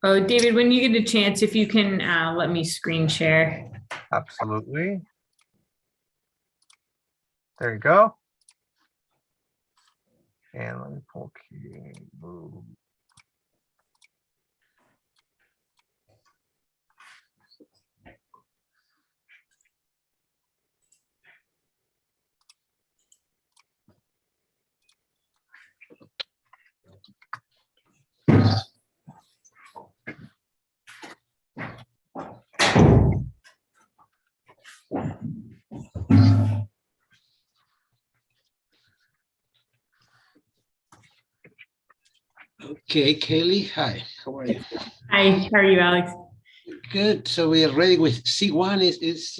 Oh, David, when you get a chance, if you can let me screen share. Absolutely. There you go. And let me pull key move. Okay, Kaylee, hi, how are you? Hi, how are you, Alex? Good, so we are ready with C1. Is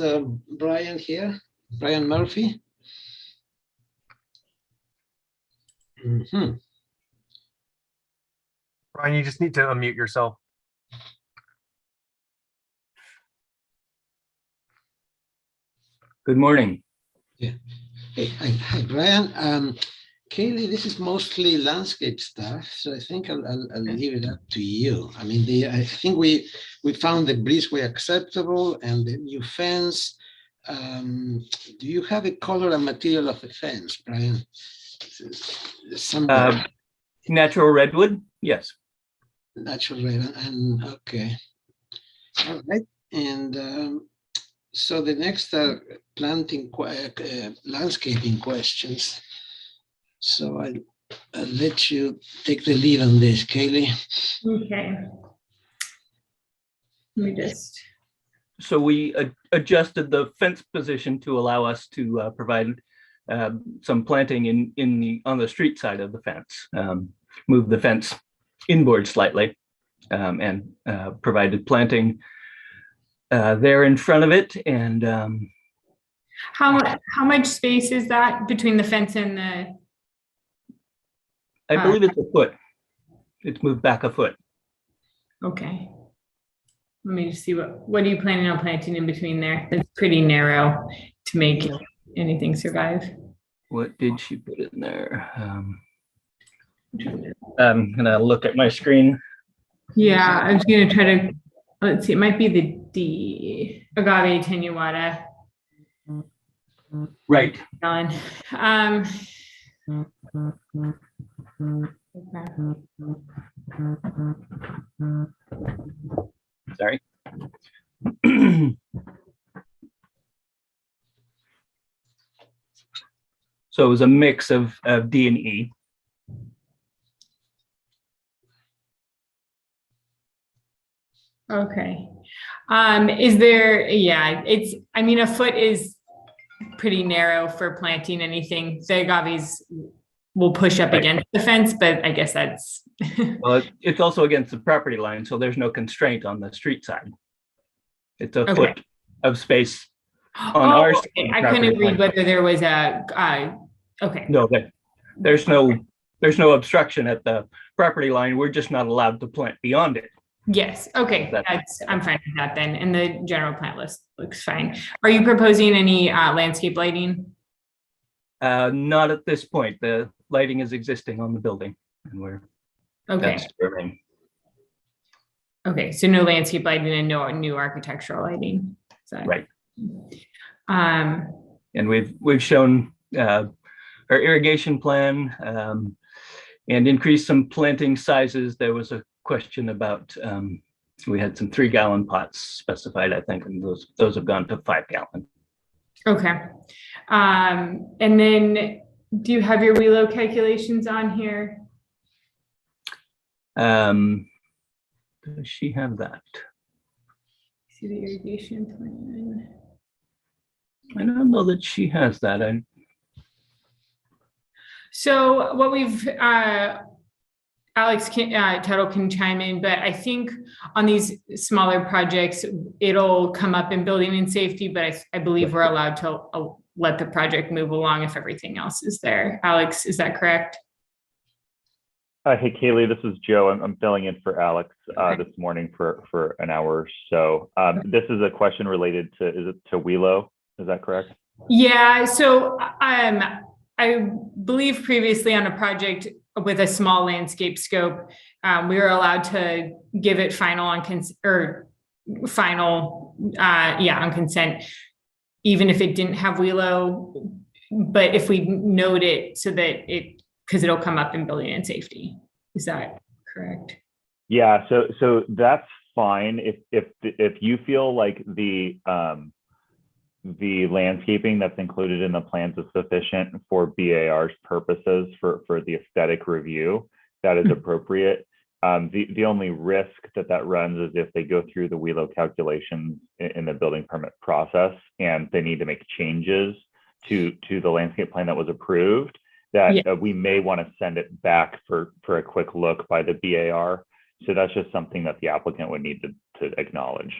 Brian here? Brian Murphy? Brian, you just need to unmute yourself. Good morning. Yeah. Hey, hi, Brian. Kaylee, this is mostly landscape stuff, so I think I'll leave it up to you. I mean, I think we found the breezeway acceptable and the new fence. Do you have a color and material of the fence, Brian? Natural redwood, yes. Natural red, and okay. All right, and so the next are planting, landscaping questions. So I'll let you take the lead on this, Kaylee. Okay. Let me just. So we adjusted the fence position to allow us to provide some planting on the street side of the fence. Move the fence inboard slightly and provided planting there in front of it. And How much space is that between the fence and the? I believe it's a foot. It's moved back a foot. Okay. Let me just see what are you planning on planting in between there? It's pretty narrow to make anything survive. What did she put in there? I'm gonna look at my screen. Yeah, I was gonna try to, let's see, it might be the D, agave tenuata. Right. Ellen. Sorry. So it was a mix of D and E. Okay. Is there, yeah, I mean, a foot is pretty narrow for planting anything. The agaves will push up against the fence, but I guess that's. Well, it's also against the property line, so there's no constraint on the street side. It's a foot of space on our side. Okay. I couldn't read whether there was a, okay. No, there's no obstruction at the property line. We're just not allowed to plant beyond it. Yes, okay, I'm fine with that then, and the general plant list looks fine. Are you proposing any landscape lighting? Not at this point. The lighting is existing on the building, and we're okay, so no landscape lighting and no new architectural lighting. Right. And we've shown our irrigation plan and increased some planting sizes. There was a question about we had some 3-gallon pots specified, I think, and those have gone to 5-gallon. Okay. And then do you have your reload calculations on here? Does she have that? See the irrigation plan. I don't know that she has that. So what we've Alex Tuttle can chime in, but I think on these smaller projects, it'll come up in building and safety, but I believe we're allowed to let the project move along if everything else is there. Alex, is that correct? Hey, Kaylee, this is Joe. I'm filling in for Alex this morning for an hour or so. This is a question related to, is it to Wheelo? Is that correct? Yeah, so I believe previously on a project, with a small landscape scope, we were allowed to give it final on on consent, even if it didn't have Wheelo, but if we note it so that because it'll come up in building and safety. Is that correct? Yeah, so that's fine if you feel like the landscaping that's included in the plans is sufficient for BAR's purposes for the aesthetic review, that is appropriate. The only risk that runs is if they go through the Wheelo calculations in the building permit process and they need to make changes to the landscape plan that was approved, that we may want to send it back for a quick look by the BAR. So that's just something that the applicant would need to acknowledge.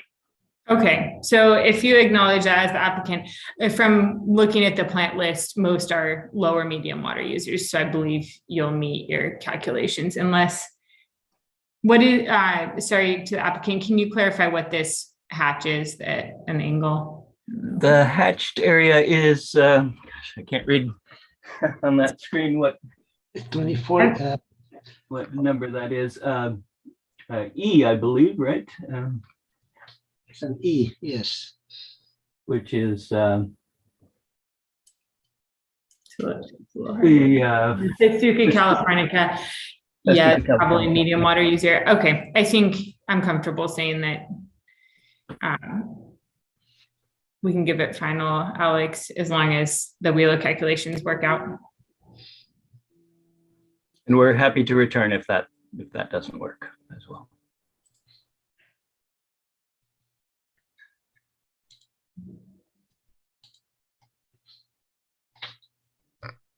Okay, so if you acknowledge that as the applicant, from looking at the plant list, most are lower medium water users. So I believe you'll meet your calculations unless, sorry, to the applicant, can you clarify what this hatch is at an angle? The hatched area is, gosh, I can't read on that screen what 24. What number that is. E, I believe, right? It's an E, yes. Which is The Suka Californica. Yeah, probably medium water user. Okay, I think I'm comfortable saying that we can give it final, Alex, as long as the Wheelo calculations work out. And we're happy to return if that doesn't work as well.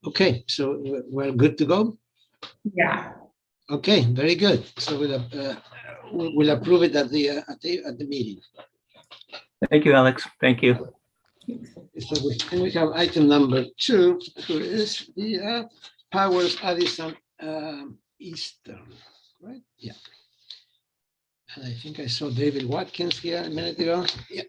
Okay, so we're good to go? Yeah. Okay, very good. So we'll approve it at the meeting. Thank you, Alex. Thank you. So we have item number 2, who is the Powers Addison Eastern, right? Yeah. And I think I saw David Watkins here a minute ago. Yeah.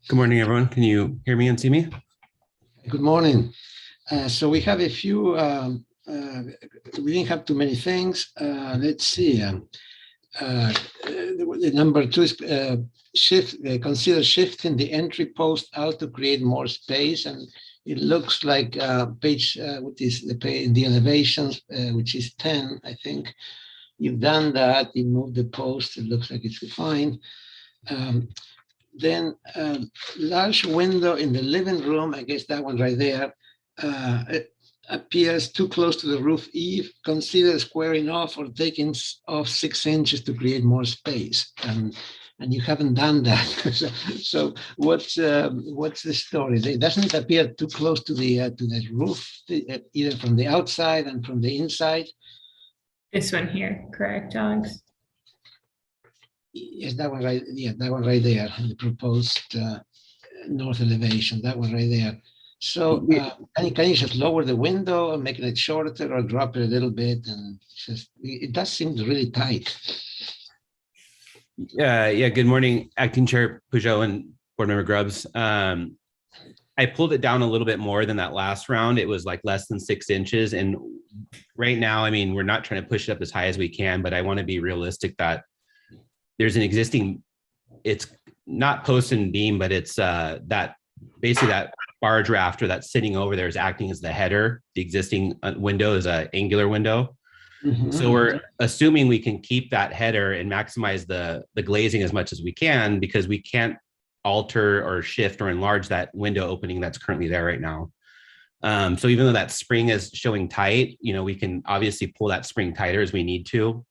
Good morning, everyone. Can you hear me and see me? Good morning. So we have a few, we didn't have too many things. Let's see. The number 2 is consider shifting the entry post out to create more space. And it looks like page, what is the page in the elevations, which is 10, I think. You've done that, you moved the post, it looks like it's fine. Then large window in the living room, I guess that one right there, it appears too close to the roof eave. Consider squaring off or taking off 6 inches to create more space. And you haven't done that. so what's the story? Doesn't it appear too close to the roof, either from the outside and from the inside? This one here, correct, Alex? Yes, that one right. Yeah, that one right there, the proposed north elevation. That one right there. So can you just lower the window and make it shorter, or drop it a little bit? And it does seem really tight. Yeah. Good morning, Acting Chair Peugeot and Board Member Grubbs. I pulled it down a little bit more than that last round. It was like less than 6 inches, and right now, I mean, we're not trying to push it up as high as we can, but I want to be realistic that there's an existing, it's not post and beam, but it's that basically that barge rafter that's sitting over there is acting as the header. The existing window is an angular window. Mm-hmm. So we're assuming we can keep that header and maximize the glazing as much as we can, because we can't alter or shift or enlarge that window opening that's currently there right now. So even though that spring is showing tight, we can obviously pull that spring tighter as we need to,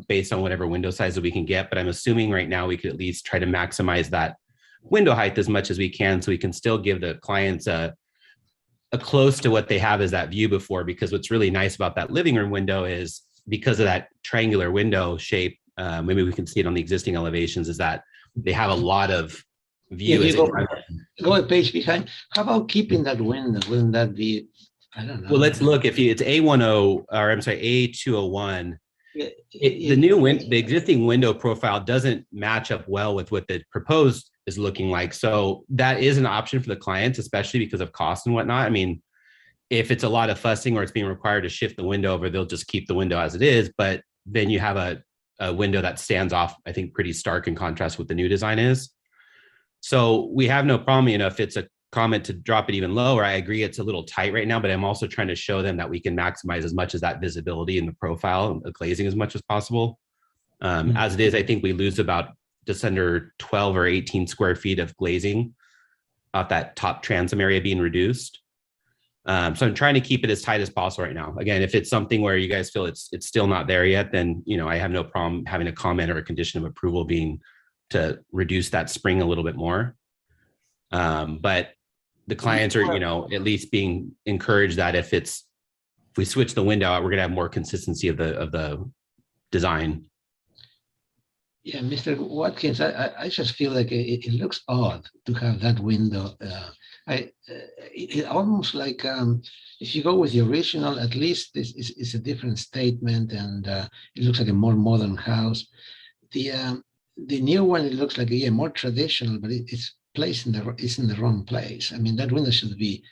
based on whatever window size that we can get. But I'm assuming right now we could at least try to maximize that window height as much as we can, so we can still give the clients a close to what they have as that view before. Because what's really nice about that living room window is, because of that triangular window shape, maybe we can see it on the existing elevations, is that they have a lot of view. Go a page behind. How about keeping that window? Wouldn't that be, I don't know. Well, let's look. If it's A201, The existing window profile doesn't match up well with what the proposed is looking like. So that is an option for the clients, especially because of cost and whatnot. I mean, if it's a lot of fussing or it's being required to shift the window over, they'll just keep the window as it is. But then you have a window that stands off, I think, pretty stark in contrast with the new design is. So we have no problem, if it's a comment to drop it even lower. I agree it's a little tight right now, but I'm also trying to show them that we can maximize as much as that visibility in the profile and the glazing as much as possible. As it is, I think we lose about just under 12 or 18 square feet of glazing off that top transom area being reduced. So I'm trying to keep it as tight as possible right now. Again, if it's something where you guys feel it's still not there yet, then I have no problem having a comment or a condition of approval being to reduce that spring a little bit more. But the clients are, at least being encouraged that if we switch the window out, we're gonna have more consistency of the design. Yeah, Mr. Watkins, I just feel like it looks odd to have that window. It almost like if you go with the original, at least it's a different statement, and it looks like a more modern house. The new one, it looks like more traditional, but it's placed in the wrong place. I mean, that window should be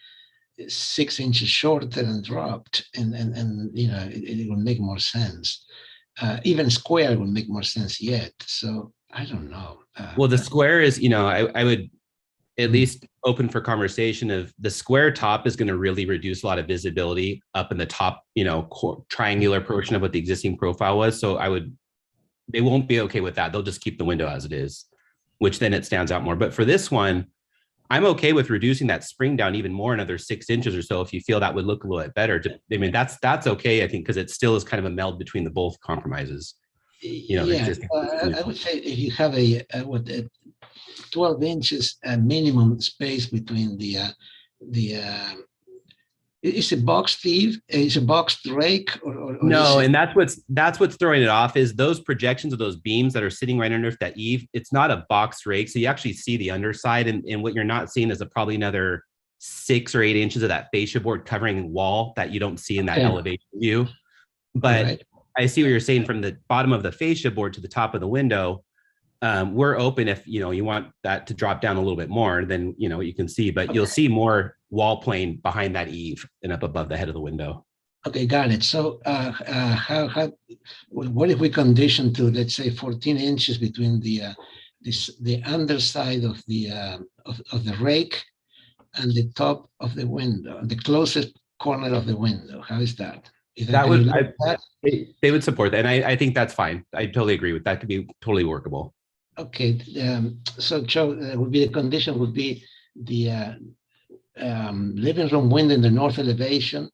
6 inches shorter and dropped, and it will make more sense. Even square will make more sense yet. So I don't know. Well, the square is, I would at least open for conversation of the square top is going to really reduce a lot of visibility up in the top, triangular portion of what the existing profile was. So they won't be okay with that. They'll just keep the window as it is, which then it stands out more. But for this one, I'm okay with reducing that spring down even more, another 6 inches or so, if you feel that would look a little bit better. I mean, that's okay, I think, because it still is kind of a meld between the both compromises. I would say if you have a 12 inches minimum space between it's a box thief, it's a box rake, or no, and that's what's throwing it off is those projections of those beams that are sitting right underneath that eave. It's not a box rake, so you actually see the underside, and what you're not seeing is probably another 6 or 8 inches of that fascia board covering wall that you don't see in that elevation view. But right. I see what you're saying from the bottom of the fascia board to the top of the window. We're open if you want that to drop down a little bit more than you can see, but you'll see more wall plane behind that eave and up above the head of the window. Okay, got it. So what if we condition to, let's say, 14 inches between the underside of the rake and the top of the window, the closest corner of the window? How is that? They would support that, and I think that's fine. I totally agree with that. Could be totally workable. Okay, so Joe, the condition would be the living room window in the north elevation,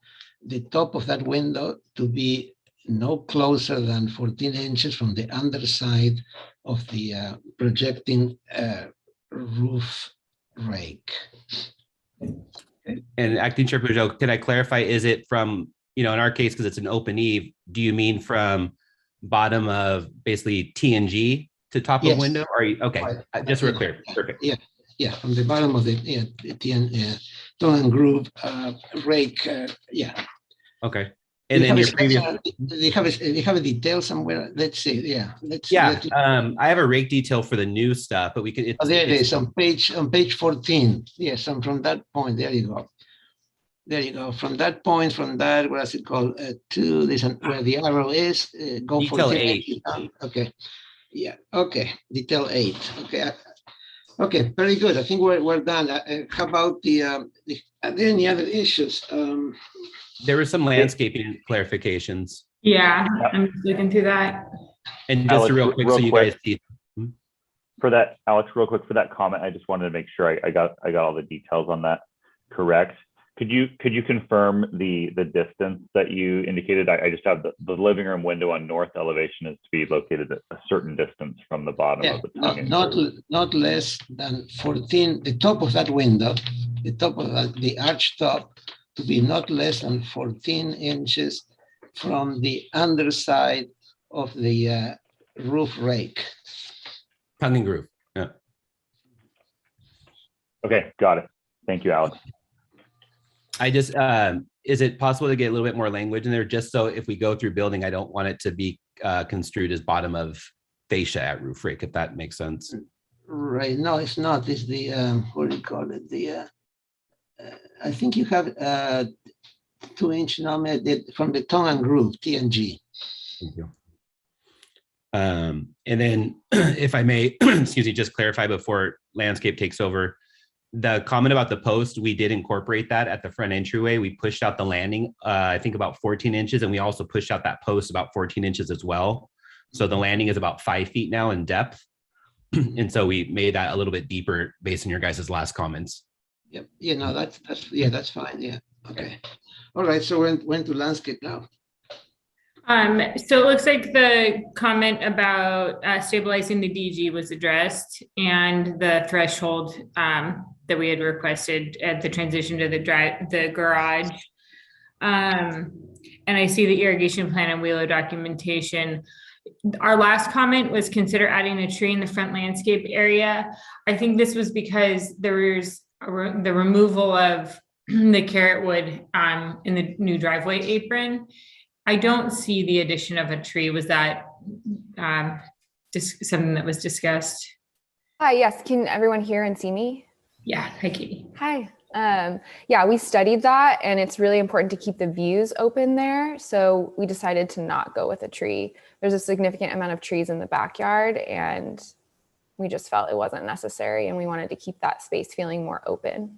the top of that window to be no closer than 14 inches from the underside of the projecting roof rake. And Acting Chair Pujol, can I clarify, is it from, in our case, because it's an open eave, do you mean from bottom of basically T&G to top of window? Or okay, just real clear. Perfect. Yeah, from the bottom of the tone and groove rake. Okay. And then your previous. Do you have a detail somewhere? Let's see. I have a rake detail for the new stuff, but we could. There it is on page 14. Yes, and from that point, there you go. There you go. From that point, what is it called? To this, where the arrow is, go detail 14. 8. Okay. Yeah. Okay. Detail 8. Okay. Okay. Very good. I think we're done. How about are there any other issues? There were some landscaping clarifications. Yeah, I'm looking through that. And just Alex, real quick, so you guys see. For that, Alex, real quick for that comment, I just wanted to make sure I got all the details on that correct. Could you confirm the distance that you indicated? I just have the living room window on north elevation is to be located at a certain distance from the bottom of the tongue. Not less than 14. The top of that window, the top of the arch top, to be not less than 14 inches from the underside of the roof rake. Tongue and groove. Yeah. Okay, got it. Thank you, Alex. I just, is it possible to get a little bit more language in there just so if we go through building, I don't want it to be construed as bottom of fascia at roof rake, if that makes sense. Right. No, it's not. It's the, what do you call it? I think you have 2-inch number from the tongue and groove, TNG. Thank you. And then if I may, excuse me, just clarify before landscape takes over, the comment about the post, we did incorporate that at the front entryway. We pushed out the landing, I think about 14 inches, and we also pushed out that post about 14 inches as well. So the landing is about 5 feet now in depth. And so we made that a little bit deeper based on your guys' last comments. Yep. Yeah, no, that's fine. Yeah. Okay. All right. So went to landscape now. So it looks like the comment about stabilizing the DG was addressed, and the threshold that we had requested at the transition to the garage. And I see the irrigation plan and wheeler documentation. Our last comment was consider adding a tree in the front landscape area. I think this was because there was the removal of the carrot wood in the new driveway apron. I don't see the addition of a tree. Was that something that was discussed? Hi, yes. Can everyone hear and see me? Yeah. Hi, Katie. Hi. Yeah, we studied that, and it's really important to keep the views open there. So we decided to not go with a tree. There's a significant amount of trees in the backyard, and we just felt it wasn't necessary, and we wanted to keep that space feeling more open.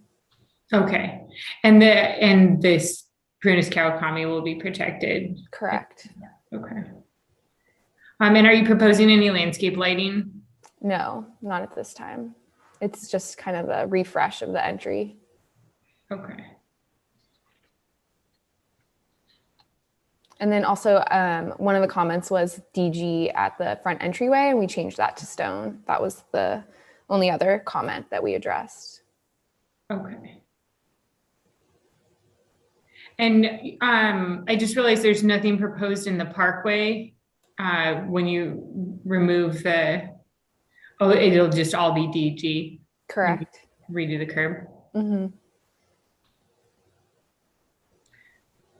Okay. And this Prunus Kawakami will be protected. Correct. Okay. And are you proposing any landscape lighting? No, not at this time. It's just kind of a refresh of the entry. Okay. And then also one of the comments was DG at the front entryway, and we changed that to stone. That was the only other comment that we addressed. Okay. And I just realized there's nothing proposed in the parkway when you remove it'll just all be DG. Correct. Redo the curb. Mm-hmm.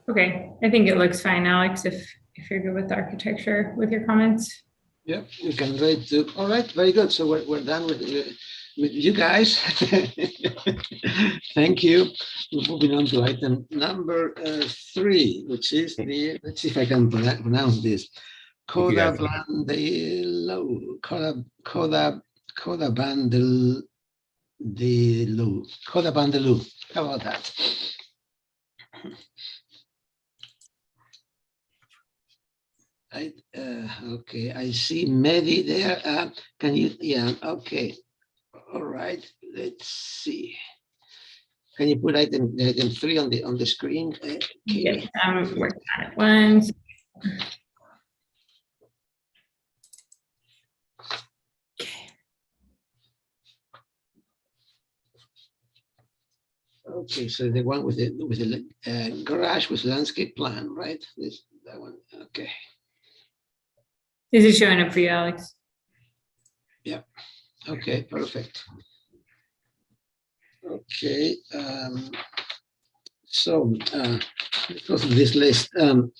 Okay, I think it looks fine, Alex, if you're good with the architecture with your comments. Yep, we can write to. All right, very good. So we're done with you guys. Thank you. We're moving on to item number 3, which is let's see if I can pronounce this. Coda Bandelo. Coda Bandelu. How about that? Okay, I see Mehdi there. Can you? Yeah. Okay. All right. Let's see. Can you put item 3 on the screen? Okay. Yes, I'm working on it once. Okay, so the one with the garage with landscape plan, right? That one. Okay. Is it showing up for you, Alex? Yeah. Okay, perfect. Okay. So let's go through this list. The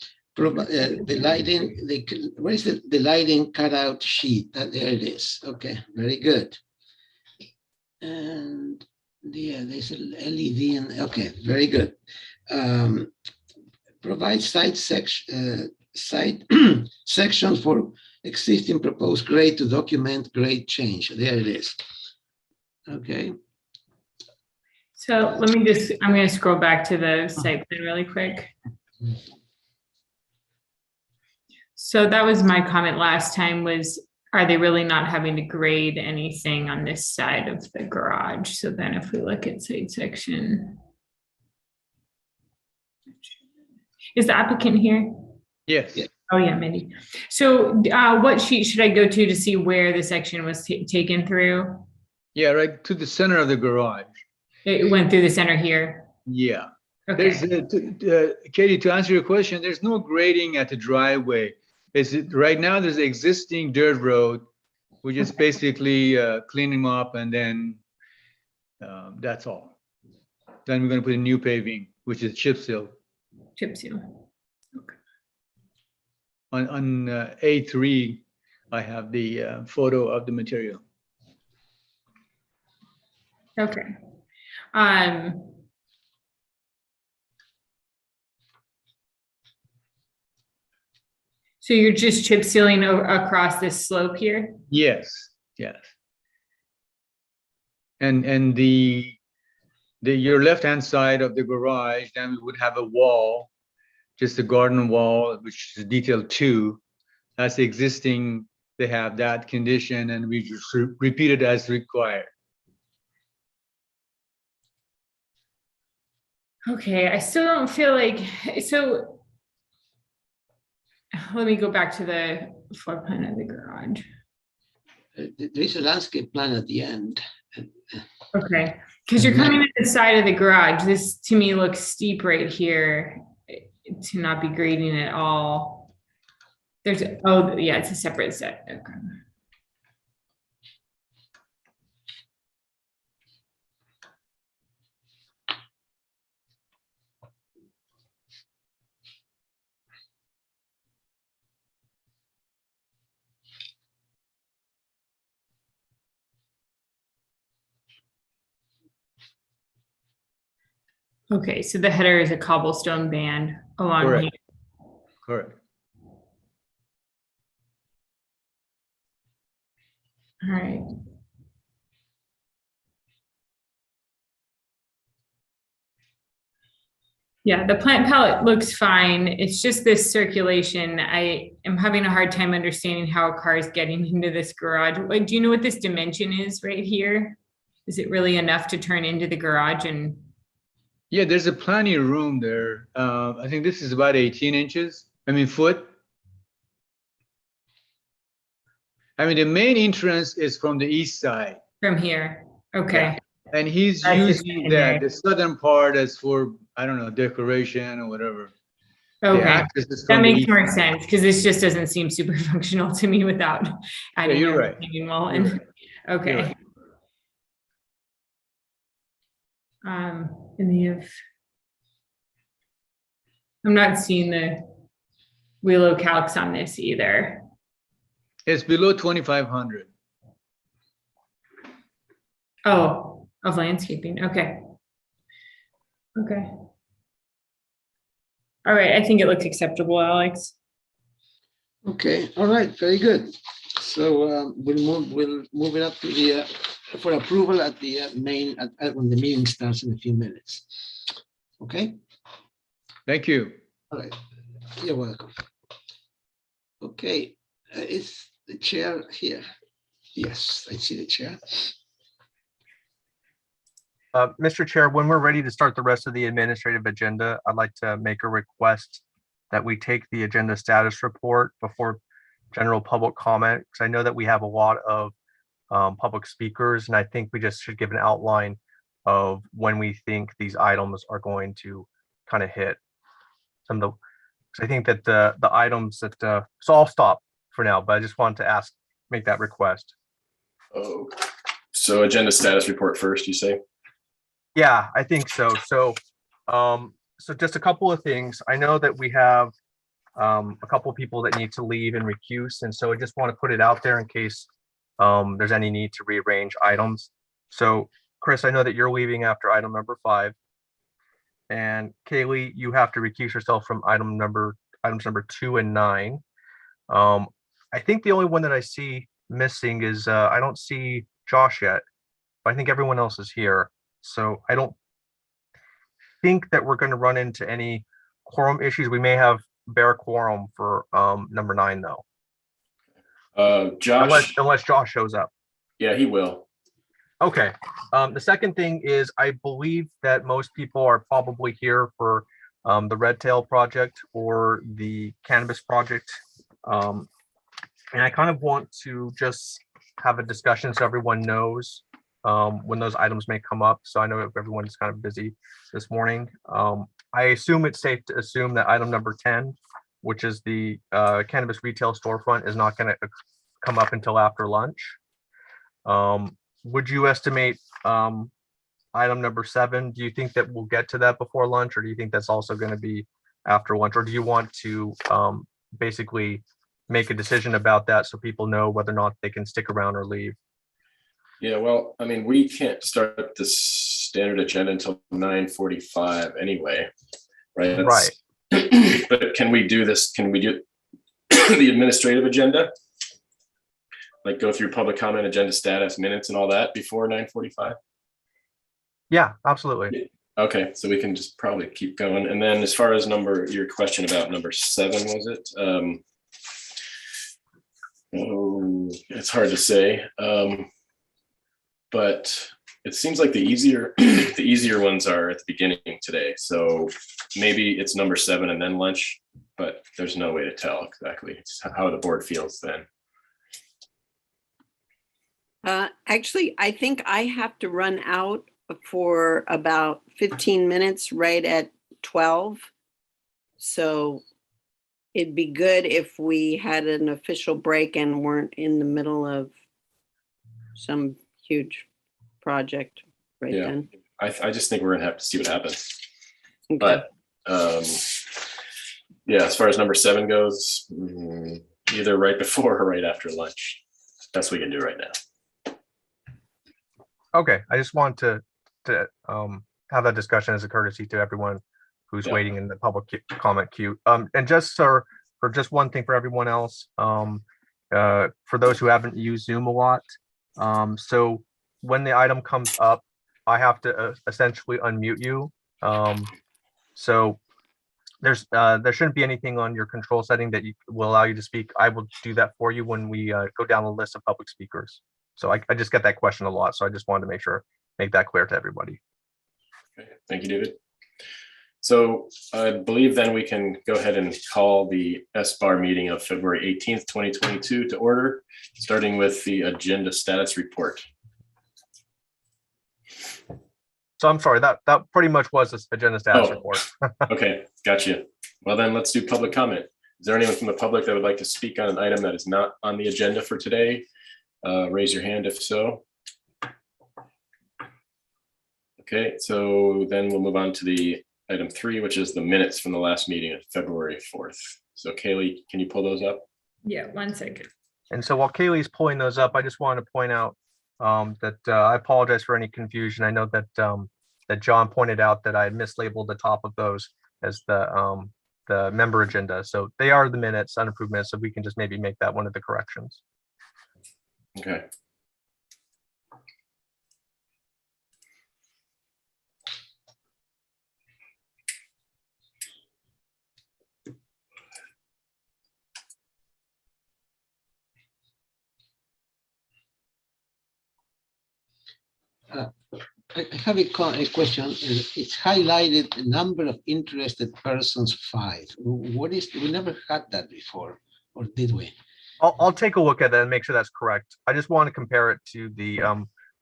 lighting, where is the lighting cutout sheet? There it is. Okay, very good. And yeah, there's an LED and okay, very good. Provide site section for existing proposed grade to document grade change. There it is. Okay. So let me I'm going to scroll back to the site plan really quick. So that was my comment last time was, are they really not having to grade anything on this side of the garage? So then if we look at site section. Is the applicant here? Yes. Oh yeah, Mindy. So what sheet should I go to see where the section was taken through? Yeah, right to the center of the garage. It went through the center here. Yeah. Okay. There's Katie, to answer your question, there's no grading at the driveway. Right now there's an existing dirt road. We're just basically cleaning them up, and then that's all. Then we're going to put a new paving, which is chip seal. Chip seal. Okay. on A3, I have the photo of the material. Okay. So you're just chip sealing across this slope here? Yes, yes. And the your left-hand side of the garage, then we would have a wall, just a garden wall, which is detail 2. That's the existing, they have that condition, and we just repeat it as required. Okay, I still don't feel like, so let me go back to the floor plan of the garage. There is a landscape plan at the end. Okay, because you're coming at the side of the garage. This to me looks steep right here to not be grading at all. There's, oh yeah, it's a separate set. Okay. Okay, so the header is a cobblestone band along Correct. here. Correct. All right. Yeah, the plant palette looks fine. It's just this circulation. I am having a hard time understanding how a car is getting into this garage. Do you know what this dimension is right here? Is it really enough to turn into the garage? And Yeah, there's a plenty of room there. I think this is about 18 inches. I mean, foot. I mean, the main entrance is from the east side. from here, okay. And he's That's just using in that, there. the southern part as for, I don't know, decoration or whatever. The Okay, access is that from the makes east more side. sense because this just doesn't seem super functional to me without adding you're a right. retaining wall You're in. right. Okay. right. And they have, I'm not seeing the Willow calcs on this either. It's below 2,500. Oh, of landscaping, okay. Okay. All right, I think it looks acceptable, Alex. Okay, all right, very good. So we'll move it up to the for approval at the main when the meeting starts in a few minutes. Okay. Thank you. All right. You're welcome. Okay, is the chair here? Yes, I see the chair. Mr. Chair, when we're ready to start the rest of the administrative agenda, I'd like to make a request that we take the agenda status report before general public comment, because I know that we have a lot of public speakers, and I think we just should give an outline of when we think these items are going to kind of hit some of the, because I think that the items that, so I'll stop for now, but I just wanted to make that request. Oh, so agenda status report first, you say? Yeah, I think so. So just a couple of things. I know that we have a couple of people that need to leave and recuse, and so I just want to put it out there in case there's any need to rearrange items. So Chris, I know that you're leaving after item number 5, and Kaylee, you have to recuse yourself from items number 2 and 9. I think the only one that I see missing is I don't see Josh yet, but I think everyone else is here. So I don't think that we're going to run into any quorum issues. We may have bare quorum for number 9 though. Josh, Unless Josh shows up. yeah, he will. Okay. The second thing is I believe that most people are probably here for the Red Tail project or the cannabis project. And I kind of want to just have a discussion so everyone knows when those items may come up. So I know everyone's kind of busy this morning. I assume it's safe to assume that item number 10, which is the cannabis retail storefront, is not going to come up until after lunch. Would you estimate item number 7? Do you think that we'll get to that before lunch, or do you think that's also going to be after lunch, or do you want to basically make a decision about that so people know whether or not they can stick around or leave. Yeah, well, I mean, we can't start the standard agenda until 9:45 anyway, right? Right. But can we do this? Can we do the administrative agenda? Like go through public comment, agenda status, minutes and all that before 9:45? Yeah, absolutely. Okay, so we can just probably keep going. And then as far as your question about number 7, was it? Oh, it's hard to say. But it seems like the easier ones are at the beginning today. So maybe it's number 7 and then lunch, but there's no way to tell exactly. It's how the board feels then. Actually, I think I have to run out for about 15 minutes right at 12. So it'd be good if we had an official break and weren't in the middle of some huge project right Yeah. then. I just think we're gonna have to see what happens. Okay. But yeah, as far as number 7 goes, either right before or right after lunch. That's what we can do right now. Okay, I just want to have that discussion as a courtesy to everyone who's Yeah. waiting in the public comment queue. And just for just one thing for everyone else, for those who haven't used Zoom a lot, so when the item comes up, I have to essentially unmute you. So there shouldn't be anything on your control setting that will allow you to speak. I will do that for you when we go down the list of public speakers. So I just get that question a lot. So I just wanted to make that clear to everybody. Okay, thank you, David. So I believe then we can go ahead and call the SBAR meeting of February 18th, 2022 to order, starting with the agenda status report. So I'm sorry, that pretty much was this agenda status report. Okay, gotcha. Well, then let's do public comment. Is there anyone from the public that would like to speak on an item that is not on the agenda for today? Raise your hand if so. Okay, so then we'll move on to the item 3, which is the minutes from the last meeting of February 4th. So Kaylee, can you pull those up? Yeah, 1 second. And so while Kaylee's pulling those up, I just wanted to point out that I apologize for any confusion. I know that that John pointed out that I had mislabeled the top of those as the member agenda. So they are the minutes, unapproved minutes, so we can just maybe make that one of the corrections. Okay. I have a question. It's highlighted the number of interested persons 5. What is, we never had that before, or did we? I'll take a look at that and make sure that's correct. I just want to compare it to the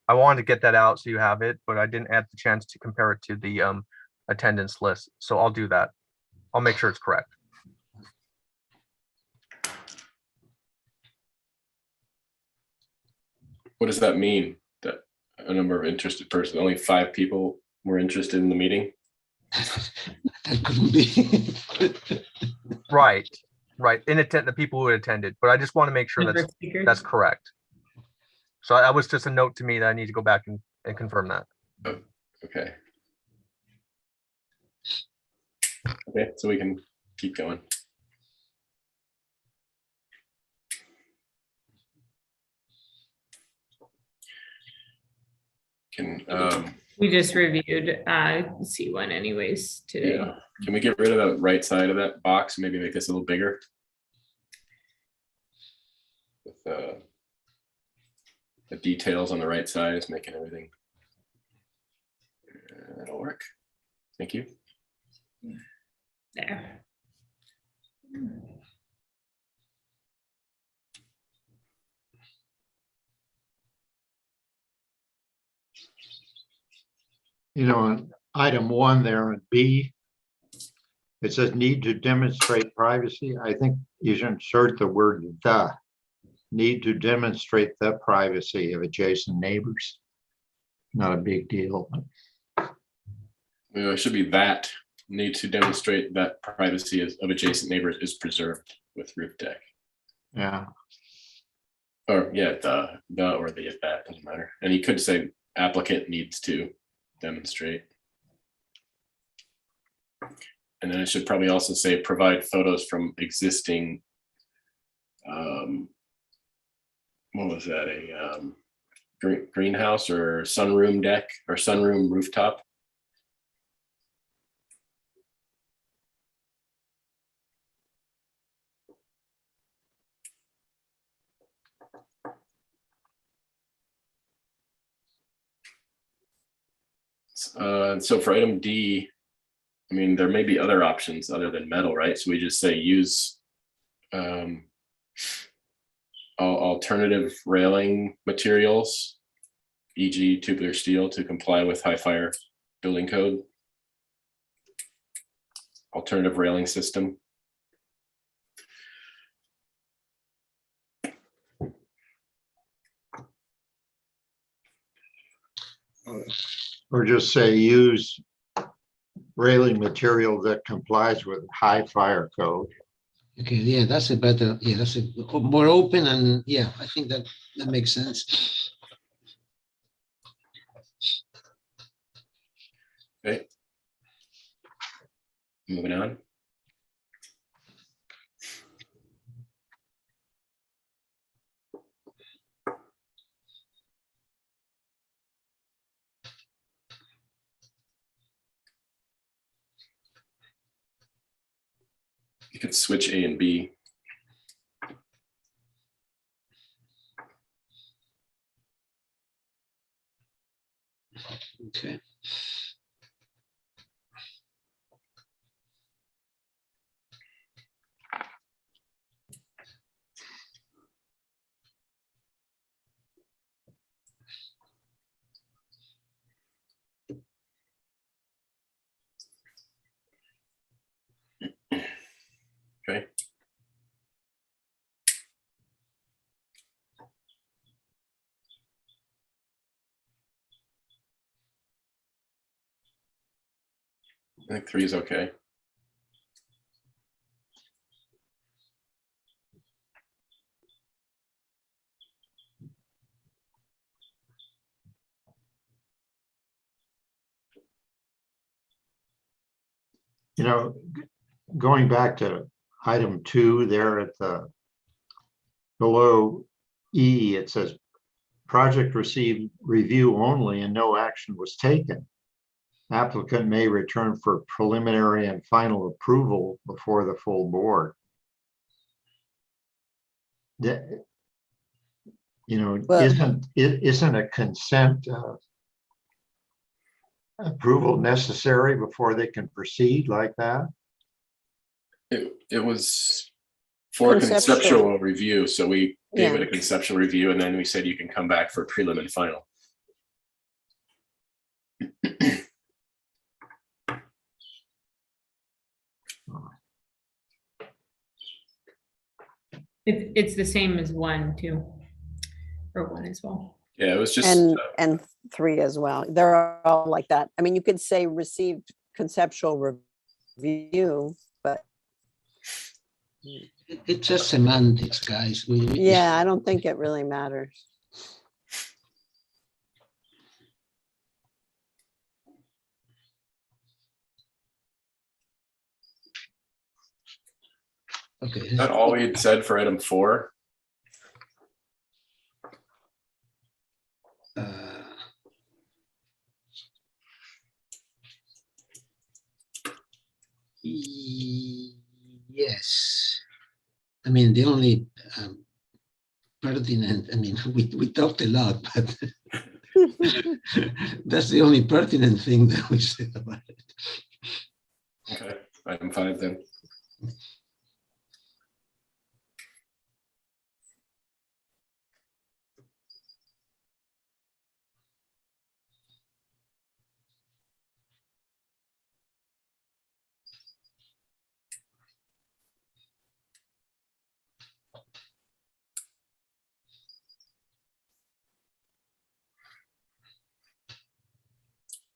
I wanted to get that out so you have it, but I didn't have the chance to compare it to the attendance list. So I'll do that. I'll make sure it's correct. What does that mean? That a number of interested persons, only 5 people were interested in the meeting? That couldn't be. Right. The people who attended, but I just want to make sure that's correct. So that was just a note to me that I need to go back and confirm that. Oh, okay. Okay, so we can keep going. We just reviewed C1 anyways today. Yeah. Can we get rid of the right side of that box? Maybe make this a little bigger. With the details on the right side is making everything. That'll work. Thank you. There. You know, on item 1 there in B, it says need to demonstrate privacy. I think you should insert the word the. Need to demonstrate the privacy of adjacent neighbors. Not a big deal. It should be that, need to demonstrate that privacy of adjacent neighbors is preserved with roof deck. Yeah, Or yeah, the or the if that doesn't matter. And you could say applicant needs to demonstrate. And then it should probably also say provide photos from existing. What was that? A greenhouse or sunroom deck or sunroom rooftop. So for item D, I mean, there may be other options other than metal, right? So we just say use alternative railing materials, e.g. tubular steel, to comply with high fire building code. Alternative railing system. or just say use railing material that complies with high fire code. Okay, yeah, that's a better, yeah, that's a more open, and yeah, I think that makes sense. Okay. Moving on. You could switch A and B. Okay. Okay. I think 3 is okay. You know, going back to item 2 there at the below E, it says project received review only and no action was taken. Applicant may return for preliminary and final approval before the full board. You know, Well- isn't a consent approval necessary before they can proceed like that? It was for conceptual review. So we gave it a conceptual review and then we said you can come back for prelim and final. It's the same as 1 too, or 1 as well. Yeah, it was just And 3 as well. They're all like that. I mean, you could say received conceptual review, but It's just semantics, guys. yeah, I don't think it really matters. Okay. is that all we had said for item 4. Yes. I mean, the only pertinent, I mean, we talked a lot, but that's the only pertinent thing that we said about it. Okay, item 5 then.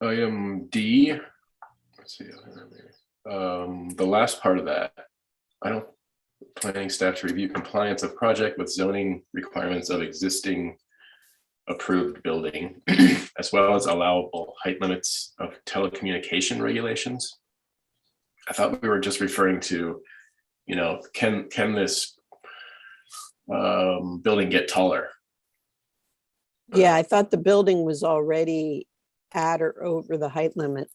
Item D. Let's see. The last part of that, planning staff to review compliance of project with zoning requirements of existing approved building, as well as allowable height limits of telecommunication regulations. I thought we were just referring to, can this building get taller? Yeah, I thought the building was already at or over the height limit.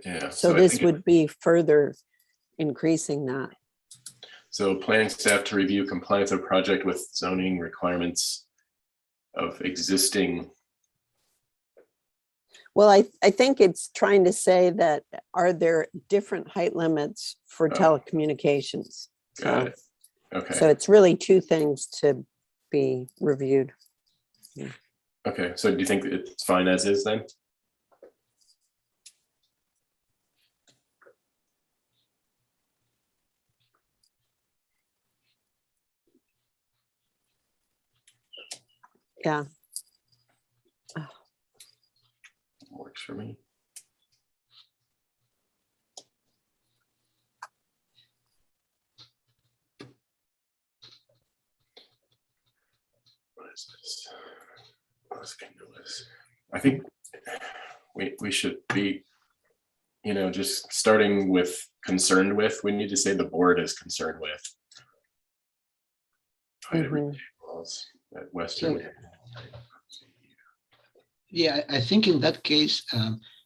Yeah. So I this think would be further increasing that. So planning staff to review compliance of project with zoning requirements of existing. Well, I think it's trying to say that, are there different height limits for telecommunications? Got it. Okay. So it's really two things to be reviewed. Okay, so do you think it's fine as is then? Yeah. Works for me. What is this? I think we should be, just starting with concerned with. We need to say the board is concerned with. At Western. Yeah, I think in that case,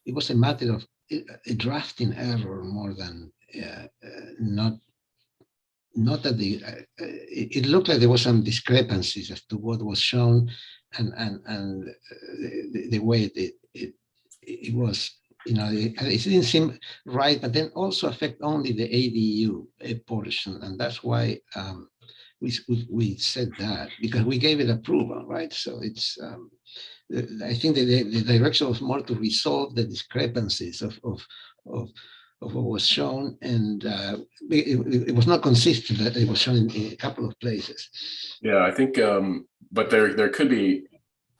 it was a matter of a drafting error more than not that it looked like there was some discrepancies as to what was shown and the way it was, it didn't seem right, but then also affect only the ADU portion, and that's why we said that, because we gave it approval, right? So it's I think the direction was more to resolve the discrepancies of what was shown, and it was not consistent that it was shown in a couple of places. Yeah, I think, but there could be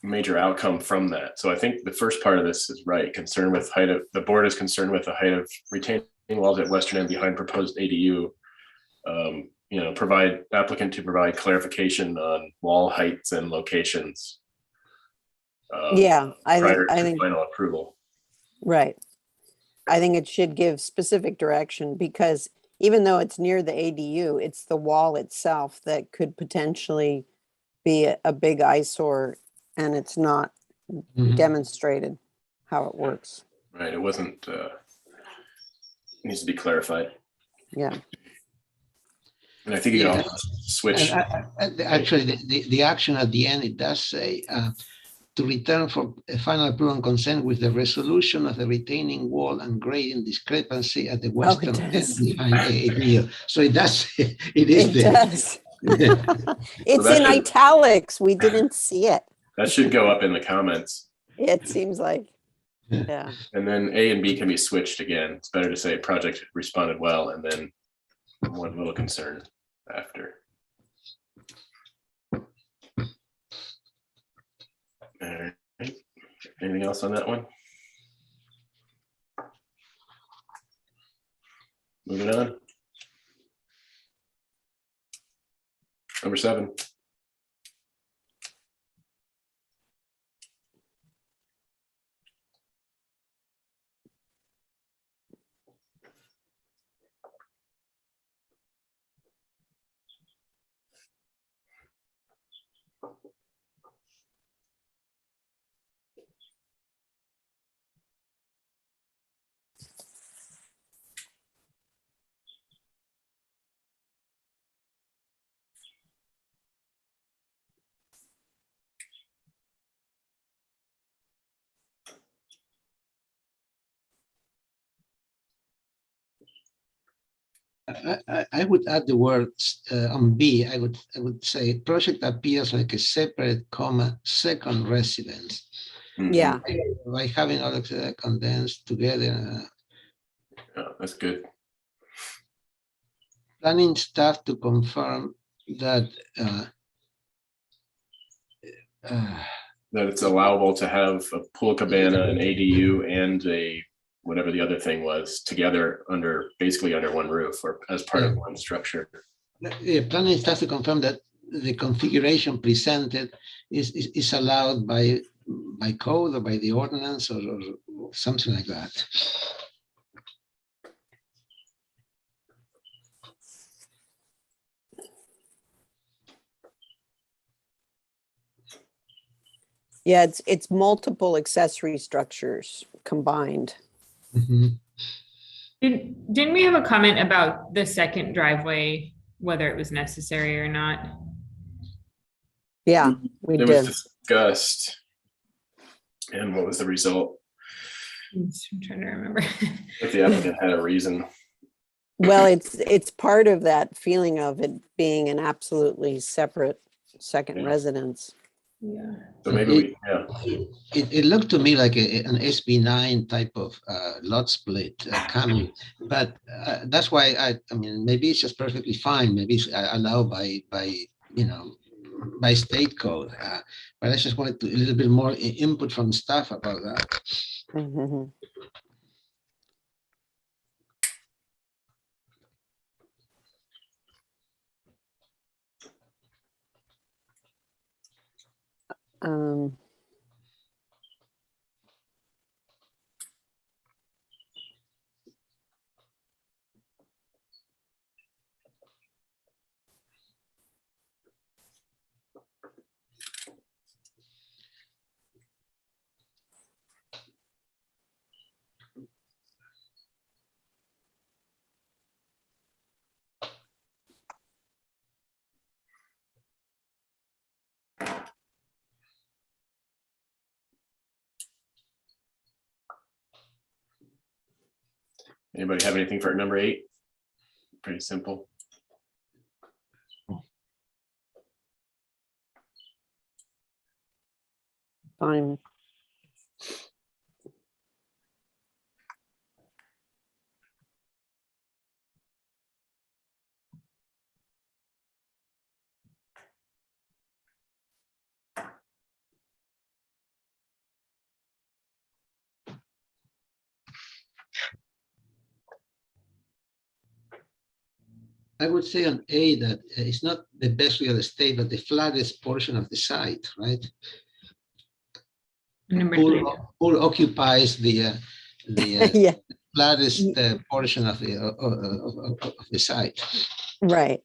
major outcome from that. So I think the first part of this is right. Concern with height of, the board is concerned with the height of retaining walls at western end behind proposed ADU. Provide applicant to provide clarification on wall heights and locations. Yeah, I think final approval. Right. I think it should give specific direction, because even though it's near the ADU, it's the wall itself that could potentially be a big eyesore, and it's not demonstrated how it works. Right. It wasn't, needs to be clarified. Yeah. And I think you can also switch. Actually, the action at the end, it does say to return for a final approval and consent with the resolution of the retaining wall and grading discrepancy at the western end behind ADU. So it does. It does. It's in italics. We didn't see it. That should go up in the comments. It seems like. Yeah. And then A and B can be switched again. It's better to say project responded well, and then one little concern after. All right. Anything else on that one? Moving on. Number 7. I would add the words on B. I would say project appears like a separate, second residence. Yeah. By having all of that condensed together. Yeah, that's good. Planning staff to confirm that that it's allowable to have a pool cabana, an ADU, and a whatever the other thing was together basically under one roof or as part of one structure. The planning staff to confirm that the configuration presented is allowed by code or by the ordinance or something like that. Yeah, it's multiple accessory structures combined. Mhm. Didn't we have a comment about the second driveway, whether it was necessary or not? Yeah, we It did. was discussed. And what was the result? I'm trying to remember. If the applicant had a reason. Well, it's part of that feeling of it being an absolutely separate second Yeah. residence. Yeah. So maybe It looked to me like an SB9 type of lot split coming, but that's why I mean, maybe it's just perfectly fine. Maybe it's allowed by by state code. But I just wanted a little bit more input from staff about that. Mhm. Um, anybody have anything for number 8? Pretty simple. fine. I would say on A that it's not the best real estate, but the flattest portion of the site, right? Number 3. Pool occupies the Yeah, flattest portion of the site. right.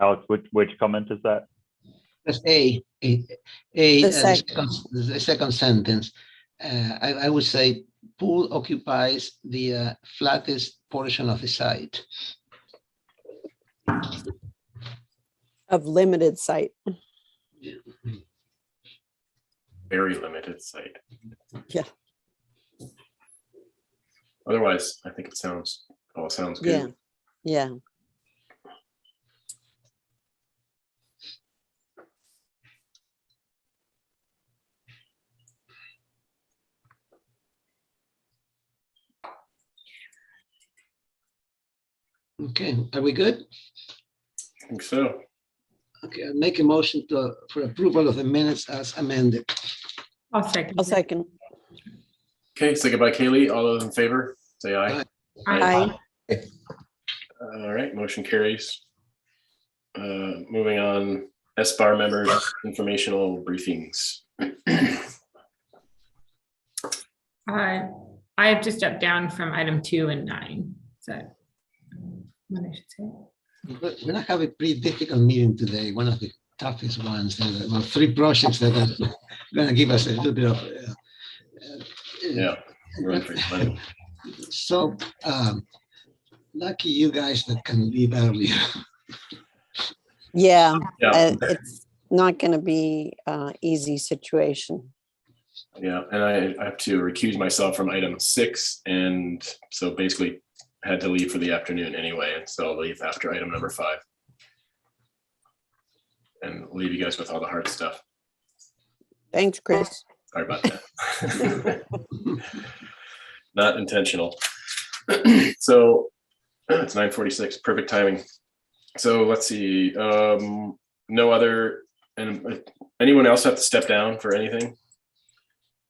Alex, which comment is that? That's the second sentence. I would say pool occupies the flattest portion of the site. Of limited site. Very limited site. Yeah. Otherwise, I think it sounds Yeah. good. Yeah. Okay, are we good? I think so. Okay, I'll make a motion for approval of the minutes as amended. I'll second. I'll second. Okay, second by Kaylee. All those in favor, say aye. Aye. All right, motion carries. Moving on, SBAR members, informational briefings. I have to step down from item 2 and 9. Is that what I should say? We're going to have a pretty difficult meeting today, one of the toughest ones. There are 3 projects that are going to give us a little bit of Yeah, run for your money. So lucky you guys that can leave earlier. Yeah, Yeah, it's not going to be an easy situation. yeah, and I have to recuse myself from item 6, and so basically had to leave for the afternoon anyway, and so I'll leave after item number 5. And leave you guys with all the hard stuff. Thanks, Chris. Sorry about that. Not intentional. So it's 9:46, perfect timing. So let's see. no other, and anyone else have to step down for anything?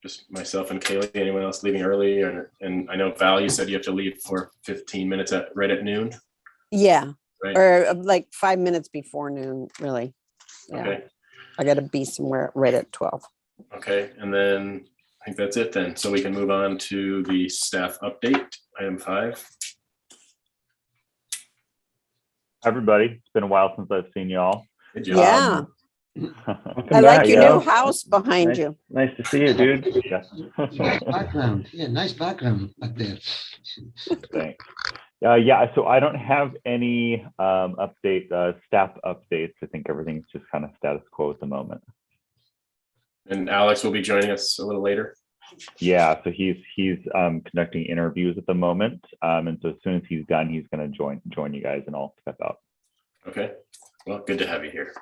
Just myself and Kaylee, anyone else leaving early? And I know Val, you said you have to leave for 15 minutes right at noon, Yeah, right? or like 5 minutes before noon, really. Yeah. Okay, I gotta be somewhere right at 12. okay, and then I think that's it then. So we can move on to the staff update, item 5. Everybody, it's been a while since I've seen y'all. Good job. Yeah, I Yeah, like your yeah. new house behind Nice, you. nice to see you, dude. Yeah. Nice background. Yeah, nice background back there. Thanks. Yeah, so I don't have any staff updates. I think everything's just kind of status quo at the moment. And Alex will be joining us a little later. Yeah, so he's conducting interviews at the moment, and so as soon as he's done, he's going to join you guys, and I'll step out. Okay, well, good to have you here.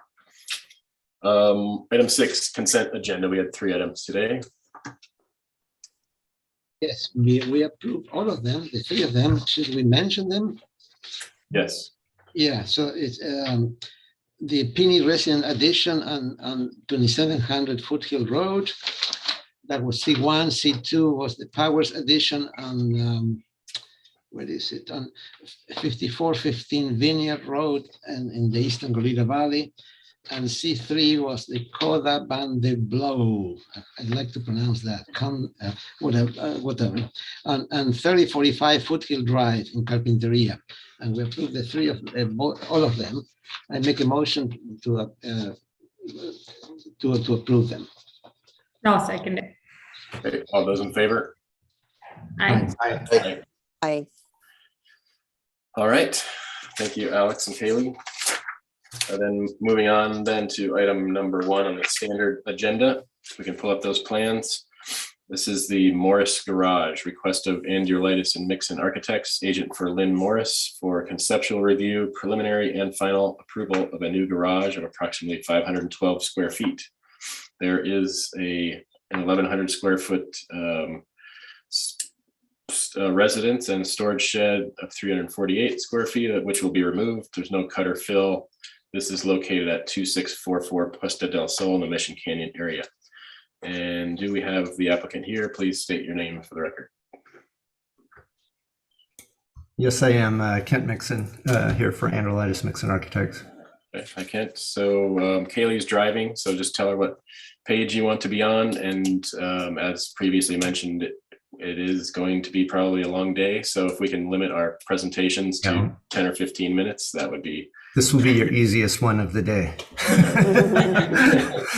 Item 6, consent agenda. We had 3 items today. Yes, we approved all of them, the 3 of them. Should we mention them? Yes. Yeah, so it's the Penny Resident Addition on 2700 Foothill Road. That was C1. C2 was the Powers Addition on, where is it? On 5415 Vineyard Road and in the Eastern Goleta Valley. And C3 was the Coda Van de Blow. I'd like to pronounce that. Whatever. And 3045 Foothill Drive in Carpinteria. And we approved the 3 of all of them. I make a motion to approve them. I'll second it. Okay, all those in favor? Aye. Aye. I All right, thank you, Alex and Kaylee. And then moving on then to item number 1 on the standard agenda. We can pull up those plans. This is the Morris Garage, request of Andulitis and Mixon Architects, agent for Lynn Morris, for conceptual review, preliminary and final approval of a new garage of approximately 512 square feet. There is an 1,100 square foot residence and storage shed of 348 square feet, which will be removed. There's no cut or fill. This is located at 2644 Puesta del Sol in the Mission Canyon area. And do we have the applicant here? Please state your name for the record. Yes, I am Kent Mixon here for Androlitis Mixon Architects. Okay, hi Kent. So Kaylee's driving, so just tell her what page you want to be on. And as previously mentioned, it is going to be probably a long day. So if we can limit our presentations to 10 or 15 minutes, that would be. This will be your easiest one of the day.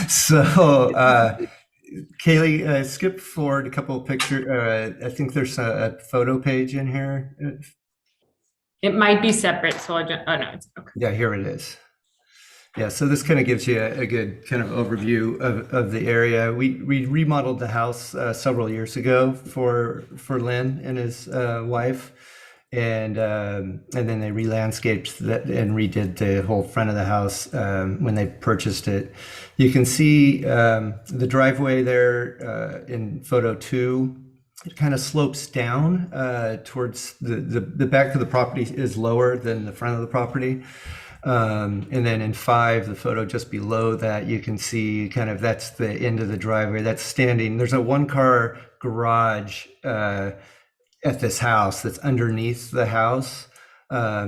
So Kaylee, skip forward a couple of pictures. I think there's a photo page in here. It might be separate, so I'll just, oh no, it's okay. Yeah, here it is. Yeah, so this kind of gives you a good kind of overview of the area. We remodeled the house several years ago for Lynn and his wife, and then they re-landscaped that and redid the whole front of the house when they purchased it. You can see the driveway there in photo 2. It kind of slopes down towards the back of the property is lower than the front of the property. And then in 5, the photo just below that, you can see kind of that's the end of the driveway that's standing. There's a 1-car garage at this house that's underneath the house,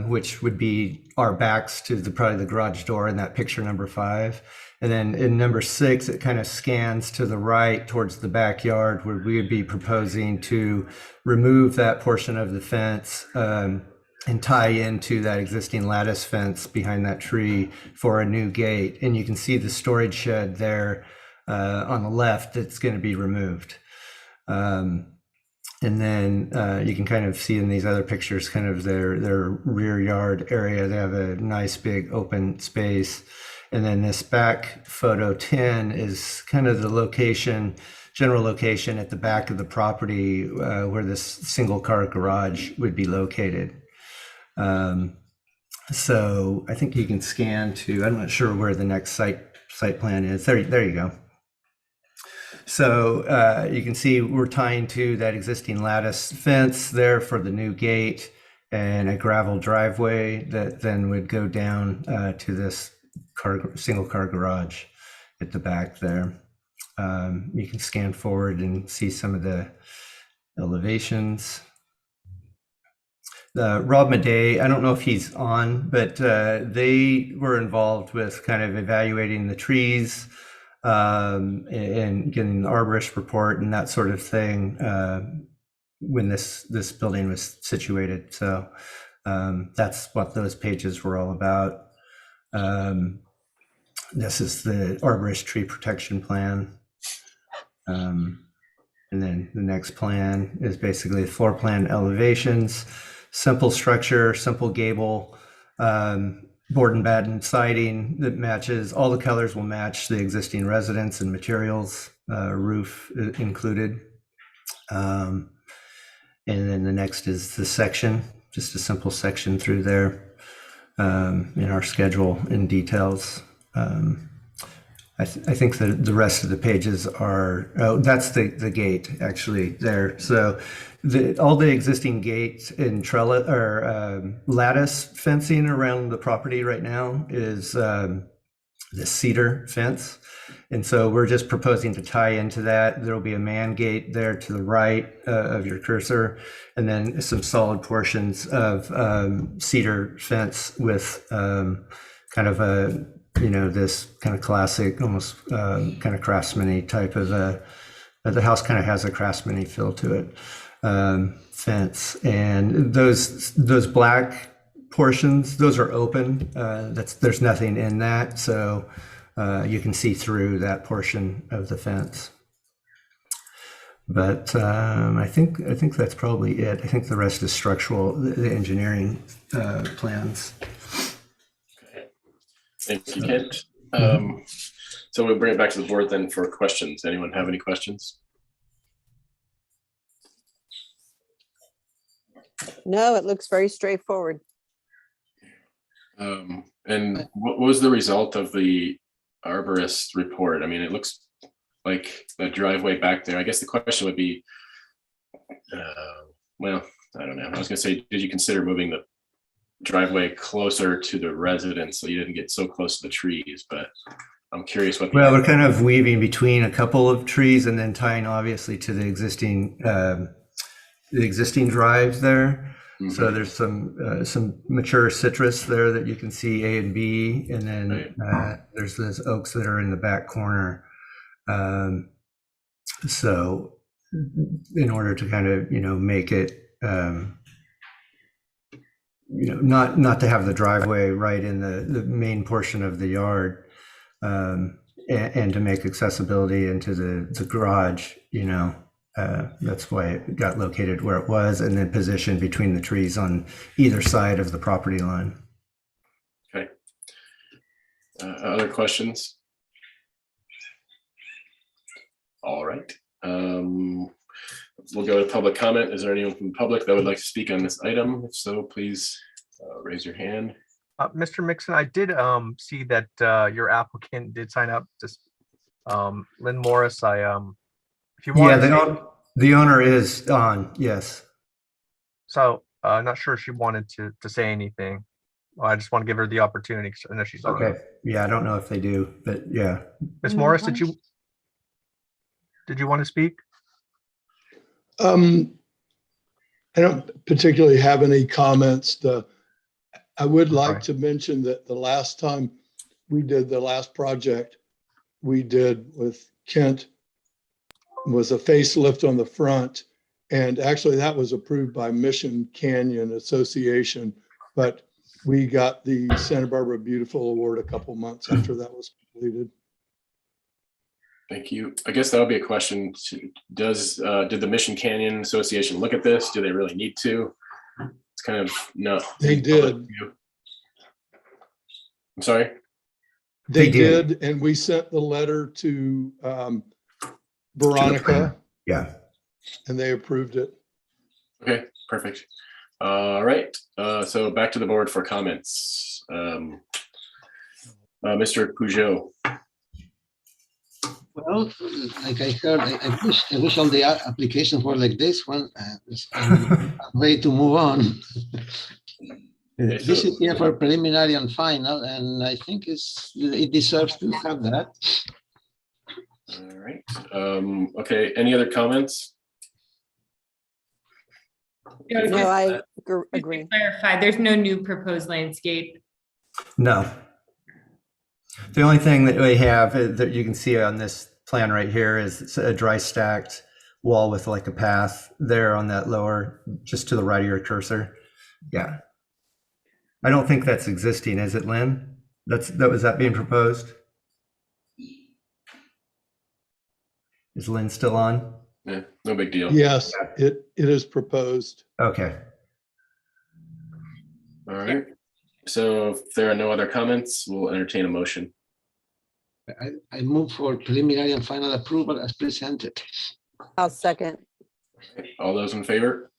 which would be our backs to probably the garage door in that picture number 5. And then in number 6, it kind of scans to the right towards the backyard where we would be proposing to remove that portion of the fence and tie into that existing lattice fence behind that tree for a new gate. And you can see the storage shed there on the left that's going to be removed. And then you can kind of see in these other pictures kind of their rear yard area. They have a nice big open space. And then this back photo 10 is kind of the location, general location at the back of the property where this single car garage would be located. So I think you can scan to, I'm not sure where the next site plan is. There you go. So you can see we're tying to that existing lattice fence there for the new gate and a gravel driveway that then would go down to this single car garage at the back there. You can scan forward and see some of the elevations. Rob Madej, I don't know if he's on, but they were involved with kind of evaluating the trees and getting the arborist report and that sort of thing when this building was situated. So that's what those pages were all about. This is the arborist tree protection plan. And then the next plan is basically floor plan elevations, simple structure, simple gable, board and batten siding that matches, all the colors will match the existing residence and materials, roof included. And then the next is the section, just a simple section through there in our schedule in details. I think that the rest of the pages are, that's the gate actually there. So all the existing gates in trellis or lattice fencing around the property right now is the cedar fence. And so we're just proposing to tie into that. There'll be a man gate there to the right of your cursor, and then some solid portions of cedar fence with kind of a, this kind of classic, almost kind of craftsman-y type of the house kind of has a craftsman-y feel to it, fence. And those black portions, those are open. There's nothing in that. So you can see through that portion of the fence. But I think that's probably it. I think the rest is structural, the engineering plans. Thank you, Kent. So we'll bring it back to the board then for questions. Anyone have any questions? No, it looks very straightforward. And what was the result of the arborist report? I mean, it looks like the driveway back there. I guess the question would be, well, I don't know. I was going to say, did you consider moving the driveway closer to the residence so you didn't get so close to the trees? But I'm curious what. Well, we're kind of weaving between a couple of trees and then tying obviously to the existing drives there. Mm-hmm. So there's some mature citrus there that you can see A and B, and then there's those oaks that are in the back corner. So in order to kind of make it not to have the driveway right in the main portion of the yard, and to make accessibility into the garage, that's why it got located where it was, and then positioned between the trees on either side of the property line. Okay. Other questions? All right. We'll go to public comment. Is there anyone from the public that would like to speak on this item? If so, please raise your hand. Mr. Mixon, I did see that your applicant did sign up. Just Lynn Morris. If you want, the owner is on. Yes. So I'm not sure if she wanted to say anything. Well, I just want to give her the opportunity. I know she's okay. Yeah, I don't know if they do, but yeah. Ms. Morris, did you want to speak? I don't particularly have any comments. I would like to mention that the last time we did the last project we did with Kent was a facelift on the front. And actually that was approved by Mission Canyon Association, but we got the Santa Barbara Beautiful Award a couple months after that was completed. Thank you. I guess that would be a question. Did the Mission Canyon Association look at this? Do they really need to? It's kind of no. They did. I'm sorry? They did, and we sent the letter to Veronica. Yeah. And they approved it. Okay, perfect. All right. So back to the board for comments. Mr. Peugeot. Well, like I heard, I wish all the applications were like this one. I'm ready to move on. This is here for preliminary and final, and I think it deserves to have that. All right. Okay, any other comments? No, I Just agree. to clarify, there's no new proposed landscape. No. The only thing that we have that you can see on this plan right here is it's a dry stacked wall with like a path there on that lower, just to the right of your cursor. Yeah. I don't think that's existing, is it, Lynn? Was that being proposed? Is Lynn still on? Yeah, no big deal. Yes, it is proposed. Okay. All right. So if there are no other comments, we'll entertain a motion. I move for preliminary and final approval as presented. I'll second. All those in favor?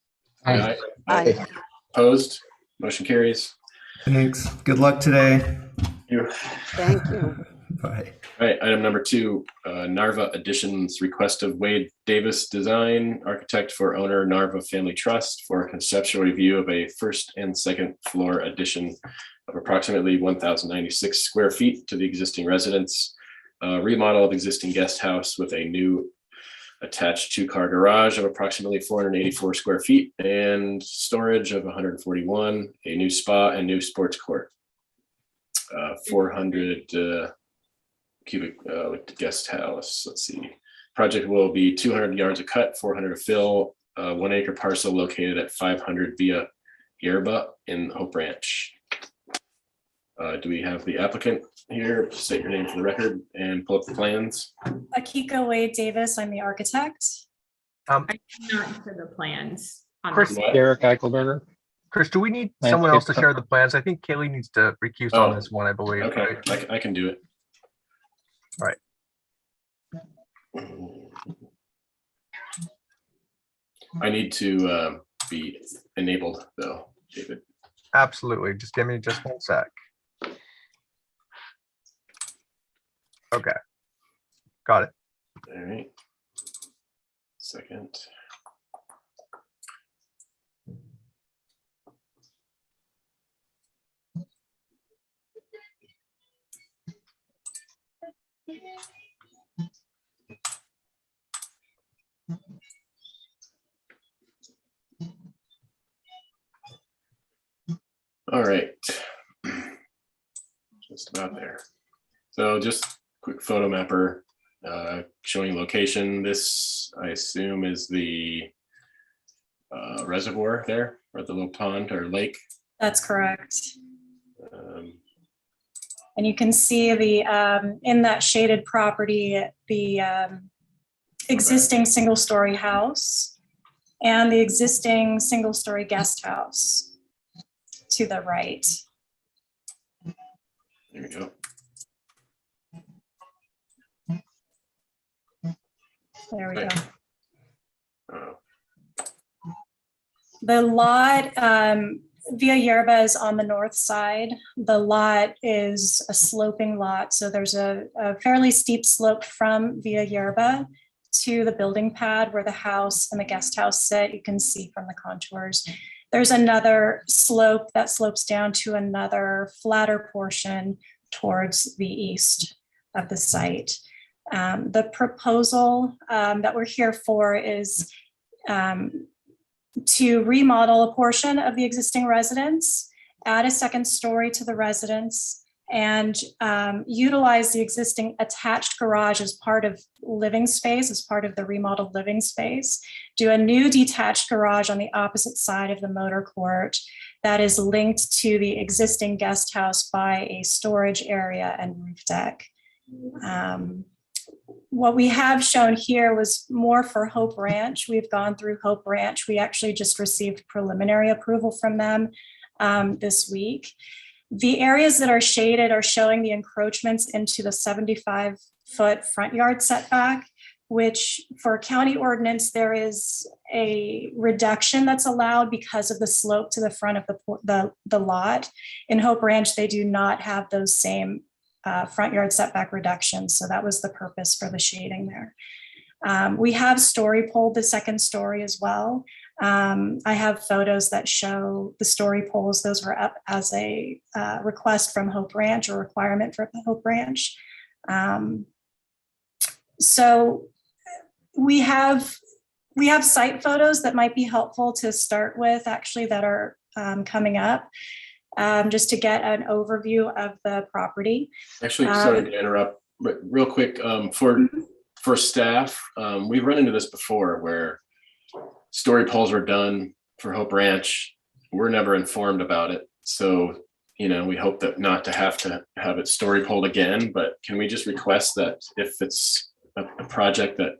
Aye. Aye. Opposed? Motion carries. Thanks. Good luck today. Thank you. Bye. All right, item number 2, Narva Additions request of Wade Davis Design, architect for owner Narva Family Trust for a conceptual review of a first and second floor addition of approximately 1,096 square feet to the existing residence, remodel of existing guest house with a new attached 2-car garage of approximately 484 square feet and storage of 141, a new spa and new sports court. 400 cubic guest house. Let's see. Project will be 200 yards of cut, 400 of fill, 1 acre parcel located at 500 via Yerba in Hope Ranch. Do we have the applicant here? State your name for the record and pull up the plans. Akiko Wade Davis, I'm the architect. I not for the plans. on Chris, this. Derek Eichelberger. Chris, do we need someone else to share the plans? I think Kaylee needs to recuse on this one, I believe. Okay, right? I can do it. All right. I need to be enabled though, David. Absolutely. Just give me just 1 sec. Okay. Got it. All right. Second. All right. Just about there. So just quick photo mapper showing location. This, I assume, is the reservoir there, or the little pond or lake. That's correct. And you can see the in that shaded property, the existing single-story house and the existing single-story guest house to the right. There we go. There we Okay. go. The lot via Yerba is on the north side. The lot is a sloping lot. So there's a fairly steep slope from via Yerba to the building pad where the house and the guest house sit. You can see from the contours. There's another slope that slopes down to another flatter portion towards the east of the site. The proposal that we're here for is to remodel a portion of the existing residence, add a second story to the residence, and utilize the existing attached garage as part of living space, as part of the remodeled living space. Do a new detached garage on the opposite side of the motor court that is linked to the existing guest house by a storage area and roof deck. What we have shown here was more for Hope Ranch. We've gone through Hope Ranch. We actually just received preliminary approval from them this week. The areas that are shaded are showing the encroachments into the 75-foot front yard setback, which for county ordinance, there is a reduction that's allowed because of the slope to the front of the lot. In Hope Ranch, they do not have those same front yard setback reductions. So that was the purpose for the shading there. We have story poled the second story as well. I have photos that show the story poles. Those were up as a request from Hope Ranch or requirement for Hope Ranch. So we have site photos that might be helpful to start with, actually, that are coming up, just to get an overview of the property. Actually, sorry to interrupt, but real quick, for staff, we've run into this before where story polls are done for Hope Ranch. We're never informed about it. So, we hope that not to have it story polled again, but can we just request that if it's a project that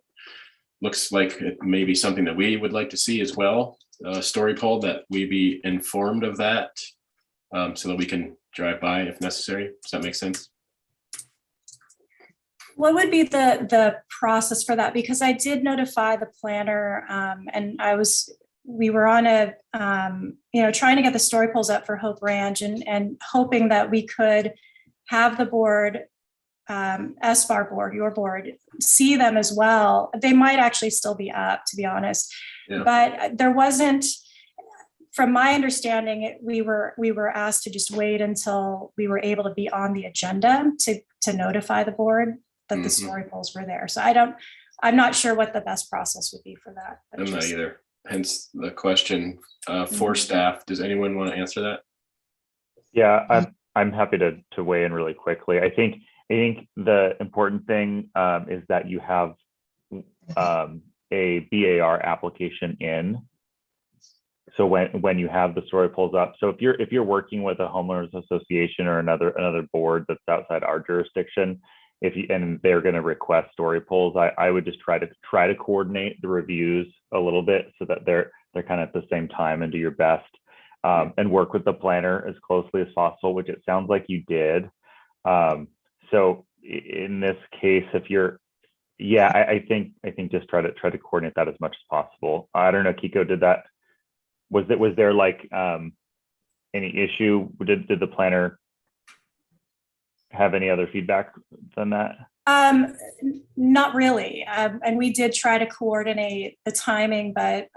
looks like it may be something that we would like to see as well, story poll, that we be informed of that, so that we can drive by if necessary. Does that make sense? What would be the process for that? Because I did notify the planner, and we were on a, trying to get the story polls up for Hope Ranch and hoping that we could have the board, SBAR board, your board, see them as well. They might actually still be up, to be honest, but there wasn't, from my understanding, we were asked to just wait until we were able to be on the agenda to notify the board that the story polls were there. So I'm not sure what the best process would be for that. I'm not either. Hence the question for staff. Does anyone want to answer that? Yeah, I'm happy to weigh in really quickly. I think the important thing is that you have a BAR application in. So when you have the story polls up, so if you're working with a homeowners association or another board that's outside our jurisdiction, and they're going to request story polls, I would just try to coordinate the reviews a little bit so that they're kind of at the same time, and do your best, and work with the planner as closely as possible, which it sounds like you did. So in this case, I think just try to coordinate that as much as possible. I don't know, Kiko, did that? Was there like any issue? Did the planner have any other feedback than that? Not really. And we did try to coordinate the timing, but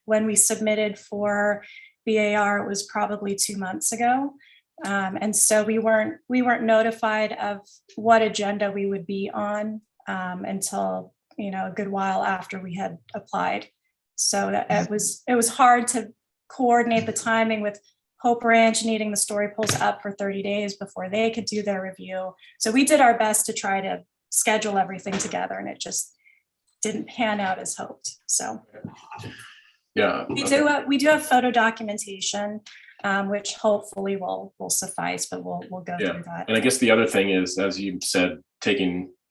when we submitted for BAR, it was probably 2 months ago. And so we weren't notified of what agenda we would be on until, a good while after we had applied. So that it was hard to coordinate the timing with Hope Ranch needing the story polls up for 30 days before they could do their review. So we did our best to try to schedule everything together, and it just didn't pan out as hoped. So yeah, we do have photo documentation, which hopefully will suffice, but we'll go through that. And I guess the other thing is, as you said,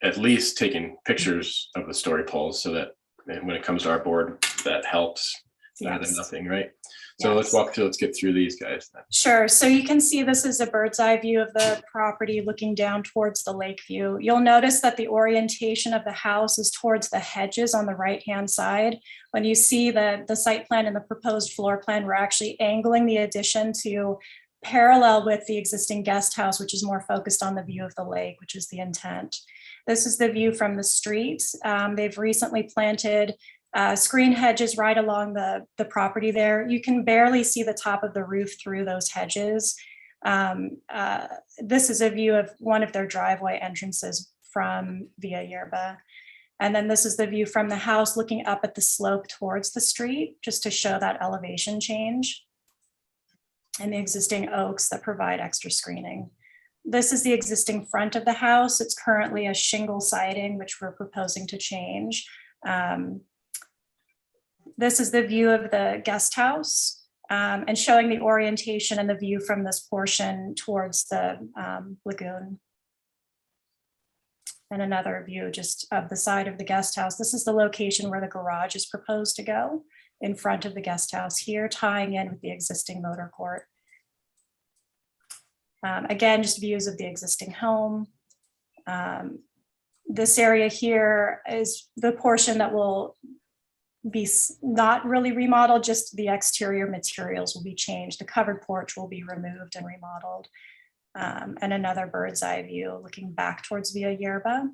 at least taking pictures of the story polls, so that when it comes to our board, that helps better than nothing, right? So let's get through these guys then. Sure. So you can see this is a bird's eye view of the property looking down towards the lake view. You'll notice that the orientation of the house is towards the hedges on the right-hand side. When you see the site plan and the proposed floor plan, we're actually angling the addition to parallel with the existing guest house, which is more focused on the view of the lake, which is the intent. This is the view from the street. They've recently planted screen hedges right along the property there. You can barely see the top of the roof through those hedges. This is a view of one of their driveway entrances from Via Yerba. And then this is the view from the house looking up at the slope towards the street, just to show that elevation change, and the existing oaks that provide extra screening. This is the existing front of the house. It's currently a shingle siding, which we're proposing to change. This is the view of the guest house, and showing the orientation and the view from this portion towards the lagoon. And another view just of the side of the guest house. This is the location where the garage is proposed to go, in front of the guest house here, tying in with the existing motor court. Again, just views of the existing home. This area here is the portion that will be not really remodeled, just the exterior materials will be changed. The covered porch will be removed and remodeled. And another bird's eye view looking back towards Via Yerba.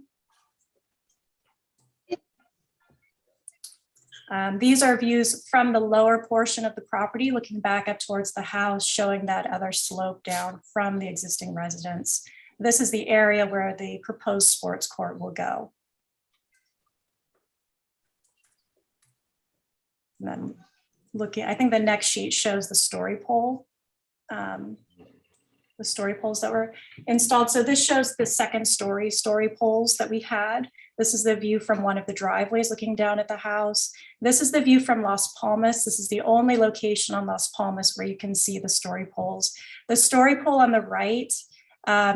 These are views from the lower portion of the property, looking back up towards the house, showing that other slope down from the existing residence. This is the area where the proposed sports court will go. And then looking, I think the next sheet shows the story pole, the story poles that were installed. So this shows the second story poles that we had. This is the view from one of the driveways looking down at the house. This is the view from Las Palmas. This is the only location on Las Palmas where you can see the story poles. The story pole on the right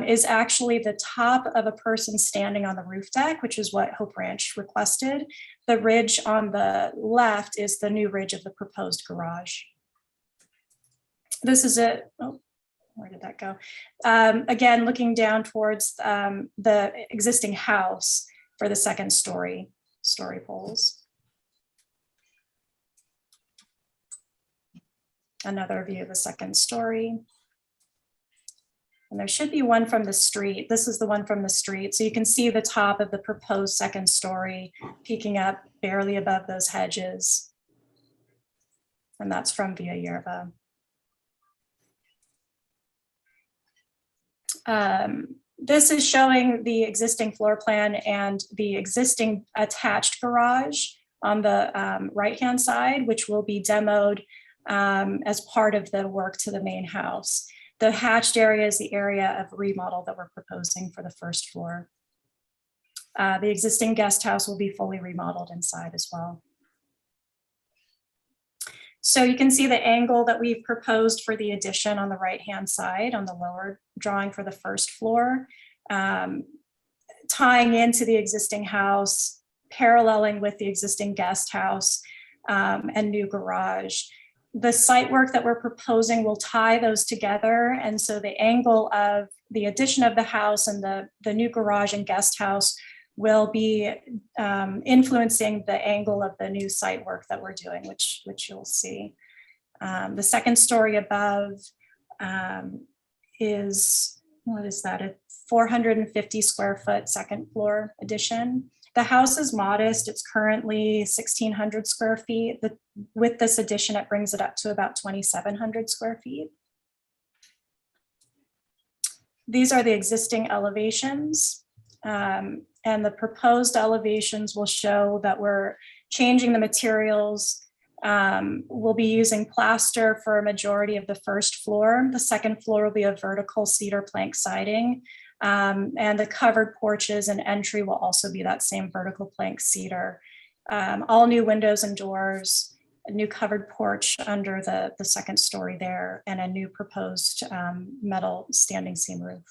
is actually the top of a person standing on the roof deck, which is what Hope Ranch requested. The ridge on the left is the new ridge of the proposed garage. This is it. Oh, where did that go? Again, looking down towards the existing house for the second story poles. Another view of the second story. And there should be one from the street. This is the one from the street. So you can see the top of the proposed second story peeking up barely above those hedges. And that's from Via Yerba. This is showing the existing floor plan and the existing attached garage on the right-hand side, which will be demoed as part of the work to the main house. The hatched area is the area of remodel that we're proposing for the first floor. The existing guest house will be fully remodeled inside as well. So you can see the angle that we've proposed for the addition on the right-hand side on the lower drawing for the first floor, tying into the existing house, paralleling with the existing guest house and new garage. The site work that we're proposing will tie those together. And so the angle of the addition of the house and the new garage and guest house will be influencing the angle of the new site work that we're doing, which you'll see. The second story above is, what is that? A 450 square foot second floor addition. The house is modest. It's currently 1,600 square feet. With this addition, it brings it up to about 2,700 square feet. These are the existing elevations. And the proposed elevations will show that we're changing the materials. We'll be using plaster for a majority of the first floor. The second floor will be a vertical cedar plank siding. And the covered porches and entry will also be that same vertical plank cedar. All new windows and doors, a new covered porch under the second story there, and a new proposed metal standing seam roof.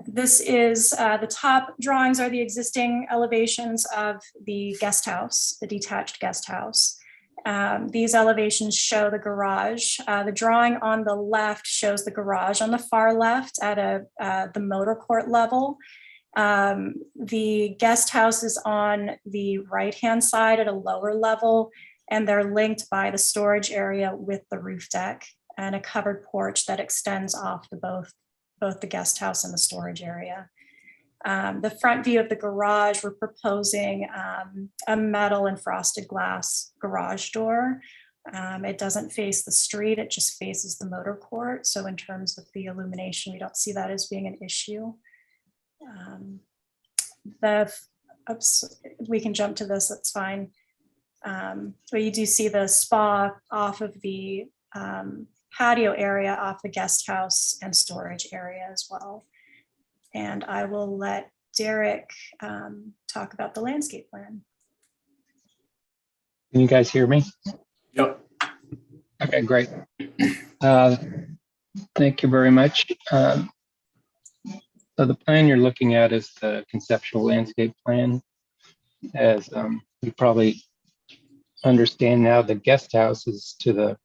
This is the top drawings are the existing elevations of the guest house, the detached guest house. These elevations show the garage. The drawing on the left shows the garage on the far left at the motor court level. The guest house is on the right-hand side at a lower level, and they're linked by the storage area with the roof deck and a covered porch that extends off to both the guest house and the storage area. The front view of the garage, we're proposing a metal and frosted glass garage door. It doesn't face the street, it just faces the motor court. So in terms of the illumination, we don't see that as being an issue. We can jump to this, that's fine. But you do see the spa off of the patio area off the guest house and storage area as well. And I will let Derek talk about the landscape plan. Can you guys hear me? Yep. Okay, great. Thank you very much. So the plan you're looking at is the conceptual landscape plan. As you probably understand now, the guest house is to the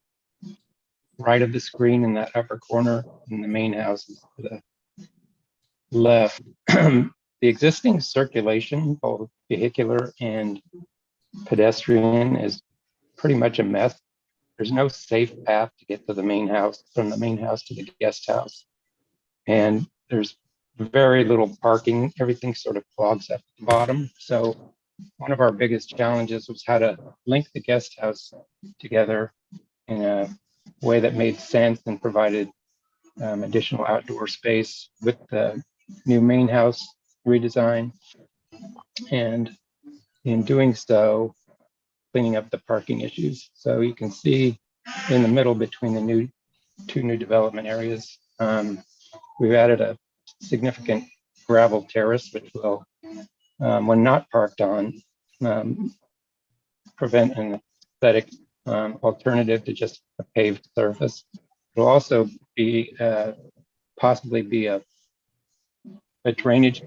right of the screen in that upper corner, and the main house is to the left. The existing circulation, both vehicular and pedestrian, is pretty much a mess. There's no safe path to get to the main house, from the main house to the guest house. And there's very little parking. Everything sort of clogs up at the bottom. So one of our biggest challenges was how to link the guest house together in a way that made sense and provided additional outdoor space with the new main house redesign. And in doing so, cleaning up the parking issues. So you can see in the middle between the two new development areas, we've added a significant gravel terrace, which will, when not parked on, prevent an aesthetic alternative to just a paved surface. It'll also be possibly be a drainage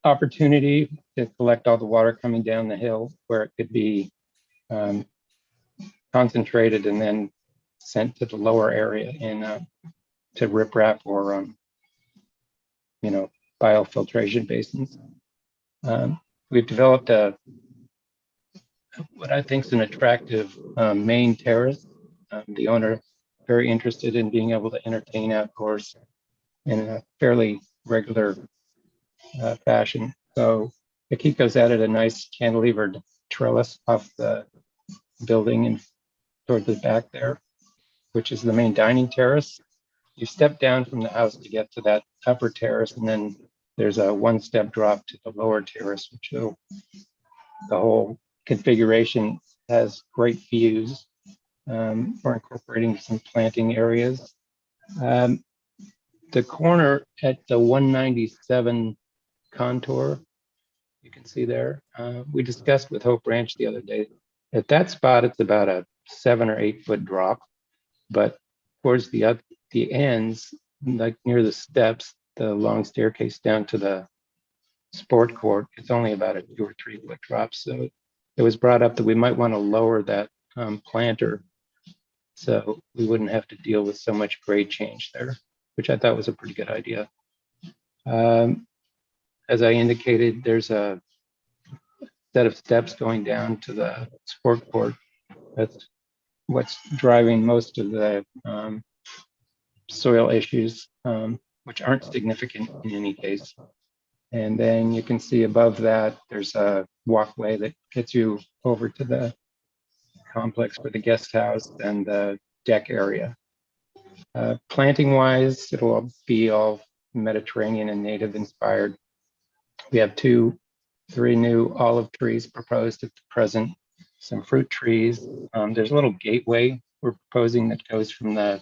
opportunity to collect all the water coming down the hill, where it could be concentrated and then sent to the lower area in to riprap or biofiltration basins. We've developed what I think is an attractive main terrace. The owner very interested in being able to entertain outdoors in a fairly regular fashion. So Akiko's added a nice cantilevered trellis off the building and toward the back there, which is the main dining terrace. You step down from the house to get to that upper terrace, and then there's a one-step drop to the lower terrace, which the whole configuration has great views. We're incorporating some planting areas. The corner at the 197 contour, you can see there, we discussed with Hope Ranch the other day. At that spot, it's about a 7 or 8 foot drop, but towards the ends, like near the steps, the long staircase down to the sport court, it's only about a 2 or 3 foot drop. So it was brought up that we might want to lower that planter so we wouldn't have to deal with so much grade change there, which I thought was a pretty good idea. As I indicated, there's a set of steps going down to the sport court. That's what's driving most of the soil issues, which aren't significant in any case. And then you can see above that, there's a walkway that gets you over to the complex for the guest house and the deck area. Planting wise, it'll be all Mediterranean and native inspired. We have 3 new olive trees proposed at the present, some fruit trees. There's a little gateway we're proposing that goes from the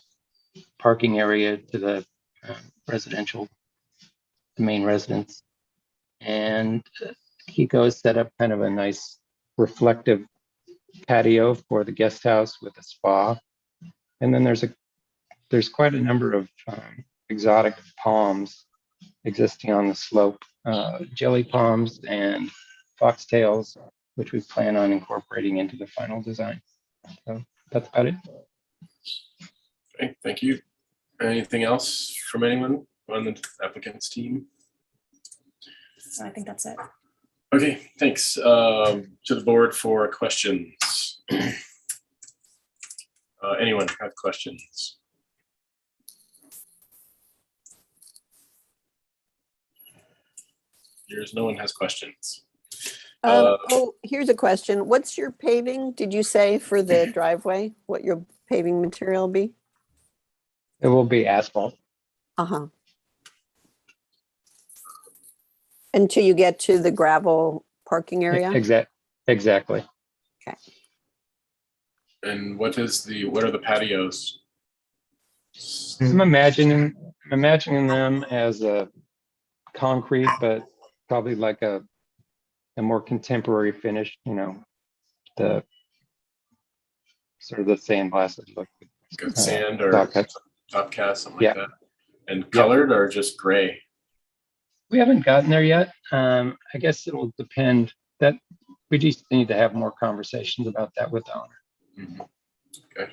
parking area to the the main residence. And Kiko has set up kind of a nice reflective patio for the guest house with a spa. And then there's quite a number of exotic palms existing on the slope, jelly palms and foxtails, which we plan on incorporating into the final design. So that's about it. Okay, thank you. Anything else from anyone on the applicant's team? So I think that's it. Okay, thanks. To the board for questions. Anyone have questions? No one has questions. Oh, here's a question. What's your paving? Did you say for the driveway, what your paving material will be? It will be asphalt. Uh-huh. Until you get to the gravel parking area? Exactly. Okay. And what are the patios? I'm imagining them as a concrete, but probably like a more contemporary finish, the sort of the sandblasted look. Good sand or top cast, something like that. And colored or just gray? We haven't gotten there yet. I guess it'll depend. That we just need to have more conversations about that with the owner. Mm-hmm. Okay.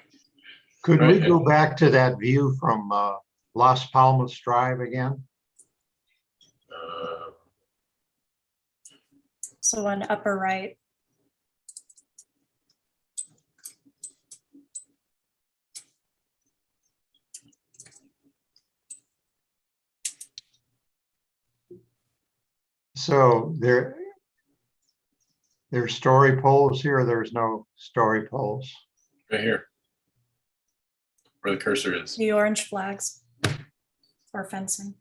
Could we go back to that view from Las Palmas Drive again? So on upper right. So there's story poles here. There's no story poles. Right here, where the cursor is. The orange flags or fencing.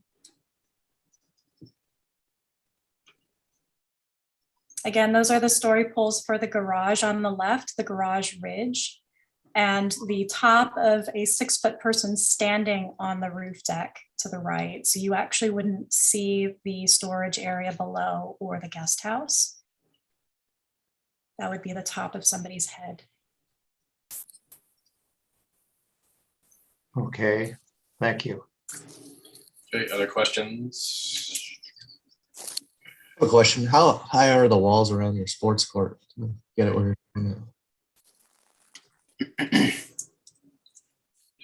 Again, those are the story poles for the garage on the left, the garage ridge, and the top of a 6-foot person standing on the roof deck to the right. So you actually wouldn't see the storage area below or the guest house. That would be the top of somebody's head. Okay, thank you. Okay, other questions? A question, how high are the walls around your sports court? Get it where you're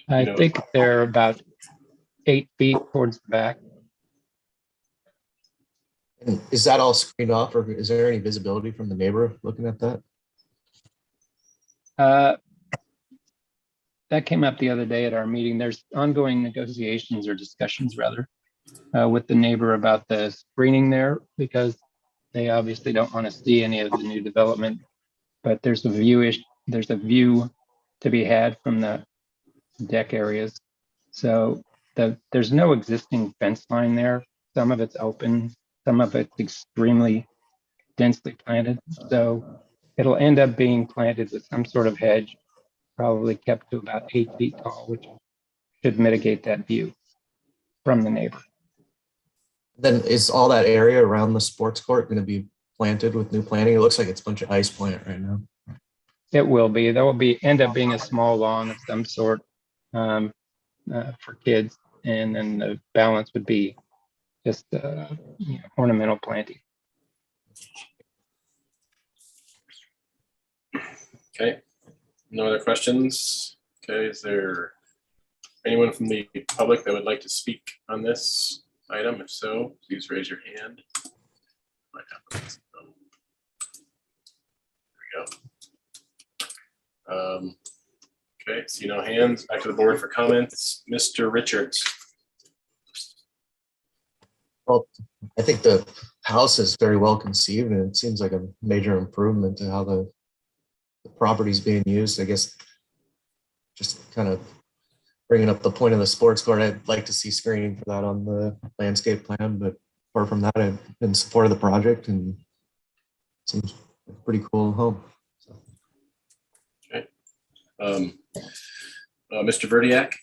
I think they're about 8 feet towards the back. And is that all screened off, or is there any visibility from the neighbor looking at that? That came up the other day at our meeting. There's ongoing negotiations or discussions rather with the neighbor about the screening there, because they obviously don't want to see any of the new development. But there's a view to be had from the deck areas. So there's no existing fence line there. Some of it's open, some of it's extremely densely planted. So it'll end up being planted with some sort of hedge, probably kept to about 8 feet tall, which should mitigate that view from the neighbor. Then is all that area around the sports court going to be planted with new planting? It looks like it's a bunch of ice plant right now. It will be. That will end up being a small lawn of some sort for kids, and then the balance would be just ornamental planting. Okay, no other questions? Okay, is there anyone from the public that would like to speak on this item? If so, please raise your hand. There we go. Okay, see no hands. Back to the board for comments. Mr. Richards. Well, I think the house is very well conceived, and it seems like a major improvement to how the property is being used. I guess just kind of bringing up the point of the sports court, I'd like to see screening for that on the landscape plan, but apart from that, I've been in support of the project, and it seems like a pretty cool home. So. Okay. Mr. Verdiak.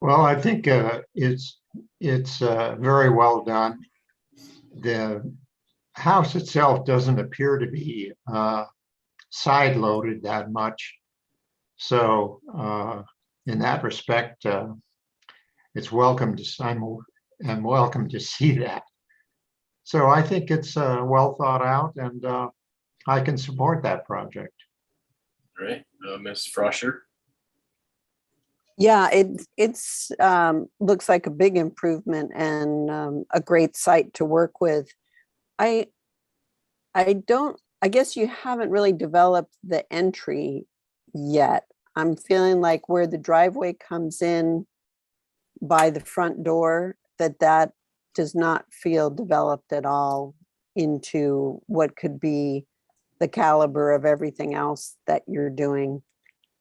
Well, I think it's very well done. The house itself doesn't appear to be side loaded that much. So in that respect, it's welcome to, I'm welcome to see that. So I think it's well thought out, and I can support that project. All right, Ms. Froscher. Yeah, it's looks like a big improvement and a great site to work with. I guess you haven't really developed the entry yet. I'm feeling like where the driveway comes in by the front door, that does not feel developed at all into what could be the caliber of everything else that you're doing.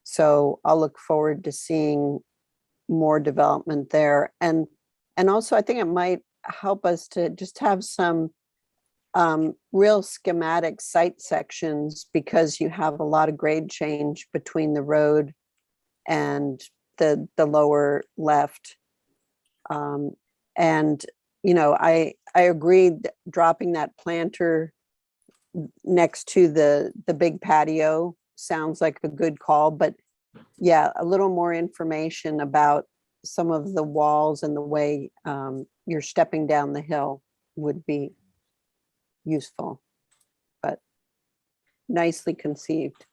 So I'll look forward to seeing more development there. And also I think it might help us to just have some real schematic site sections, because you have a lot of grade change between the road and the lower left. And, you know, I agreed dropping that planter next to the big patio sounds like a good call, but yeah, a little more information about some of the walls and the way you're stepping down the hill would be useful, but nicely conceived.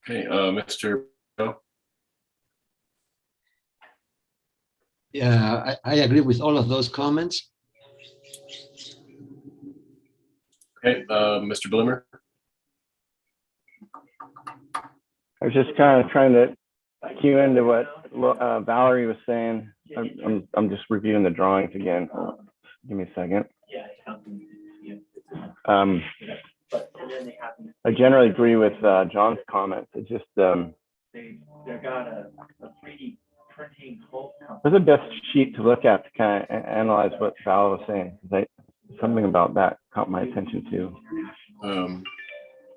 Okay, Mr. Yeah, I agree with all of those comments. Okay, Mr. Bloomer. I was just kind of trying to cue into what Valerie was saying. I'm just reviewing the drawings again. give me a second. I generally agree with John's comments. It's just there's the best sheet to look at to kind of analyze what Val was saying. Something about that caught my attention too.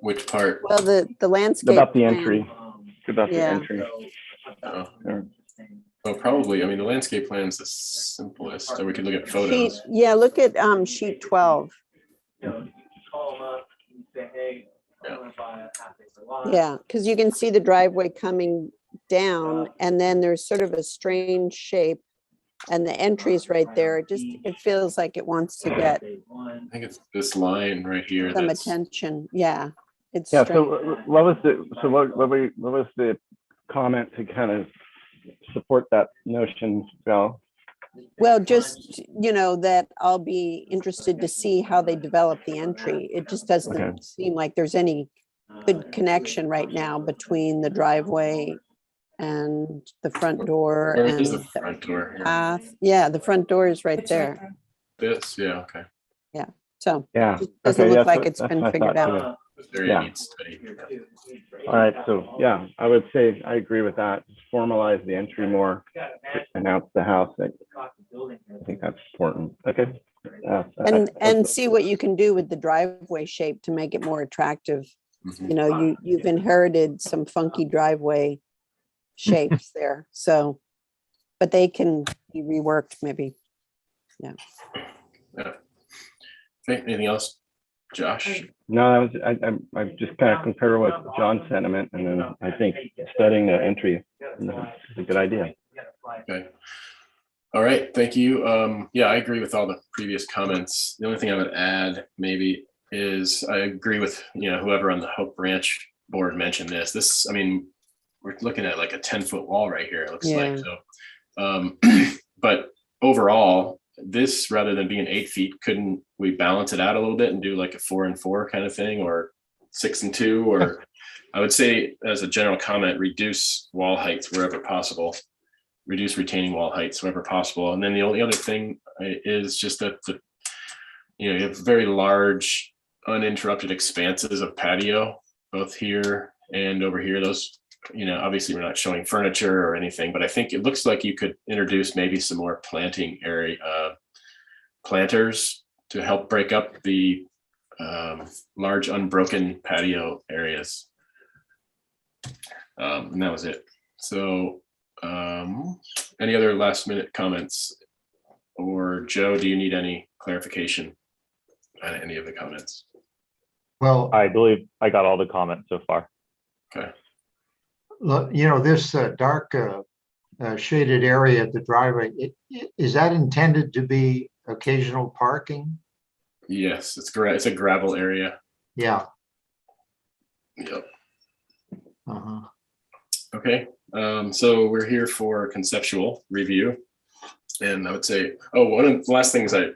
Which part? Well, the landscape About the plan. entry. About the Yeah. entry. Oh, probably. I mean, the landscape plan is the simplest, or we could look at Sheet, photos. yeah, look at sheet 12. Yeah, because you can see the driveway coming down, and then there's sort of a strange shape, and the entry's right there. It feels like it wants to get I think it's this line right here. some That's attention. Yeah, it's Yeah. strange. So what was the comment to kind of support that notion, Val? Well, just, that I'll be interested to see how they develop the entry. It just doesn't Okay. seem like there's any good connection right now between the driveway and the front door Where and is the front door here? path. Yeah, the front door is right It's right there. This, yeah, okay. Yeah, so Yeah. it doesn't Okay, look yeah, like so it's that's been what I figured thought, out. It's very Yeah. neat study. All right. So yeah, I would say I agree with that. Just formalize the entry more, announce the house. I think that's important. Okay. And see what you can do with the driveway shape to make it more attractive. Mhm. You've inherited some funky driveway shapes there, so, but they can be reworked maybe. Yeah. Okay, anything else, Josh? No, I just kind of concur with John's sentiment, and then I think studying the entry is a good idea. Okay. All right, thank you. Yeah, I agree with all the previous comments. The only thing I would add maybe is I agree with, whoever on the Hope Ranch board mentioned this. I mean, we're looking at like a 10-foot wall right here, it looks like. So, but overall, this, rather than being 8 feet, couldn't we balance it out a little bit and do like a 4 and 4 kind of thing, or 6 and 2, or I would say as a general comment, reduce wall heights wherever possible, reduce retaining wall heights wherever possible. And then the only other thing is just that you have very large uninterrupted expanses of patio, both here and over here. Those, obviously we're not showing furniture or anything, but I think it looks like you could introduce maybe some more planting area, planters to help break up the large unbroken patio areas. And that was it. So any other last minute comments? Or Joe, do you need any clarification on any of the comments? Well, I believe I got all the comments so far. Okay. This dark shaded area at the driveway, is that intended to be occasional parking? Yes, it's a gravel area. Yeah. Yep. Uh-huh. Okay. So we're here for conceptual review. And I would say, one of the last things I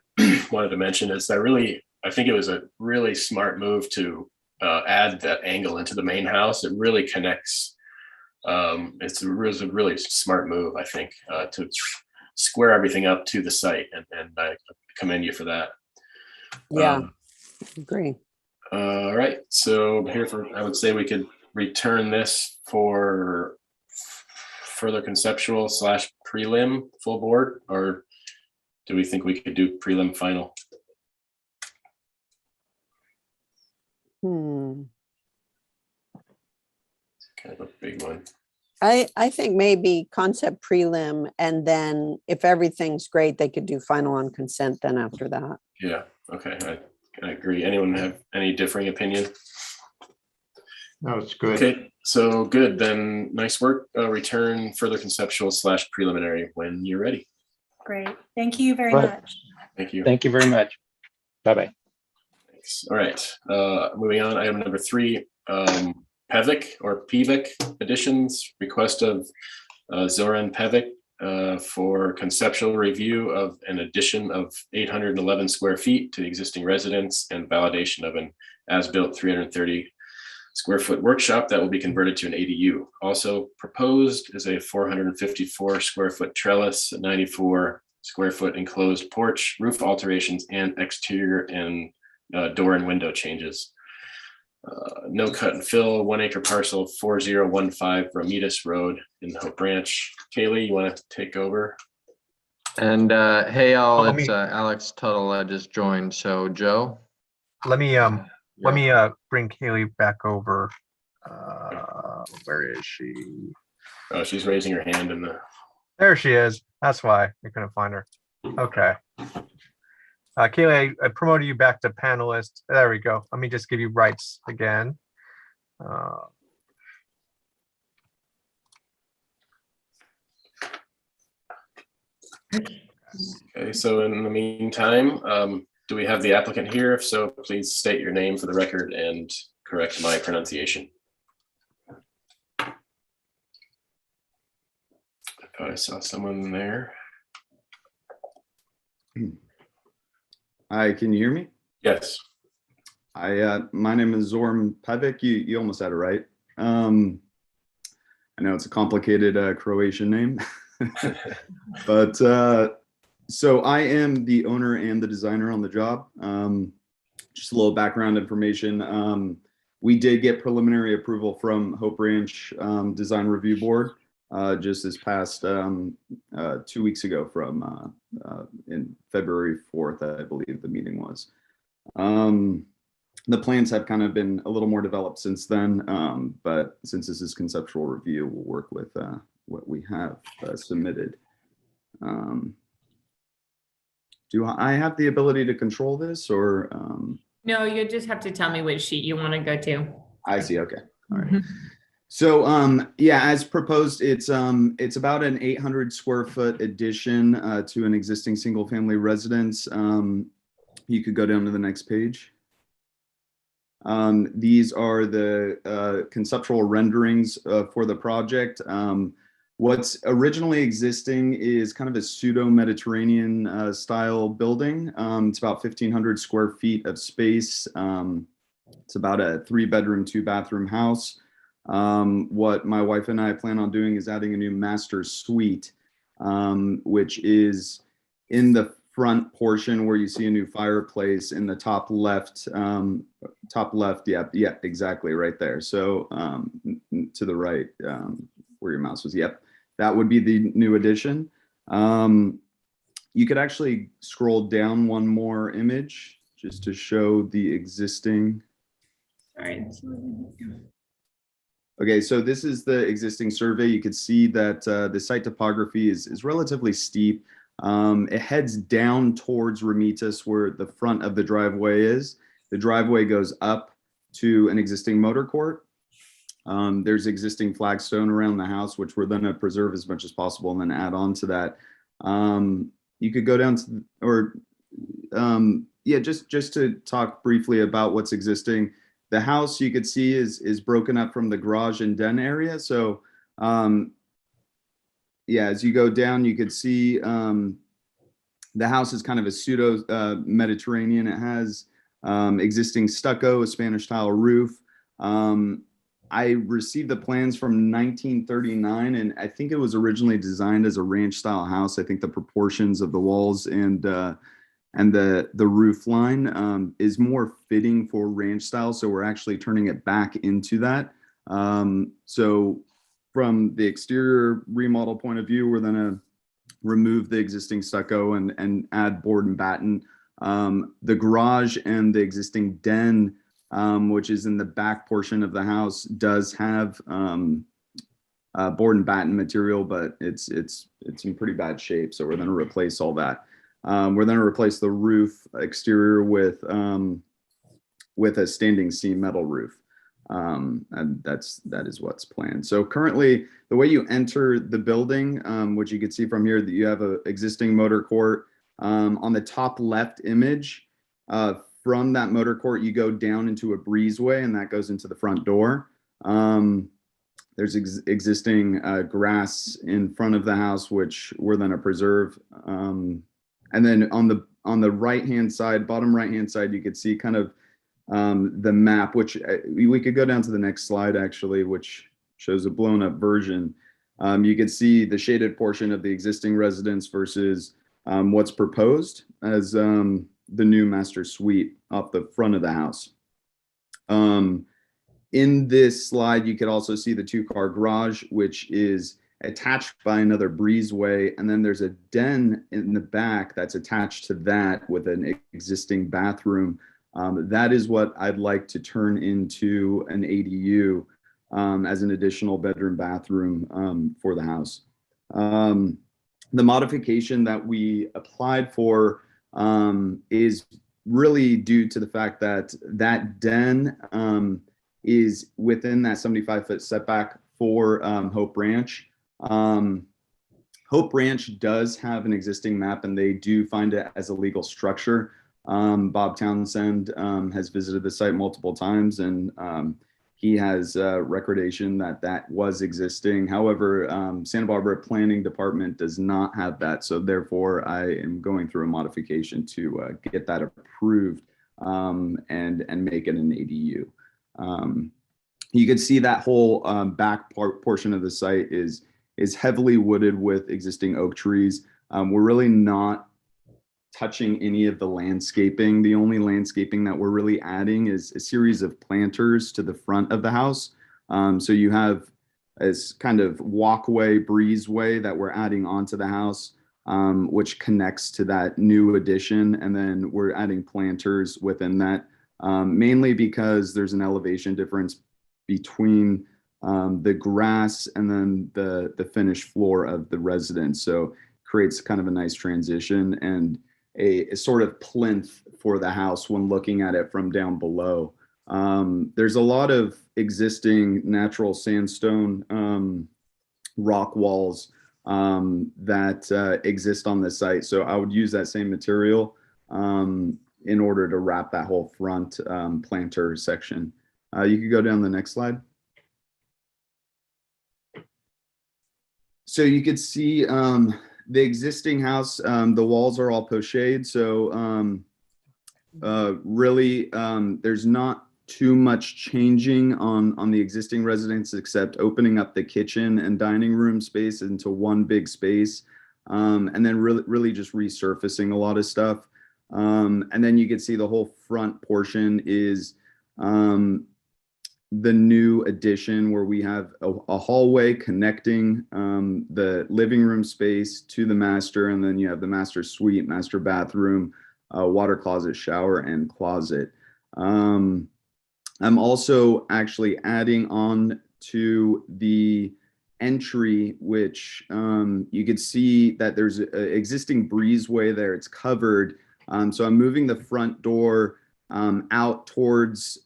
wanted to mention is I think it was a really smart move to add that angle into the main house. It really connects. It was a really smart move, I think, to square everything up to the site, and I commend you for that. Yeah, agree. All right, so I would say we could return this for further conceptual / prelim full board, or do we think we could do prelim final? Kind of a big one. I think maybe concept prelim, and then if everything's great, they could do final on consent then after that. Yeah, okay, I agree. Anyone have any differing opinion? No, it's good. Okay, so good, then nice work. Return further conceptual / preliminary when you're ready. Great. Thank you very much. Thank you. Thank you very much. Bye-bye. Thanks. All right, moving on, item number 3, PEVIC or PEVIC additions, request of Zoran Pevic for conceptual review of an addition of 811 square feet to the existing residence and validation of an as-built 330 square foot workshop that will be converted to an ADU. Also proposed is a 454 square foot trellis, 94 square foot enclosed porch, roof alterations, and exterior and door and window changes. No cut and fill, 1 acre parcel, 4015 Romitas Road in Hope Branch. Kaylee, you want to take over? And hey all, let it's me- Alex Tuttle. I just joined. So Joe, Let me bring Kaylee back over. Where is she? Oh, she's raising her hand in the. There she is. That's why we couldn't find her. Okay. Kaylee, I promoted you back to panelist. There we go. Let me just give you rights again. Okay, so in the meantime, do we have the applicant here? If so, please state your name for the record and correct my pronunciation. I saw someone there. Hi, can you hear me? Yes. My name is Zorm Pevic. You almost had it right. I know it's a complicated Croatian name, but so I am the owner and the designer on the job. Just a little background information. We did get preliminary approval from Hope Ranch Design Review Board just this past 2 weeks ago from in February 4th, I believe the meeting was. The plans have kind of been a little more developed since then, but since this is conceptual review, we'll work with what we have submitted. Do I have the ability to control this, or? No, you just have to tell me which sheet you want to go to. I see. Okay. All right. So yeah, as proposed, it's about an 800 square foot addition to an existing single family residence. You could go down to the next page. These are the conceptual renderings for the project. What's originally existing is kind of a pseudo-Mediterranean style building. It's about 1,500 square feet of space. It's about a 3-bedroom, 2-bathroom house. What my wife and I plan on doing is adding a new master suite, which is in the front portion where you see a new fireplace in the top left. Yeah, exactly right there. So to the right where your mouse was. Yep, that would be the new addition. You could actually scroll down one more image just to show the existing. Sorry. Okay, so this is the existing survey. You could see that the site topography is relatively steep. It heads down towards Romitas where the front of the driveway is. The driveway goes up to an existing motor court. There's existing flagstone around the house, which we're going to preserve as much as possible and then add on to that. You could go down to, or yeah, just to talk briefly about what's existing. The house you could see is broken up from the garage and den area. So yeah, as you go down, you could see the house is kind of a pseudo Mediterranean. It has existing stucco, a Spanish tile roof. I received the plans from 1939, and I think it was originally designed as a ranch style house. I think the proportions of the walls and the roof line is more fitting for ranch style. So we're actually turning it back into that. So from the exterior remodel point of view, we're going to remove the existing stucco and add board and batten. The garage and the existing den, which is in the back portion of the house, does have board and batten material, but it's in pretty bad shape. So we're going to replace all that. We're going to replace the roof exterior with a standing seam metal roof. And that is what's planned. So currently, the way you enter the building, which you can see from here, that you have an existing motor court. On the top left image, from that motor court, you go down into a breezeway, and that goes into the front door. There's existing grass in front of the house, which we're going to preserve. And then on the right-hand side, bottom right-hand side, you could see kind of the map, which we could go down to the next slide, actually, which shows a blown-up version. You could see the shaded portion of the existing residence versus what's proposed as the new master suite off the front of the house. In this slide, you could also see the 2-car garage, which is attached by another breezeway. And then there's a den in the back that's attached to that with an existing bathroom. That is what I'd like to turn into an ADU as an additional bedroom bathroom for the house. The modification that we applied for is really due to the fact that that den is within that 75-foot setback for Hope Ranch. Hope Ranch does have an existing map and they do find it as a legal structure. Bob Townsend has visited the site multiple times and he has recordation that that was existing. However, Santa Barbara Planning Department does not have that. So therefore I am going through a modification to get that approved and make it an ADU. You can see that whole back portion of the site is heavily wooded with existing oak trees. We're really not touching any of the landscaping. The only landscaping that we're really adding is a series of planters to the front of the house. So you have this kind of walkway, breezeway that we're adding onto the house, which connects to that new addition. And then we're adding planters within that, mainly because there's an elevation difference between the grass and then the finished floor of the residence. So creates kind of a nice transition and a sort of plinth for the house when looking at it from down below. There's a lot of existing natural sandstone rock walls that exist on the site. So I would use that same material in order to wrap that whole front planter section. You could go down the next slide. So you could see the existing house, the walls are all pochade. So really there's not too much changing on the existing residence except opening up the kitchen and dining room space into one big space. And then really just resurfacing a lot of stuff. And then you can see the whole front portion is the new addition where we have a hallway connecting the living room space to the master, and then you have the master suite, master bathroom, water closet, shower, and closet. I'm also actually adding on to the entry, which you could see that there's an existing breezeway there. It's covered. So I'm moving the front door out towards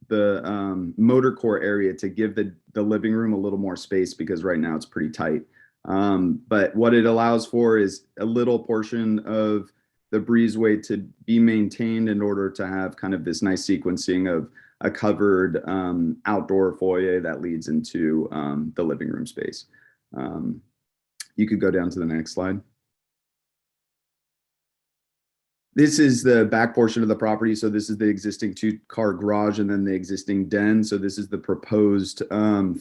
the motor core area to give the living room a little more space because right now it's pretty tight. But what it allows for is a little portion of the breezeway to be maintained in order to have kind of this nice sequencing of a covered outdoor foyer that leads into the living room space. You could go down to the next slide. This is the back portion of the property. So this is the existing 2-car garage and then the existing den. So this is the proposed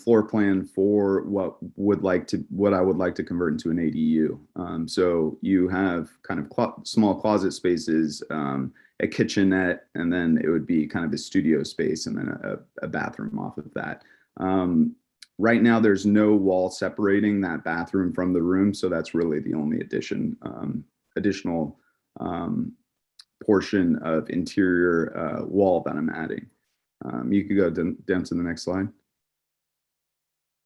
floor plan for what I would like to convert into an ADU. So you have kind of small closet spaces, a kitchenette, and then it would be kind of a studio space and then a bathroom off of that. Right now, there's no wall separating that bathroom from the room. So that's really the only additional portion of interior wall that I'm adding. You could go down to the next slide.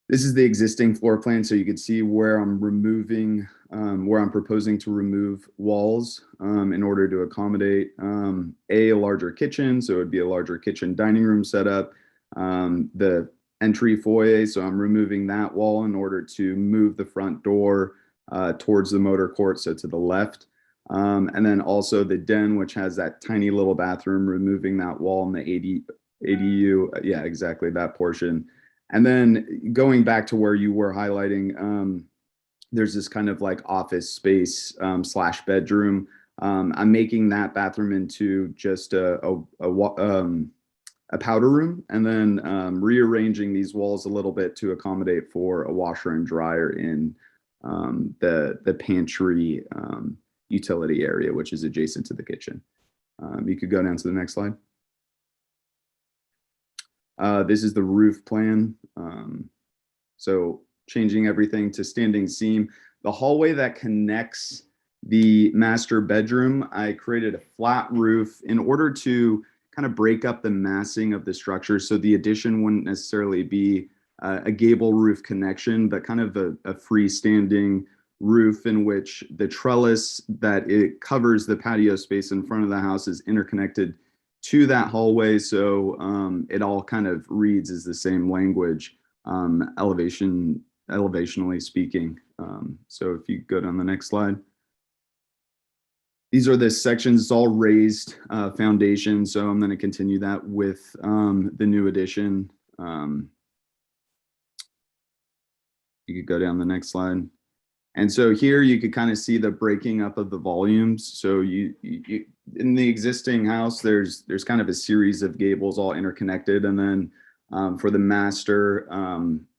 This is the existing floor plan. So you could see where I'm removing, where I'm proposing to remove walls in order to accommodate a larger kitchen. So it would be a larger kitchen dining room setup. The entry foyer. So I'm removing that wall in order to move the front door towards the motor court. So to the left. And then also the den, which has that tiny little bathroom, removing that wall in the ADU. Yeah, exactly, that portion. And then going back to where you were highlighting, there's this kind of like office space slash bedroom. I'm making that bathroom into just a powder room, and then rearranging these walls a little bit to accommodate for a washer and dryer in the pantry utility area, which is adjacent to the kitchen. You could go down to the next slide. This is the roof plan. So changing everything to standing seam. The hallway that connects the master bedroom, I created a flat roof in order to kind of break up the massing of the structure. So the addition wouldn't necessarily be a gable roof connection, but kind of a freestanding roof in which the trellis that it covers the patio space in front of the house is interconnected to that hallway. So it all kind of reads as the same language, elevationally speaking. So if you go down the next slide. These are the sections, it's all raised foundation. So I'm going to continue that with the new addition. You could go down the next slide. And so here you could kind of see the breaking up of the volumes. So you in the existing house, there's kind of a series of gables all interconnected. And then for the master,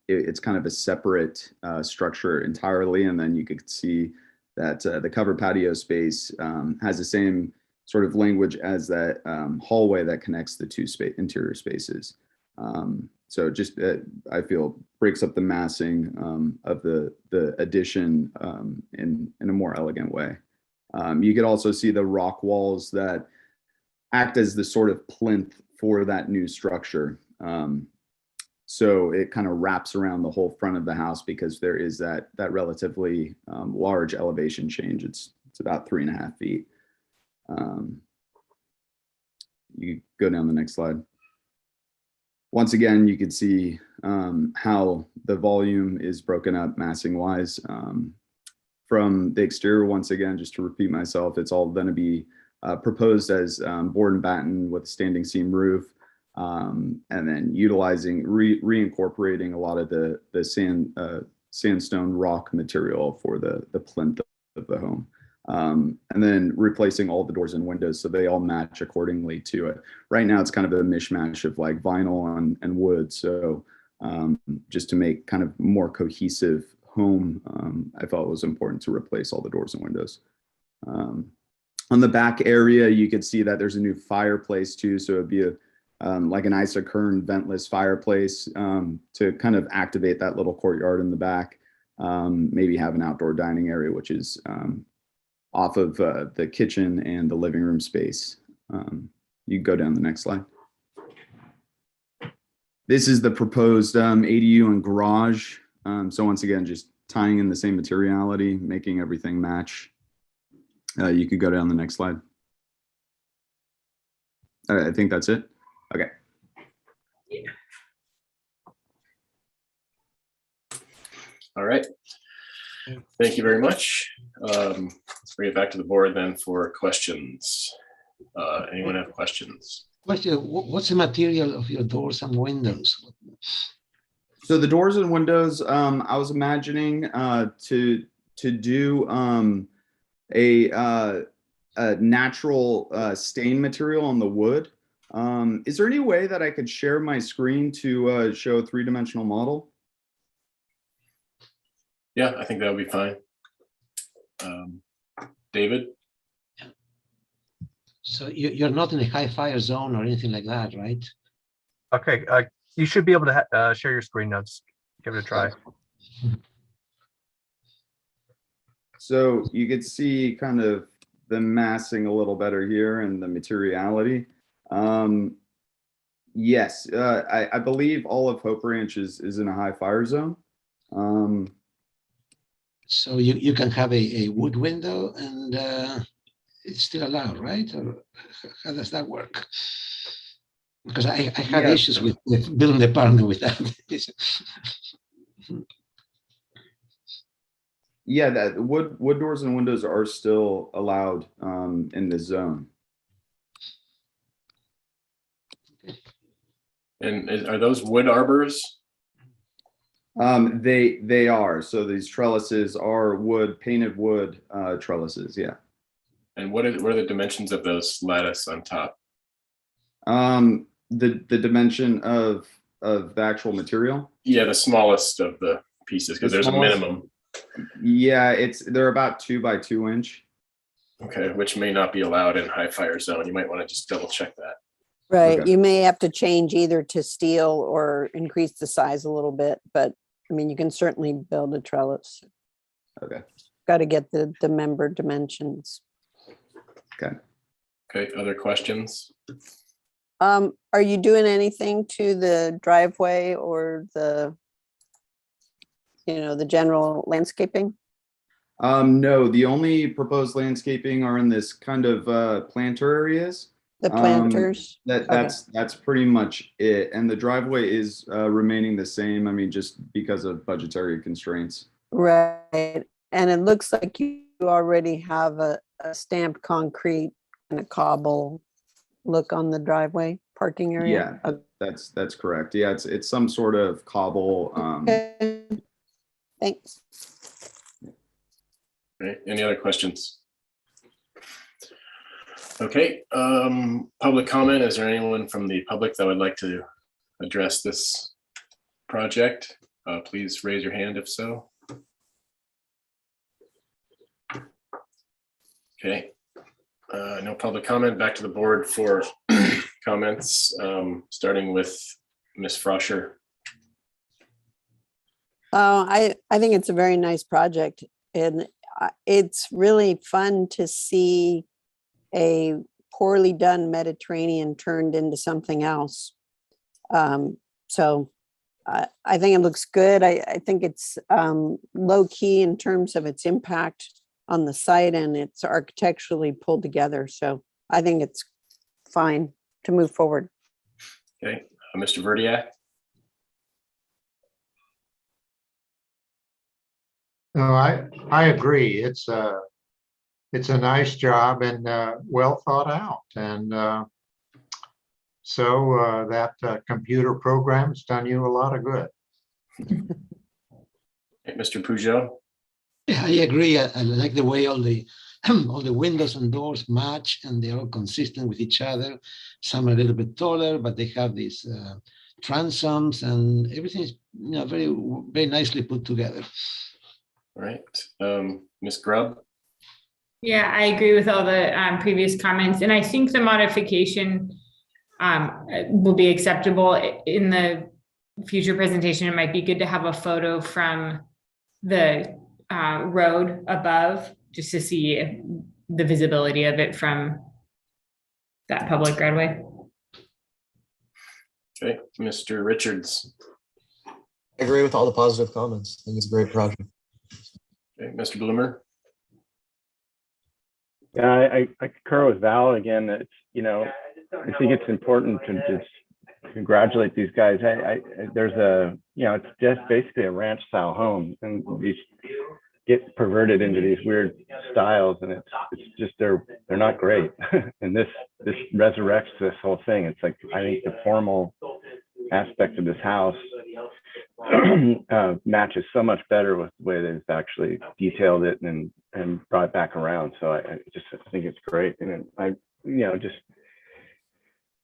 it's kind of a separate structure entirely. And then you could see that the covered patio space has the same sort of language as that hallway that connects the two interior spaces. So just I feel breaks up the massing of the addition in a more elegant way. You could also see the rock walls that act as the sort of plinth for that new structure. So it kind of wraps around the whole front of the house because there is that relatively large elevation change. It's about 3.5 feet. You go down the next slide. Once again, you can see how the volume is broken up massing wise. From the exterior, once again, just to repeat myself, it's all going to be proposed as board and batten with a standing seam roof. And then utilizing, reincorporating a lot of the sandstone rock material for the plinth of the home. And then replacing all the doors and windows so they all match accordingly to it. Right now, it's kind of a mishmash of like vinyl and wood. So just to make kind of more cohesive home, I felt it was important to replace all the doors and windows. On the back area, you can see that there's a new fireplace too. So it'd be like an isokern ventless fireplace to kind of activate that little courtyard in the back. Maybe have an outdoor dining area, which is off of the kitchen and the living room space. You can go down the next slide. This is the proposed ADU and garage. So once again, just tying in the same materiality, making everything match. You could go down the next slide. I think that's it. Okay. All right. Thank you very much. Let's bring it back to the board then for questions. Anyone have questions? Question, what's the material of your doors and windows? So the doors and windows, I was imagining to do a natural stain material on the wood. Is there any way that I could share my screen to show a 3-dimensional model? Yeah, I think that would be fine. David? So you're not in a high fire zone or anything like that, right? Okay, you should be able to share your screen now. Just give it a try. So you could see kind of the massing a little better here and the materiality. Yes, I believe all of Hope Ranch is in a high fire zone. So you can have a wood window and it's still allowed, right? Or how does that work? Because I have issues with building the apartment with that. Yeah, that wood doors and windows are still allowed in the zone. And are those wood arbors? They are. So these trellises are wood, painted wood trellises. Yeah. And what are the dimensions of those lattice on top? The dimension of the actual material. Yeah, the smallest of the pieces, because there's a minimum. Yeah, they're about 2 by 2 inch. Okay, which may not be allowed in high fire zone. You might want to just double check that. Right, Okay. you may have to change either to steel or increase the size a little bit, but I mean, you can certainly build a trellis. Okay. Got to get the member dimensions. Okay. Okay, other questions? Are you doing anything to the driveway or the general landscaping? No, the only proposed landscaping are in this kind of planter areas. The planters? That's pretty much it. And the driveway is remaining the same. I mean, just because of budgetary constraints. Right. And it looks like you already have a stamped concrete and a cobble look on the driveway parking area. Yeah, that's correct. Yeah, it's some sort of cobble. Okay. Thanks. Right, any other questions? Okay, public comment. Is there anyone from the public that would like to address this project? Please raise your hand if so. Okay, no public comment. Back to the board for comments, starting with Ms. Froscher. I think it's a very nice project, and it's really fun to see a poorly done Mediterranean turned into something else. So I think it looks good. I think it's low key in terms of its impact on the site, and it's architecturally pulled together. So I think it's fine to move forward. Okay, Mr. Verdiak. No, I agree. It's a nice job and well thought out. And so that computer program's done you a lot of good. Hey, Mr. Peugeot. Yeah, I agree. I like the way all the windows and doors match, and they're all consistent with each other. Some are a little bit taller, but they have these transoms, and everything is very very nicely put together. All right, Ms. Grubb. Yeah, I agree with all the previous comments, and I think the modification will be acceptable. In the future presentation, it might be good to have a photo from the road above, just to see the visibility of it from that public roadway. Okay, Mr. Richards. I agree with all the positive comments. I think it's a great project. Okay, Mr. Bloomer. Yeah, I concur with Val again. It's, I think it's important to just congratulate these guys. There's a, it's just basically a ranch style home, and these get perverted into these weird styles, and it's just they're not great. And this resurrects this whole thing. It's like, I think the formal aspect of this house matches so much better with the way they've actually detailed it and brought it back around. So I think it's great, and I just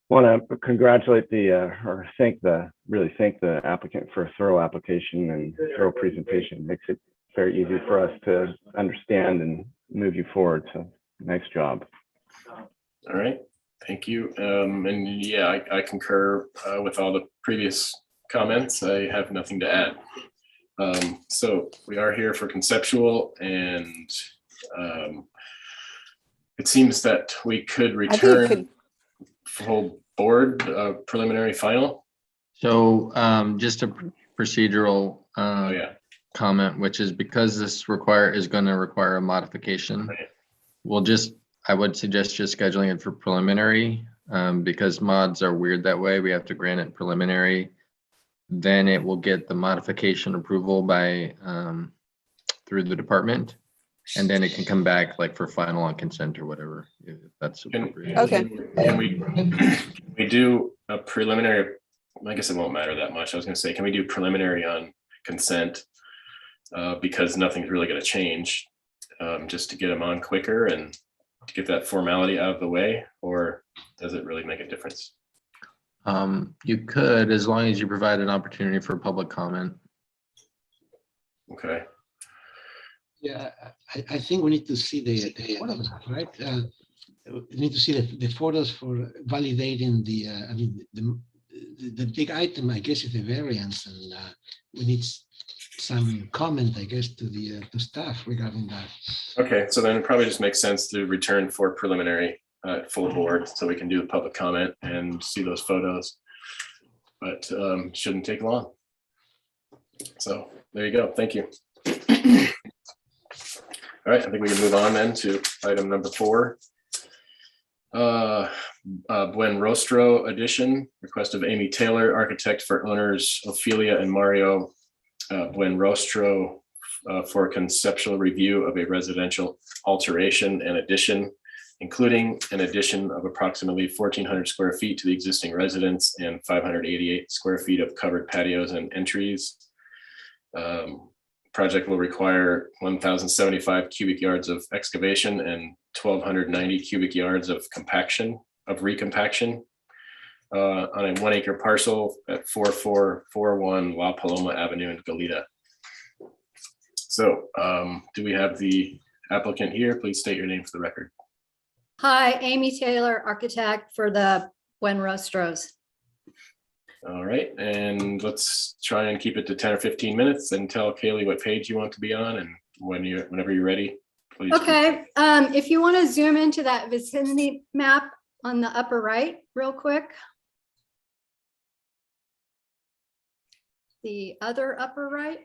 want to congratulate really thank the applicant for a thorough application and thorough presentation. It makes it very easy for us to understand and move you forward. So nice job. All right, thank you. And yeah, I concur with all the previous comments. I have nothing to add. So we are here for conceptual, and it seems that we could return full board preliminary final. So just a procedural comment, which is because this is going to require a modification. Right. I would suggest just scheduling it for preliminary because mods are weird that way. We have to grant it preliminary. Then it will get the modification approval by through the department, and then it can come back like for final on consent or whatever, if that's appropriate. Can we do a preliminary? I guess it won't matter that much. I was going to say, can we do preliminary on consent because nothing's really going to change, just to get them on quicker and to get that formality out of the way, or does it really make a difference? You could, as long as you provide an opportunity for public comment. Okay. Yeah, I think we need to see the photograph, right? We need to see the photos for validating the, I mean, the big item, I guess, is the variance, and we need some comment, I guess, to the to staff regarding that. Okay, so then it probably just makes sense to return for preliminary full board so we can do the public comment and see those photos. But shouldn't take long. So there you go. Thank you. All right, I think we can move on then to item number 4. Buen Rostro addition, request of Amy Taylor, architect for owners Ophelia and Mario Buen Rostro for conceptual review of a residential alteration and addition, including an addition of approximately 1,400 square feet to the existing residence and 588 square feet of covered patios and entries. Project will require 1,075 cubic yards of excavation and 1,290 cubic yards of recompaction on a 1 acre parcel at 4441 La Paloma Avenue in Goleta. So do we have the applicant here? Please state your name for the record. Hi, Amy Taylor, architect for the Buen Rostros. All right, and let's try and keep it to 10 or 15 minutes and tell Kaylee what page you want to be on, and whenever you're ready, please. Okay, if you want to zoom into that vicinity map on the upper right real quick. The other upper right.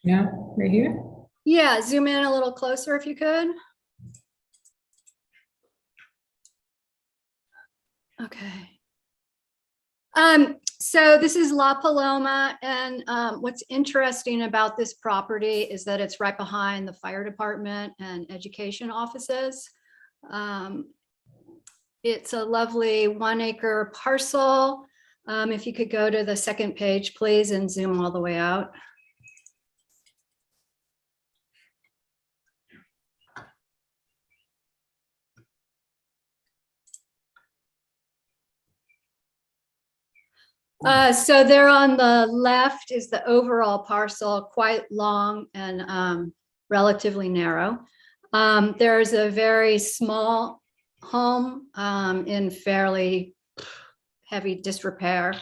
Yeah, right here. Yeah, zoom in a little closer if you could. Okay. So this is La Paloma, and what's interesting about this property is that it's right behind the fire department and education offices. It's a lovely 1 acre parcel. If you could go to the second page, please, and zoom all the way out. So there on the left is the overall parcel, quite long and relatively narrow. There's a very small home in fairly heavy disrepair,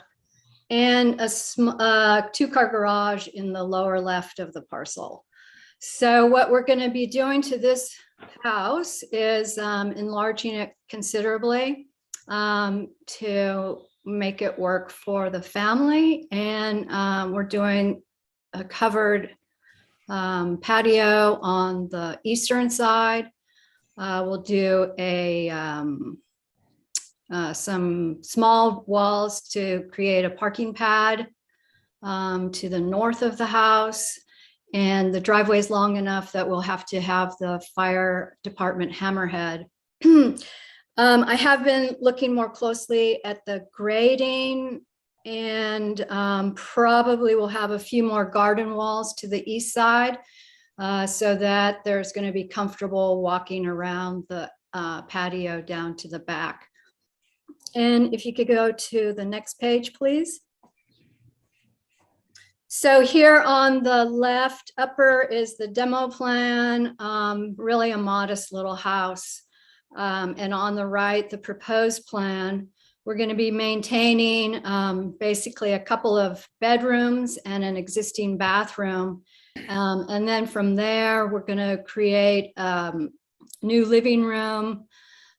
and a 2-car garage in the lower left of the parcel. So what we're going to be doing to this house is enlarging it considerably to make it work for the family, and we're doing a covered patio on the eastern side. We'll do some small walls to create a parking pad to the north of the house, and the driveway is long enough that we'll have to have the fire department hammerhead. I have been looking more closely at the grading, and probably will have a few more garden walls to the east side so that there's going to be comfortable walking around the patio down to the back. And if you could go to the next page, please. So here on the left upper is the demo plan, really a modest little house. And on the right, the proposed plan. We're going to be maintaining basically a couple of bedrooms and an existing bathroom. And then from there, we're going to create new living room,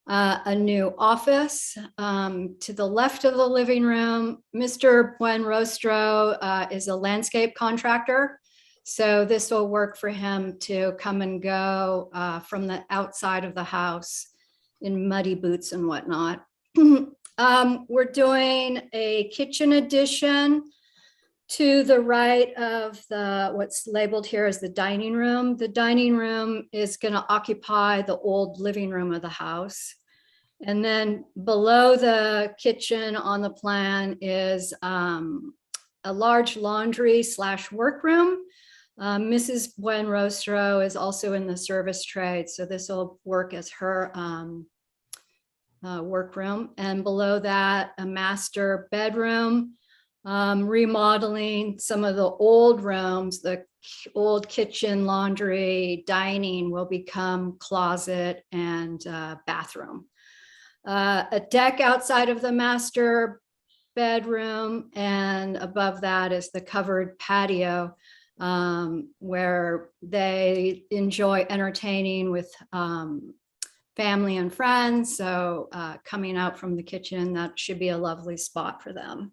a new office. To the left of the living room, Mr. Buen Rostro is a landscape contractor. So this will work for him to come and go from the outside of the house in muddy boots and whatnot. We're doing a kitchen addition to the right of what's labeled here as the dining room. The dining room is going to occupy the old living room of the house. And then below the kitchen on the plan is a large laundry / workroom. Mrs. Buen Rostro is also in the service trade, so this will work as her workroom. And below that, a master bedroom, remodeling some of the old rooms. The old kitchen, laundry, dining will become closet and bathroom. A deck outside of the master bedroom, and above that is the covered patio where they enjoy entertaining with family and friends. So coming out from the kitchen, that should be a lovely spot for them.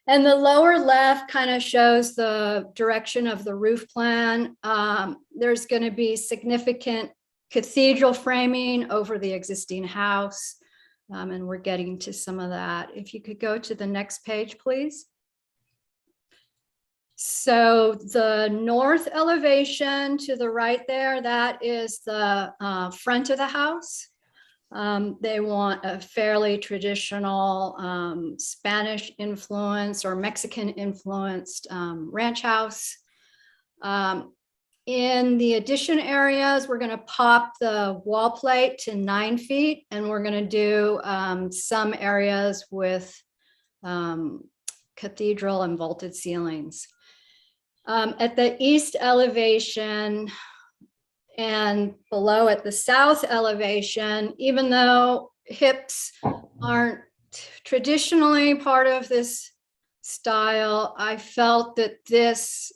And the lower left kind of shows the direction of the roof plan. There's going to be significant cathedral framing over the existing house. And we're getting to some of that. If you could go to the next page, please. So the north elevation to the right there, that is the front of the house. They want a fairly traditional Spanish influence or Mexican influenced ranch house. In the addition areas, we're going to pop the wall plate to 9 feet, and we're going to do some areas with cathedral and vaulted ceilings. At the east elevation and below at the south elevation, even though hips aren't traditionally part of this style, I felt that this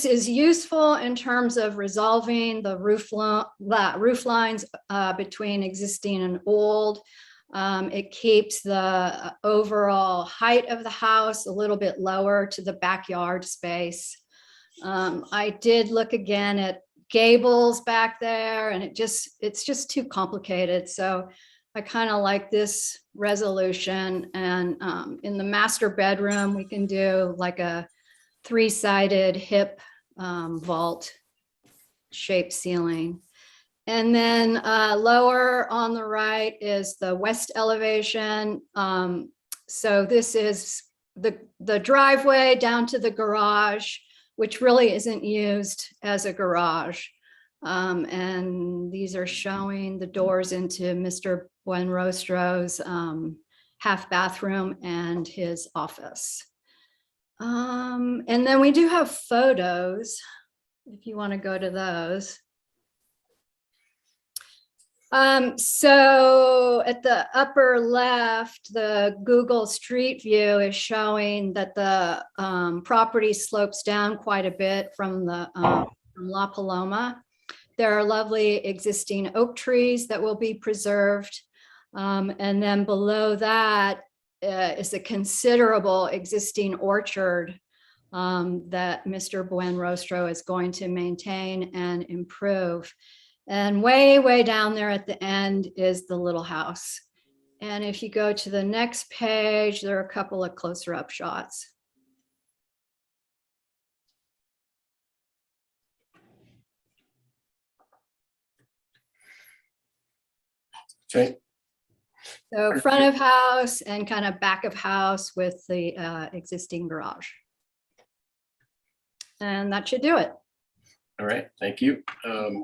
is useful in terms of resolving the roof lines between existing and old. It keeps the overall height of the house a little bit lower to the backyard space. I did look again at gables back there, and it's just too complicated. So I kind of like this resolution. And in the master bedroom, we can do like a 3-sided hip vault shaped ceiling. And then lower on the right is the west elevation. So this is the driveway down to the garage, which really isn't used as a garage. And these are showing the doors into Mr. Buenrostro's half bathroom and his office. And then we do have photos, if you want to go to those. So at the upper left, the Google Street View is showing that the property slopes down quite a bit from the from La Paloma. There are lovely existing oak trees that will be preserved. And then below that is a considerable existing orchard that Mr. Buenrostro is going to maintain and improve. And way, way down there at the end is the little house. And if you go to the next page, there are a couple of closer up shots. Okay. So front of house and kind of back of house with the existing garage. And that should do it. All right, thank you.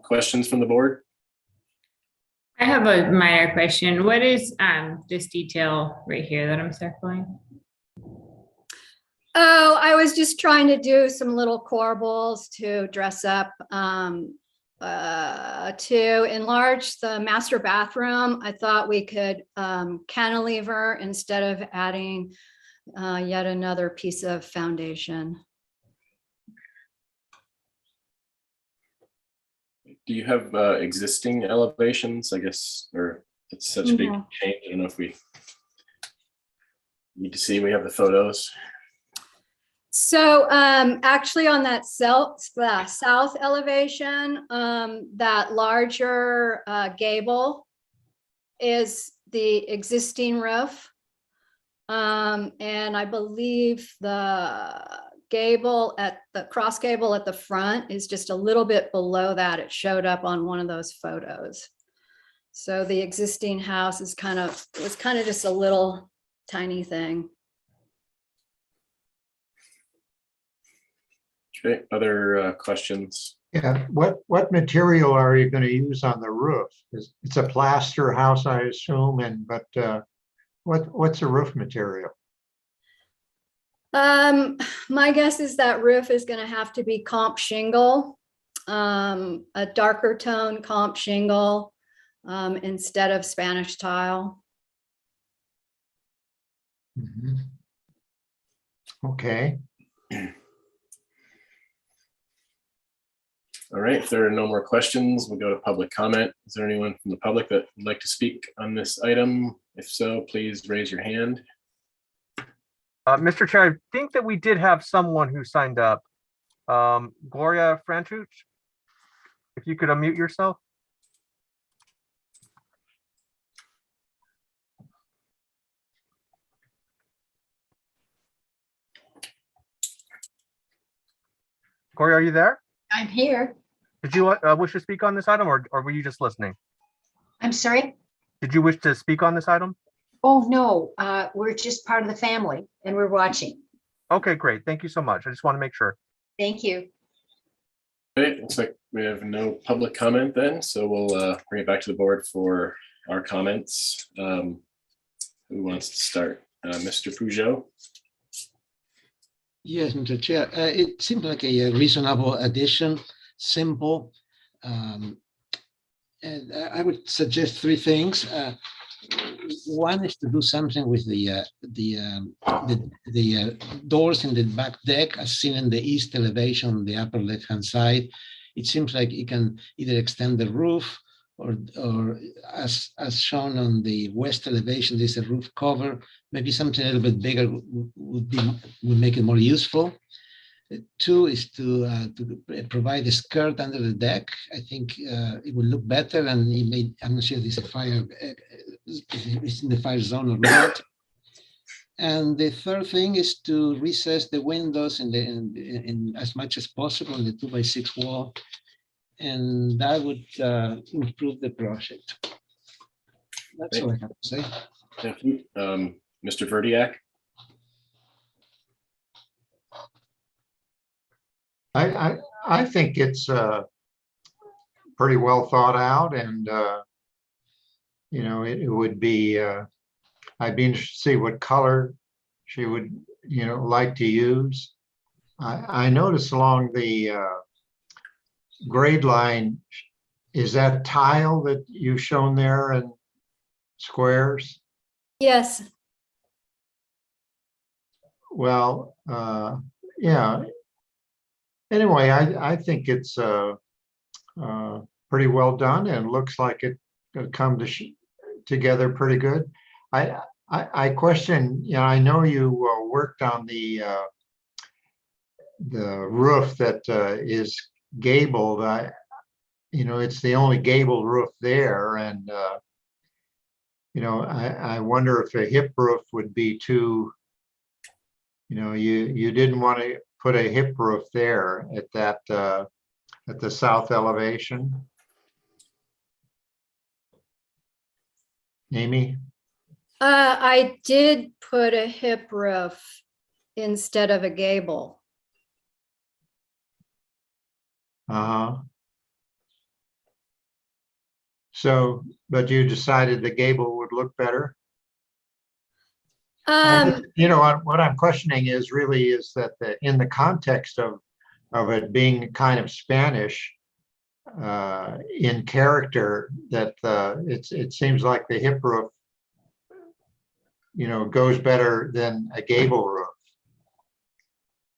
Questions from the board? I have a minor question. What is this detail right here that I'm circling? Oh, I was just trying to do some little corbels to dress up, to enlarge the master bathroom. I thought we could cantilever instead of adding yet another piece of foundation. Do you have existing elevations, I guess, or it's such a big change? I don't know if we need to see, we have the photos. So actually on that south elevation, that larger gable is the existing roof. And I believe the gable at the cross gable at the front is just a little bit below that. It showed up on one of those photos. So the existing house is was kind of just a little tiny thing. Okay, other questions? Yeah, what material are you going to use on the roof? It's a plaster house, I assume, but what's the roof material? My guess is that roof is going to have to be comp shingle, a darker tone comp shingle, instead of Spanish tile. Mhm. Okay. All right, if there are no more questions, we'll go to public comment. Is there anyone from the public that would like to speak on this item? If so, please raise your hand. Mr. Chair, I think that we did have someone who signed up. Gloria Frantuch, if you could unmute yourself. Gloria, are you there? I'm here. Did you wish to speak on this item, or were you just listening? I'm sorry. Did you wish to speak on this item? Oh, no, we're just part of the family and we're watching. Okay, great. Thank you so much. I just want to make sure. Thank you. Okay, looks like we have no public comment then, so we'll bring it back to the board for our comments. Who wants to start? Mr. Peugeot? Yes, Mr. Chair, it seems like a reasonable addition, simple. And I would suggest three things. One is to do something with the doors in the back deck, as seen in the east elevation on the upper left-hand side. It seems like it can either extend the roof or as shown on the west elevation, there's a roof cover. Maybe something a little bit bigger would make it more useful. Two is to provide a skirt under the deck. I think it will look better, and it may, I'm not sure if this is a fire, it's in the fire zone or not. And the third thing is to recess the windows in as much as possible in the 2x6 wall, and that would improve the project. That's all I have to say. Thank you. Mr. Verdiak? I think it's pretty well thought out, and you know, it would be, I'd be interested to see what color she would, you know, like to use. I noticed along the grade line, is that tile that you've shown there in squares? Yes. Well, yeah. Anyway, I think it's pretty well done, and looks like it could come together pretty good. I question, you know, I know you worked on the roof that is gabled. You know, it's the only gabled roof there, and you know, I wonder if a hip roof would be too, you know, you didn't want to put a hip roof there at that at the south elevation. Amy? I did put a hip roof instead of a gable. So, but you decided the gable would look better? You know, what I'm questioning is really is that in the context of it being kind of Spanish in character, that it seems like the hip roof, you know, goes better than a gable roof.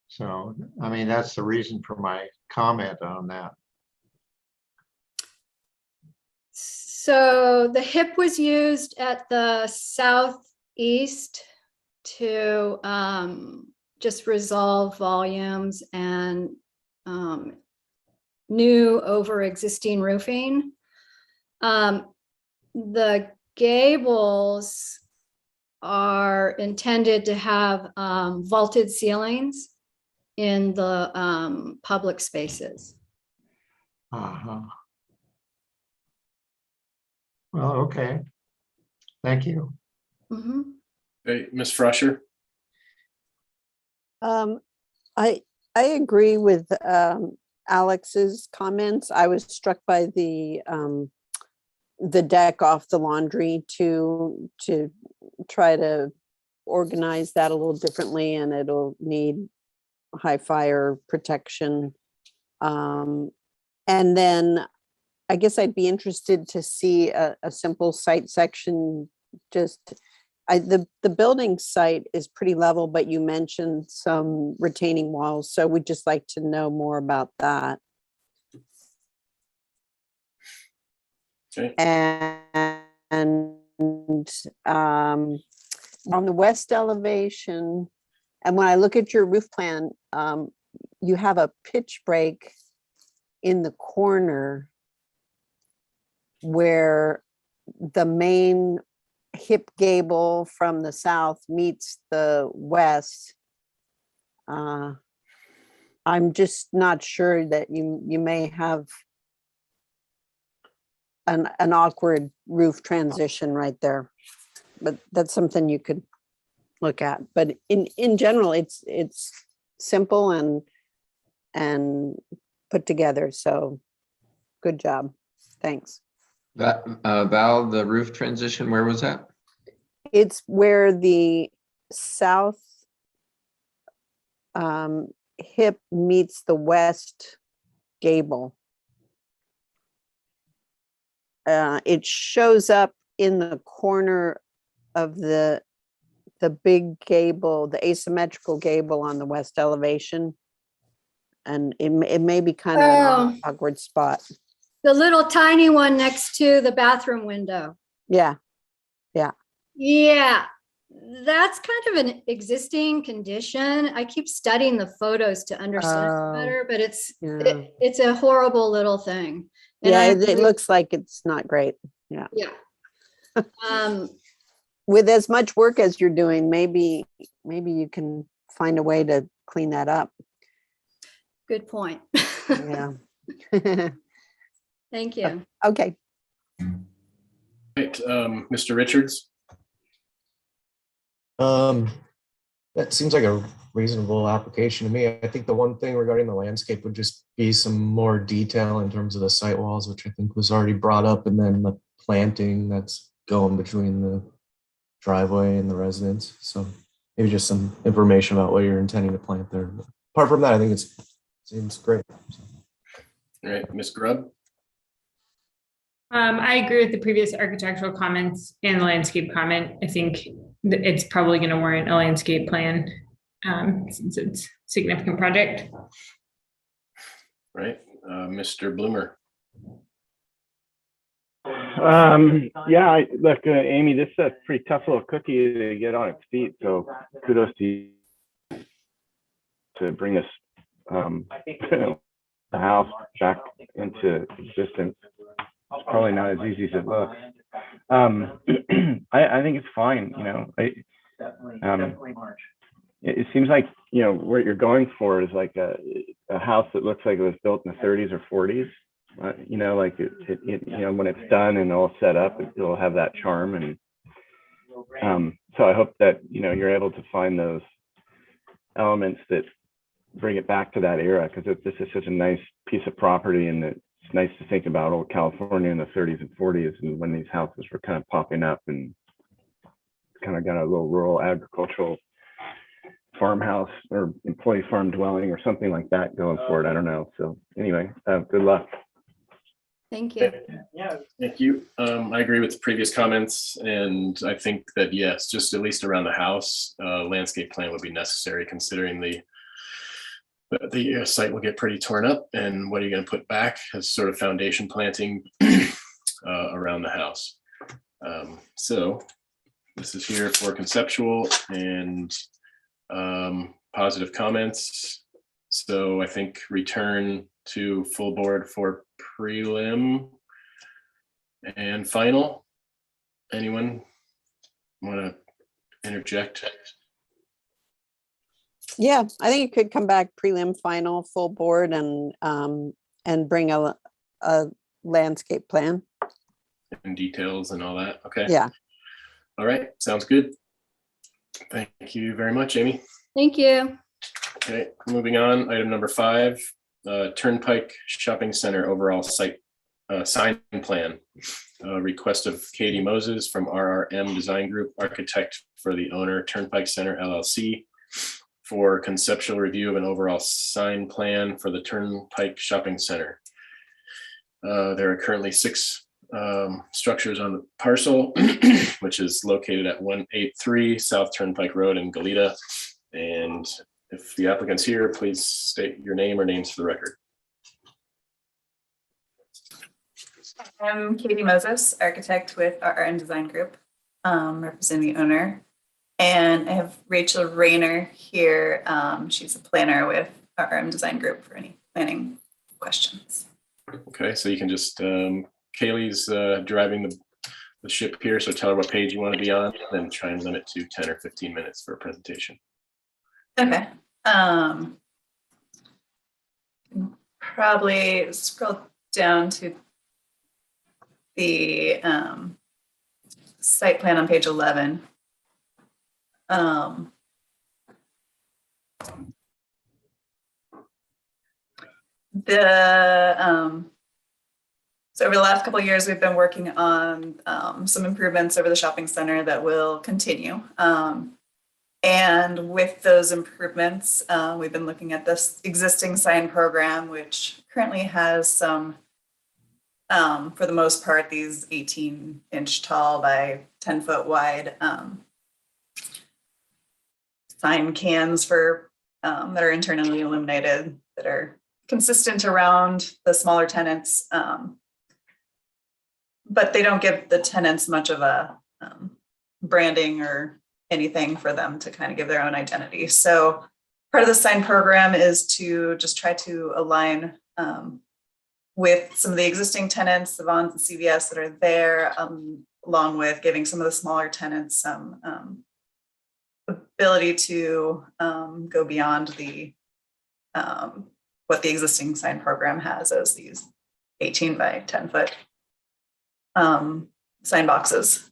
So, I mean, that's the reason for my comment on that. So the hip was used at the southeast to just resolve volumes and new over existing roofing. The gables are intended to have vaulted ceilings in the public spaces. Well, okay. Thank you. Mm-hmm. Hey, Ms. Frusher? I agree with Alex's comments. I was struck by the deck off the laundry to try to organize that a little differently, and it'll need high fire protection. And then I guess I'd be interested to see a simple site section. Just the building site is pretty level, but you mentioned some retaining walls, so we'd just like to know more about that. Okay. And on the west elevation, and when I look at your roof plan, you have a pitch break in the corner where the main hip gable from the south meets the west. I'm just not sure that you may have an awkward roof transition right there, but that's something you could look at. But in general, it's simple and put together. So good job. Thanks. That Val, the roof transition, where was that? It's where the south hip meets the west gable. It shows up in the corner of the big gable, the asymmetrical gable on the west elevation. And it may be kind of an awkward spot. The little tiny one next to the bathroom window. Yeah. Yeah. Yeah. That's kind of an existing condition. I keep studying the photos to understand it better, but it's a horrible little thing. And yeah, it looks like it's not great. Yeah. Yeah. With as much work as you're doing, maybe you can find a way to clean that up. Good point. Yeah. Thank you. Okay. Right, Mr. Richards. That seems like a reasonable application to me. I think the one thing regarding the landscape would just be some more detail in terms of the site walls, which I think was already brought up, and then the planting that's going between the driveway and the residence. So maybe just some information about what you're intending to plant there. But apart from that, I think it seems great. All right, Ms. Grubb. I agree with the previous architectural comments and the landscape comment. I think it's probably going to warrant a landscape plan since it's a significant project. Right, Mr. Bloomer. Yeah, look, Amy, this is a pretty tough little cookie to get on its feet. So kudos to you to bring us the house back into existence. It's probably not as easy as it looks. I think it's fine. You know, it seems like, you know, what you're going for is like a house that looks like it was built in the 30s or 40s. You know, like it you know, when it's done and all set up, it'll have that charm. And so I hope that, you know, you're able to find those elements that bring it back to that era, because this is such a nice piece of property, and it's nice to think about old California in the 30s and 40s, and when these houses were kind of popping up, and kind of got a little rural agricultural farmhouse or employee farm dwelling or something like that going for it. I don't know. So anyway, good luck. Thank you. Yeah, thank you. I agree with the previous comments, and I think that yes, just at least around the house, landscape plan would be necessary, considering the site will get pretty torn up, and what are you going to put back as sort of foundation planting around the house. So this is here for conceptual and positive comments. So I think return to full board for prelim and final. Anyone want to interject? Yeah, I think it could come back prelim, final, full board, and bring a landscape plan And details and all that. Okay. Yeah. All right. Sounds good. Thank you very much, Amy. Thank you. Okay, moving on. Item number 5, Turnpike Shopping Center overall site sign plan. Request of Katie Moses from RRM Design Group, architect for the owner, Turnpike Center LLC, for conceptual review of an overall sign plan for the Turnpike Shopping Center. There are currently 6 structures on the parcel, which is located at 183 South Turnpike Road in Goleta. And if the applicant's here, please state your name or names for the record. I'm Katie Moses, architect with RRM Design Group, representing the owner. And I have Rachel Rayner here. She's a planner with RRM Design Group for any planning questions. Okay, so you can just, Kaylee's driving the ship here, so tell her what page you want to be on, then try and limit to 10 or 15 minutes for a presentation. Okay. Probably scroll down to the site plan on page 11. So over the last couple of years, we've been working on some improvements over the shopping center that will continue. And with those improvements, we've been looking at this existing sign program, which currently has some, for the most part, these 18-inch tall by 10-foot wide sign cans for that are internally illuminated, that are consistent around the smaller tenants, but they don't give the tenants much of a branding or anything for them to kind of give their own identity. So part of the sign program is to just try to align with some of the existing tenants, the Vons and CVS that are there, along with giving some of the smaller tenants some ability to go beyond the what the existing sign program has as these 18 by 10 foot sign boxes.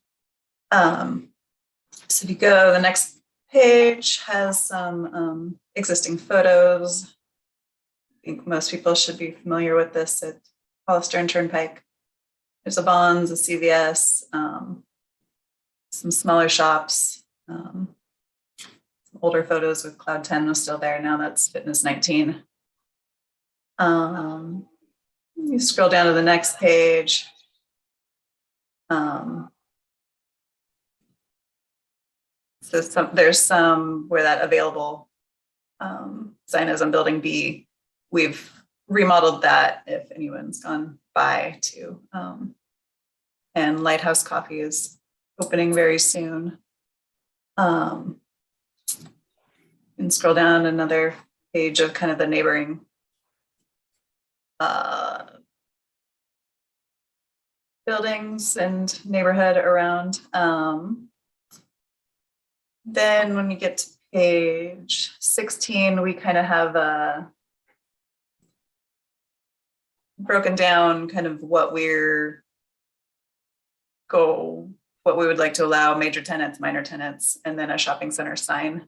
So if you go, the next page has some existing photos. I think most people should be familiar with this at Hollister and Turnpike. There's a Bonds, a CVS, some smaller shops, some older photos with Cloud 10 was still there. Now that's Fitness 19. You scroll down to the next page. So there's some where that available sign is on building B. We've remodeled that if anyone's gone by to, and Lighthouse Coffee is opening very soon. And scroll down another page of kind of the neighboring buildings and neighborhood around. Then when you get to page 16, we kind of have broken down kind of what we would like to allow: major tenants, minor tenants, and then a shopping center sign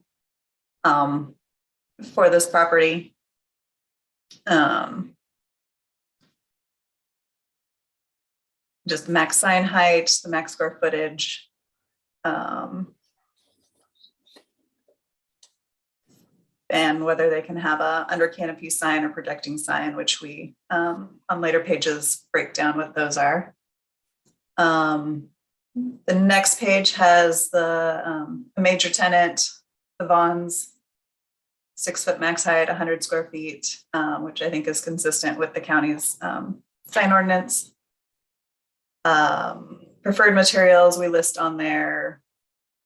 for this property. Just max sign height, the max square footage, and whether they can have a under canopy sign or projecting sign, which we on later pages break down what those are. The next page has the major tenant, the Vons, 6 foot max height, 100 square feet, which I think is consistent with the county's sign ordinance. Preferred materials, we list on there: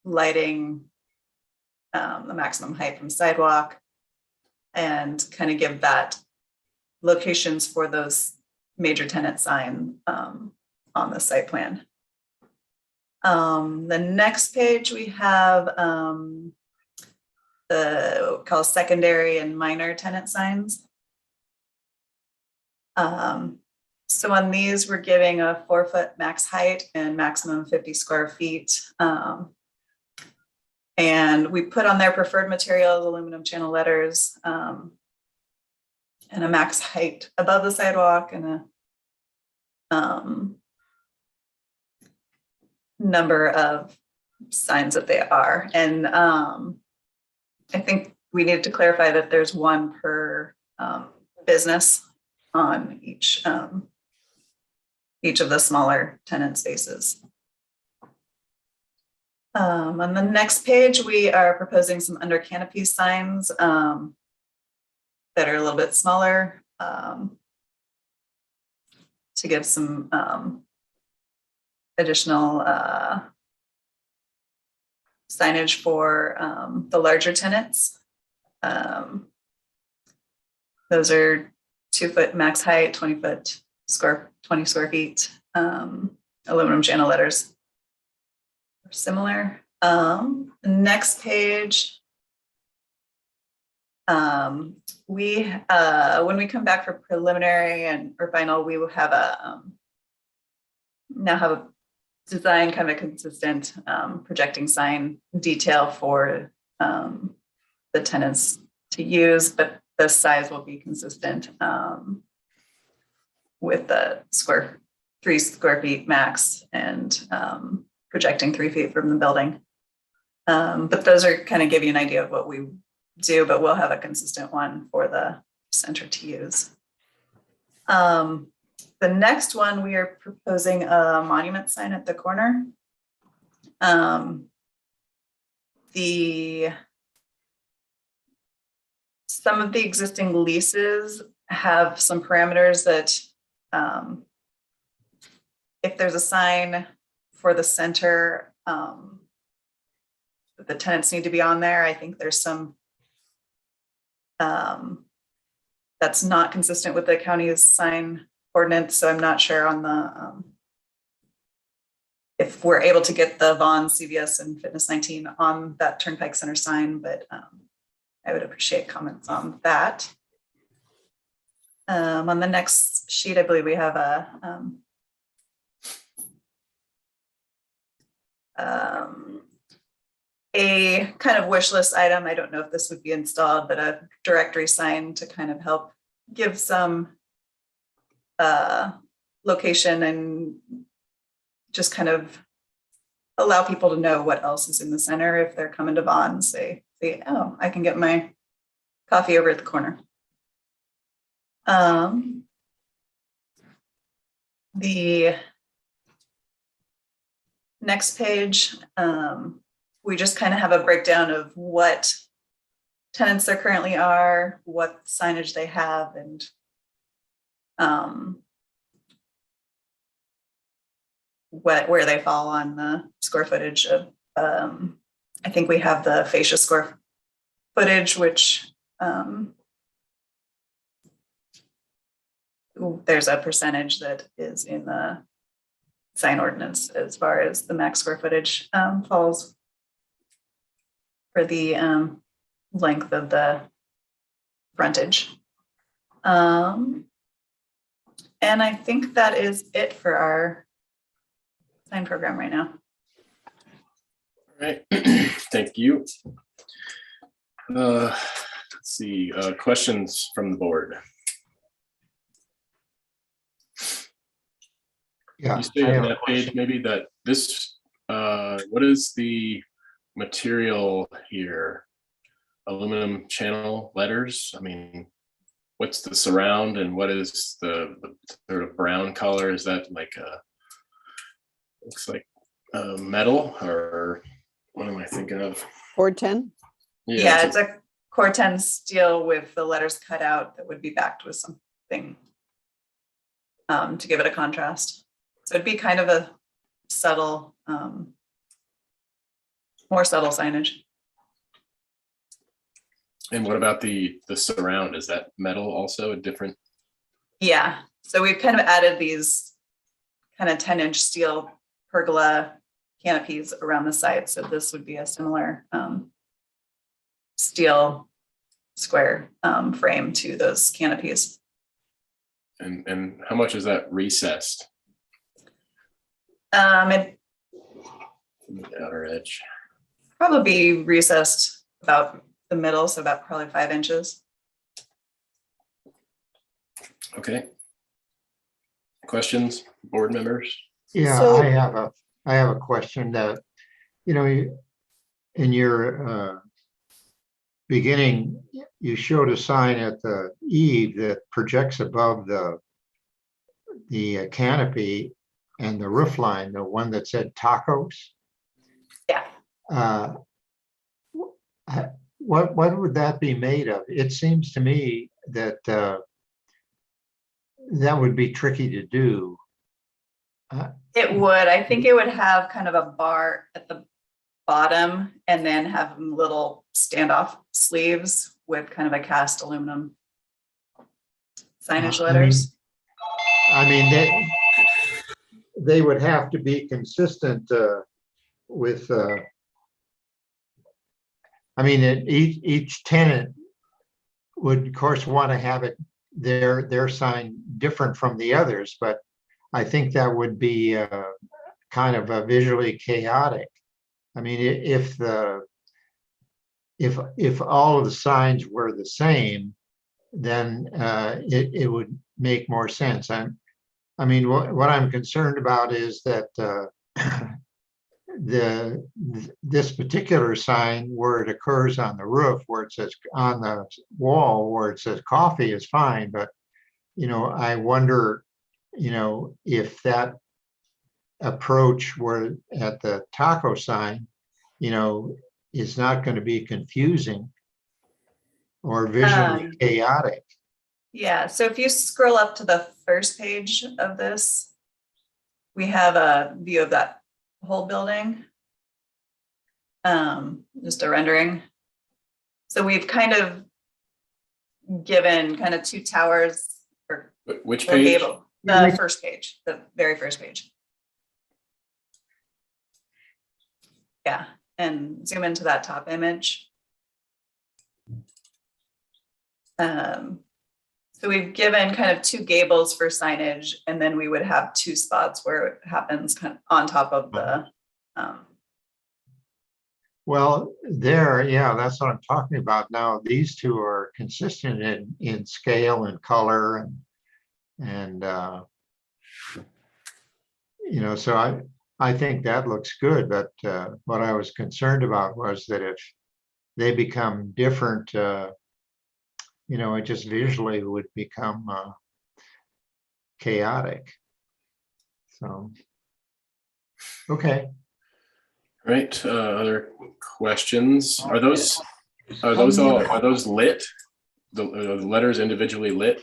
lighting, the maximum height from sidewalk, and kind of give that locations for those major tenant sign on the site plan. The next page we have the what we call secondary and minor tenant signs. So on these, we're giving a 4 foot max height and maximum 50 square feet. And we put on their preferred materials, aluminum channel letters, and a max height above the sidewalk and number of signs that they are. And I think we needed to clarify that there's one per business on each of the smaller tenant spaces. On the next page, we are proposing some under canopy signs that are a little bit smaller to give some additional signage for the larger tenants. Those are 2 foot max height, 20 square feet, aluminum channel letters. Similar. Next page. When we come back for preliminary or final, we will have now have a design kind of a consistent projecting sign detail for the tenants to use, but the size will be consistent with the 3 square feet max and projecting 3 feet from the building. But those are kind of give you an idea of what we do, but we'll have a consistent one for the center to use. The next one, we are proposing a monument sign at the corner. Some of the existing leases have some parameters that if there's a sign for the center, the tenants need to be on there. I think there's some that's not consistent with the county's sign ordinance, so I'm not sure on the if we're able to get the Vaughn, CVS, and Fitness 19 on that Turnpike Center sign, but I would appreciate comments on that. On the next sheet, I believe we have a kind of wish list item. I don't know if this would be installed, but a directory sign to kind of help give some location and just kind of allow people to know what else is in the center if they're coming to Vaughn, say, oh, I can get my coffee over at the corner. The next page, we just kind of have a breakdown of what tenants there currently are, what signage they have, and where they fall on the square footage of, I think we have the fascia square footage, which there's a percentage that is in the sign ordinance as far as the max square footage falls for the length of the frontage. And I think that is it for our sign program right now. All right, thank you. Let's see, questions from the board. Yeah, you say on that page maybe that this, what is the material here? Aluminum channel letters? I mean, what's the surround and what is the sort of brown color? Is that like a, looks like metal, or what am I thinking of? Core-10? Yeah, it's a Core-10 steel with the letters cut out that would be backed with something to give it a contrast. So it'd be kind of a subtle, more subtle signage. And what about the surround? Is that metal also a different? Yeah, so we've kind of added these kind of 10-inch steel pergola canopies around the side. So this would be a similar steel square frame to those canopies. And how much is that recessed? It From the outer edge. probably recessed about the middle, so about probably 5 inches. Okay. Questions, board members? Yeah, So- I have a question that, in your beginning, you showed a sign at the eave that projects above the canopy and the roof line, the one that said tacos. Yeah. What would that be made of? It seems to me that that would be tricky to do. It would. I think it would have kind of a bar at the bottom and then have little standoff sleeves with kind of a cast aluminum signage letters. I mean, they would have to be consistent with, I mean, each tenant would, of course, want to have it their sign different from the others, but I think that would be kind of a visually chaotic. I mean, if all of the signs were the same, then it would make more sense. I mean, what I'm concerned about is that this particular sign, where it occurs on the roof, where it says on the wall, where it says coffee, is fine, but I wonder, if that approach were at the taco sign, is not going to be confusing or visually chaotic. Yeah, so if you scroll up to the first page of this, we have a view of that whole building. Just a rendering. So we've kind of given kind of two towers. Or which page? Gable. The first page, the very first page. Yeah, and zoom into that top image. So we've given kind of two gables for signage, and then we would have two spots where it happens kind of on top of the. Well, yeah, that's what I'm talking about now. These two are consistent in scale and color, and so I think that looks good. But what I was concerned about was that if they become different, it just visually would become chaotic. So, okay. Right. Other questions? Are those lit? The letters individually lit?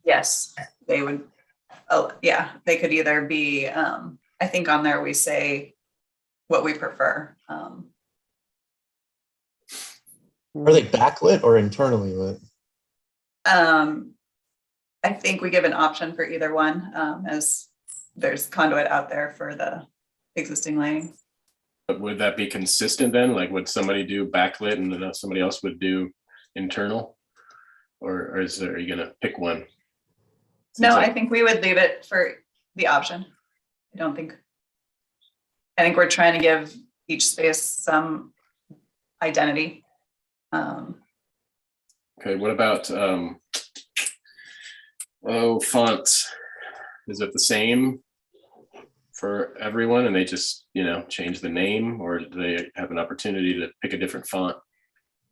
Yes, they would. Oh, yeah, they could either be. I think on there we say what we prefer. Are they backlit or internally lit? I think we give an option for either one, as there's conduit out there for the existing lighting. But would that be consistent then? Like, would somebody do backlit and then somebody else would do internal? Or are you gonna pick one? No, I think we would leave it for the option. I think we're trying to give each space some identity. Okay, what about fonts? Is it the same for everyone and they just change the name, or do they have an opportunity to pick a different font?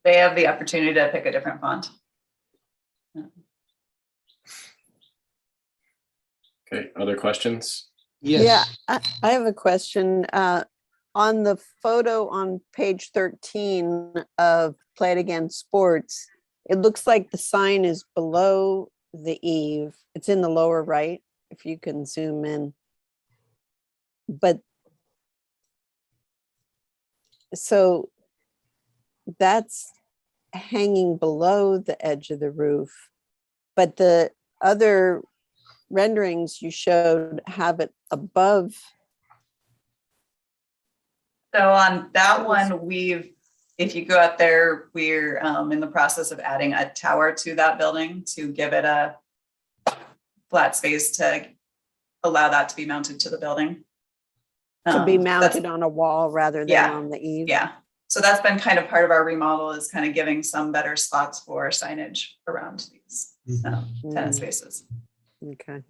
They have the opportunity to pick a different font. Okay, other questions? Yes. Yeah, I have a question. On the photo on page 13 of Play It Again Sports, it looks like the sign is below the eave. It's in the lower right, if you can zoom in. But so that's hanging below the edge of the roof, but the other renderings you showed have it above. So on that one, if you go out there, we're in the process of adding a tower to that building to give it a flat space to allow that to be mounted to the building. To be mounted on a wall rather than on the eave. Yeah. So that's been kind of part of our remodel, is kind of giving some better spots for signage around these tenant spaces. Okay.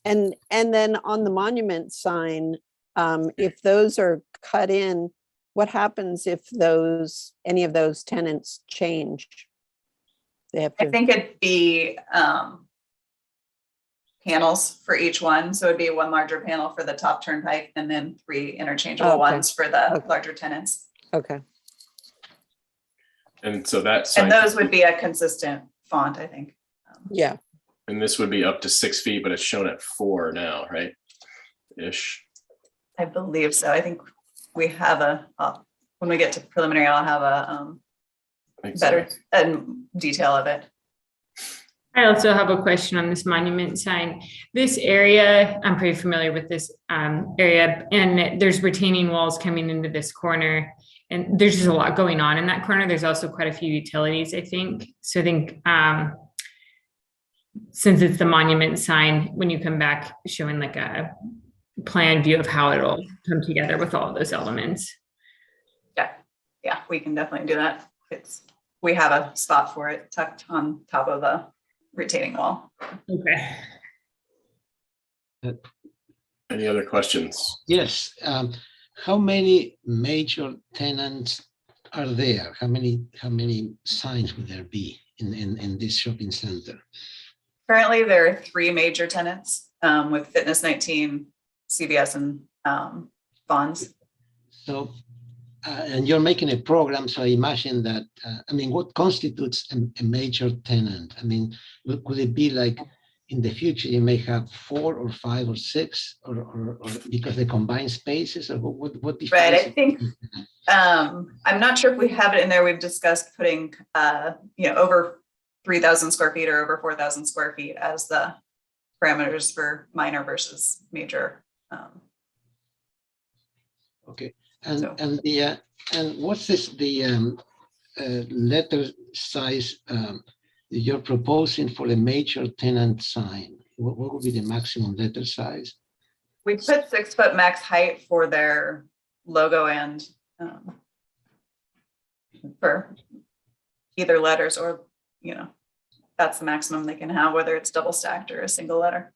And then on the monument sign, if those are cut in, what happens if any of those tenants change? They have I to, think it'd be panels for each one. So it'd be one larger panel for the top turnpike and then 3 interchangeable Okay. ones for the larger tenants. okay. And so that And sign, those would be a consistent font, I think. Yeah. and this would be up to 6 feet, but it's shown at 4 now, right? Ish. I believe so. I think we have when we get to preliminary, I'll have a better detail of it. I also have a question on this monument sign. This area, I'm pretty familiar with this area, and there's retaining walls coming into this corner, and there's just a lot going on in that corner. There's also quite a few utilities, I think. So I think since it's the monument sign, when you come back showing like a plan view of how it'll come together with all of those elements. Yeah, we can definitely do that. We have a spot for it tucked on top of the retaining wall. Okay. Any other questions? Yes. How many major tenants are there? How many signs would there be in this shopping center? Currently, there are 3 major tenants with Fitness 19, CVS, and Bonds. So, and you're making a program, so I imagine that, I mean, what constitutes a major tenant? I mean, could it be like in the future, you may have 4 or 5 or 6, or because they combine spaces, or what defines Right, I it? think, I'm not sure if we have it in there. We've discussed putting, over 3,000 square feet or over 4,000 square feet as the parameters for minor versus major. Okay, and what's the letter size you're proposing for a major tenant sign? What would be the maximum letter size? We put 6-foot max height for their logo and for either letters, or that's the maximum they can have, whether it's double stacked or a single letter.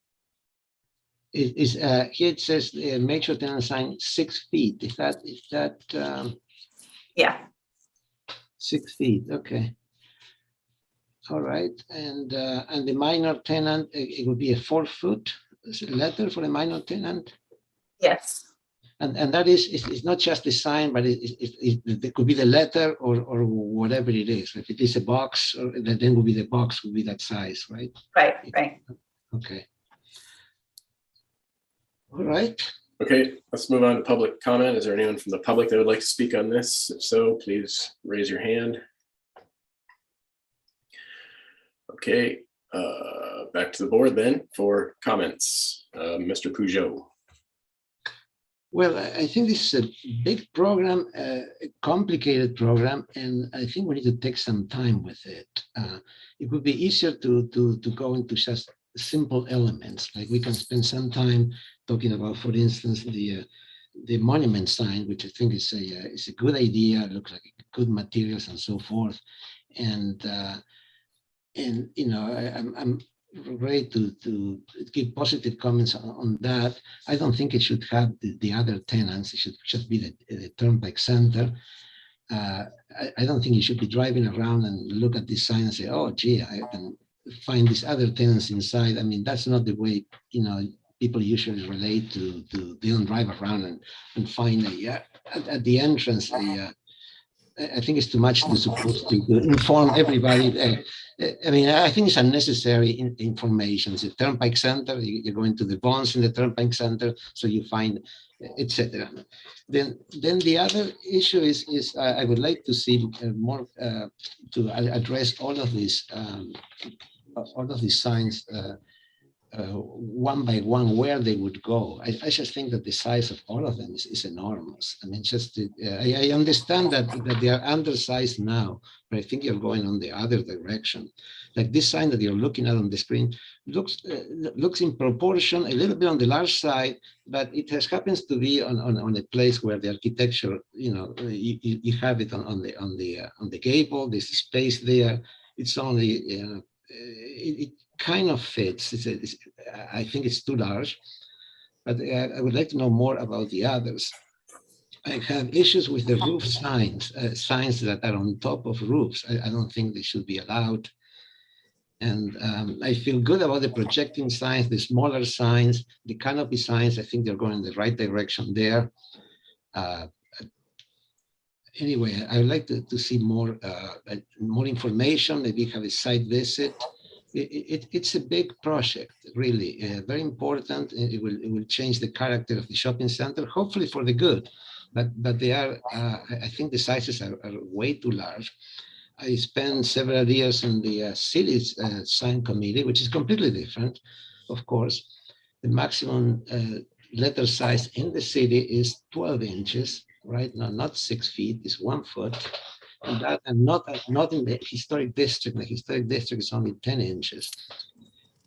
Here it says major tenant sign 6 feet. Is that yeah, 6 feet? Okay. All right, and the minor tenant, it would be a 4-foot letter for a minor tenant. Yes. And that is, it's not just the sign, but it could be the letter or whatever it is. If it is a box, then would be the box would be that size, right? Right. Okay. All right. Okay, let's move on to public comment. Is there anyone from the public that would like to speak on this? If so, please raise your hand. Okay, back to the board then for comments. Mr. Peugeot. Well, I think this is a big program, a complicated program, and I think we need to take some time with it. It would be easier to go into just simple elements. Like we can spend some time talking about, for instance, the monument sign, which I think is a good idea. It looks like good materials and so forth. And I'm ready to give positive comments on that. I don't think it should have the other tenants. It should just be the Turnpike Center. I don't think you should be driving around and look at this sign and say, oh, gee, I can find these other tenants inside. I mean, that's not the way, people usually relate to they don't drive around and find at the entrance, I think it's too much to supposed to inform everybody. I mean, I think it's unnecessary information. It's a Turnpike Center. You're going to the bonds in the Turnpike Center, so you find, etc. Then the other issue is I would like to see more to address all of these signs one by one, where they would go. I just think that the size of all of them is enormous. I mean, I understand that they are undersized now, but I think you're going on the other direction. Like this sign that you're looking at on the screen looks in proportion a little bit on the large side, but it happens to be on a place where the architecture, you have it on the gable. There's space there. It's only kind of fits. I think it's too large, but I would like to know more about the others. I have issues with the roof signs, signs that are on top of roofs. I don't think they should be allowed. And I feel good about the projecting signs, the smaller signs, the canopy signs. I think they're going in the right direction there. Anyway, I would like to see more information, maybe have a site visit. It's a big project, really, very important. It will change the character of the shopping center, hopefully for the good. But they are, I think the sizes are way too large. I spent several years in the city sign committee, which is completely different, of course. The maximum letter size in the city is 12 inches, right? No, not 6 feet, it's 1 foot. And not in the historic district. The historic district is only 10 inches.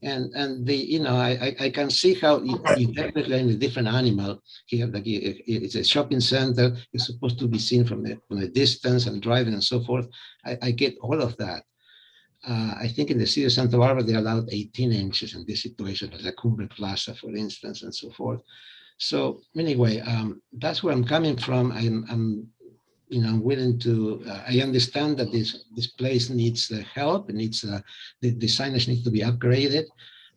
And I can see how you definitely in a different animal here. Like it's a shopping center. It's supposed to be seen from a distance and driving and so forth. I get all of that. I think in the city of Santa Barbara, they allowed 18 inches in this situation, like Cumbre Plaza, for instance, and so forth. So anyway, that's where I'm coming from. I'm willing to, I understand that this place needs help. It needs, the signage needs to be upgraded.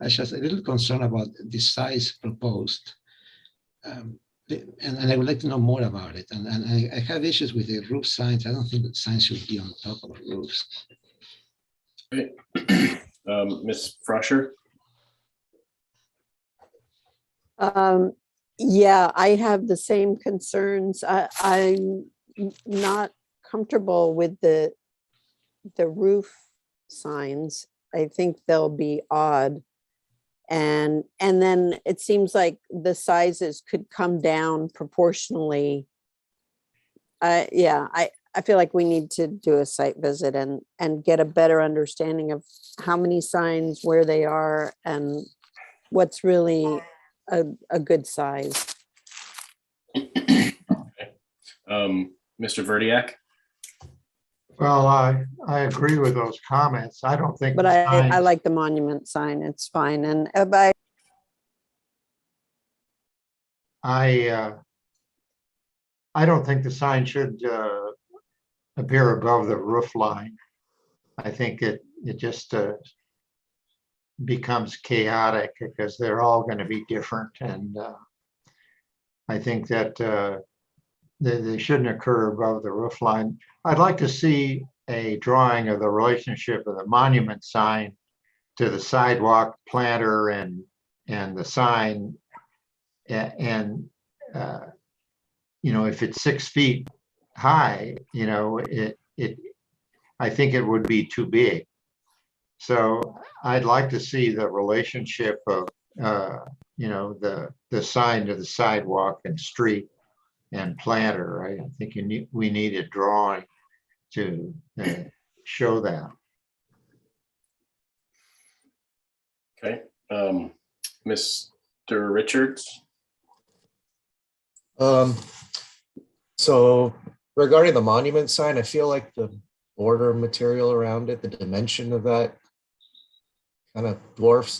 I was just a little concerned about the size proposed. And I would like to know more about it. And I have issues with the roof signs. I don't think that signs should be on top of roofs. Great. Ms. Froscher? Yeah, I have the same concerns. I'm not comfortable with the roof signs. I think they'll be odd. And then it seems like the sizes could come down proportionally. I feel like we need to do a site visit and get a better understanding of how many signs, where they are, and what's really a good size. Mr. Verdiak? Well, I agree with those comments. I don't think. But the I signs- like the monument sign. It's fine. And I don't think the sign should appear above the roof line. I think it just becomes chaotic because they're all going to be different. And I think that they shouldn't occur above the roof line. I'd like to see a drawing of the relationship of the monument sign to the sidewalk planter and the sign. And if it's 6 feet high, I think it would be too big. So I'd like to see the relationship of the sign to the sidewalk and street and planter. I think we need a drawing to show that. Okay, Mr. Richards? So regarding the monument sign, I feel like the border material around it, the dimension of that kind of dwarfs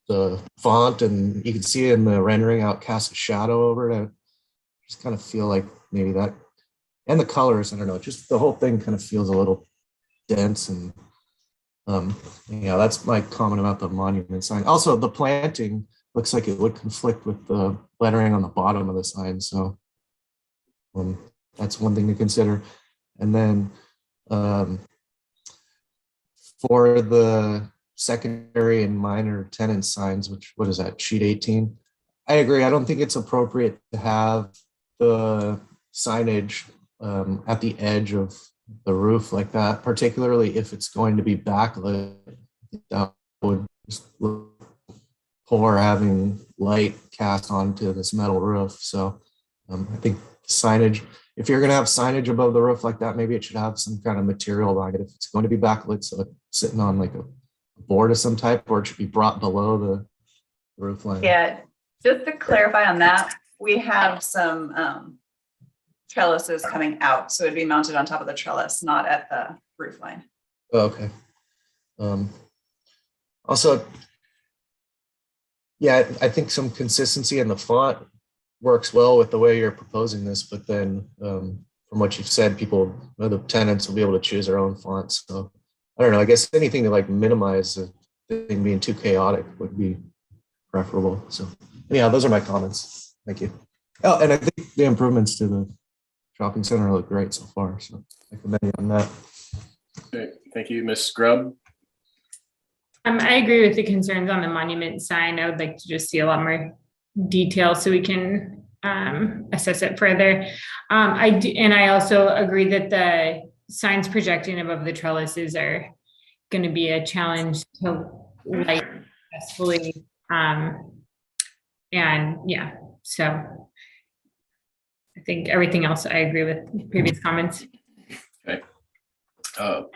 the font, and you can see it in the rendering how it casts a shadow over it. I just kind of feel like maybe that, and the colors, I don't know, just the whole thing kind of feels a little dense. And that's my comment about the monument sign. Also, the planting looks like it would conflict with the lettering on the bottom of the sign. So that's one thing to consider. And then for the secondary and minor tenant signs, what is that, sheet 18? I agree. I don't think it's appropriate to have the signage at the edge of the roof like that, particularly if it's going to be backlit. That would just look poor having light cast onto this metal roof. So I think signage, if you're going to have signage above the roof like that, maybe it should have some kind of material on it. If it's going to be backlit, so it's sitting on like a board of some type, or it should be brought below the roof line. Yeah, just to clarify on that, we have some trellises coming out, so it'd be mounted on top of the trellis, not at the roof line. Oh, okay. Also, yeah, I think some consistency in the font works well with the way you're proposing this, but then from what you've said, people, the tenants will be able to choose their own fonts. So I don't know, I guess anything to like minimize the thing being too chaotic would be preferable. So anyhow, those are my comments. Thank you. Oh, and I think the improvements to the shopping center look great so far. So I commend you on that. Okay, thank you, Ms. Scrub. I agree with the concerns on the monument sign. I would like to just see a lot more detail so we can assess it further. I also agree that the signs projecting above the trellises are going to be a challenge to light successfully. And yeah, so I think everything else I agree with previous comments. Okay,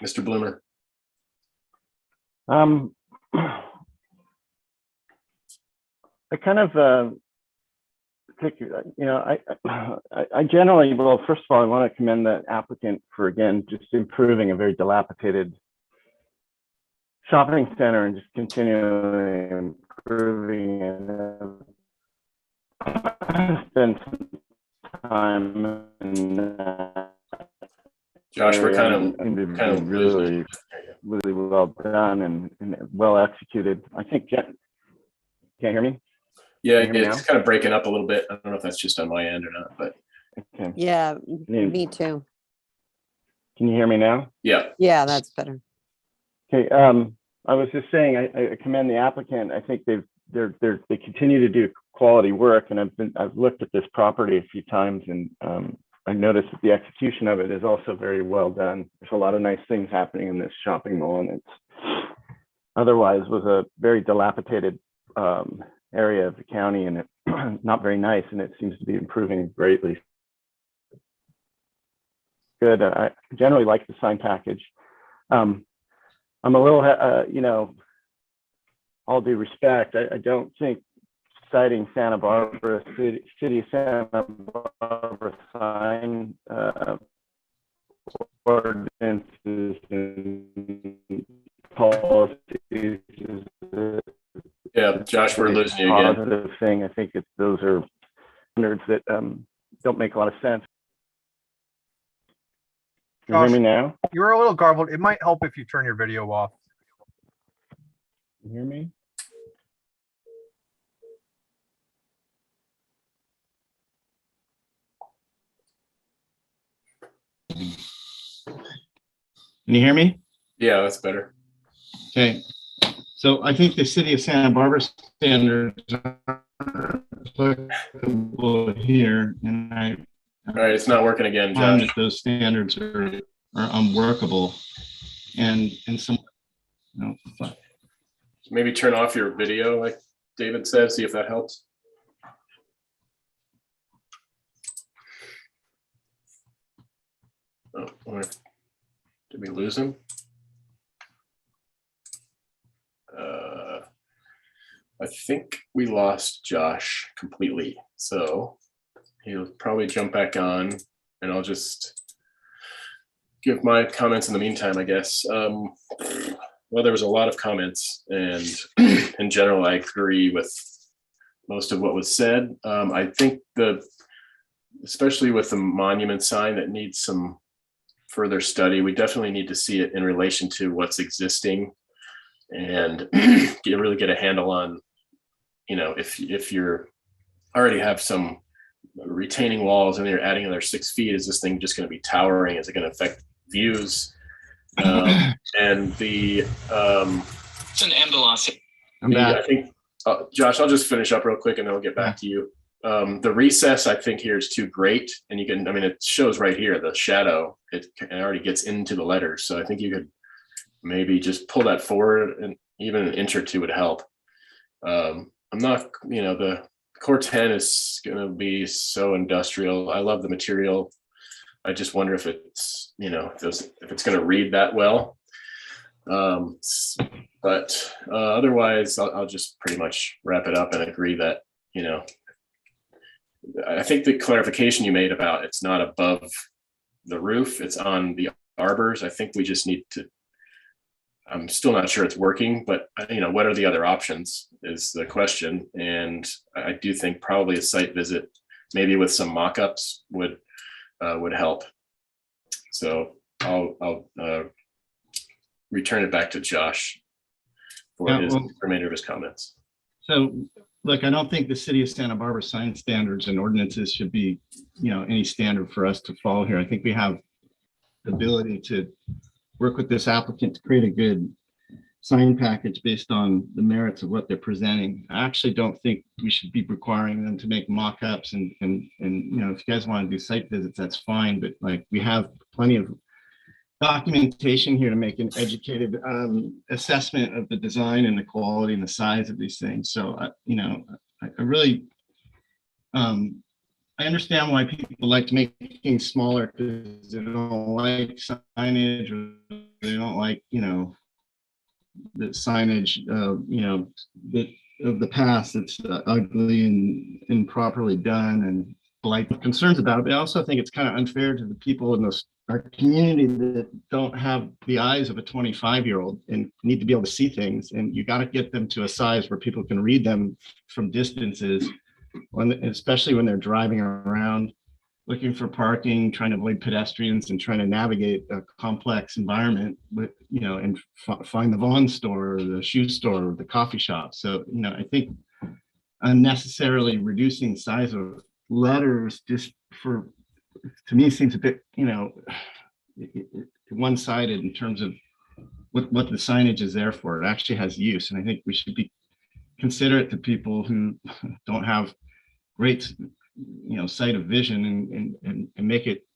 Mr. Bloomer. I kind of think, I generally, well, first of all, I want to commend the applicant for, again, just improving a very dilapidated shopping center and just continually improving it. Spend some time in Josh, we're kind of really well done and well executed. I think, can't hear me? Yeah, it's kind of breaking up a little bit. I don't know if that's just on my end or not, but. Okay. Yeah, me too. Can you hear me now? Yeah. Yeah, that's better. Okay. I was just saying, I commend the applicant. I think they continue to do quality work, and I've looked at this property a few times, and I noticed that the execution of it is also very well done. There's a lot of nice things happening in this shopping mall, and it's otherwise was a very dilapidated area of the county, and it's not very nice, and it seems to be improving greatly. Good. I generally like the sign package. I'm a little, all due respect, I don't think citing Santa Barbara City of Santa Barbara sign ordinances and policies. Yeah, Josh, we're losing you again. Positive thing. I think those are standards that don't make a lot of sense. Can you hear me now? You're a little garbled. It might help if you turn your video off. Can you hear me? Can you hear me? Yeah, that's better. Okay. So I think the city of Santa Barbara standards are applicable here, and all right, it's not working again, Josh. That those standards are unworkable, and some. No, maybe turn off your video, like David said. See if that helps. Oh, did we lose him? I think we lost Josh completely. So he'll probably jump back on, and I'll just give my comments in the meantime, I guess. Well, there was a lot of comments, and in general, I agree with most of what was said. I think especially with the monument sign, that needs some further study. We definitely need to see it in relation to what's existing, and really get a handle on, if you're already have some retaining walls and you're adding another 6 feet, is this thing just going to be towering? Is it going to affect views? And it's an ambulance. I think, Josh, I'll just finish up real quick and then I'll get back to you. The recess, I think, here is too great. And it shows right here, the shadow, it already gets into the letters. So I think you could maybe just pull that forward, and even an inch or two would help. I'm not, the Core 10 is going to be so industrial. I love the material. I just wonder if it's, if it's going to read that well. But otherwise, I'll just pretty much wrap it up and agree that, I think the clarification you made about it's not above the roof, it's on the arbors. I think we just need to I'm still not sure it's working, but what are the other options is the question. And I do think probably a site visit, maybe with some mock-ups would help. So I'll return it back to Josh for his remainder of his comments. So look, I don't think the city of Santa Barbara sign standards and ordinances should be, any standard for us to follow here. I think we have the ability to work with this applicant to create a good sign package based on the merits of what they're presenting. I actually don't think we should be requiring them to make mock-ups and if you guys want to do site visits, that's fine. But like, we have plenty of documentation here to make an educated assessment of the design and the quality and the size of these things. So, I really, I understand why people like to make things smaller because they don't like signage or they don't like, the signage, of the past that's ugly and improperly done and like concerns about it. But I also think it's kind of unfair to the people in our community that don't have the eyes of a 25-year-old and need to be able to see things. And you got to get them to a size where people can read them from distances, especially when they're driving around, looking for parking, trying to avoid pedestrians and trying to navigate a complex environment with, and find the Vaughn store or the shoe store or the coffee shop. So, I think unnecessarily reducing the size of letters just to me seems a bit, one-sided in terms of what the signage is there for. It actually has use. And I think we should be considerate to people who don't have great sight of vision and make it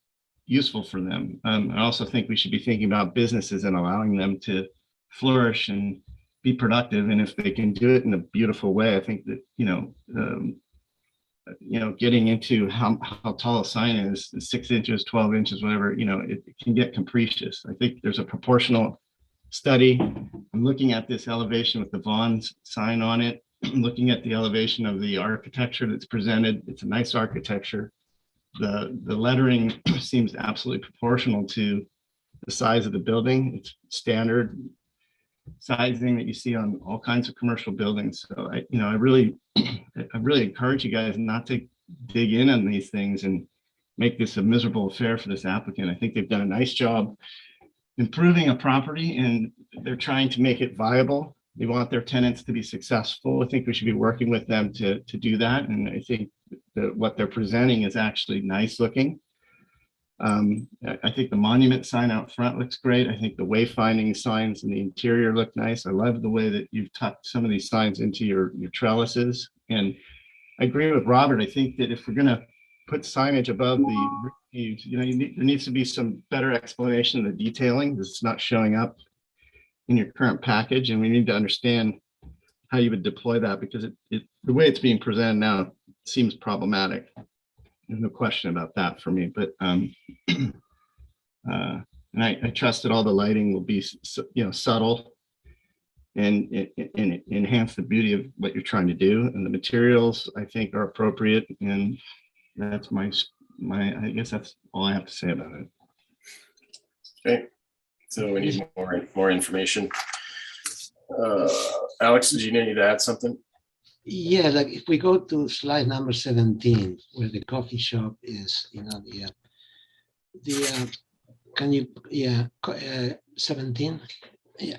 useful for them. I also think we should be thinking about businesses and allowing them to flourish and be productive. And if they can do it in a beautiful way, I think that, getting into how tall a sign is, 6 inches, 12 inches, whatever, it can get capricious. I think there's a proportional study. I'm looking at this elevation with the Vaughn sign on it. Looking at the elevation of the architecture that's presented, it's a nice architecture. The lettering seems absolutely proportional to the size of the building. It's standard sizing that you see on all kinds of commercial buildings. So I really encourage you guys not to dig in on these things and make this a miserable affair for this applicant. I think they've done a nice job improving a property and they're trying to make it viable. They want their tenants to be successful. I think we should be working with them to do that. And I think that what they're presenting is actually nice looking. I think the monument sign out front looks great. I think the wayfinding signs in the interior look nice. I love the way that you've tucked some of these signs into your trellises. And I agree with Robert. I think that if we're going to put signage above the, there needs to be some better explanation of the detailing that's not showing up in your current package, and we need to understand how you would deploy that because the way it's being presented now seems problematic. There's no question about that for me. But and I trust that all the lighting will be subtle and enhance the beauty of what you're trying to do, and the materials I think are appropriate. And that's my I guess that's all I have to say about it. Okay. So we need more information. Alex, did you need to add something? Yeah, like if we go to slide number 17, where the coffee shop is, can you, 17? Yeah.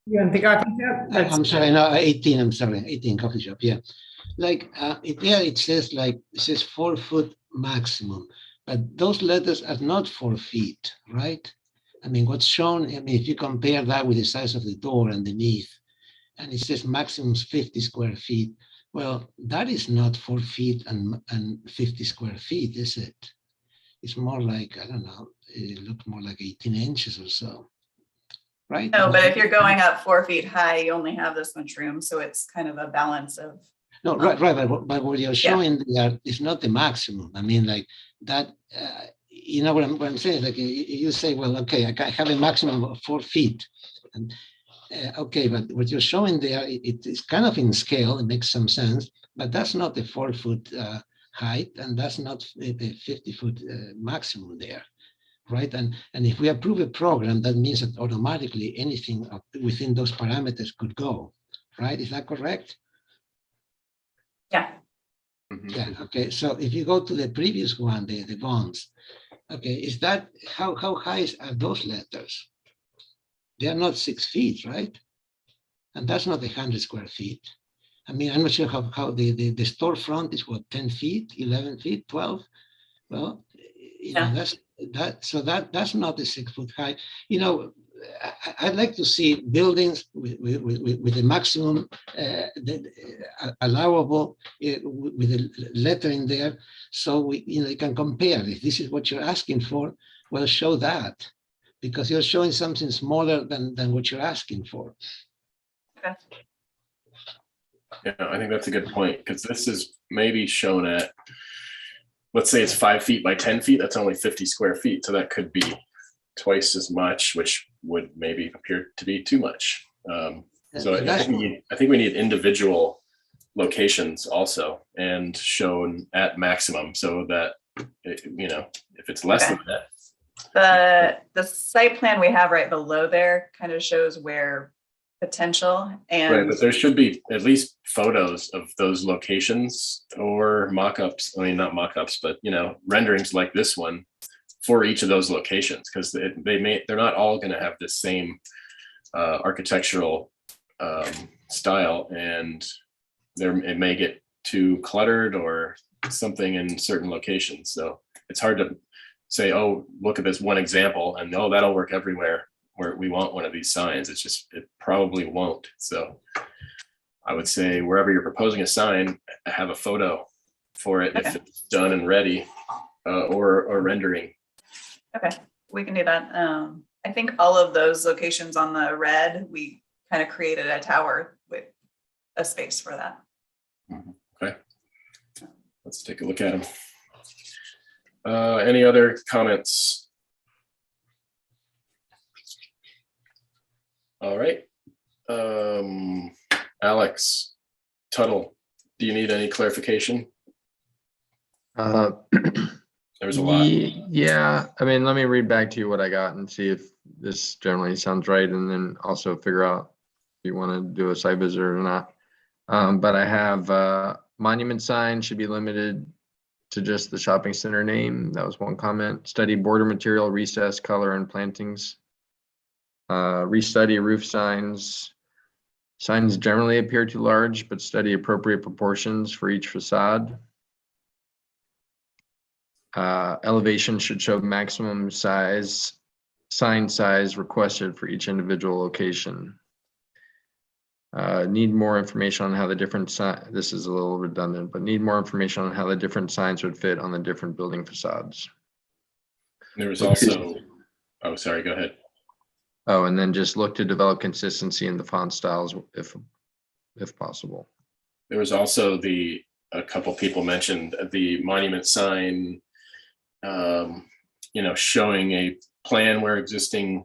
You want the coffee shop? I'm sorry, no, 18, I'm sorry, 18 coffee shop, yeah. Like, it says 4 foot maximum. But those letters are not 4 feet, right? I mean, what's shown, if you compare that with the size of the door underneath, and it says maximum 50 square feet, well, that is not 4 feet and 50 square feet, is it? It's more like, I don't know, it looks more like 18 inches or so, right? No, but if you're going up 4 feet high, you only have this much room, so it's kind of a balance of. No, right, but what you're showing there is not the maximum. I mean, like that, what I'm saying, like you say, well, okay, I have a maximum of 4 feet. And okay, but what you're showing there, it's kind of in scale, it makes some sense, but that's not the 4 foot height, and that's not the 50 foot maximum there. right? And if we approve a program, that means that automatically anything within those parameters could go, right? Is that correct? Yeah. Yeah, okay. So if you go to the previous one, the bonds, okay, is that, how high are those letters? They are not 6 feet, right? And that's not 100 square feet. I mean, I'm not sure how the storefront is, what, 10 feet, 11 feet, 12? Well, you know, that's not a 6 foot high. You know, I'd like to see buildings with the maximum allowable with a letter in there, so we, you know, you can compare. If this is what you're asking for, well, show that, because you're showing something smaller than what you're asking for. Okay. Yeah, I think that's a good point, because this is maybe shown at, let's say it's 5 feet by 10 feet. That's only 50 square feet. So that could be twice as much, which would maybe appear to be too much. So I think we need individual locations also, and shown at maximum, so that, you know, if it's less than that. The site plan we have right below there kind of shows where potential, and right, but there should be at least photos of those locations, or mock-ups. I mean, not mock-ups, but, you know, renderings like this one for each of those locations, because they're not all going to have the same architectural style, and it may get too cluttered or something in certain locations. So it's hard to say, oh, look at this one example and oh, that'll work everywhere where we want one of these signs. It's just, it probably won't. So I would say wherever you're proposing a sign, have a photo for it if it's done and ready, or rendering. Okay, we can do that. I think all of those locations on the red, we kind of created a tower with a space for that. Okay, let's take a look at them. Any other comments? All right. Alex, Tuttle, do you need any clarification? There's a lot. Yeah, I mean, let me read back to you what I got and see if this generally sounds right, and then also figure out if you want to do a site visit or not. But I have monument sign should be limited to just the shopping center name. That was one comment. Study border material, recess, color, and plantings. Restudy roof signs. Signs generally appear too large, but study appropriate proportions for each facade. Elevation should show maximum size, sign size requested for each individual location. Need more information on how the different this is a little redundant, but need more information on how the different signs would fit on the different building facades. There was also, oh, sorry, go ahead. Oh, and then just look to develop consistency in the font styles if possible. There was also a couple people mentioned the monument sign, you know, showing a plan where existing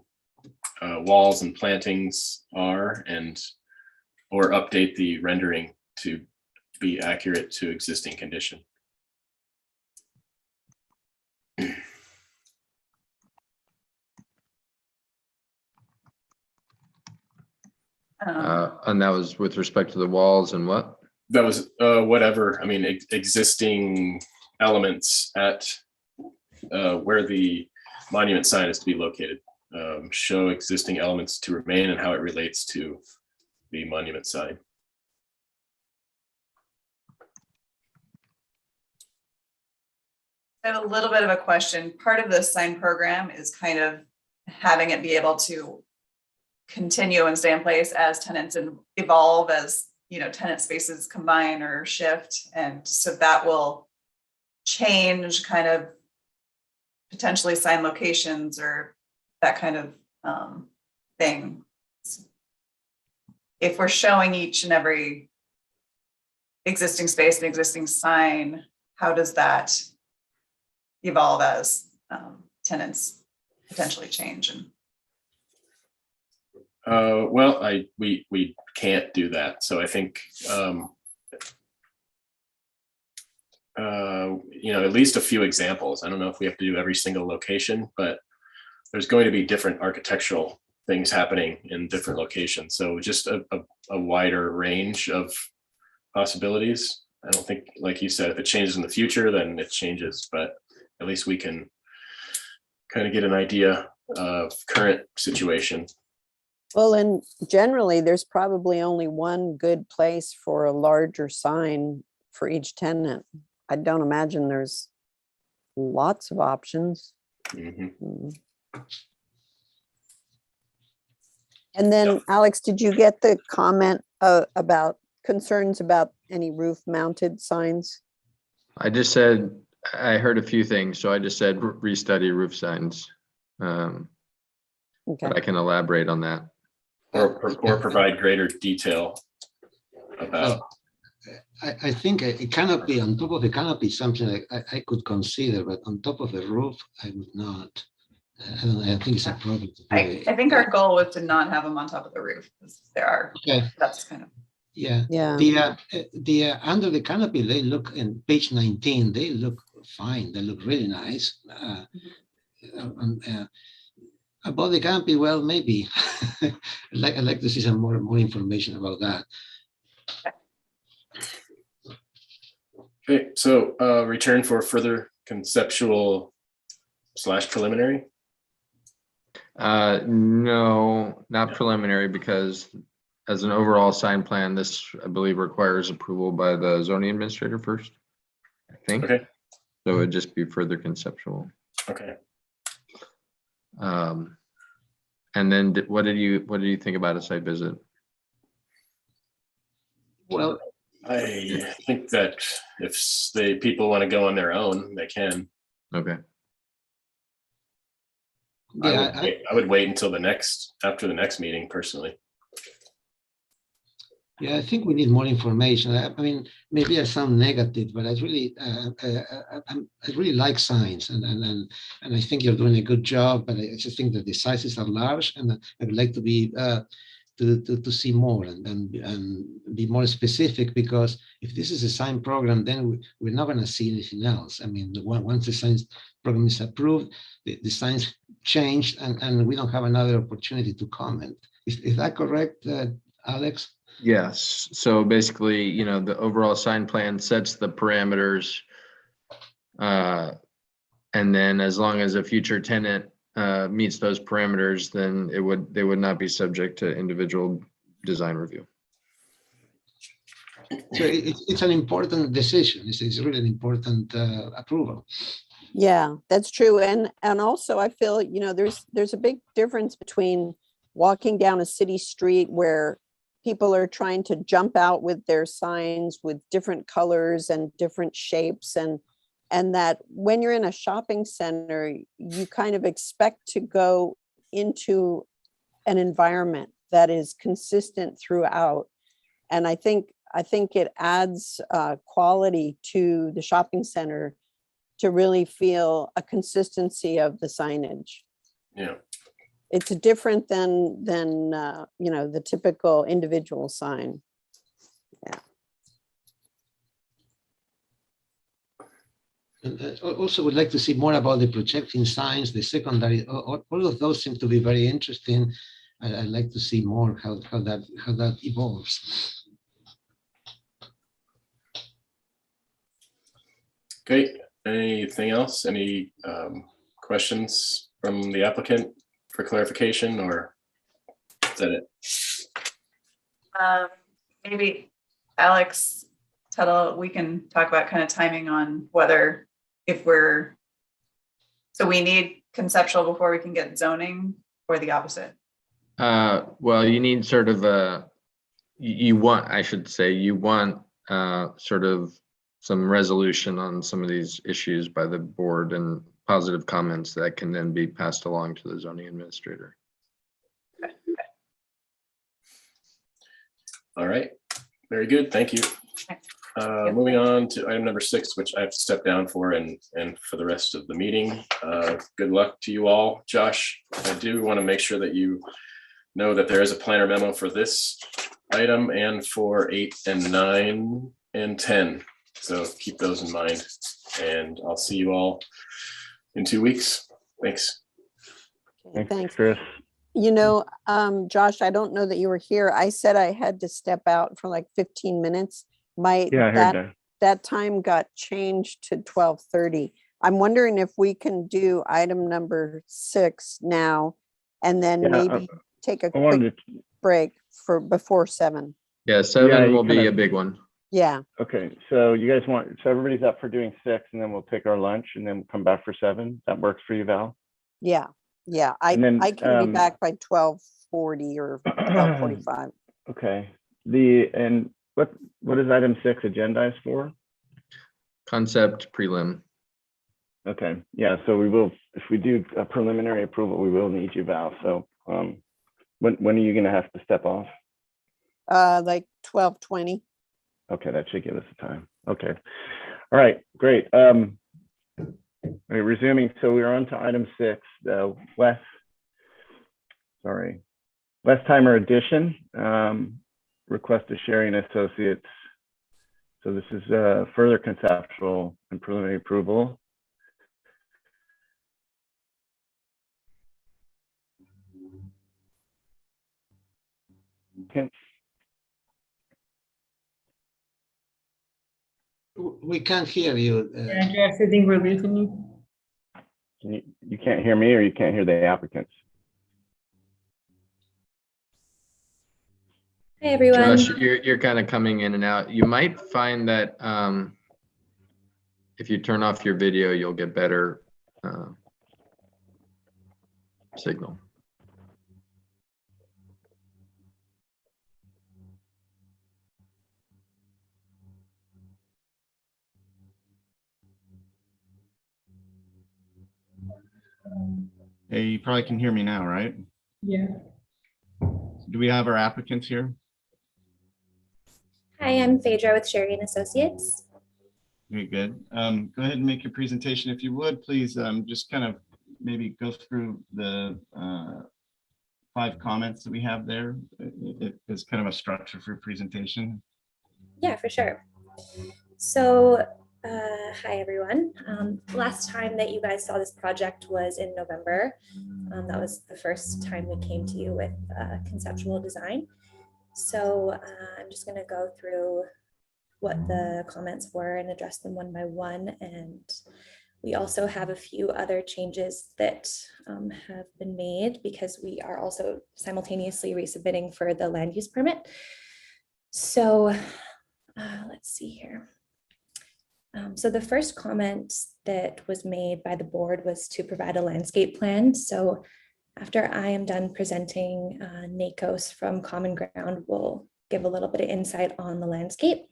walls and plantings are, or update the rendering to be accurate to existing condition. And that was with respect to the walls and what? That was whatever. I mean, existing elements at where the monument sign is to be located. Show existing elements to remain and how it relates to the monument sign. I have a little bit of a question. Part of the sign program is kind of having it be able to continue and stay in place as tenants evolve, as, you know, tenant spaces combine or shift. And so that will change kind of potentially sign locations or that kind of thing. If we're showing each and every existing space and existing sign, how does that evolve as tenants potentially change? And well, we can't do that. So I think you know, at least a few examples. I don't know if we have to do every single location, but there's going to be different architectural things happening in different locations. So just a wider range of possibilities. I don't think, like you said, if it changes in the future, then it changes, but at least we can kind of get an idea of current situation. Well, and generally, there's probably only one good place for a larger sign for each tenant. I don't imagine there's lots of options. Mm-hmm. And then, Alex, did you get the comment about concerns about any roof mounted signs? I just said, I heard a few things, so I just said restudy roof signs. Okay. But I can elaborate on that. Or provide greater detail about. I think a canopy, on top of the canopy, is something I could consider, but on top of the roof, I would not. I think it's a problem. I think our goal was to not have them on top of the roof. There are, that's kind of. Yeah. The under the canopy, they look in page 19, they look fine. They look really nice. About the canopy, well, maybe. I'd like to see some more information about that. Okay, so return for further conceptual / preliminary. No, not preliminary, because as an overall sign plan, this, I believe, requires approval by the zoning administrator first, I think. Okay. So it would just be further conceptual. Okay. And then what did you think about a site visit? Well, I think that if people want to go on their own, they can. Okay. Yeah, I would wait until after the next meeting personally. Yeah, I think we need more information. I mean, maybe I sound negative, but I really like signs, and I think you're doing a good job. But I just think that the sizes are large, and I would like to be to see more and be more specific, because if this is a sign program, then we're not going to see anything else. I mean, once the science program is approved, the signs changed, and we don't have another opportunity to comment. Is that correct, Alex? Yes. So basically, the overall sign plan sets the parameters. And then as long as a future tenant meets those parameters, then they would not be subject to individual design review. So it's an important decision. It's really an important approval. Yeah, that's true. And also I feel, there's a big difference between walking down a city street where people are trying to jump out with their signs with different colors and different shapes, and that when you're in a shopping center, you kind of expect to go into an environment that is consistent throughout. And I think it adds quality to the shopping center to really feel a consistency of the signage. Yeah. It's different than the typical individual sign. Yeah. And also would like to see more about the projecting signs, the secondary. All of those seem to be very interesting. I'd like to see more how that evolves. Okay. Anything else? Any questions from the applicant for clarification, or is that it? Maybe Alex, we can talk about kind of timing on whether so we need conceptual before we can get zoning, or the opposite. Well, you need sort of you want sort of some resolution on some of these issues by the board, and positive comments that can then be passed along to the zoning administrator. Okay. All right, very good, thank you. Moving on to item number 6, which I have to step down for and for the rest of the meeting. Good luck to you all. Josh, I do want to make sure that you know that there is a planner memo for this item and for 8 and 9 and 10. So keep those in mind, and I'll see you all in 2 weeks. Thanks. Thanks. Chris. You know, Josh, I don't know that you were here. I said I had to step out for like 15 minutes. Yeah, I heard that. That time got changed to 12:30. I'm wondering if we can do item number 6 now and then Yeah, maybe take a I wanted quick break for before 7. Yeah, 7 you will be kinda- a big one. Yeah. Okay, so you guys so everybody's up for doing 6 and then we'll take our lunch and then come back for 7. That works for you, Val? Yeah. Yeah. And then, I can be back by 12:40 or 12:45. Okay. And what is item 6 agendized for? Concept prelim. Okay, yeah, so we will, if we do a preliminary approval, we will need you, Val. So when are you gonna have to step off? Like 12:20. Okay, that should give us the time. Okay. All right, great. All right, resuming, so we're on to item 6, the Westheimer addition, request of Sherry and Associates. So this is further conceptual and preliminary approval. Okay. We can't hear you. Andreas, I think we're losing you. You can't hear me or you can't hear the applicants? Hi, everyone. Josh, you're kind of coming in and out. You might find that if you turn off your video, you'll get better signal. Hey, you probably can hear me now, right? Yeah. Do we have our applicants here? Hi, I'm Phaedra with Sherry and Associates. Very good. Go ahead and make your presentation. If you would, please just kind of maybe go through the 5 comments that we have there. It is kind of a structure for your presentation. Yeah, for sure. So, hi, everyone. Last time that you guys saw this project was in November. That was the first time we came to you with conceptual design. So I'm just going to go through what the comments were and address them one by one. And we also have a few other changes that have been made because we are also simultaneously resubmitting for the land use permit. So let's see here. So the first comment that was made by the board was to provide a landscape plan. So after I am done presenting, NACOS from Common Ground will give a little bit of insight on the landscape.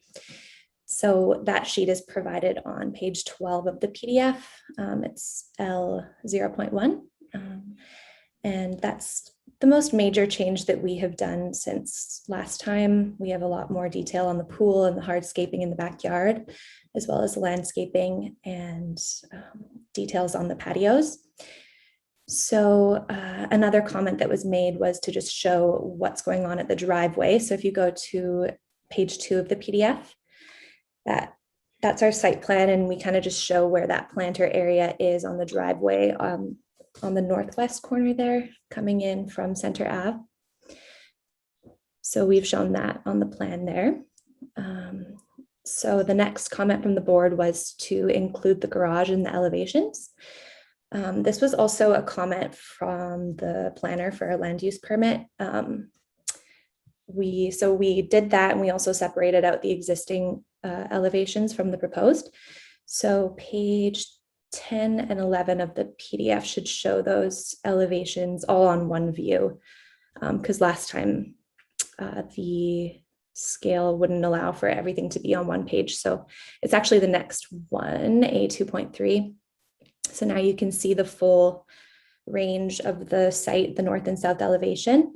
So that sheet is provided on page 12 of the PDF. It's L0.1. And that's the most major change that we have done since last time. We have a lot more detail on the pool and the hardscaping in the backyard, as well as the landscaping and details on the patios. So another comment that was made was to just show what's going on at the driveway. So if you go to page 2 of the PDF, that's our site plan, and we kind of just show where that planter area is on the driveway on the northwest corner there, coming in from Center Ave. So we've shown that on the plan there. So the next comment from the board was to include the garage in the elevations. This was also a comment from the planner for a land use permit. So we did that, and we also separated out the existing elevations from the proposed. So page 10 and 11 of the PDF should show those elevations all on one view, because last time the scale wouldn't allow for everything to be on one page. So it's actually the next one, A2.3. So now you can see the full range of the site, the north and south elevation.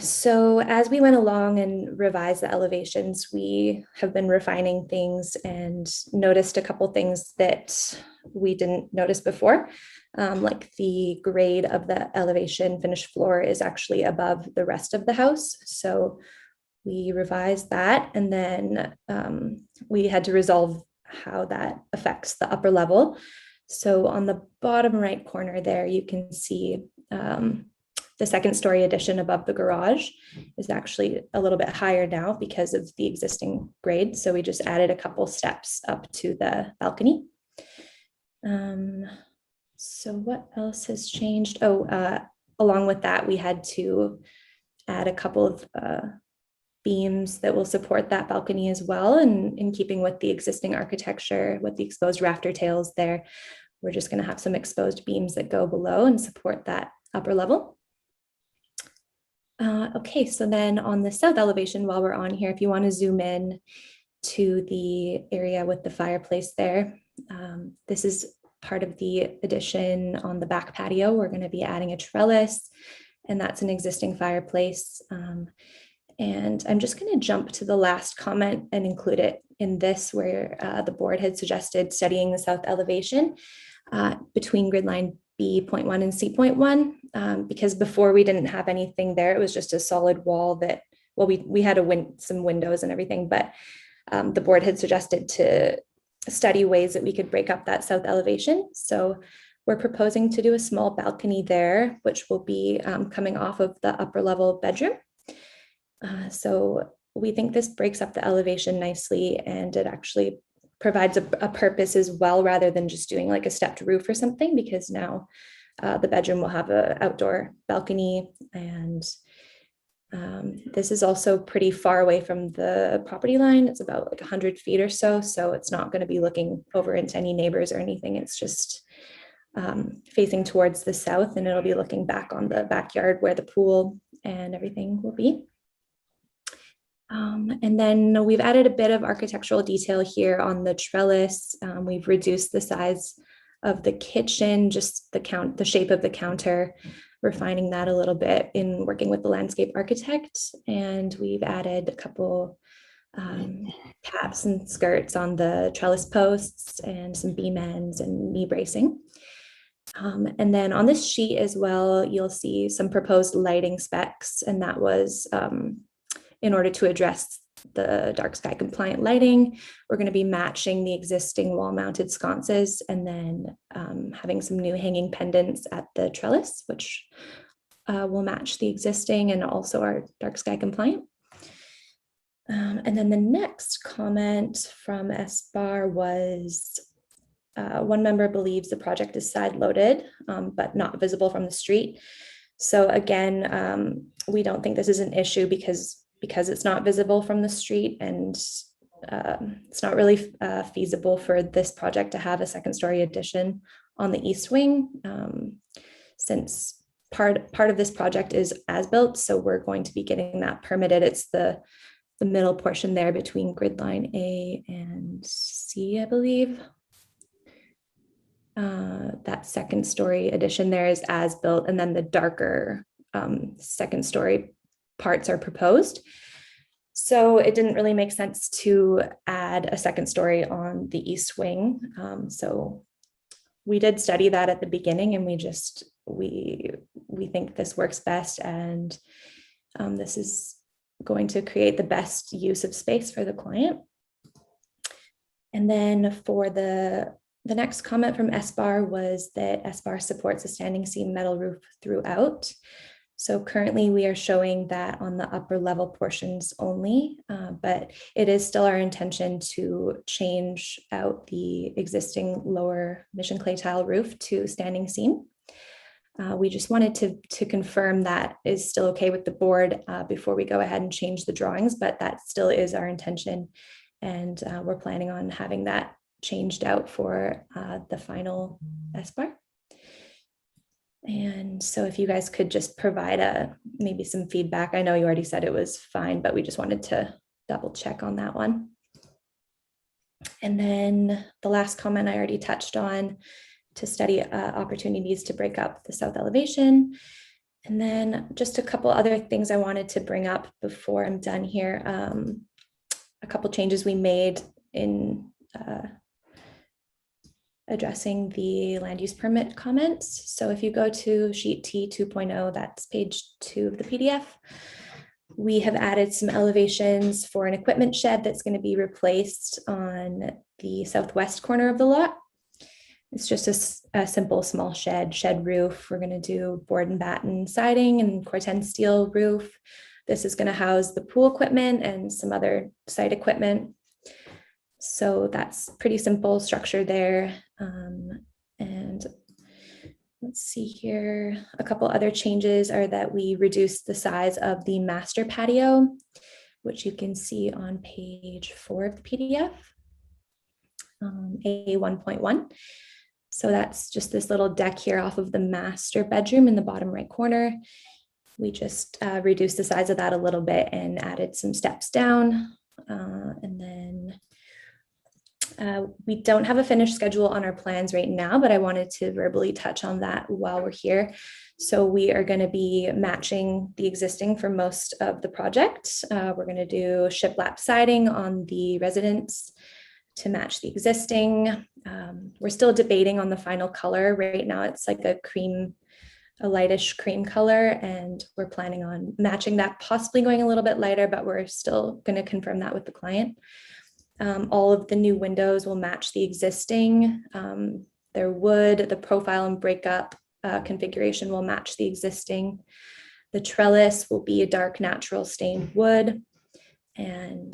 So as we went along and revised the elevations, we have been refining things and noticed a couple things that we didn't notice before. Like the grade of the elevation finished floor is actually above the rest of the house. So we revised that, and then we had to resolve how that affects the upper level. So on the bottom right corner there, you can see the second story addition above the garage is actually a little bit higher now because of the existing grade. So we just added a couple steps up to the balcony. So what else has changed? Along with that, we had to add a couple of beams that will support that balcony as well. And in keeping with the existing architecture, with the exposed rafter tails there, we're just going to have some exposed beams that go below and support that upper level. Okay, so then on the south elevation, while we're on here, if you want to zoom in to the area with the fireplace there, this is part of the addition on the back patio. We're going to be adding a trellis, and that's an existing fireplace. And I'm just going to jump to the last comment and include it in this, where the board had suggested studying the south elevation between grid line B.1 and C.1, because before we didn't have anything there. It was just a solid wall that, well, we had some windows and everything, but the board had suggested to study ways that we could break up that south elevation. So we're proposing to do a small balcony there, which will be coming off of the upper level bedroom. So we think this breaks up the elevation nicely, and it actually provides a purpose as well, rather than just doing like a stepped roof or something, because now the bedroom will have an outdoor balcony, and this is also pretty far away from the property line. It's about like 100 feet or so, so it's not going to be looking over into any neighbors or anything. It's just facing towards the south, and it'll be looking back on the backyard where the pool and everything will be. And then we've added a bit of architectural detail here on the trellis. We've reduced the size of the kitchen, just the shape of the counter, refining that a little bit in working with the landscape architect. And we've added a couple caps and skirts on the trellis posts and some beam ends and knee bracing. And then on this sheet as well, you'll see some proposed lighting specs, and that was in order to address the dark sky compliant lighting. We're going to be matching the existing wall mounted sconces, and then having some new hanging pendants at the trellis, which will match the existing and also are dark sky compliant. And then the next comment from SBAR was, one member believes the project is side loaded, but not visible from the street. So again, we don't think this is an issue because it's not visible from the street, and it's not really feasible for this project to have a second story addition on the east wing, since part of this project is as built. So we're going to be getting that permitted. It's the middle portion there between grid line A and C, I believe. That second story addition there is as built, and then the darker second story parts are proposed. So it didn't really make sense to add a second story on the east wing. So we did study that at the beginning, and we think this works best, and this is going to create the best use of space for the client. And then for the next comment from SBAR was that SBAR supports a standing seam metal roof throughout. So currently we are showing that on the upper level portions only, but it is still our intention to change out the existing lower mission clay tile roof to standing seam. We just wanted to confirm that is still okay with the board before we go ahead and change the drawings, but that still is our intention. And we're planning on having that changed out for the final SBAR. And so if you guys could just provide maybe some feedback. I know you already said it was fine, but we just wanted to double check on that one. And then the last comment I already touched on, to study opportunities to break up the south elevation. And then just a couple other things I wanted to bring up before I'm done here. A couple changes we made in addressing the land use permit comments. So if you go to sheet T 2.0, that's page 2 of the PDF, we have added some elevations for an equipment shed that's going to be replaced on the southwest corner of the lot. It's just a simple small shed roof. We're going to do board and batten siding and corten steel roof. This is going to house the pool equipment and some other site equipment. So that's pretty simple structure there. And let's see here. A couple other changes are that we reduced the size of the master patio, which you can see on page 4 of the PDF, A1.1. So that's just this little deck here off of the master bedroom in the bottom right corner. We just reduced the size of that a little bit and added some steps down. And then we don't have a finished schedule on our plans right now, but I wanted to verbally touch on that while we're here. So we are going to be matching the existing for most of the project. We're going to do shiplap siding on the residence to match the existing. We're still debating on the final color. Right now it's like a lightish cream color, and we're planning on matching that, possibly going a little bit lighter, but we're still going to confirm that with the client. All of the new windows will match the existing. Their wood, the profile and breakup configuration will match the existing. The trellis will be a dark natural stained wood. And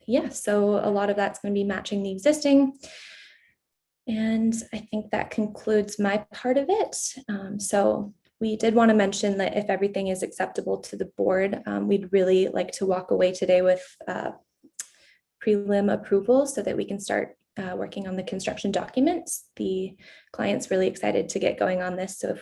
yeah, so a lot of that's going to be matching the existing. And I think that concludes my part of it. So we did want to mention that if everything is acceptable to the board, we'd really like to walk away today with prelim approval so that we can start working on the construction documents. The client's really excited to get going on this. So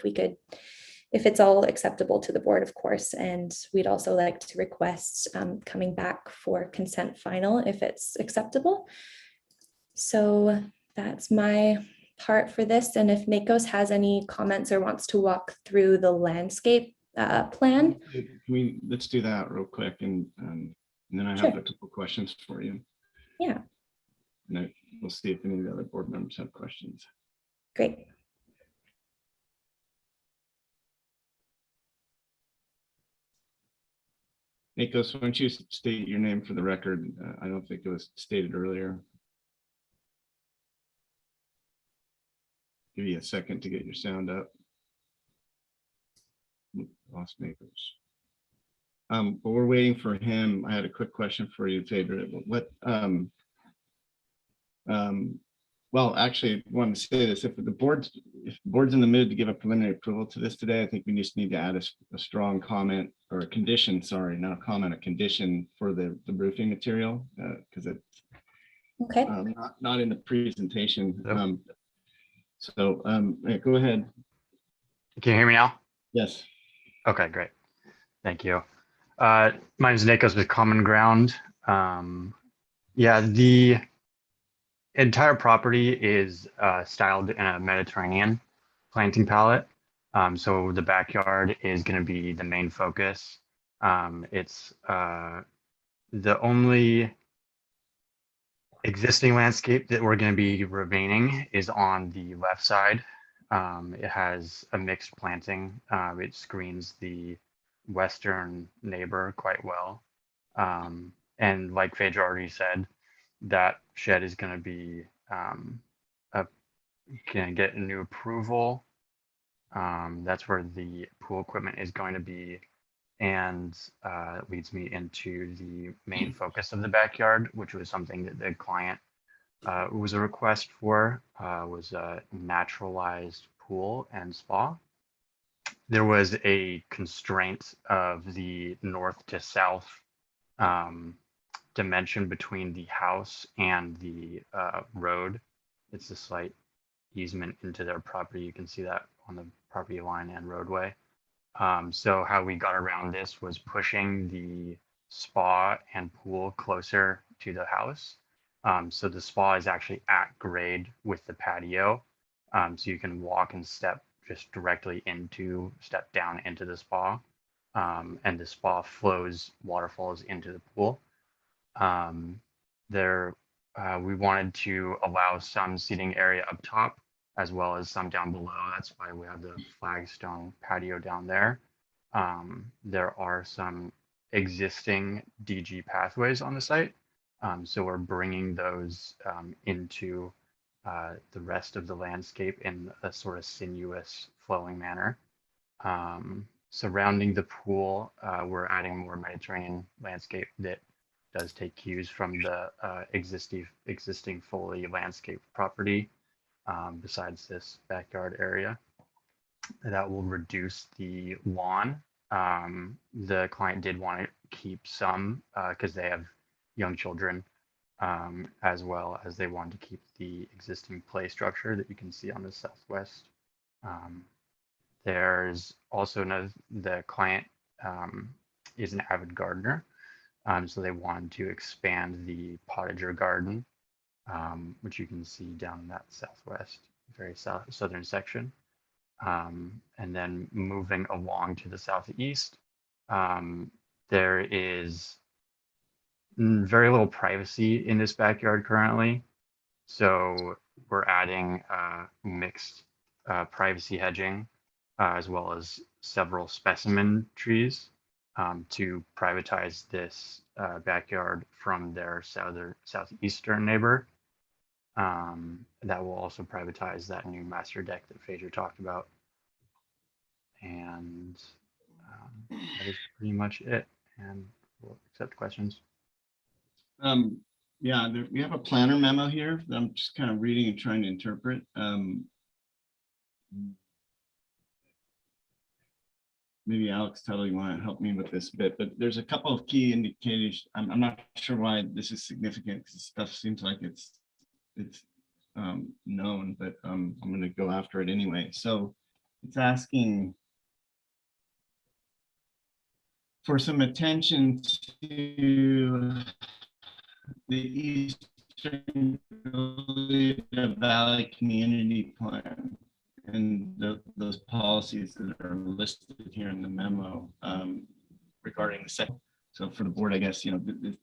if it's all acceptable to the board, of course, and we'd also like to request coming back for consent final if it's acceptable. So that's my part for this. And if Nikos has any comments or wants to walk through the landscape plan. Let's do that real quick. And then I have a couple questions for you. Yeah. And we'll see if any of the other board members have questions. Great. Nikos, why don't you state your name for the record? I don't think it was stated earlier. Give you a second to get your sound up. Lost Nikos. But we're waiting for him. I had a quick question for you, Phaedra. Well, actually, I wanted to say this. If the board's in the mood to give a preliminary approval to this today, I think we just need to add a strong comment or a condition, sorry, not a comment, a condition for the roofing material, because it's okay. Not in the presentation. So go ahead. Can you hear me now? Yes. Okay, great. Thank you. My name is Nikos with Common Ground. Yeah, the entire property is styled in a Mediterranean planting palette. So the backyard is going to be the main focus. It's the only existing landscape that we're going to be remaining is on the left side. It has a mixed planting. It screens the western neighbor quite well. And like Phaedra already said, that shed is going to be going to get a new approval. That's where the pool equipment is going to be. And it leads me into the main focus of the backyard, which was something that the client was a request for, was a naturalized pool and spa. There was a constraint of the north to south dimension between the house and the road. It's a slight easement into their property. You can see that on the property line and roadway. So how we got around this was pushing the spa and pool closer to the house. So the spa is actually at grade with the patio. So you can walk and step just directly step down into the spa. And the spa waterfalls into the pool. We wanted to allow some seating area up top as well as some down below. That's why we have the flagstone patio down there. There are some existing DG pathways on the site. So we're bringing those into the rest of the landscape in a sort of sinuous flowing manner. Surrounding the pool, we're adding more Mediterranean landscape that does take cues from the existing fully landscaped property besides this backyard area. That will reduce the lawn. The client did want to keep some because they have young children, as well as they wanted to keep the existing play structure that you can see on the southwest. There's also the client is an avid gardener, so they wanted to expand the potager garden, which you can see down in that southwest, very southern section. And then moving along to the southeast, there is very little privacy in this backyard currently. So we're adding mixed privacy hedging, as well as several specimen trees to privatize this backyard from their southeastern neighbor. That will also privatize that new master deck that Phaedra talked about. And that is pretty much it. And we'll accept questions. Yeah, we have a planner memo here that I'm just kind of reading and trying to interpret. Maybe Alex, totally want to help me with this bit, but there's a couple of key indicators. I'm not sure why this is significant because stuff seems like it's known, but I'm going to go after it anyway. So it's asking for some attention to the Eastern Valley Community Plan and those policies that are listed here in the memo regarding the second. So for the board, I guess,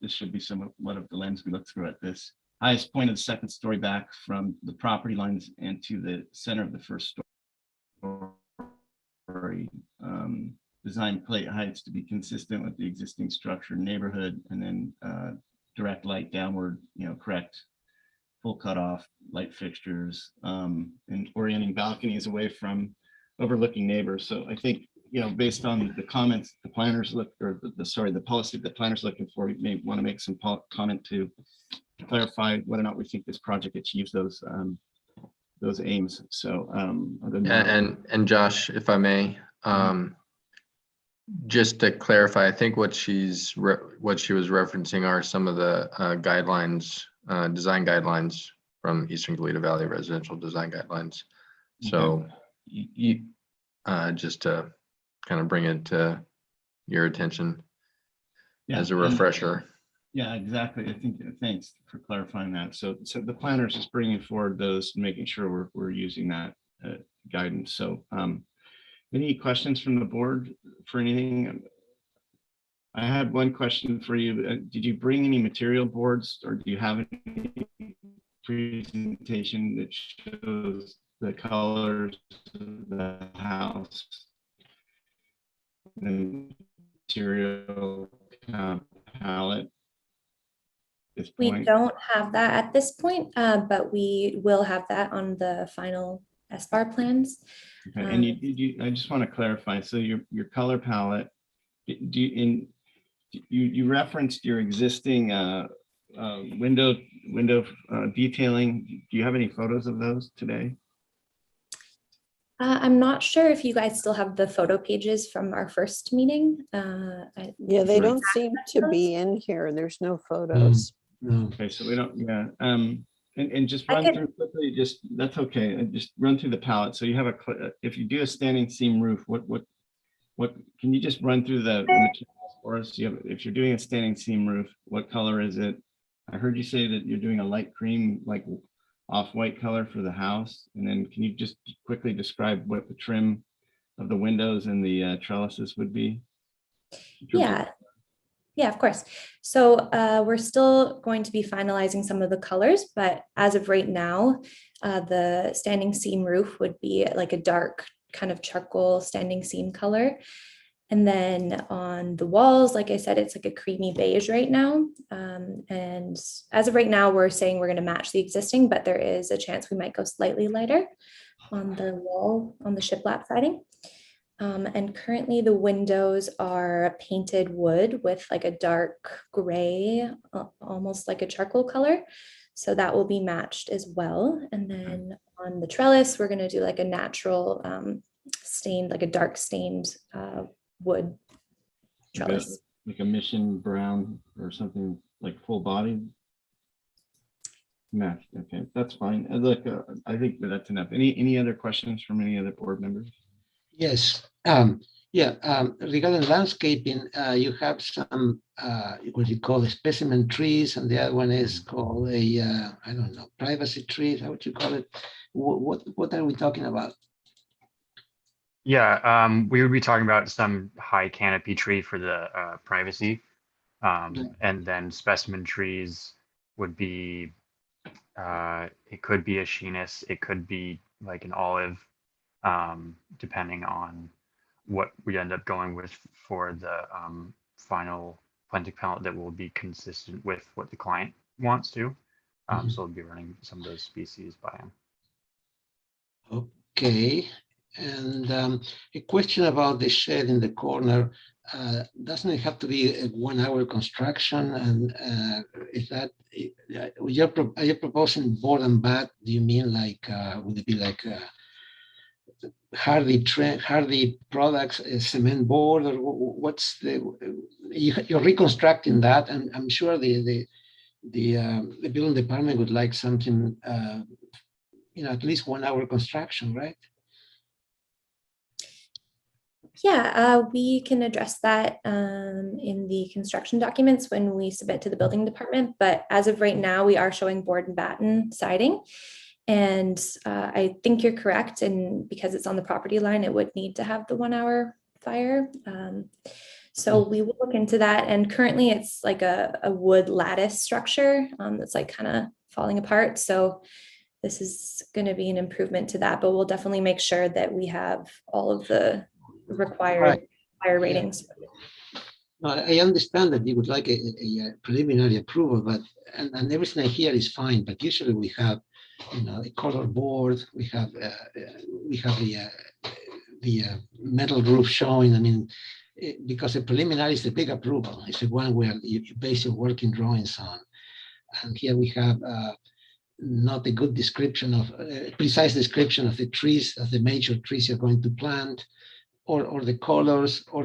this should be somewhat of the lens we look through at this. Highest point of the second story back from the property lines and to the center of the first story. Design plate heights to be consistent with the existing structure neighborhood, and then direct light downward, correct full cutoff light fixtures, and orienting balconies away from overlooking neighbors. So I think, based on the comments the planners look, or the policy the planners looking for, we may want to make some comment to clarify whether or not we think this project achieves those aims. So and Josh, if I may, just to clarify, I think what she was referencing are some of the guidelines, design guidelines from Eastern Toledo Valley Residential Design Guidelines. So just to kind of bring it to your attention as a refresher. Yeah, exactly. I think, thanks for clarifying that. So the planners is bringing forward those, making sure we're using that guidance. So any questions from the board for anything? I had one question for you. Did you bring any material boards, or do you have any presentation that shows the colors of the house and material palette? We don't have that at this point, but we will have that on the final SBAR plans. Okay. And I just want to clarify. So your color palette, you referenced your existing window detailing. Do you have any photos of those today? I'm not sure if you guys still have the photo pages from our first meeting. Yeah, they don't seem to be in here. There's no photos. Okay, so we don't, yeah. And just run through quickly, that's okay. And just run through the palette. So you have if you do a standing seam roof, what can you just run through the materials for us? If you're doing a standing seam roof, what color is it? I heard you say that you're doing a light cream, like off-white color for the house. And then can you just quickly describe what the trim of the windows and the trellises would be? Yeah, of course. So we're still going to be finalizing some of the colors, but as of right now, the standing seam roof would be like a dark kind of charcoal standing seam color. And then on the walls, like I said, it's like a creamy beige right now. And as of right now, we're saying we're going to match the existing, but there is a chance we might go slightly lighter on the wall, on the shiplap siding. And currently the windows are painted wood with like a dark gray, almost like a charcoal color. So that will be matched as well. And then on the trellis, we're going to do like a natural stained, like a dark stained wood trellis. Like a mission brown or something, like full body match. Okay, that's fine. Look, I think that's enough. Any other questions from any other board members? Yes. Regarding landscaping, you have some what you call specimen trees, and the other one is called a I don't know, privacy trees. How would you call it? What are we talking about? Yeah, we would be talking about some high canopy tree for the privacy. And then specimen trees would be, it could be a Shinus, it could be like an olive, depending on what we end up going with for the final planting palette that will be consistent with what the client wants to. So we'll be running some of those species by him. Okay. And a question about the shed in the corner. Doesn't it have to be a 1 hour construction? And is that, are you proposing board and bat? Do you mean like, would it be like hardy products, cement board, or what's the, you're reconstructing that? And I'm sure the building department would like something, at least 1 hour construction, right? Yeah, we can address that in the construction documents when we submit to the building department. But as of right now, we are showing board and batten siding. And I think you're correct. And because it's on the property line, it would need to have the 1 hour fire. So we will look into that. And currently it's like a wood lattice structure that's like kind of falling apart. So this is going to be an improvement to that, but we'll definitely make sure that we have all of the required fire ratings. No, I understand that you would like a preliminary approval, but and everything I hear is fine. But usually we have, a color board. We have the metal roof showing. I mean, because a preliminary is a big approval. It's the one where you base your working drawings on. And here we have not a good description of precise description of the trees, of the major trees you're going to plant, or the colors, or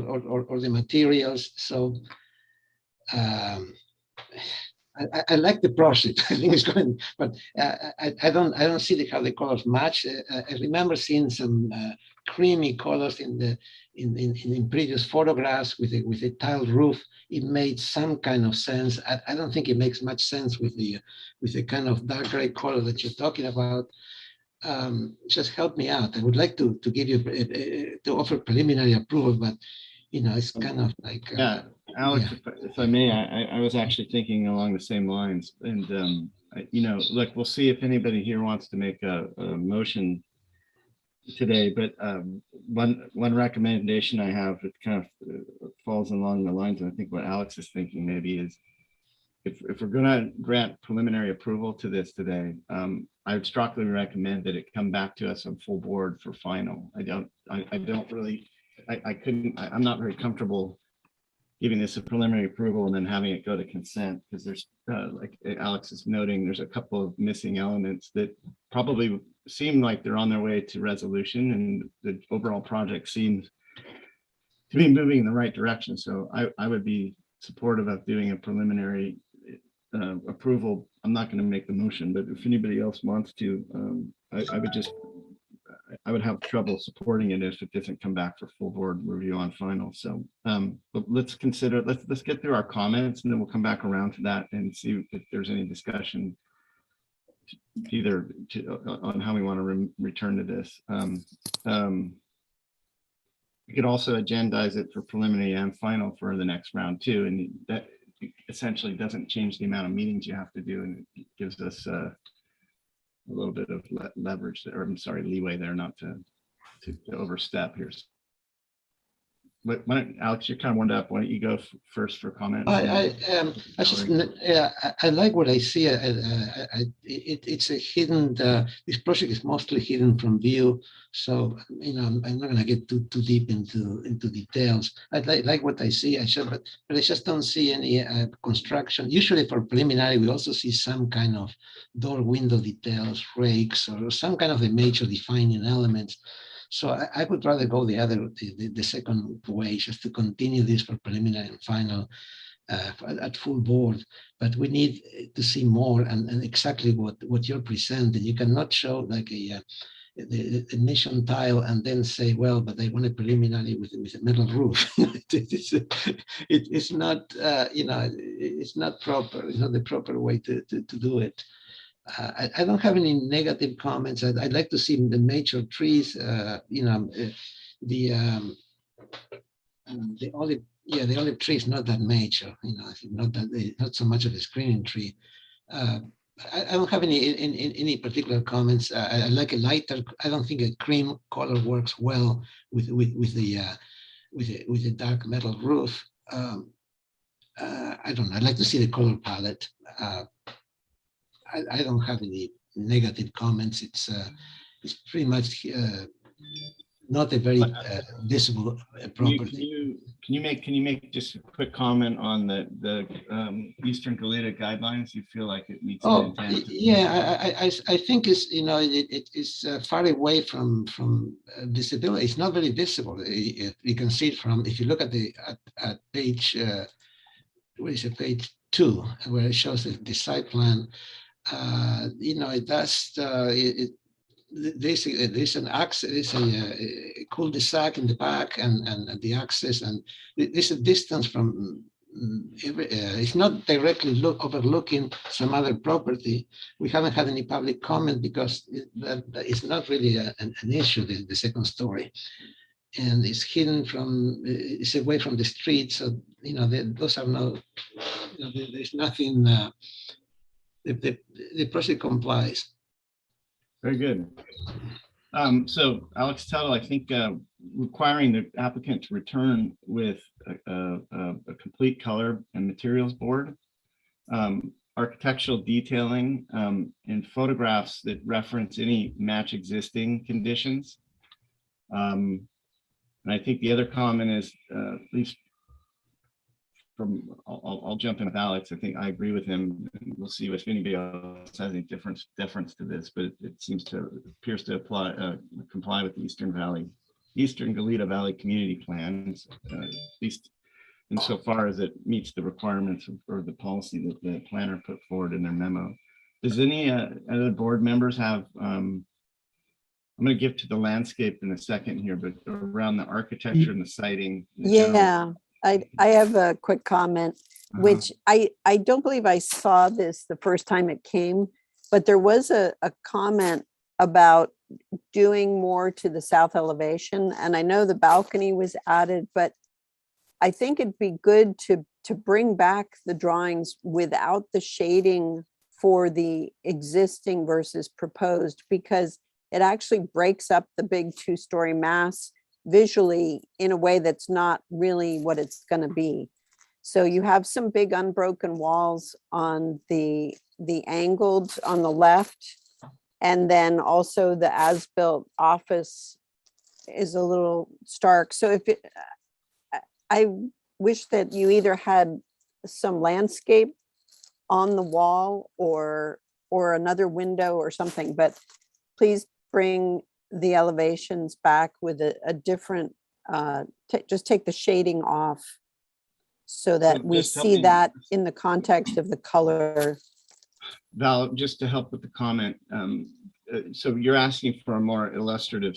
the materials. So I like the project. I think it's going, but I don't see how the colors match. I remember seeing some creamy colors in previous photographs with a tiled roof. It made some kind of sense. I don't think it makes much sense with the kind of dark gray color that you're talking about. Just help me out. I would like to give you to offer preliminary approval, but it's kind of like Alex, if I may, I was actually thinking along the same lines, and look, we'll see if anybody here wants to make a motion today, but one recommendation I have, it kind of falls along the lines of I think what Alex is thinking maybe is, if we're going to grant preliminary approval to this today, I would strongly recommend that it come back to us on full board for final. I'm not very comfortable giving this a preliminary approval and then having it go to consent, because there's, like Alex is noting, there's a couple of missing elements that probably seem like they're on their way to resolution, and the overall project seems to be moving in the right direction. So I would be supportive of doing a preliminary approval. I'm not going to make the motion, but if anybody else wants to, I would have trouble supporting it if it doesn't come back for full board review on final. So but let's consider, let's get through our comments, and then we'll come back around to that and see if there's any discussion on how we want to return to this. We could also agendize it for preliminary and final for the next round too, and that essentially doesn't change the amount of meetings you have to do, and it gives us a little bit of leverage there, or I'm sorry, leeway there, not to overstep here. why don't, Alex, you're kind of warmed up. Why don't you go first for comment? I like what I see. It's a hidden. This project is mostly hidden from view, so I'm not going to get too deep into details. I like what I see. But I just don't see any construction. Usually for preliminary, we also see some kind of door window details, rakes, or some kind of a major defining elements. So I would rather go the second way, just to continue this for preliminary and final at full board. But we need to see more and exactly what you're presenting. You cannot show like the mission tile and then say, well, but I want a preliminary with a metal roof. It's not, it's not proper. It's not the proper way to do it. I don't have any negative comments. I'd like to see the major trees, the olive tree is not that major, not so much of a screening tree. I don't have any particular comments. I like a lighter. I don't think a cream color works well with the dark metal roof. I don't know. I'd like to see the color palette. I don't have any negative comments. It's pretty much not a very visible property. Can you make just a quick comment on the Eastern Galita guidelines? You feel like it meets the intent? Yeah, I think it is far away from visibility. It's not very visible. You can see it from, if you look at page, what is it, page 2, where it shows the site plan. It does. There's an access. There's a cul-de-sac in the back, and the access, and there's a distance from. It's not directly overlooking some other property. We haven't had any public comment because it's not really an issue. The second story, and it's hidden from. It's away from the street, so those are no. There's nothing. The project complies. Very good. So Alex Tuttle, I think requiring the applicant to return with a complete color and materials board, architectural detailing, and photographs that reference any match existing conditions. And I think the other comment is, at least I'll jump in with Alex. I think I agree with him. We'll see if anybody else has any deference to this, but it appears to comply with the Eastern Galita Valley Community Plans, at least insofar as it meets the requirements or the policy that the planner put forward in their memo. Does any other board members have? I'm going to give to the landscape in a second here, but around the architecture and the siting. Yeah. I have a quick comment, which I don't believe I saw this the first time it came, but there was a comment about doing more to the south elevation. And I know the balcony was added, but I think it'd be good to bring back the drawings without the shading for the existing versus proposed, because it actually breaks up the big 2-story mass visually in a way that's not really what it's going to be. So you have some big unbroken walls on the angled on the left, and then also the as-built office is a little stark. So I wish that you either had some landscape on the wall or another window or something, but please bring the elevations back with a different, just take the shading off so that we see that in the context of the color. Val, just to help with the comment, so you're asking for a more illustrative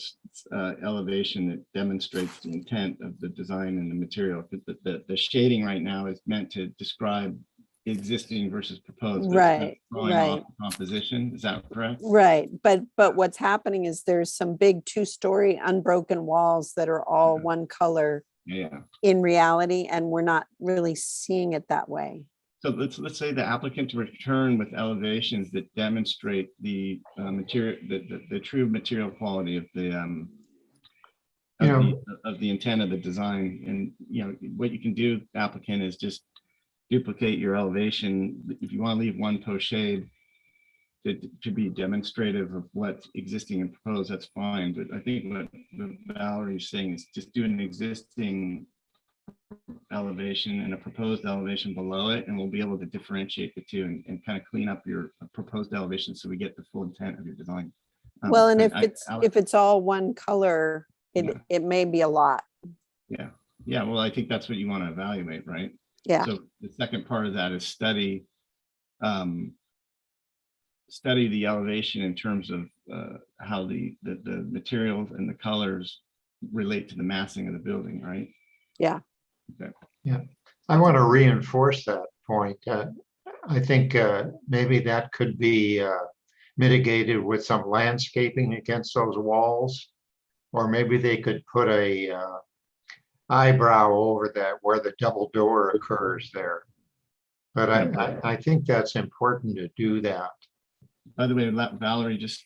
elevation that demonstrates the intent of the design and the material. The shading right now is meant to describe existing versus proposed. Right. Composition, is that correct? Right, but what's happening is there's some big 2-story unbroken walls that are all one color in reality, and we're not really seeing it that way. So let's say the applicant to return with elevations that demonstrate the material, the true material quality of the of the intent of the design. And, what you can do, applicant, is just duplicate your elevation. If you want to leave one post shade to be demonstrative of what's existing and proposed, that's fine. But I think what Valerie's saying is just do an existing elevation and a proposed elevation below it, and we'll be able to differentiate the two and kind of clean up your proposed elevation so we get the full intent of your design. Well, and if it's all one color, it may be a lot. Yeah. Well, I think that's what you want to evaluate, right? Yeah. So the second part of that is study the elevation in terms of how the materials and the colors relate to the massing of the building, right? Yeah. Okay. Yeah, I want to reinforce that point. I think maybe that could be mitigated with some landscaping against those walls, or maybe they could put a eyebrow over that where the double door occurs there. But I think that's important to do that. By the way, Valerie, just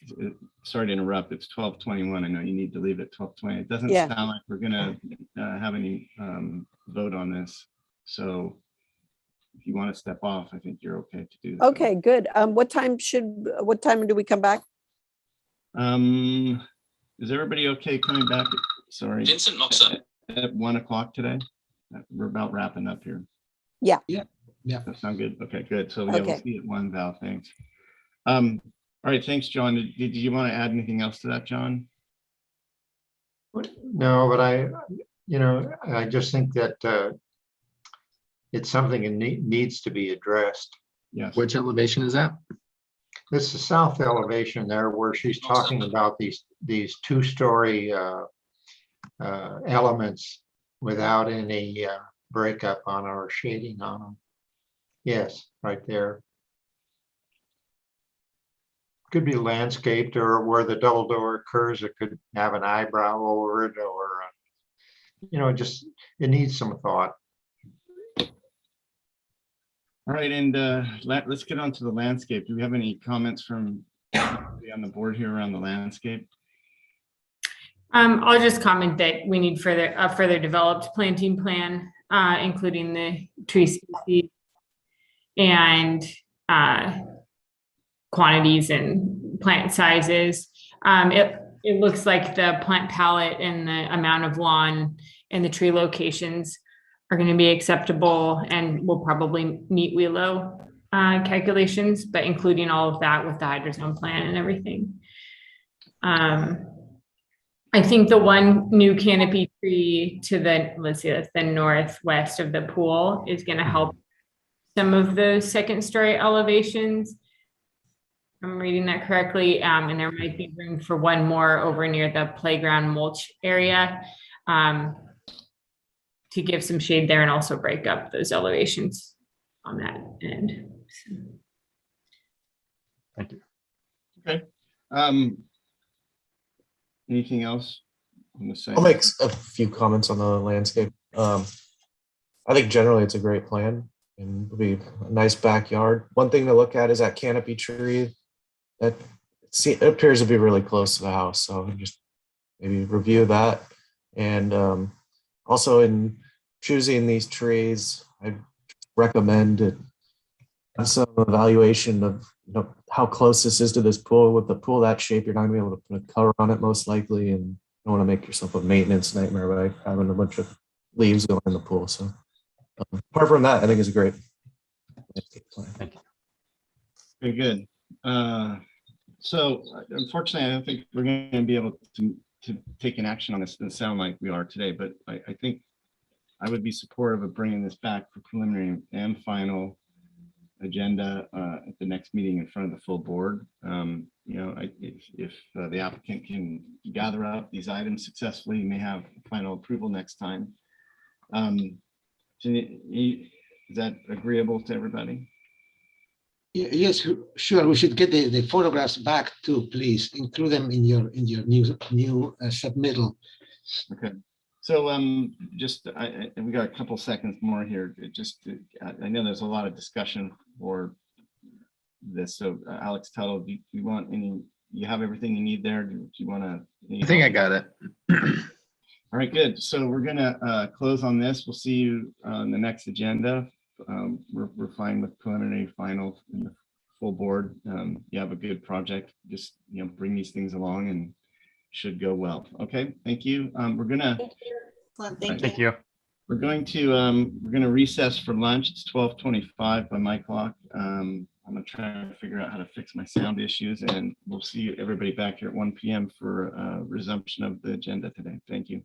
sorry to interrupt. It's 12:21. I know you need to leave at 12:20. It doesn't sound like we're gonna have any vote on this. So if you want to step off, I think you're okay to do that. Okay, good. What time do we come back? Is everybody okay coming back? Sorry. Vincent Moxa. At 1 o'clock today? We're about wrapping up here. Yeah. That sound good? Okay, good. So we'll see you at 1, Val. Thanks. All right, thanks, John. Did you want to add anything else to that, John? No, but I just think that it's something that needs to be addressed. Yes. Which elevation is that? This is the south elevation there where she's talking about these two-story elements without any breakup on or shading on them. Yes, right there. Could be landscaped, or where the double door occurs, it could have an eyebrow over it, or just it needs some thought. All right, and let's get on to the landscape. Do we have any comments from anybody on the board here around the landscape? I'll just comment that we need further developed planting plan, including the tree species and quantities and plant sizes. It looks like the plant palette and the amount of lawn and the tree locations are going to be acceptable and will probably meet WELO calculations, but including all of that with the hydrozone plan and everything. I think the one new canopy tree to the northwest of the pool is going to help some of those second story elevations. I'm reading that correctly. And there might be room for one more over near the playground mulch area to give some shade there and also break up those elevations on that end. Thank you. Okay. Anything else on the site? I'll make a few comments on the landscape. I think generally it's a great plan and it'll be a nice backyard. One thing to look at is that canopy tree that it appears to be really close to the house. So just maybe review that. And also in choosing these trees, I recommend some evaluation of how close this is to this pool. With the pool that shape, you're not gonna be able to put a cover on it most likely, and you don't want to make yourself a maintenance nightmare by having a bunch of leaves going in the pool. So apart from that, I think it's a great plan. Thank you. Very good. So unfortunately, I don't think we're going to be able to take an action on this. It doesn't sound like we are today, but I think I would be supportive of bringing this back for preliminary and final agenda at the next meeting in front of the full board. If the applicant can gather up these items successfully, you may have final approval next time. Is that agreeable to everybody? Yes, sure. We should get the photographs back too, please. Include them in your new submittal. Okay. So we got a couple seconds more here. I know there's a lot of discussion for this. So Alex Tuttle, do you want any? You have everything you need there? Do you want to? I think I got it. All right, good. So we're gonna close on this. We'll see you on the next agenda. We're fine with preliminary final in the full board. You have a good project. Just bring these things along and should go well. Okay, thank you. We're gonna. Thank you. Thank you. We're gonna recess for lunch. It's 12:25 by my clock. I'm gonna try to figure out how to fix my sound issues, and we'll see everybody back here at 1 p.m. for resumption of the agenda today. Thank you.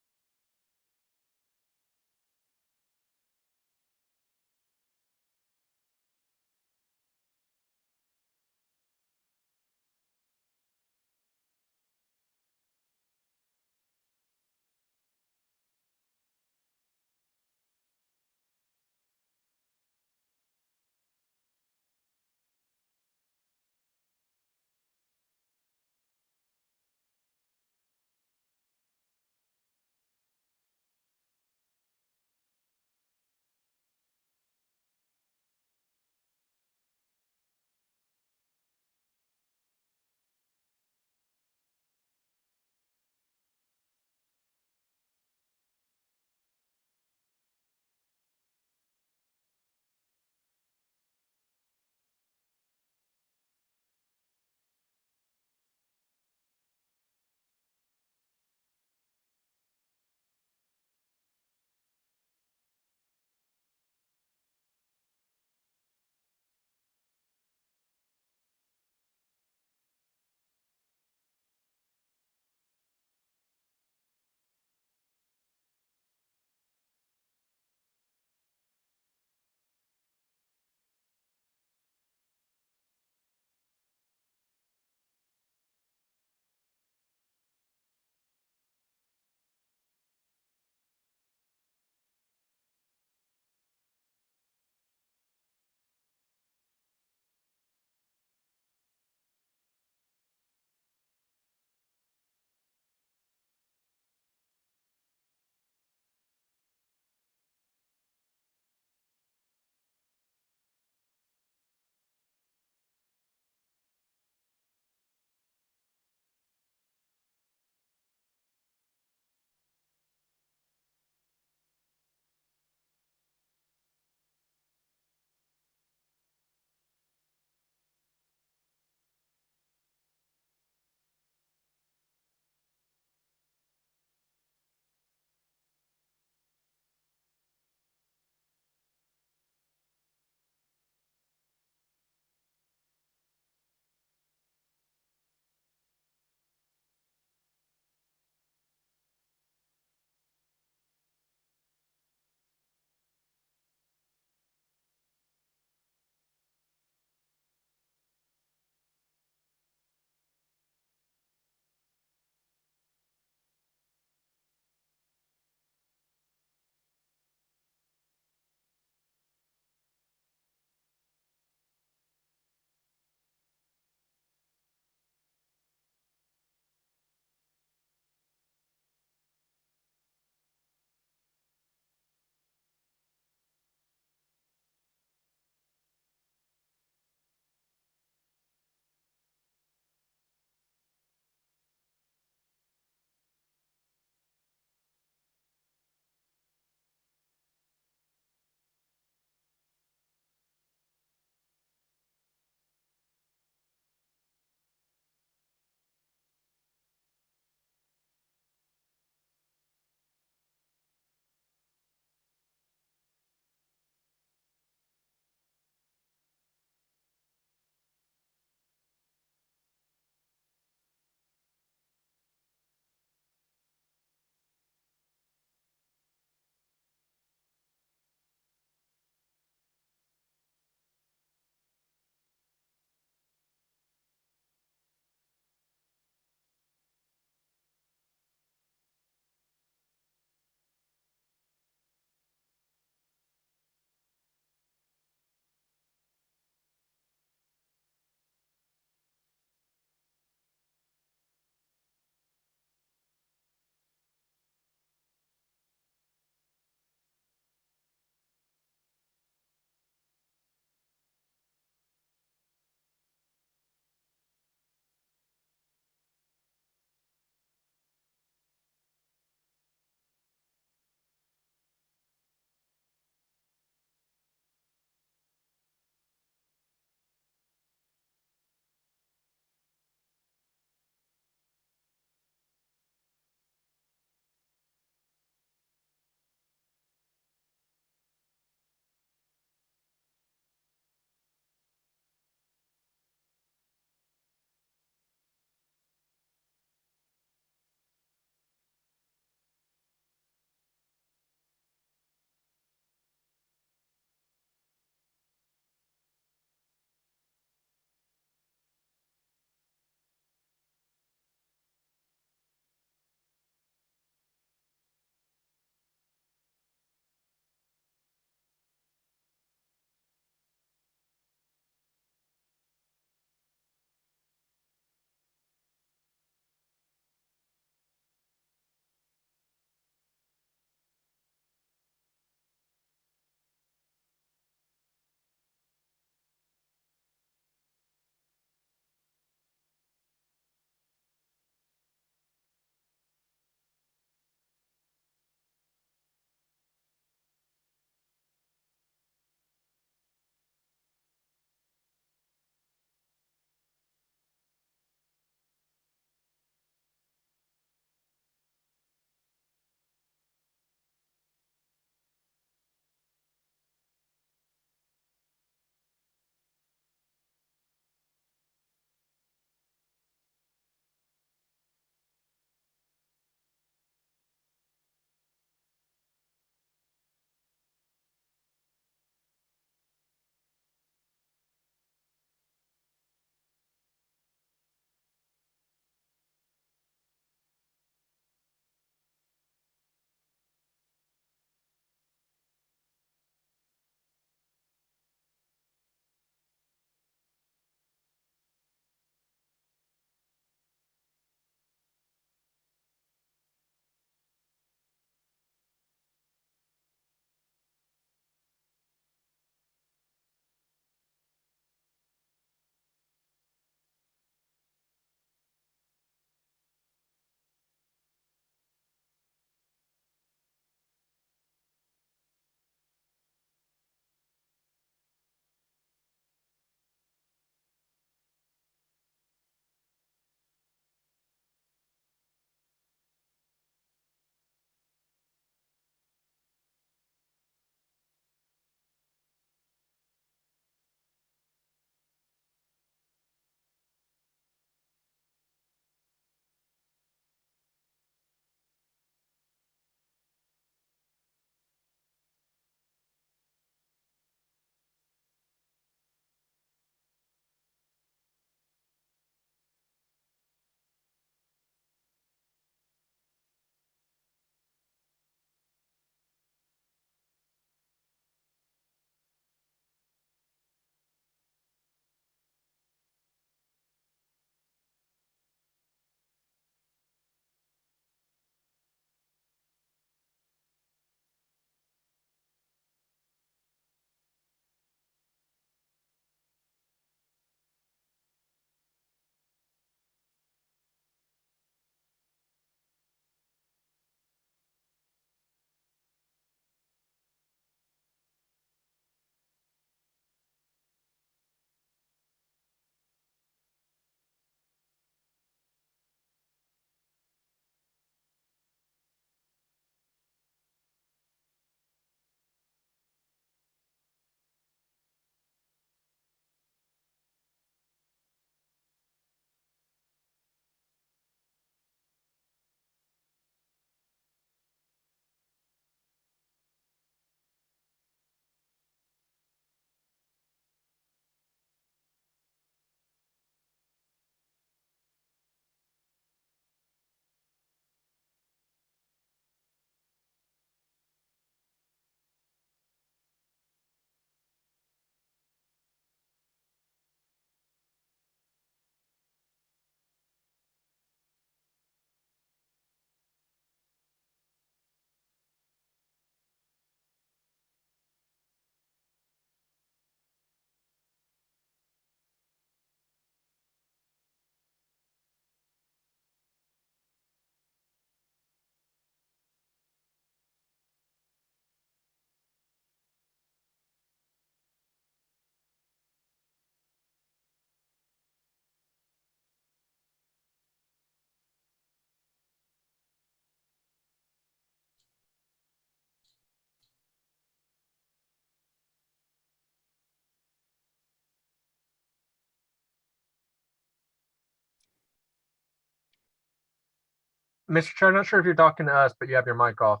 Mr. Chair, I'm not sure if you're talking to us, but you have your mic off.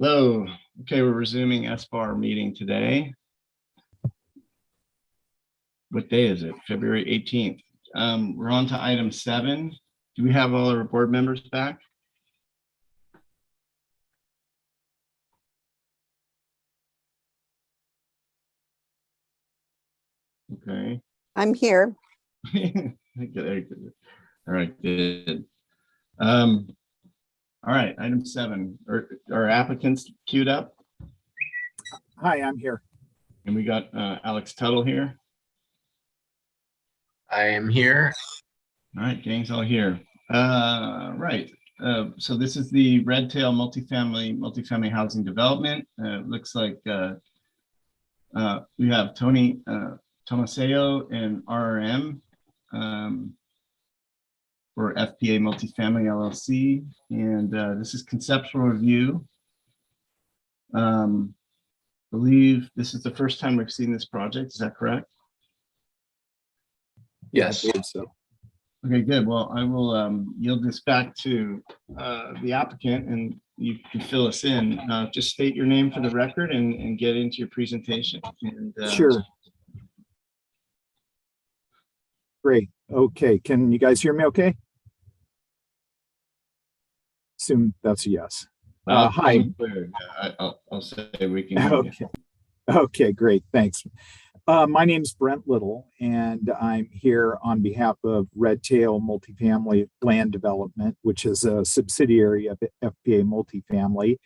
Hello. Okay, we're resuming SBAR meeting today. What day is it? February 18th. We're on to item 7. Do we have all our board members back? Okay. I'm here. All right, good. All right, item 7. Are applicants queued up? Hi, I'm here. And we got Alex Tuttle here. I am here. All right, gang's all here. Right. So this is the Red Tail multifamily housing development. Looks like we have Tony Tomaseo and RRM for FPA Multifamily LLC, and this is conceptual review. Believe this is the first time we've seen this project. Is that correct? Yes. I believe so. Okay, good. Well, I will yield this back to the applicant, and you can fill us in. Just state your name for the record and get into your presentation. And, Sure. Great. Okay. Can you guys hear me okay? Assume that's a yes. Hi. I'll say we can hear you. Okay. Okay, great. Thanks. My name's Brent Little, and I'm here on behalf of Red Tail Multifamily Land Development, which is a subsidiary of FPA Multifamily.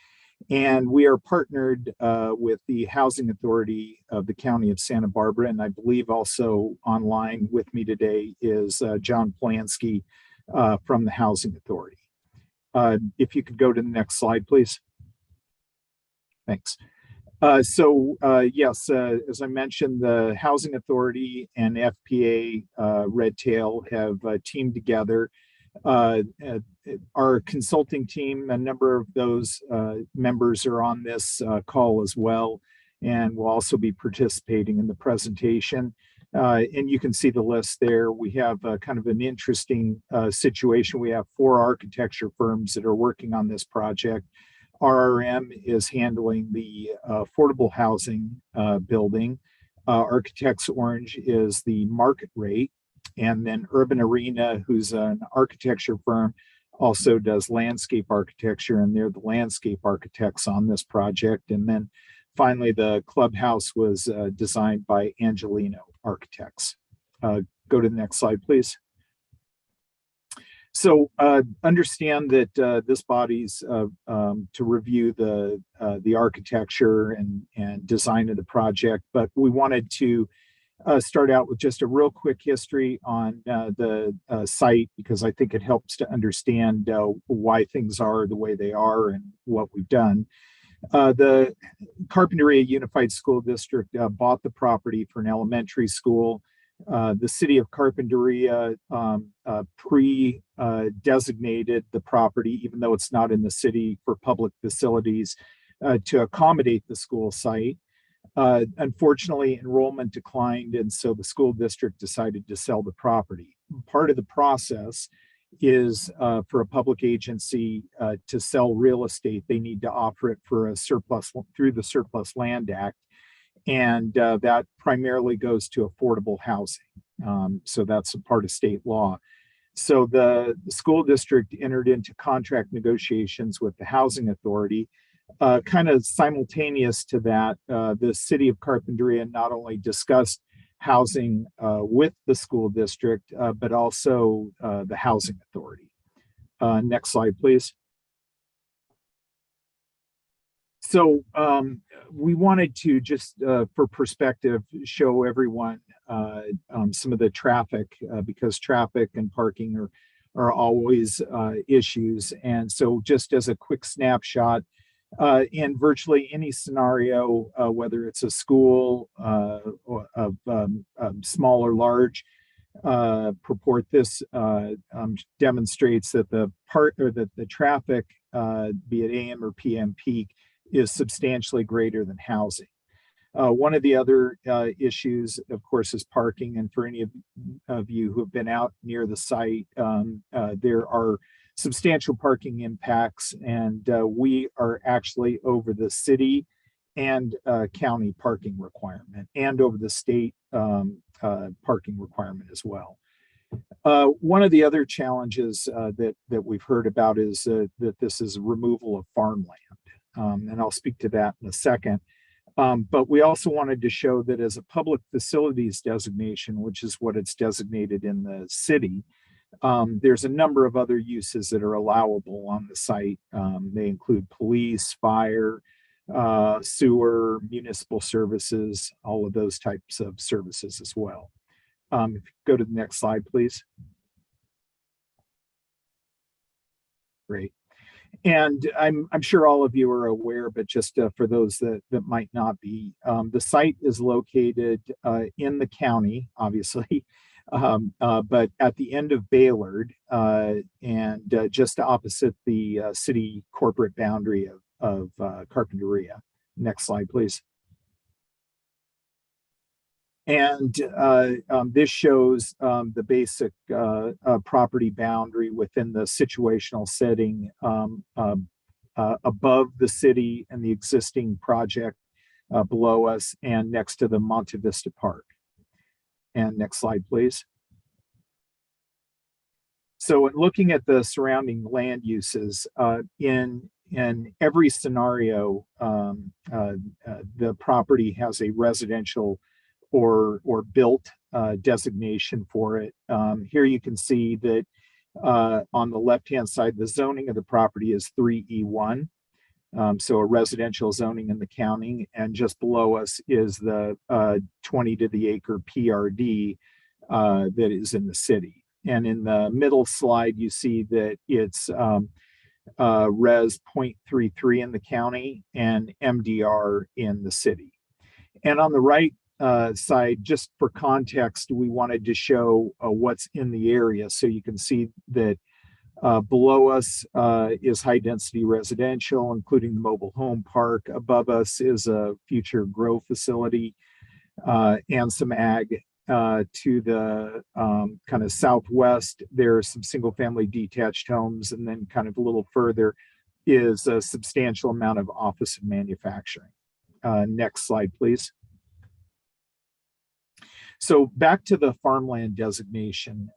And we are partnered with the Housing Authority of the County of Santa Barbara. And I believe also online with me today is John Polanski from the Housing Authority. If you could go to the next slide, please. Thanks. Yes, as I mentioned, the Housing Authority and FPA Red Tail have teamed together. Our consulting team, a number of those members are on this call as well, and will also be participating in the presentation. And you can see the list there. We have kind of an interesting situation. We have 4 architecture firms that are working on this project. RRM is handling the affordable housing building. Architects Orange is the market rate. And then Urban Arena, who's an architecture firm, also does landscape architecture, and they're the landscape architects on this project. And then finally, the clubhouse was designed by Angelino Architects. Go to the next slide, please. So understand that this body's to review the architecture and design of the project, but we wanted to start out with just a real quick history on the site, because I think it helps to understand why things are the way they are and what we've done. The Carpinteria Unified School District bought the property for an elementary school. The city of Carpinteria pre-designated the property, even though it's not in the city, for public facilities to accommodate the school site. Unfortunately, enrollment declined, and so the school district decided to sell the property. Part of the process is for a public agency to sell real estate, they need to offer it for a surplus through the Surplus Land Act. And that primarily goes to affordable housing. So that's a part of state law. So the school district entered into contract negotiations with the Housing Authority. Kind of simultaneous to that, the city of Carpinteria not only discussed housing with the school district, but also the housing authority. Next slide, please. So we wanted to just, for perspective, show everyone some of the traffic because traffic and parking are always issues. And so just as a quick snapshot, in virtually any scenario, whether it's a school of small or large, purport this demonstrates that the traffic, be it AM or PM peak, is substantially greater than housing. One of the other issues, of course, is parking. And for any of you who have been out near the site, there are substantial parking impacts, and we are actually over the city and county parking requirement, and over the state parking requirement as well. One of the other challenges that we've heard about is that this is removal of farmland, and I'll speak to that in a second. But we also wanted to show that as a public facilities designation, which is what it's designated in the city, there's a number of other uses that are allowable on the site. They include police, fire, sewer, municipal services, all of those types of services as well. If you go to the next slide, please. Great. And I'm sure all of you are aware, but just for those that might not be, the site is located in the county, obviously, but at the end of Baylord and just opposite the city corporate boundary of Carpinteria. Next slide, please. And this shows the basic property boundary within the situational setting above the city and the existing project below us and next to the Monte Vista Park. And next slide, please. So in looking at the surrounding land uses, in every scenario, the property has a residential or built designation for it. Here you can see that on the left-hand side, the zoning of the property is 3E1. So a residential zoning in the county, and just below us is the 20 to the acre PRD that is in the city. And in the middle slide, you see that it's res 0.33 in the county and MDR in the city. And on the right side, just for context, we wanted to show what's in the area. So you can see that below us is high density residential, including the mobile home park. Above us is a future grow facility and some ag. To the kind of southwest, there are some single family detached homes, and then kind of a little further is a substantial amount of office and manufacturing. Next slide, please. So back to the farmland designation.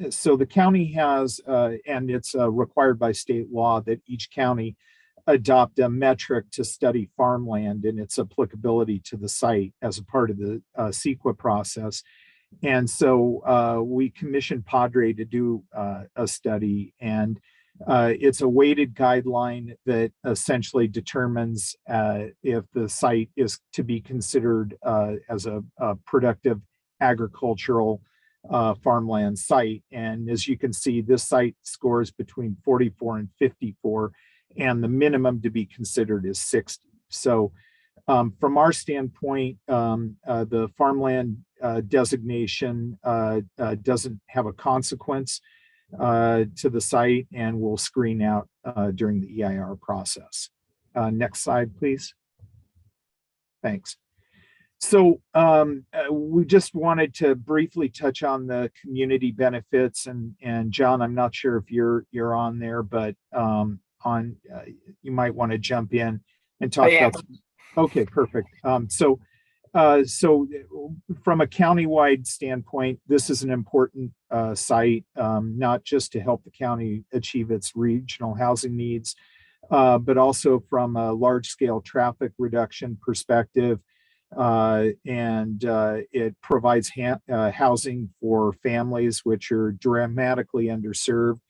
So the county has, and it's required by state law that each county adopt a metric to study farmland and its applicability to the site as a part of the CEQA process. And so we commissioned Padre to do a study, and it's a weighted guideline that essentially determines if the site is to be considered as a productive agricultural farmland site. And as you can see, this site scores between 44 and 54, and the minimum to be considered is 60. So from our standpoint, the farmland designation doesn't have a consequence to the site, and will screen out during the EIR process. Next slide, please. Thanks. So we just wanted to briefly touch on the community benefits, and John, I'm not sure if you're on there, but you might want to jump in and talk about. Okay, perfect. So from a countywide standpoint, this is an important site, not just to help the county achieve its regional housing needs, but also from a large-scale traffic reduction perspective. It provides housing for families which are dramatically underserved,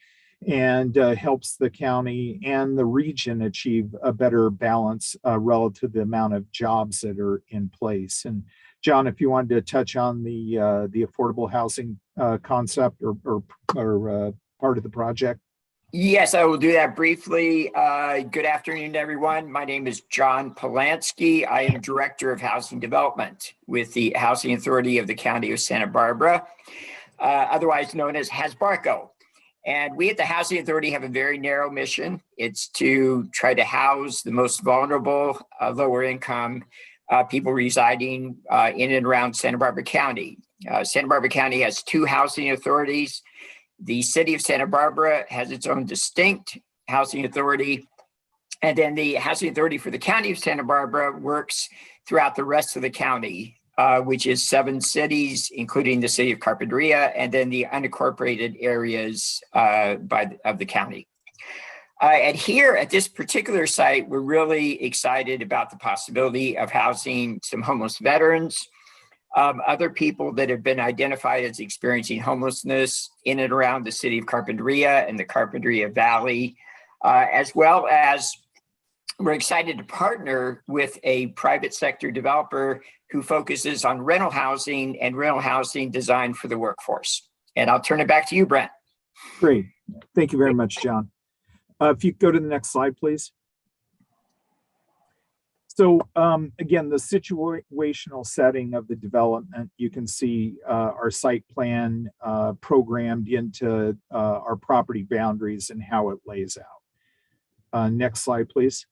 and helps the county and the region achieve a better balance relative to the amount of jobs that are in place. And John, if you wanted to touch on the affordable housing concept or part of the project. Yes, I will do that briefly. Good afternoon, everyone. My name is John Polanski. I am Director of Housing Development with the Housing Authority of the County of Santa Barbara, otherwise known as HASBARCO. And we at the Housing Authority have a very narrow mission. It's to try to house the most vulnerable, lower income people residing in and around Santa Barbara County. Santa Barbara County has 2 housing authorities. The city of Santa Barbara has its own distinct housing authority. And then the housing authority for the county of Santa Barbara works throughout the rest of the county, which is 7 cities, including the city of Carpinteria, and then the unincorporated areas of the county. And here at this particular site, we're really excited about the possibility of housing some homeless veterans, other people that have been identified as experiencing homelessness in and around the city of Carpinteria and the Carpinteria Valley, as well as we're excited to partner with a private sector developer who focuses on rental housing and rental housing designed for the workforce. And I'll turn it back to you, Brent. Great. Thank you very much, John. If you go to the next slide, please. So again, the situational setting of the development, you can see our site plan programmed into our property boundaries and how it lays out. Next slide, please.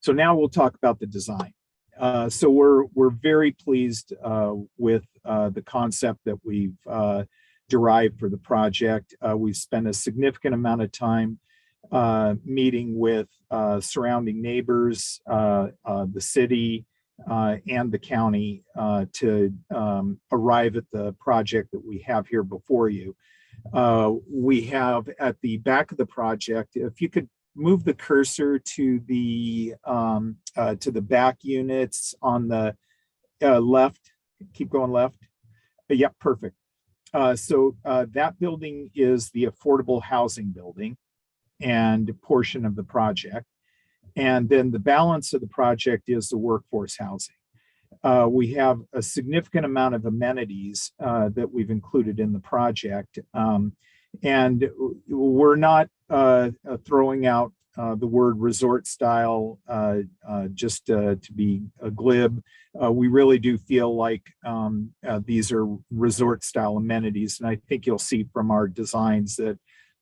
So now we'll talk about the design. So we're very pleased with the concept that we've derived for the project. We've spent a significant amount of time meeting with surrounding neighbors, the city, and the county to arrive at the project that we have here before you. We have at the back of the project, if you could move the cursor to the back units on the left, keep going left. Yep, perfect. So that building is the affordable housing building and portion of the project. And then the balance of the project is the workforce housing. We have a significant amount of amenities that we've included in the project. And we're not throwing out the word resort style just to be glib. We really do feel like these are resort style amenities. And I think you'll see from our designs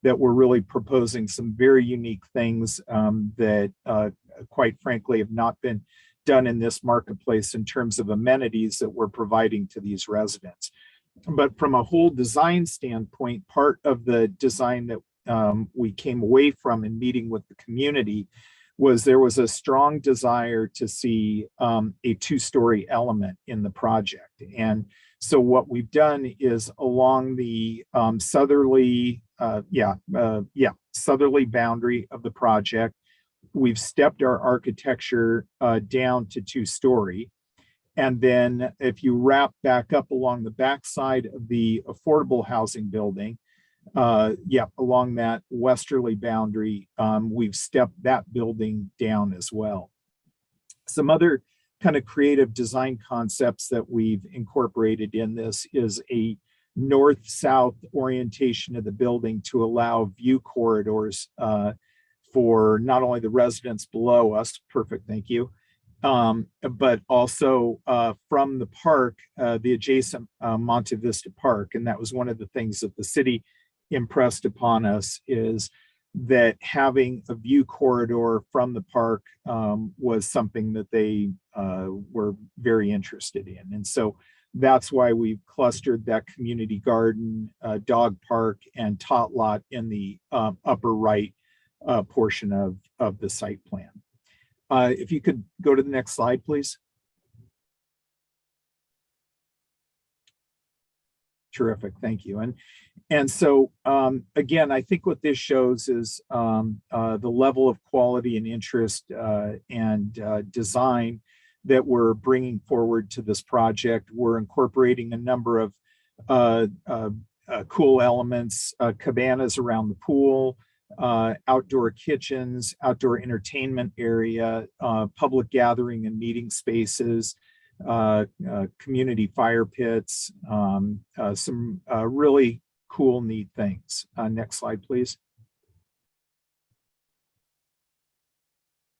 that we're really proposing some very unique things that quite frankly have not been done in this marketplace in terms of amenities that we're providing to these residents. But from a whole design standpoint, part of the design that we came away from in meeting with the community was there was a strong desire to see a 2-story element in the project. And so what we've done is along the southerly boundary of the project, we've stepped our architecture down to 2-story. And then if you wrap back up along the backside of the affordable housing building, along that westerly boundary, we've stepped that building down as well. Some other kind of creative design concepts that we've incorporated in this is a north-south orientation of the building to allow view corridors for not only the residents below us, perfect, thank you, but also from the park, the adjacent Monte Vista Park. And that was one of the things that the city impressed upon us, is that having a view corridor from the park was something that they were very interested in. And so that's why we've clustered that community garden, dog park, and tot lot in the upper right portion of the site plan. If you could go to the next slide, please. Terrific, thank you. And so again, I think what this shows is the level of quality and interest and design that we're bringing forward to this project. We're incorporating a number of cool elements, cabanas around the pool, outdoor kitchens, outdoor entertainment area, public gathering and meeting spaces, community fire pits, some really cool, neat things. Next slide, please.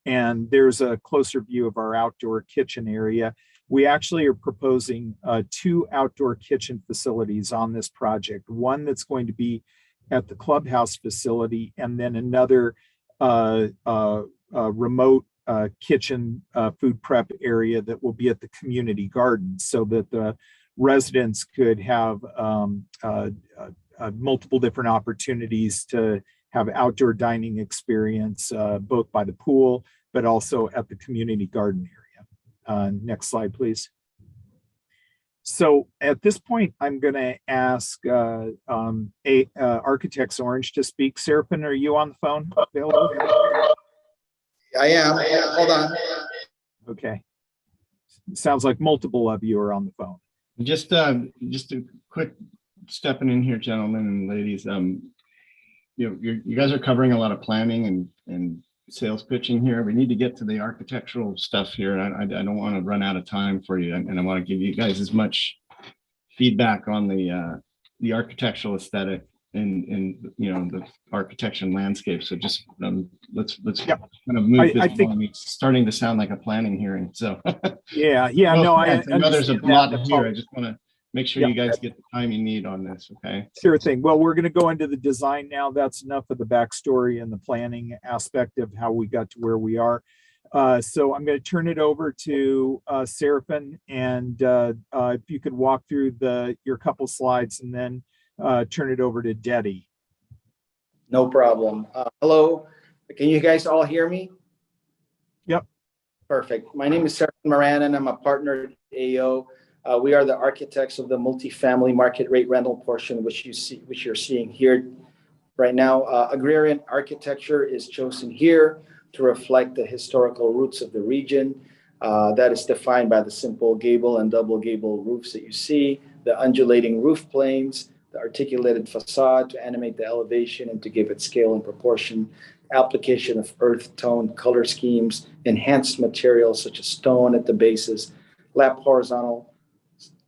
And there's a closer view of our outdoor kitchen area. We actually are proposing 2 outdoor kitchen facilities on this project. One that's going to be at the clubhouse facility, and then another remote kitchen food prep area that will be at the community garden, so that the residents could have multiple different opportunities to have outdoor dining experience, both by the pool, but also at the community garden area. Next slide, please. So at this point, I'm going to ask Architects Orange to speak. Seraphin, are you on the phone available? I am. Hold on. Okay. Sounds like multiple of you are on the phone. Just a quick stepping in here, gentlemen and ladies. You guys are covering a lot of planning and sales pitching here. We need to get to the architectural stuff here. I don't want to run out of time for you, and I want to give you guys as much feedback on the architectural aesthetic and the architecture and landscape. So just let's kind of move this along. It's starting to sound like a planning hearing. So yeah, no, I know there's a lot here. I just want to make sure you guys get the time you need on this. Okay. Sure thing. Well, we're going to go into the design now. That's enough of the backstory and the planning aspect of how we got to where we are. So I'm going to turn it over to Seraphin, and if you could walk through your couple slides, and then turn it over to Deddy. No problem. Hello, can you guys all hear me? Yep. Perfect. My name is Seraphin Moran, and I'm a partner at AO. We are the architects of the multifamily market rate rental portion, which you're seeing here right now. Agrarian architecture is chosen here to reflect the historical roots of the region. That is defined by the simple gable and double gable roofs that you see, the undulating roof planes, the articulated facade to animate the elevation and to give it scale and proportion, application of earth tone color schemes, enhanced materials such as stone at the bases, lap horizontal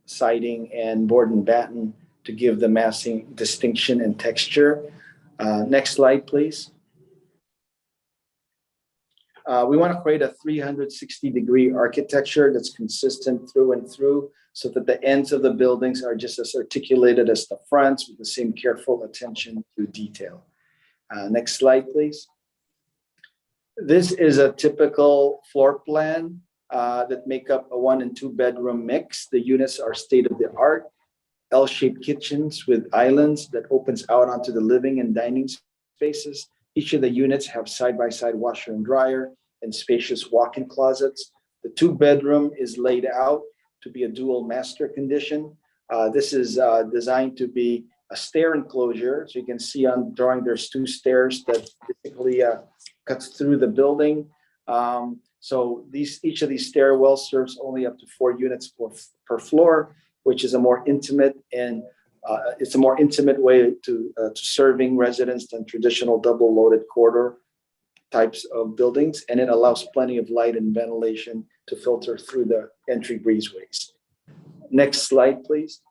siding, and board and batten to give the massing distinction and texture. Next slide, please. We want to create a 360-degree architecture that's consistent through and through, so that the ends of the buildings are just as articulated as the fronts, with the same careful attention to detail. Next slide, please. This is a typical floor plan that make up a 1 and 2 bedroom mix. The units are state-of-the-art, L-shaped kitchens with islands that opens out onto the living and dining spaces. Each of the units have side-by-side washer and dryer and spacious walk-in closets. The 2-bedroom is laid out to be a dual master condition. This is designed to be a stair enclosure. So you can see on the drawing, there's 2 stairs that typically cuts through the building. So each of these stairwells serves only up to 4 units per floor, which is a more intimate and it's a more intimate way to serving residents than traditional double-loaded corridor types of buildings, and it allows plenty of light and ventilation to filter through the entry breezeways. Next slide, please.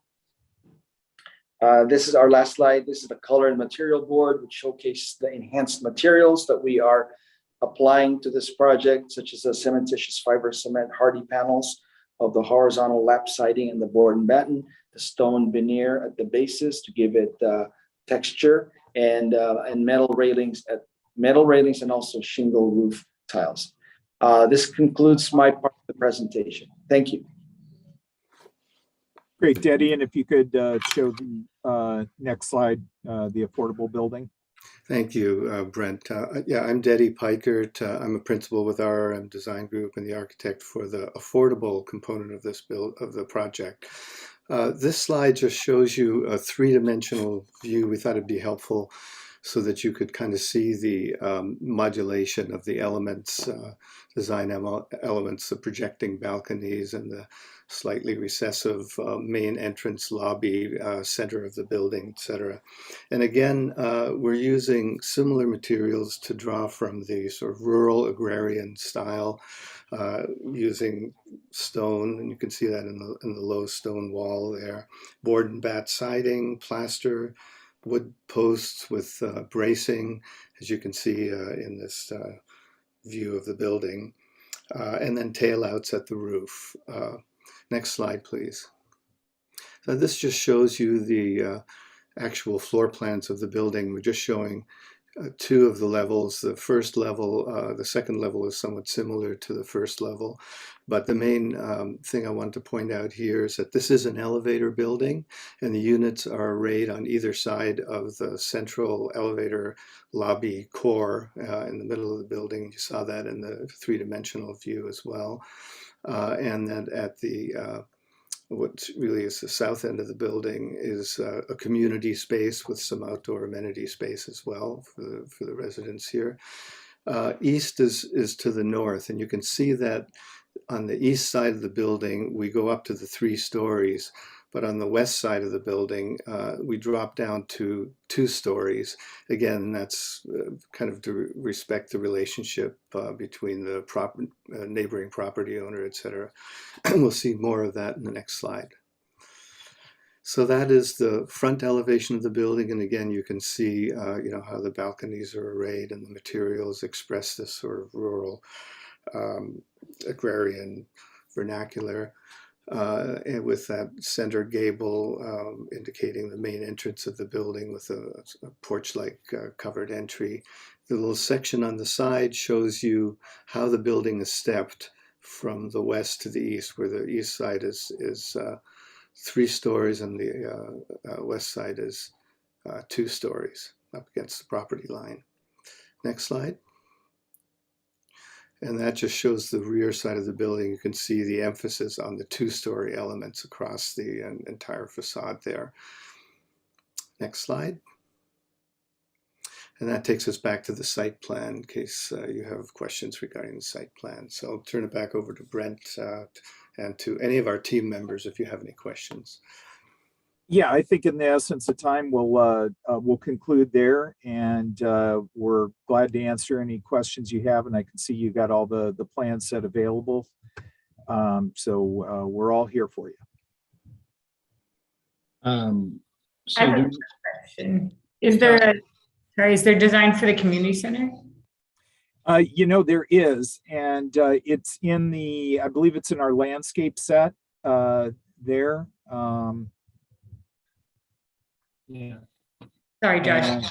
This is our last slide. This is the color and material board, which showcases the enhanced materials that we are applying to this project, such as the cementitious fiber cement hardy panels of the horizontal lap siding and the board and batten, the stone veneer at the bases to give it texture, and metal railings and also shingle roof tiles. This concludes my part of the presentation. Thank you. Great, Deddy, and if you could show the next slide, the affordable building. Thank you, Brent. Yeah, I'm Deddy Pikert. I'm a principal with RRM Design Group and the architect for the affordable component of this of the project. This slide just shows you a three-dimensional view. We thought it'd be helpful so that you could kind of see the modulation of the elements, design elements, the projecting balconies and the slightly recessive main entrance lobby, center of the building, etc. And again, we're using similar materials to draw from the sort of rural agrarian style, using stone, and you can see that in the low stone wall there, board and bat siding, plaster, wood posts with bracing, as you can see in this view of the building, and then tailouts at the roof. Next slide, please. So this just shows you the actual floor plans of the building. We're just showing two of the levels. The first level, the second level is somewhat similar to the first level. But the main thing I want to point out here is that this is an elevator building, and the units are arrayed on either side of the central elevator lobby core in the middle of the building. You saw that in the three-dimensional view as well. And then at the what really is the south end of the building is a community space with some outdoor amenity space as well for the residents here. East is to the north, and you can see that on the east side of the building, we go up to the 3 stories, but on the west side of the building, we drop down to 2 stories. Again, that's kind of to respect the relationship between the neighboring property owner, etc. We'll see more of that in the next slide. So that is the front elevation of the building, and again, you can see, how the balconies are arrayed and the materials express this sort of rural agrarian vernacular, and with that center gable indicating the main entrance of the building with a porch-like covered entry. The little section on the side shows you how the building is stepped from the west to the east, where the east side is 3 stories and the west side is 2 stories up against the property line. Next slide. And that just shows the rear side of the building. You can see the emphasis on the 2-story elements across the entire facade there. Next slide. And that takes us back to the site plan in case you have questions regarding the site plan. So I'll turn it back over to Brent and to any of our team members if you have any questions. Yeah, I think in the essence of time, we'll conclude there, and we're glad to answer any questions you have. And I can see you got all the plan set available, so we're all here for you. I have a question. Is there design for the community center? There is, and it's in the, I believe it's in our landscape set there. Yeah. Sorry, Josh.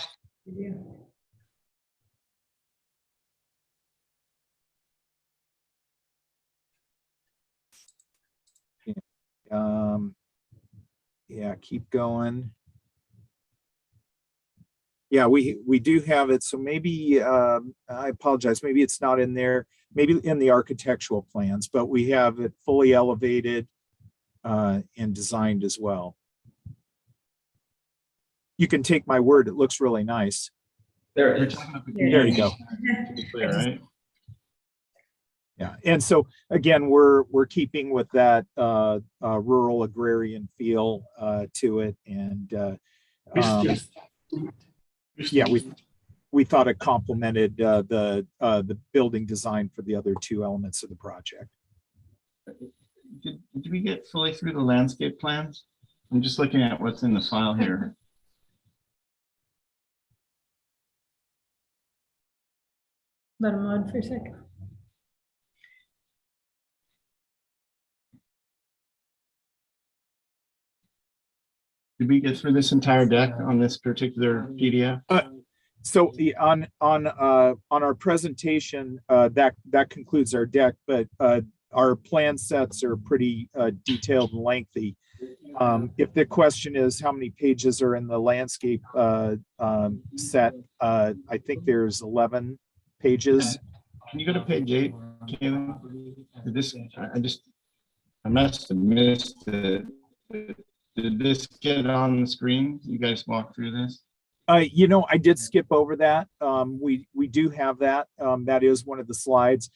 Yeah, keep going. Yeah, we do have it. So maybe, I apologize, maybe it's not in there, maybe in the architectural plans, but we have it fully elevated and designed as well. You can take my word, it looks really nice. There it is. There you go. Right? Yeah, and so again, we're keeping with that rural agrarian feel to it, and yeah, we thought it complemented the building design for the other 2 elements of the project. Did we get fully through the landscape plans? I'm just looking at what's in the file here. Let them load for a second. Did we get through this entire deck on this particular PDF? So on our presentation, that concludes our deck, but our plan sets are pretty detailed and lengthy. If the question is how many pages are in the landscape set, I think there's 11 pages. Can you go to page 8, Kayla? I must have missed it. Did this get on the screen? You guys walk through this? I did skip over that. We do have that. That is one of the slides.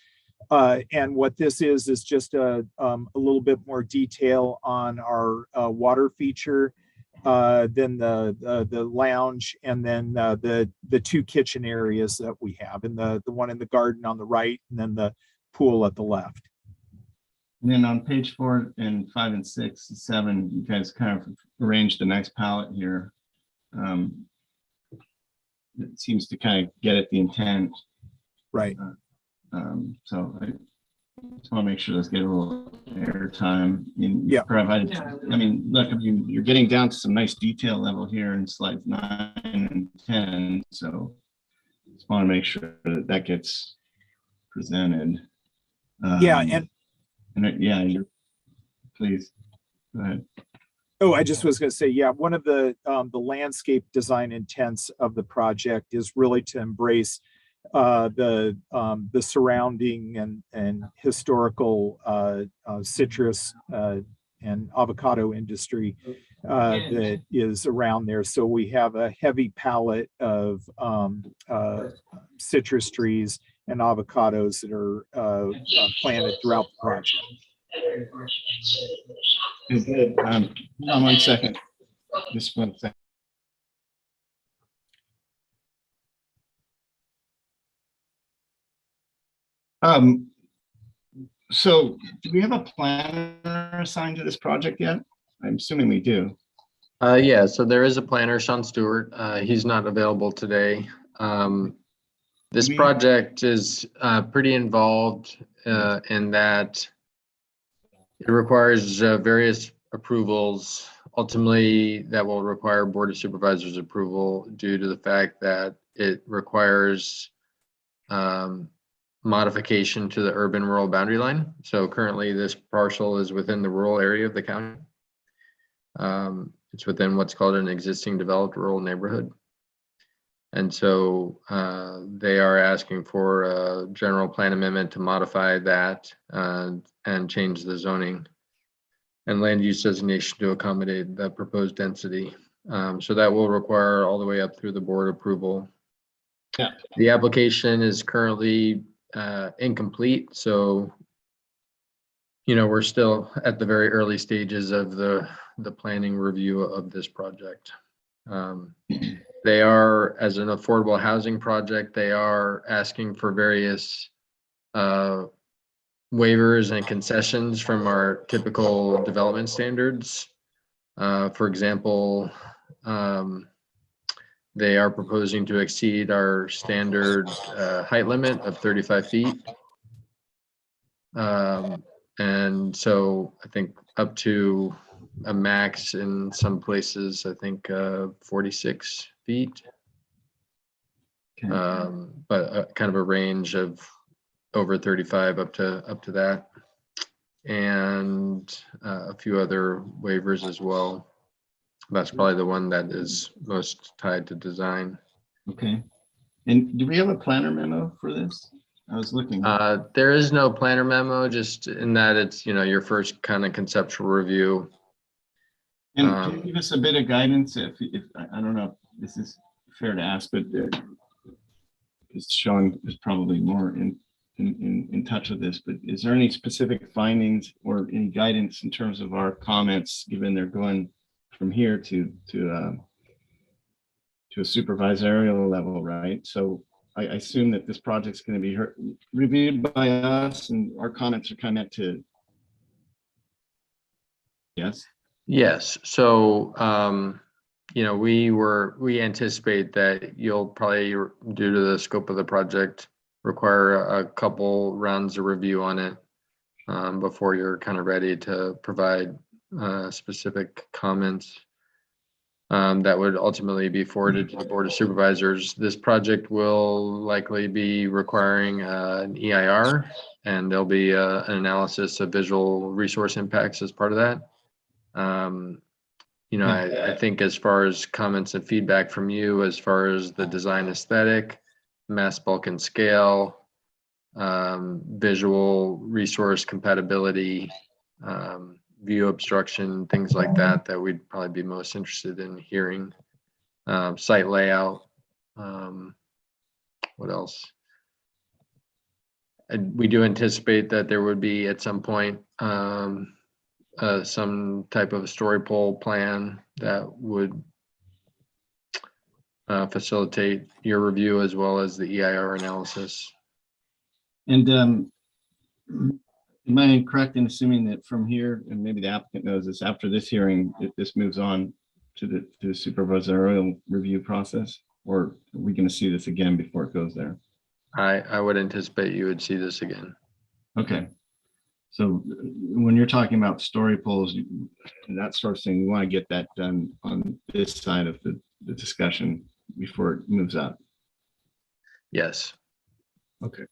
And what this is just a little bit more detail on our water feature, then the lounge, and then the two kitchen areas that we have, and the one in the garden on the right, and then the pool at the left. And then on page 4 and 5 and 6 and 7, you guys kind of arranged a nice palette here. It seems to kind of get at the intent. Right. So I just want to make sure those get a little airtime. Yeah. Provided, I mean, look, you're getting down to some nice detail level here in slides 9 and 10. So just want to make sure that that gets presented. Yeah, you're, please go ahead. Oh, I just was going to say, yeah, one of the landscape design intents of the project is really to embrace the surrounding and historical citrus and avocado industry that is around there. So we have a heavy palette of citrus trees and avocados that are planted throughout the project. Good. Hold on 1 second. Just 1 second. So do we have a planner assigned to this project yet? I'm assuming we do. Yeah, so there is a planner, Sean Stewart. He's not available today. This project is pretty involved in that it requires various approvals. Ultimately, that will require Board of Supervisors approval due to the fact that it requires modification to the urban rural boundary line. So currently this parcel is within the rural area of the county. It's within what's called an existing developed rural neighborhood. And so they are asking for a general plan amendment to modify that and change the zoning and land use designation to accommodate the proposed density. So that will require all the way up through the board approval. Yeah. The application is currently incomplete. So, we're still at the very early stages of the planning review of this project. They are, as an affordable housing project, they are asking for various waivers and concessions from our typical development standards. For example, they are proposing to exceed our standard height limit of 35 feet. And so I think up to a max in some places, I think 46 feet. Okay. But kind of a range of over 35 up to that. And a few other waivers as well. That's probably the one that is most tied to design. Okay. And do we have a planner memo for this? I was looking. There is no planner memo, just in that it's, your first kind of conceptual review. And can you give us a bit of guidance if I don't know if this is fair to ask, but Sean is probably more in touch with this, but is there any specific findings or any guidance in terms of our comments, given they're going from here to a supervisorial level, right? So I assume that this project's going to be reviewed by us, and our comments are kind of to. Yes. Yes. So, we anticipate that you'll probably, due to the scope of the project, require a couple rounds of review on it before you're kind of ready to provide specific comments that would ultimately be forwarded to the Board of Supervisors. This project will likely be requiring an EIR, and there'll be an analysis of visual resource impacts as part of that. I think as far as comments and feedback from you, as far as the design aesthetic, mass, bulk, and scale, visual resource compatibility, view obstruction, things like that, that we'd probably be most interested in hearing. Site layout. What else? And we do anticipate that there would be at some point some type of story pole plan that would facilitate your review as well as the EIR analysis. And am I correct in assuming that from here, and maybe the applicant knows this, after this hearing, if this moves on to the supervisorial review process, or are we going to see this again before it goes there? I would anticipate you would see this again. Okay. So when you're talking about story poles and that sort of thing, we want to get that done on this side of the discussion before it moves up. Yes. Okay.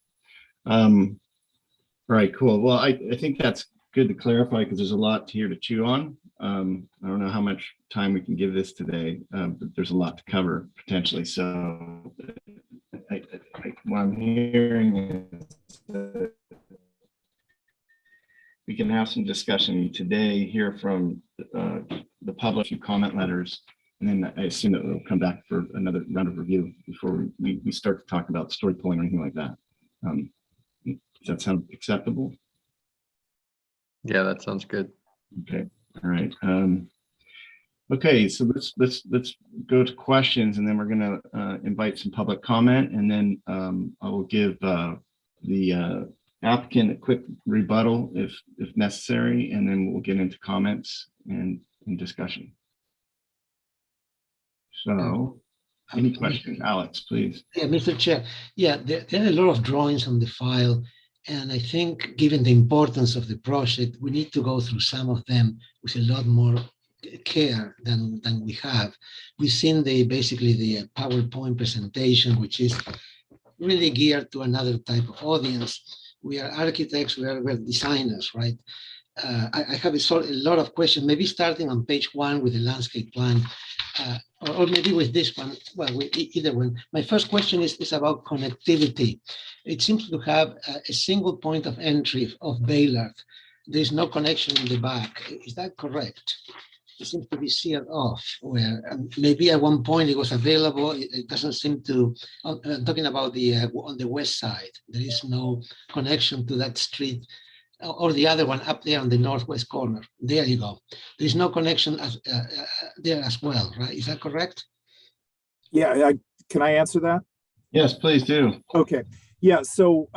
All right, cool. Well, I think that's good to clarify because there's a lot here to chew on. I don't know how much time we can give this today, but there's a lot to cover potentially. So what I'm hearing is that we can have some discussion today, hear from the public, few comment letters, and then I assume that we'll come back for another round of review before we start to talk about story polling or anything like that. Does that sound acceptable? Yeah, that sounds good. Okay, all right. Okay, so let's go to questions, and then we're going to invite some public comment, and then I will give the applicant a quick rebuttal if necessary, and then we'll get into comments and discussion. So, any questions, Alex, please? Yeah, Mr. Chair. Yeah, there are a lot of drawings on the file, and I think given the importance of the project, we need to go through some of them with a lot more care than we have. We've seen basically the PowerPoint presentation, which is really geared to another type of audience. We are architects, we're designers, right? I have a lot of questions, maybe starting on page 1 with the landscape plan, or maybe with this one, well, either one. My first question is about connectivity. It seems to have a single point of entry of Baylard. There's no connection in the back. Is that correct? It seems to be sealed off, where maybe at one point it was available. It doesn't seem to, I'm talking about on the west side, there is no connection to that street, or the other one up there on the northwest corner. There you go. There's no connection there as well, right? Is that correct? Yeah, can I answer that? Yes, please do. Okay. Yeah, so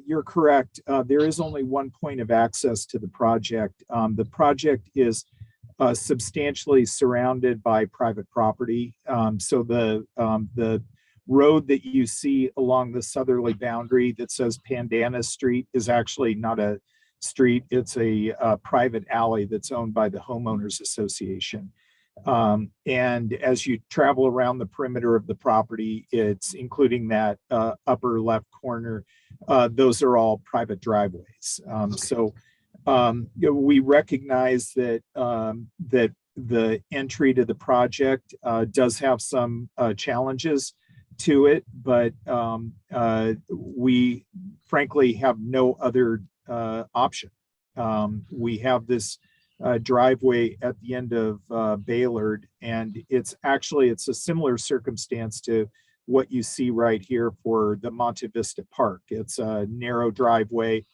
you're correct. There is only one point of access to the project. The project is substantially surrounded by private property. So the road that you see along the southerly boundary that says Pandana Street is actually not a street. It's a private alley that's owned by the Homeowners Association. And as you travel around the perimeter of the property, it's including that upper left corner, those are all private driveways. So we recognize that that the entry to the project does have some challenges to it, but we frankly have no other option. We have this driveway at the end of Baylard, and it's a similar circumstance to what you see right here for the Monte Vista Park. It's a narrow driveway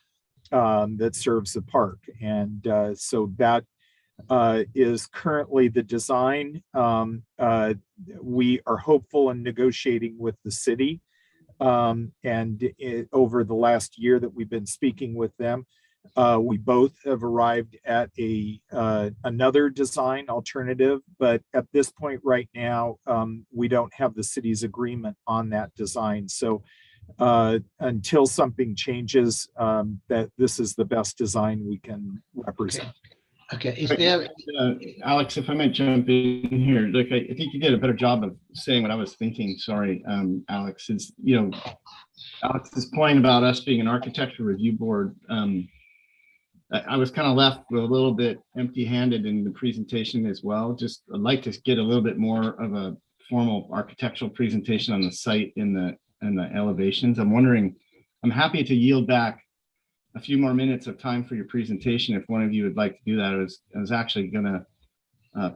that serves the park, and so that is currently the design. We are hopeful and negotiating with the city, and over the last year that we've been speaking with them, we both have arrived at another design alternative, but at this point right now, we don't have the city's agreement on that design. So until something changes, that this is the best design we can represent. Okay. Alex, if I might jump in here, look, I think you did a better job of saying what I was thinking. Sorry, Alex, is, Alex's point about us being an architecture review board. I was kind of left with a little bit empty-handed in the presentation as well. Just I'd like to get a little bit more of a formal architectural presentation on the site in the elevations. I'm wondering, I'm happy to yield back a few more minutes of time for your presentation. If one of you would like to do that, I was actually gonna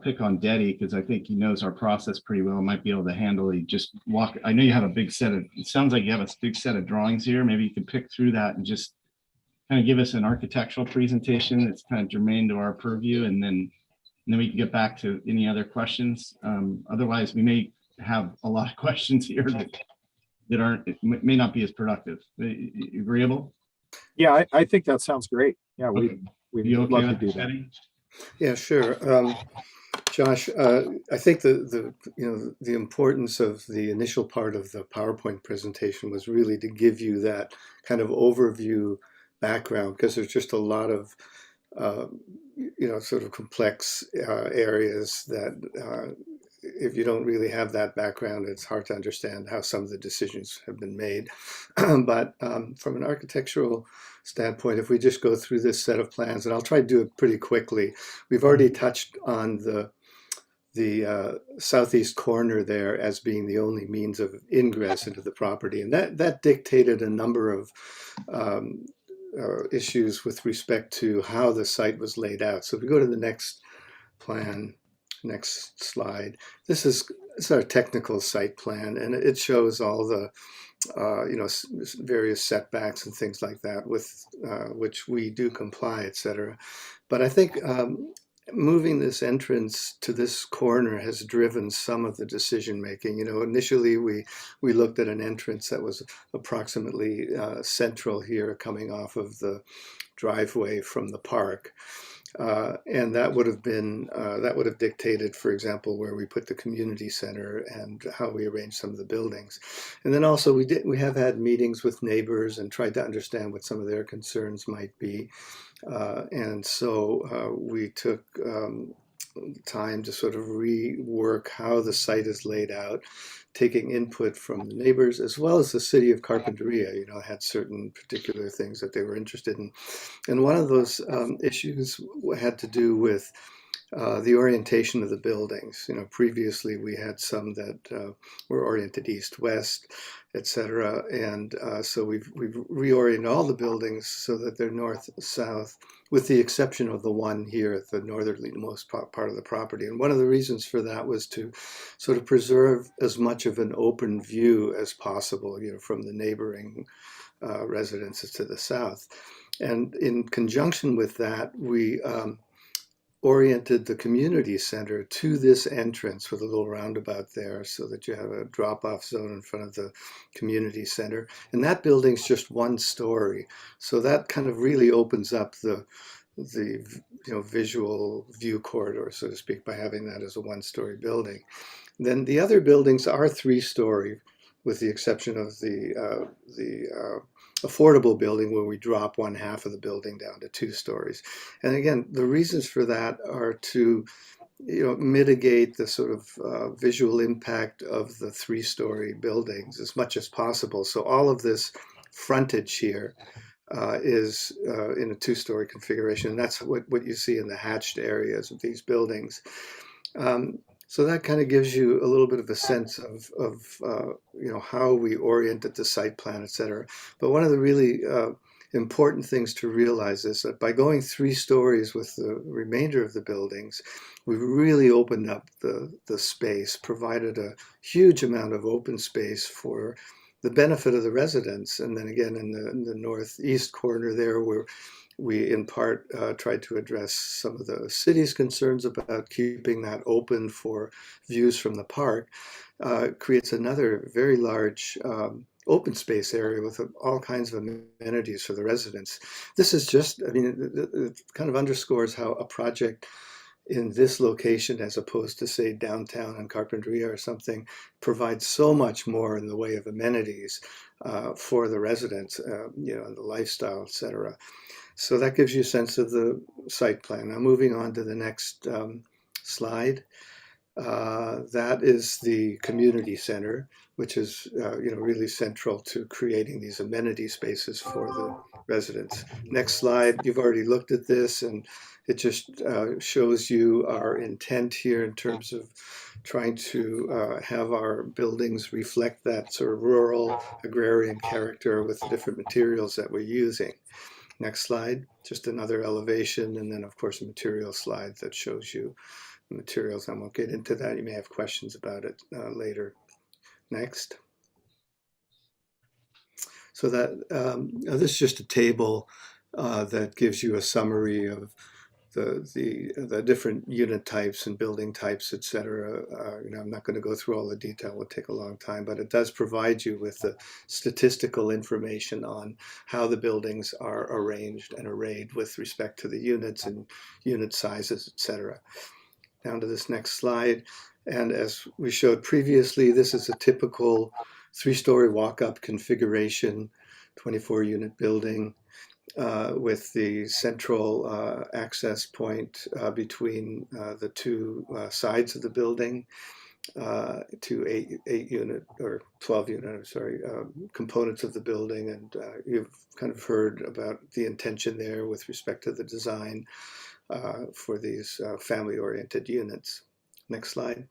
pick on Deddy because I think he knows our process pretty well. Might be able to handle it. Just walk. I know you have a big set of. It sounds like you have a big set of drawings here. Maybe you can pick through that and just kind of give us an architectural presentation that's kind of germane to our purview, and then we can get back to any other questions. Otherwise, we may have a lot of questions here that aren't, it may not be as productive. Agreeable? Yeah, I think that sounds great. Yeah, Okay. we'd You okay love to with do that, that. Eddie? Yeah, sure. Josh, I think the importance of the initial part of the PowerPoint presentation was really to give you that kind of overview background, because there's just a lot of sort of complex areas that if you don't really have that background, it's hard to understand how some of the decisions have been made. But from an architectural standpoint, if we just go through this set of plans, and I'll try to do it pretty quickly, we've already touched on the southeast corner there as being the only means of ingress into the property, and that dictated a number of issues with respect to how the site was laid out. So if we go to the next plan, next slide, this is our technical site plan, and it shows all the various setbacks and things like that with which we do comply, etc. But I think moving this entrance to this corner has driven some of the decision making. Initially we looked at an entrance that was approximately central here, coming off of the driveway from the park. And that would have dictated, for example, where we put the community center and how we arrange some of the buildings. And then also we have had meetings with neighbors and tried to understand what some of their concerns might be. And so we took time to sort of rework how the site is laid out, taking input from the neighbors as well as the city of Carpinteria, had certain particular things that they were interested in. And one of those issues had to do with the orientation of the buildings. Previously we had some that were oriented east-west, etc. And so we've reoriented all the buildings so that they're north-south, with the exception of the one here at the northernmost part of the property. And one of the reasons for that was to sort of preserve as much of an open view as possible, from the neighboring residences to the south. And in conjunction with that, we oriented the community center to this entrance with a little roundabout there, so that you have a drop-off zone in front of the community center. And that building's just one story, so that kind of really opens up the visual view corridor, so to speak, by having that as a one-story building. Then the other buildings are three-story, with the exception of the affordable building, where we drop one half of the building down to 2 stories. And again, the reasons for that are to mitigate the sort of visual impact of the 3-story buildings as much as possible. So all of this frontage here is in a 2-story configuration, and that's what you see in the hatched areas of these buildings. So that kind of gives you a little bit of a sense of how we oriented the site plan, et cetera. But one of the really important things to realize is that by going 3 stories with the remainder of the buildings, we've really opened up the space, provided a huge amount of open space for the benefit of the residents. And then again, in the northeast corner there, where we in part tried to address some of the city's concerns about keeping that open for views from the park, creates another very large open space area with all kinds of amenities for the residents. This is just, it kind of underscores how a project in this location, as opposed to say downtown in Carpinteria or something, provides so much more in the way of amenities for the residents, and the lifestyle, etc. So that gives you a sense of the site plan. Now moving on to the next slide. That is the community center, which is really central to creating these amenity spaces for the residents. Next slide. You've already looked at this, and it just shows you our intent here in terms of trying to have our buildings reflect that sort of rural agrarian character with the different materials that we're using. Next slide, just another elevation, and then of course a material slide that shows you the materials. I won't get into that. You may have questions about it later. Next. So that this is just a table that gives you a summary of the different unit types and building types, etc. I'm not going to go through all the detail; it would take a long time, but it does provide you with the statistical information on how the buildings are arranged and arrayed with respect to the units and unit sizes, etc. Down to this next slide, and as we showed previously, this is a typical 3-story walk-up configuration, 24-unit building. With the central access point between the two sides of the building to 8-unit or 12-unit, I'm sorry, components of the building. And you've kind of heard about the intention there with respect to the design for these family-oriented units. Next slide.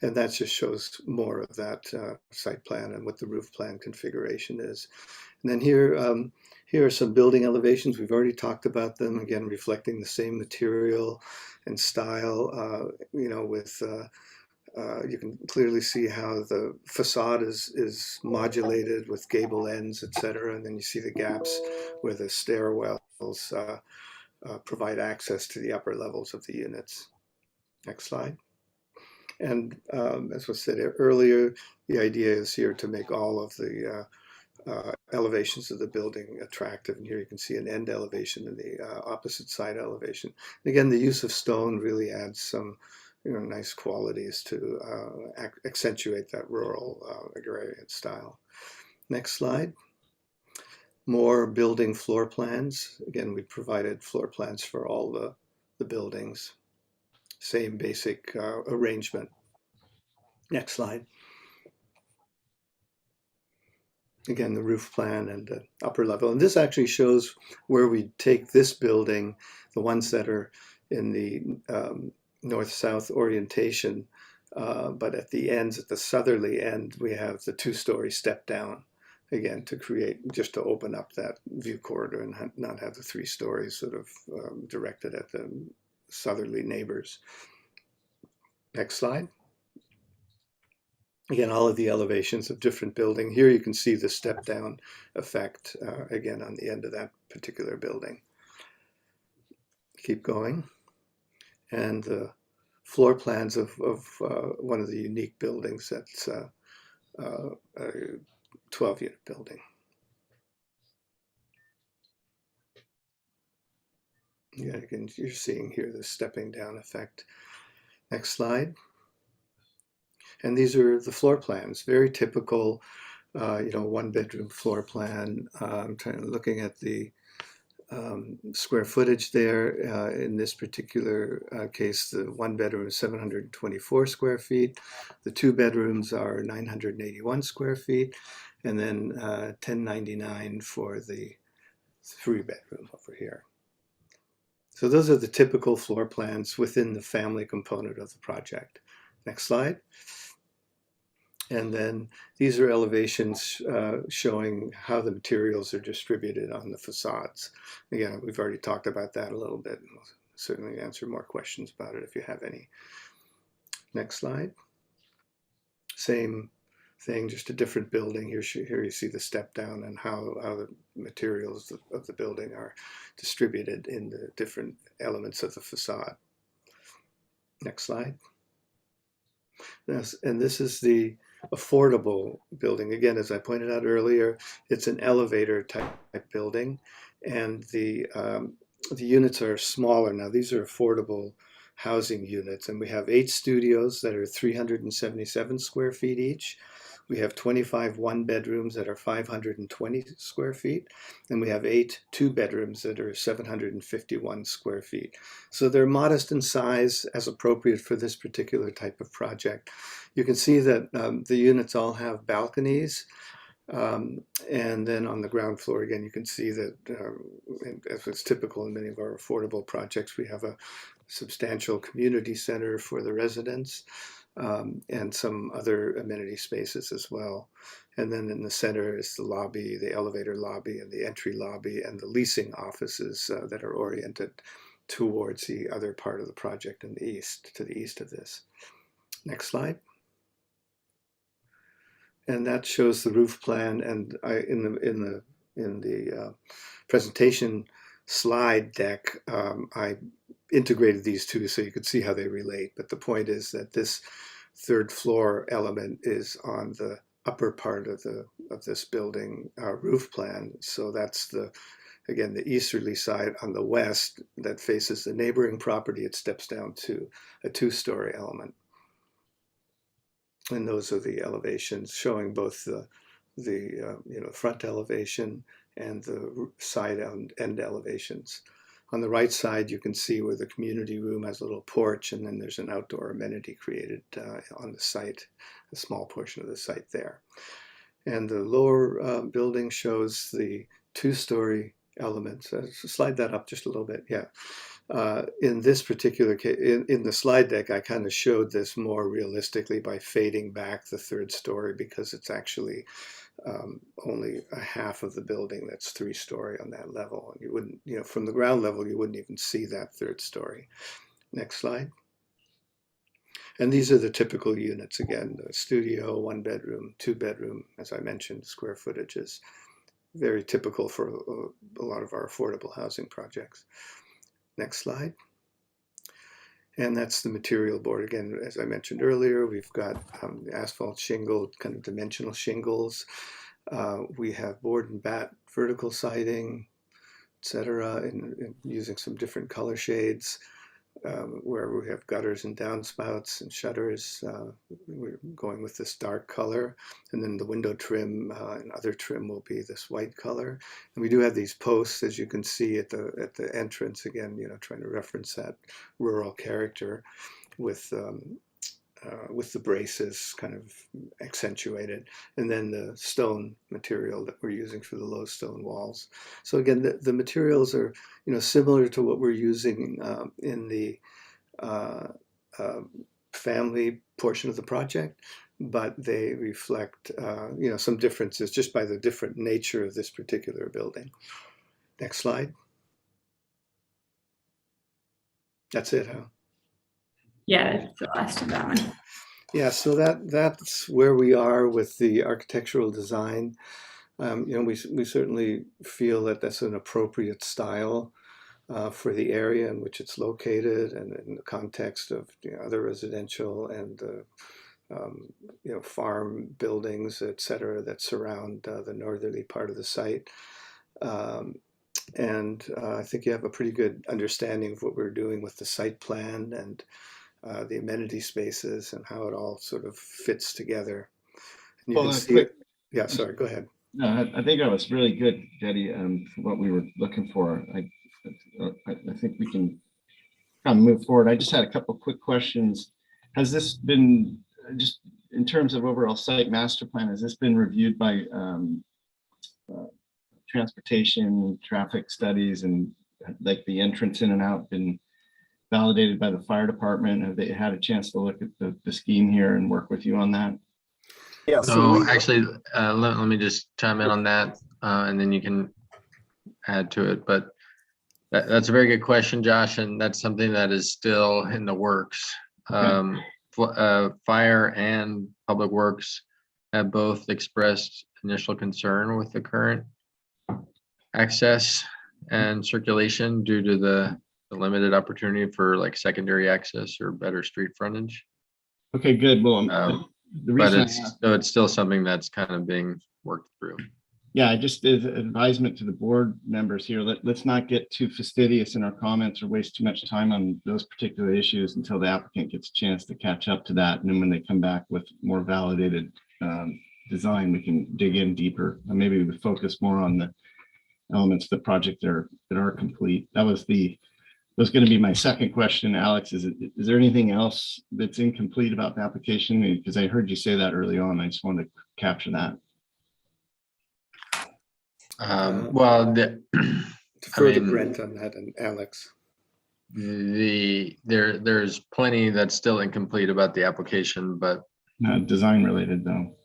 And that just shows more of that site plan and what the roof plan configuration is. And then here are some building elevations. We've already talked about them, again, reflecting the same material and style, with you can clearly see how the facade is modulated with gable ends, etc. And then you see the gaps where the stairwells provide access to the upper levels of the units. Next slide. And as was said earlier, the idea is here to make all of the elevations of the building attractive. And here you can see an end elevation and the opposite side elevation. And again, the use of stone really adds some nice qualities to accentuate that rural agrarian style. Next slide. More building floor plans. Again, we provided floor plans for all the buildings. Same basic arrangement. Next slide. Again, the roof plan and the upper level. And this actually shows where we take this building, the ones that are in the north-south orientation, but at the ends, at the southerly end, we have the 2-story step down, again, just to open up that view corridor and not have the 3 stories sort of directed at the southerly neighbors. Next slide. Again, all of the elevations of different building. Here you can see the step down effect, again, on the end of that particular building. Keep going. And the floor plans of one of the unique buildings that's a 12-unit building. Yeah, again, you're seeing here the stepping down effect. Next slide. And these are the floor plans, very typical, 1-bedroom floor plan. I'm looking at the square footage there. In this particular case, the 1-bedroom is 724 square feet. The 2 bedrooms are 981 square feet, and then 1099 for the 3-bedroom over here. So those are the typical floor plans within the family component of the project. Next slide. And then these are elevations showing how the materials are distributed on the facades. Again, we've already talked about that a little bit, and we'll certainly answer more questions about it if you have any. Next slide. Same thing, just a different building. Here you see the step down and how the materials of the building are distributed in the different elements of the facade. Next slide. And this is the affordable building. Again, as I pointed out earlier, it's an elevator type building, and the units are smaller. Now, these are affordable housing units, and we have 8 studios that are 377 square feet each. We have 25 1-bedrooms that are 520 square feet, and we have 8 2-bedrooms that are 751 square feet. So they're modest in size as appropriate for this particular type of project. You can see that the units all have balconies, and then on the ground floor, again, you can see that, as is typical in many of our affordable projects, we have a substantial community center for the residents. and some other amenity spaces as well. And then in the center is the lobby, the elevator lobby, and the entry lobby, and the leasing offices that are oriented towards the other part of the project in the east, to the east of this. Next slide. And that shows the roof plan. And in the presentation slide deck, I integrated these two so you could see how they relate. But the point is that this third floor element is on the upper part of this building roof plan. So that's again the easterly side. On the west that faces the neighboring property, it steps down to a 2-story element. And those are the elevations showing both the front elevation and the side and end elevations. On the right side, you can see where the community room has a little porch, and then there's an outdoor amenity created on the site, a small portion of the site there. And the lower building shows the 2-story elements. Slide that up just a little bit, yeah. In this particular case, in the slide deck, I kind of showed this more realistically by fading back the 3rd story, because it's actually only a half of the building that's 3-story on that level. And you wouldn't, from the ground level, you wouldn't even see that 3rd story. Next slide. And these are the typical units again: the studio, 1 bedroom, 2 bedroom. As I mentioned, square footage is very typical for a lot of our affordable housing projects. Next slide. And that's the material board. Again, as I mentioned earlier, we've got asphalt shingle, kind of dimensional shingles. We have board and bat vertical siding, etc., and using some different color shades. Where we have gutters and downspouts and shutters, we're going with this dark color. And then the window trim and other trim will be this white color. And we do have these posts, as you can see at the entrance, again, trying to reference that rural character with the braces kind of accentuated, and then the stone material that we're using for the low stone walls. So again, the materials are similar to what we're using in the family portion of the project, but they reflect some differences just by the different nature of this particular building. Next slide. That's it, huh? Yeah, that's the last of that one. Yeah, so that's where we are with the architectural design. We certainly feel that that's an appropriate style for the area in which it's located, and in the context of other residential and farm buildings, et cetera, that surround the northerly part of the site. And I think you have a pretty good understanding of what we're doing with the site plan and the amenity spaces and how it all sort of fits together. And you can see it. Yeah, sorry, go ahead. No, I think that was really good, Jetty, what we were looking for. I think we can kind of move forward. I just had a couple of quick questions. Has this been, just in terms of overall site master plan, has this been reviewed by transportation, traffic studies, and like the entrance in and out been validated by the fire department? Have they had a chance to look at the scheme here and work with you on that? Yeah. So actually, let me just chime in on that, and then you can add to it. But that's a very good question, Josh, and that's something that is still in the works. Fire and Public Works have both expressed initial concern with the current access and circulation due to the limited opportunity for like secondary access or better street frontage. Okay, good. Well, the reason it's still something that's kind of being worked through. Yeah, just as advisement to the board members here, let's not get too fastidious in our comments or waste too much time on those particular issues until the applicant gets a chance to catch up to that. And then when they come back with more validated design, we can dig in deeper. And maybe we focus more on the elements of the project that are complete. That was going to be my second question, Alex. Is there anything else that's incomplete about the application? Because I heard you say that early on. I just wanted to capture that. Brent on that, and Alex. There's plenty that's still incomplete about the application, but design related though.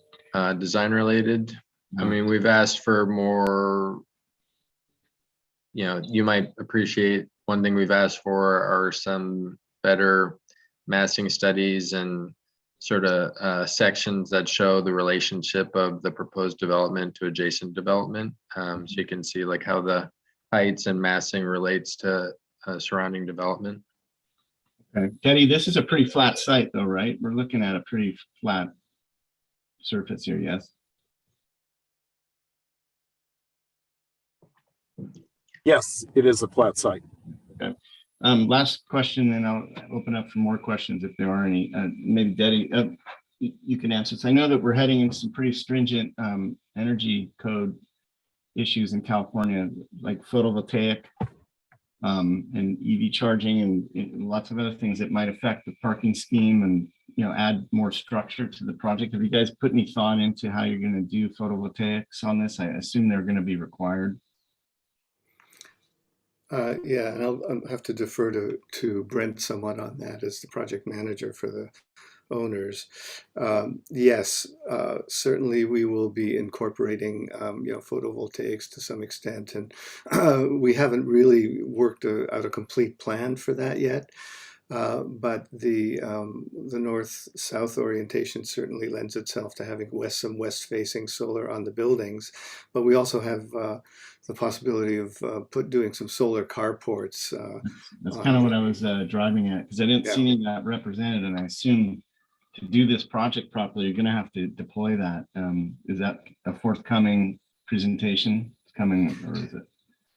Design related. I mean, we've asked for more, you might appreciate one thing we've asked for are some better massing studies and sort of sections that show the relationship of the proposed development to adjacent development. So you can see like how the heights and massing relates to surrounding development. Okay, Teddy, this is a pretty flat site though, right? We're looking at a pretty flat surface here, yes? Yes, it is a flat site. Okay. Last question, and I'll open up for more questions if there are any. Maybe Teddy, you can answer this. I know that we're heading into some pretty stringent energy code issues in California, like photovoltaic and EV charging and lots of other things that might affect the parking scheme and add more structure to the project. Have you guys put any thought into how you're going to do photovoltaics on this? I assume they're going to be required. Yeah, and I'll have to defer to Brent somewhat on that as the project manager for the owners. Yes, certainly we will be incorporating photovoltaics to some extent, and we haven't really worked out a complete plan for that yet. But the north-south orientation certainly lends itself to having some west-facing solar on the buildings. But we also have the possibility of doing some solar carports. That's kind of what I was driving at, because I didn't see any of that represented, and I assume to do this project properly, you're going to have to deploy that. Is that a forthcoming presentation? It's coming, or is it?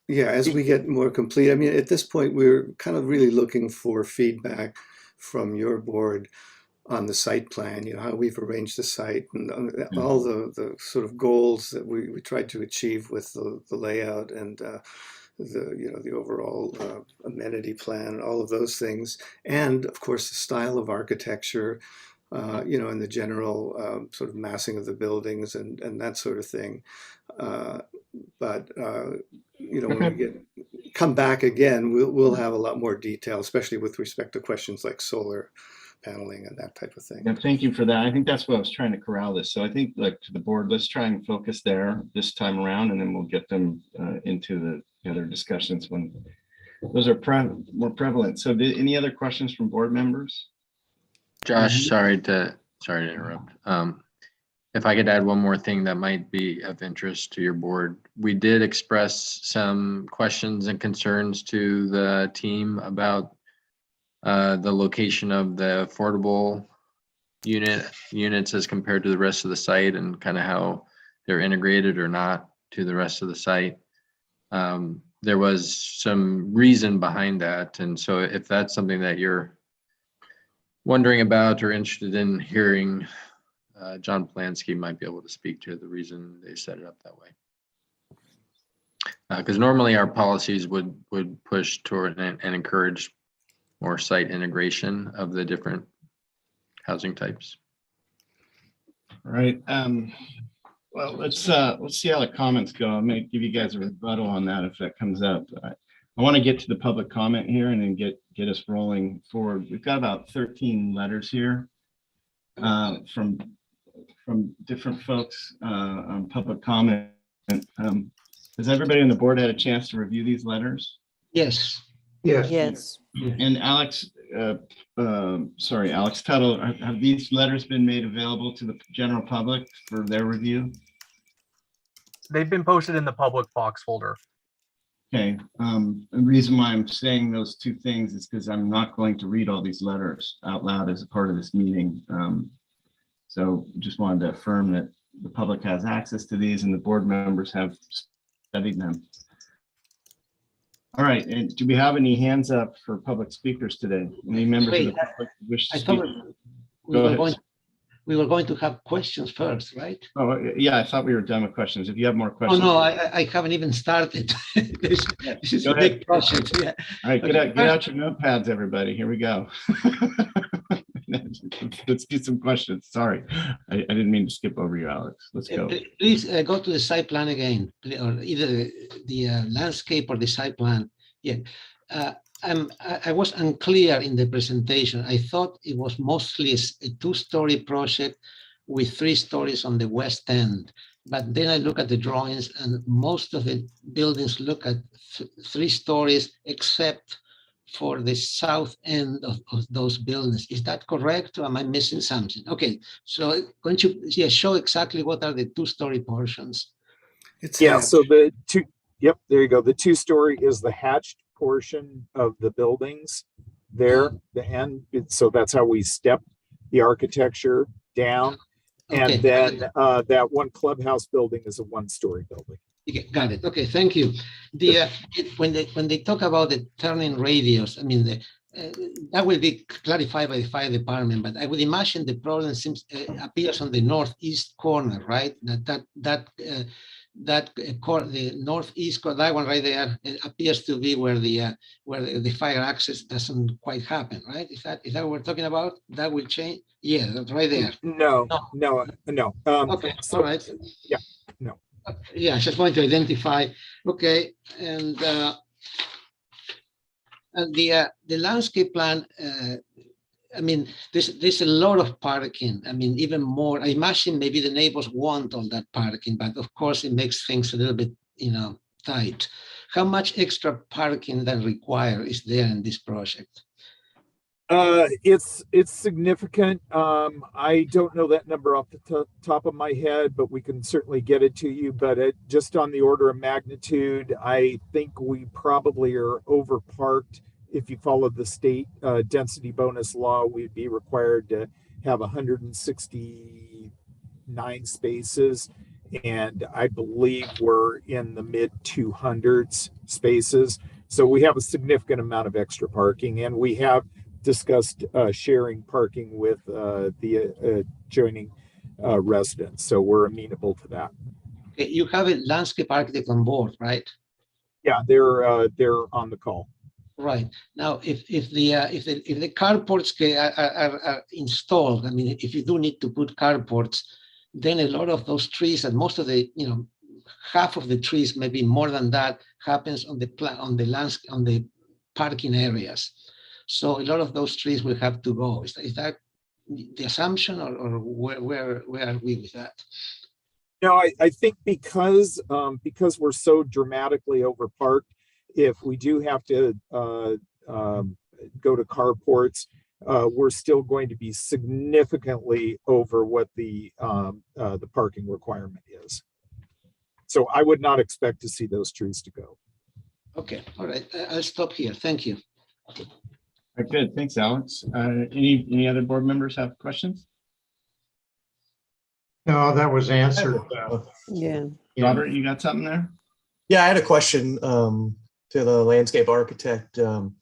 Yeah, as we get more complete. I mean, at this point, we're kind of really looking for feedback from your board on the site plan, how we've arranged the site and all the sort of goals that we tried to achieve with the layout and the overall amenity plan, all of those things. And of course, the style of architecture, and the general sort of massing of the buildings and that sort of thing. When we come back again, we'll have a lot more detail, especially with respect to questions like solar paneling and that type of thing. Yeah, thank you for that. I think that's what I was trying to corral this. So I think, like, to the board, let's try and focus there this time around, and then we'll get them into the other discussions when those are more prevalent. So any other questions from board members? Josh, sorry to interrupt. If I could add one more thing that might be of interest to your board. We did express some questions and concerns to the team about the location of the affordable units as compared to the rest of the site and kind of how they're integrated or not to the rest of the site. There was some reason behind that. And so if that's something that you're wondering about or interested in hearing, John Polanski might be able to speak to the reason they set it up that way. Because normally our policies would push toward and encourage more site integration of the different housing types. All right. Well, let's see how the comments go. I may give you guys a rebuttal on that if that comes up. I want to get to the public comment here and then get us rolling forward. We've got about 13 letters here from different folks on public comment. Has everybody on the board had a chance to review these letters? Yes. Yes. And Alex, Alex Tuttle, have these letters been made available to the general public for their review? They've been posted in the public box folder. Okay. The reason why I'm saying those two things is because I'm not going to read all these letters out loud as a part of this meeting. So just wanted to affirm that the public has access to these and the board members have studied them. All right, and do we have any hands up for public speakers today? Any members of the public wish to speak? We were going to have questions first, right? Oh, yeah, I thought we were done with questions. If you have more Oh, questions. no, I haven't even started. This is Go a ahead. big project. Yeah. All right, get out your notepads, everybody. Here we go. Let's do some questions. Sorry, I didn't mean to skip over you, Alex. Let's go. Please go to the site plan again, or either the landscape or the site plan. Yeah. I was unclear in the presentation. I thought it was mostly a two-story project with 3 stories on the west end. But then I look at the drawings and most of the buildings look at 3 stories except for the south end of those buildings. Is that correct or am I missing something? Okay, so going to show exactly what are the 2-story portions. Yeah, so the two, yep, there you go. The 2-story is the hatched portion of the buildings there, the end. So that's how we step the architecture down. And Okay. then that one clubhouse building is a 1-story building. Okay, got it. Okay, thank you. The when they talk about the turning radius, I mean that will be clarified by the fire department. But I would imagine the problem appears on the northeast corner, right? The northeast corner, that one right there, appears to be where the fire access doesn't quite happen, right? Is that what we're talking about? That will change. Yeah, that's right there. No. Okay, all right. Yeah, no. Yeah, I just wanted to identify. Okay, and the landscape plan. I mean, there's a lot of parking. I mean, even more. I imagine maybe the neighbors want all that parking, but of course it makes things a little bit, tight. How much extra parking then required is there in this project? It's significant. I don't know that number off the top of my head, but we can certainly get it to you. But just on the order of magnitude, I think we probably are over parked. If you follow the state density bonus law, we'd be required to have 169 spaces. And I believe we're in the mid 200s spaces. So we have a significant amount of extra parking, and we have discussed sharing parking with the adjoining residents. So we're amenable to that. Okay, you have a landscape architect on board, right? Yeah, they're on the call. Right. Now, if the carports are installed, I mean, if you do need to put carports, then a lot of those trees and most of the, half of the trees, maybe more than that, happens on the parking areas. So a lot of those trees will have to go. Is that the assumption, or where are we with that? No, I think because we're so dramatically over parked, if we do have to go to carports, we're still going to be significantly over what the parking requirement is. So I would not expect to see those trees to go. Okay, all right. I'll stop here. Thank you. Good, thanks, Alex. Any other board members have questions? No, that was answered. Yeah. Robert, you got something there? Yeah, I had a question to the landscape architect. Could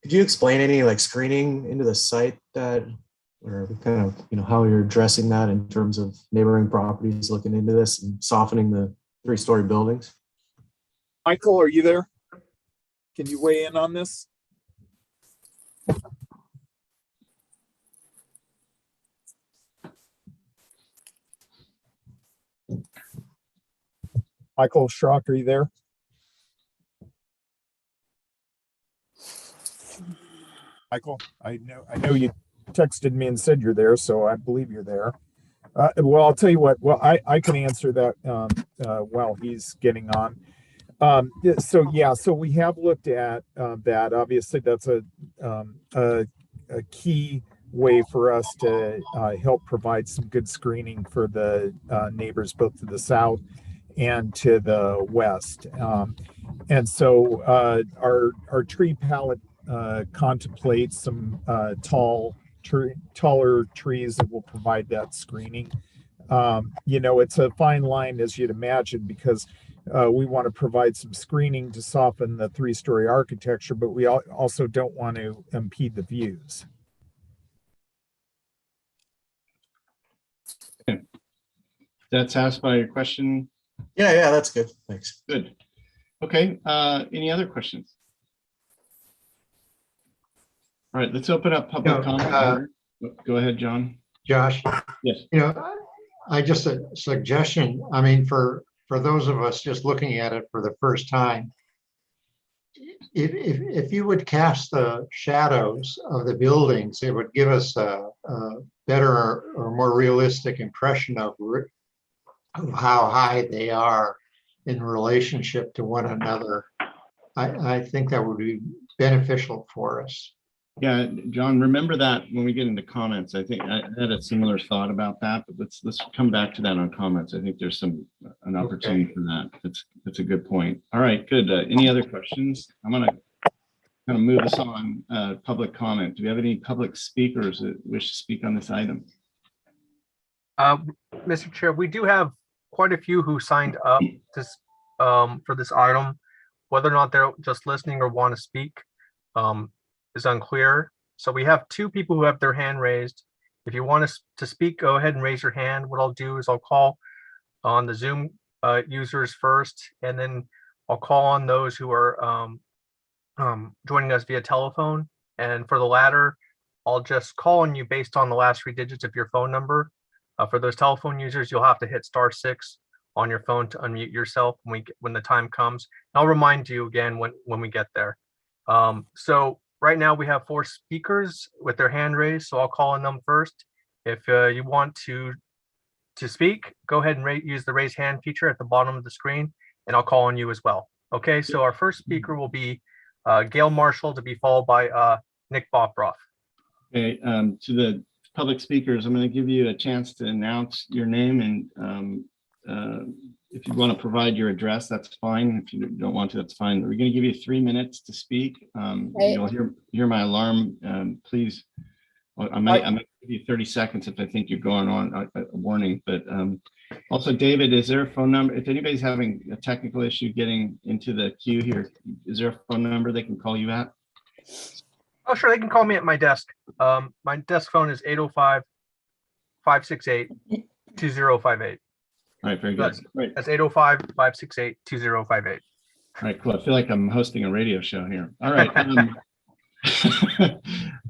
you explain any screening into the site or kind of how you're addressing that in terms of neighboring properties looking into this and softening the 3-story buildings? Michael, are you there? Can you weigh in on this? Michael Schrock, are you there? Michael, I know you texted me and said you're there, so I believe you're there. Well, I'll tell you what. Well, I can answer that while he's getting on. So we have looked at that. Obviously, that's a key way for us to help provide some good screening for the neighbors, both to the south and to the west. And so our tree palette contemplates some taller trees that will provide that screening. It's a fine line, as you'd imagine, because we want to provide some screening to soften the 3-story architecture, but we also don't want to impede the views. Okay. Does that satisfy your question? Yeah, that's good. Thanks. Good. Okay. Any other questions? All right, let's open up public comment. Go ahead, John. Josh? Yes. I just a suggestion. I mean, for those of us just looking at it for the first time, if you would cast the shadows of the buildings, it would give us a better or more realistic impression of how high they are in relationship to one another. I think that would be beneficial for us. Yeah, John, remember that when we get into comments. I think I had a similar thought about that, but let's come back to that on comments. I think there's an opportunity for that. That's a good point. All right, good. Any other questions? I'm gonna kind of move us on. Public comment. Do we have any public speakers that wish to speak on this item? Mr. Chair, we do have quite a few who signed up for this item. Whether or not they're just listening or want to speak is unclear. So we have 2 people who have their hand raised. If you want to speak, go ahead and raise your hand. What I'll do is I'll call on the Zoom users first, and then I'll call on those who are joining us via telephone. And for the latter, I'll just call on you based on the last 3 digits of your phone number. For those telephone users, you'll have to hit *6 on your phone to unmute yourself when the time comes. And I'll remind you again when we get there. So right now we have 4 speakers with their hand raised, so I'll call on them first. If you want to speak, go ahead and use the raise hand feature at the bottom of the screen, and I'll call on you as well. Okay, so our first speaker will be Gail Marshall, to be followed by Nick Bobroff. Okay, to the public speakers, I'm going to give you a chance to announce your name, and if you want to provide your address, that's fine. If you don't want to, that's fine. We're going to give you 3 minutes to speak. You'll hear my alarm. Please, I might give you 30 seconds if I think you're going on a warning. But also, David, is there a phone number? If anybody's having a technical issue getting into the queue here, is there a phone number they can call you at? Oh, sure. They can call me at my desk. My desk phone is 805-568-2058. All right, very good. That's 805-568-2058. All right, cool. I feel like I'm hosting a radio show here. All right.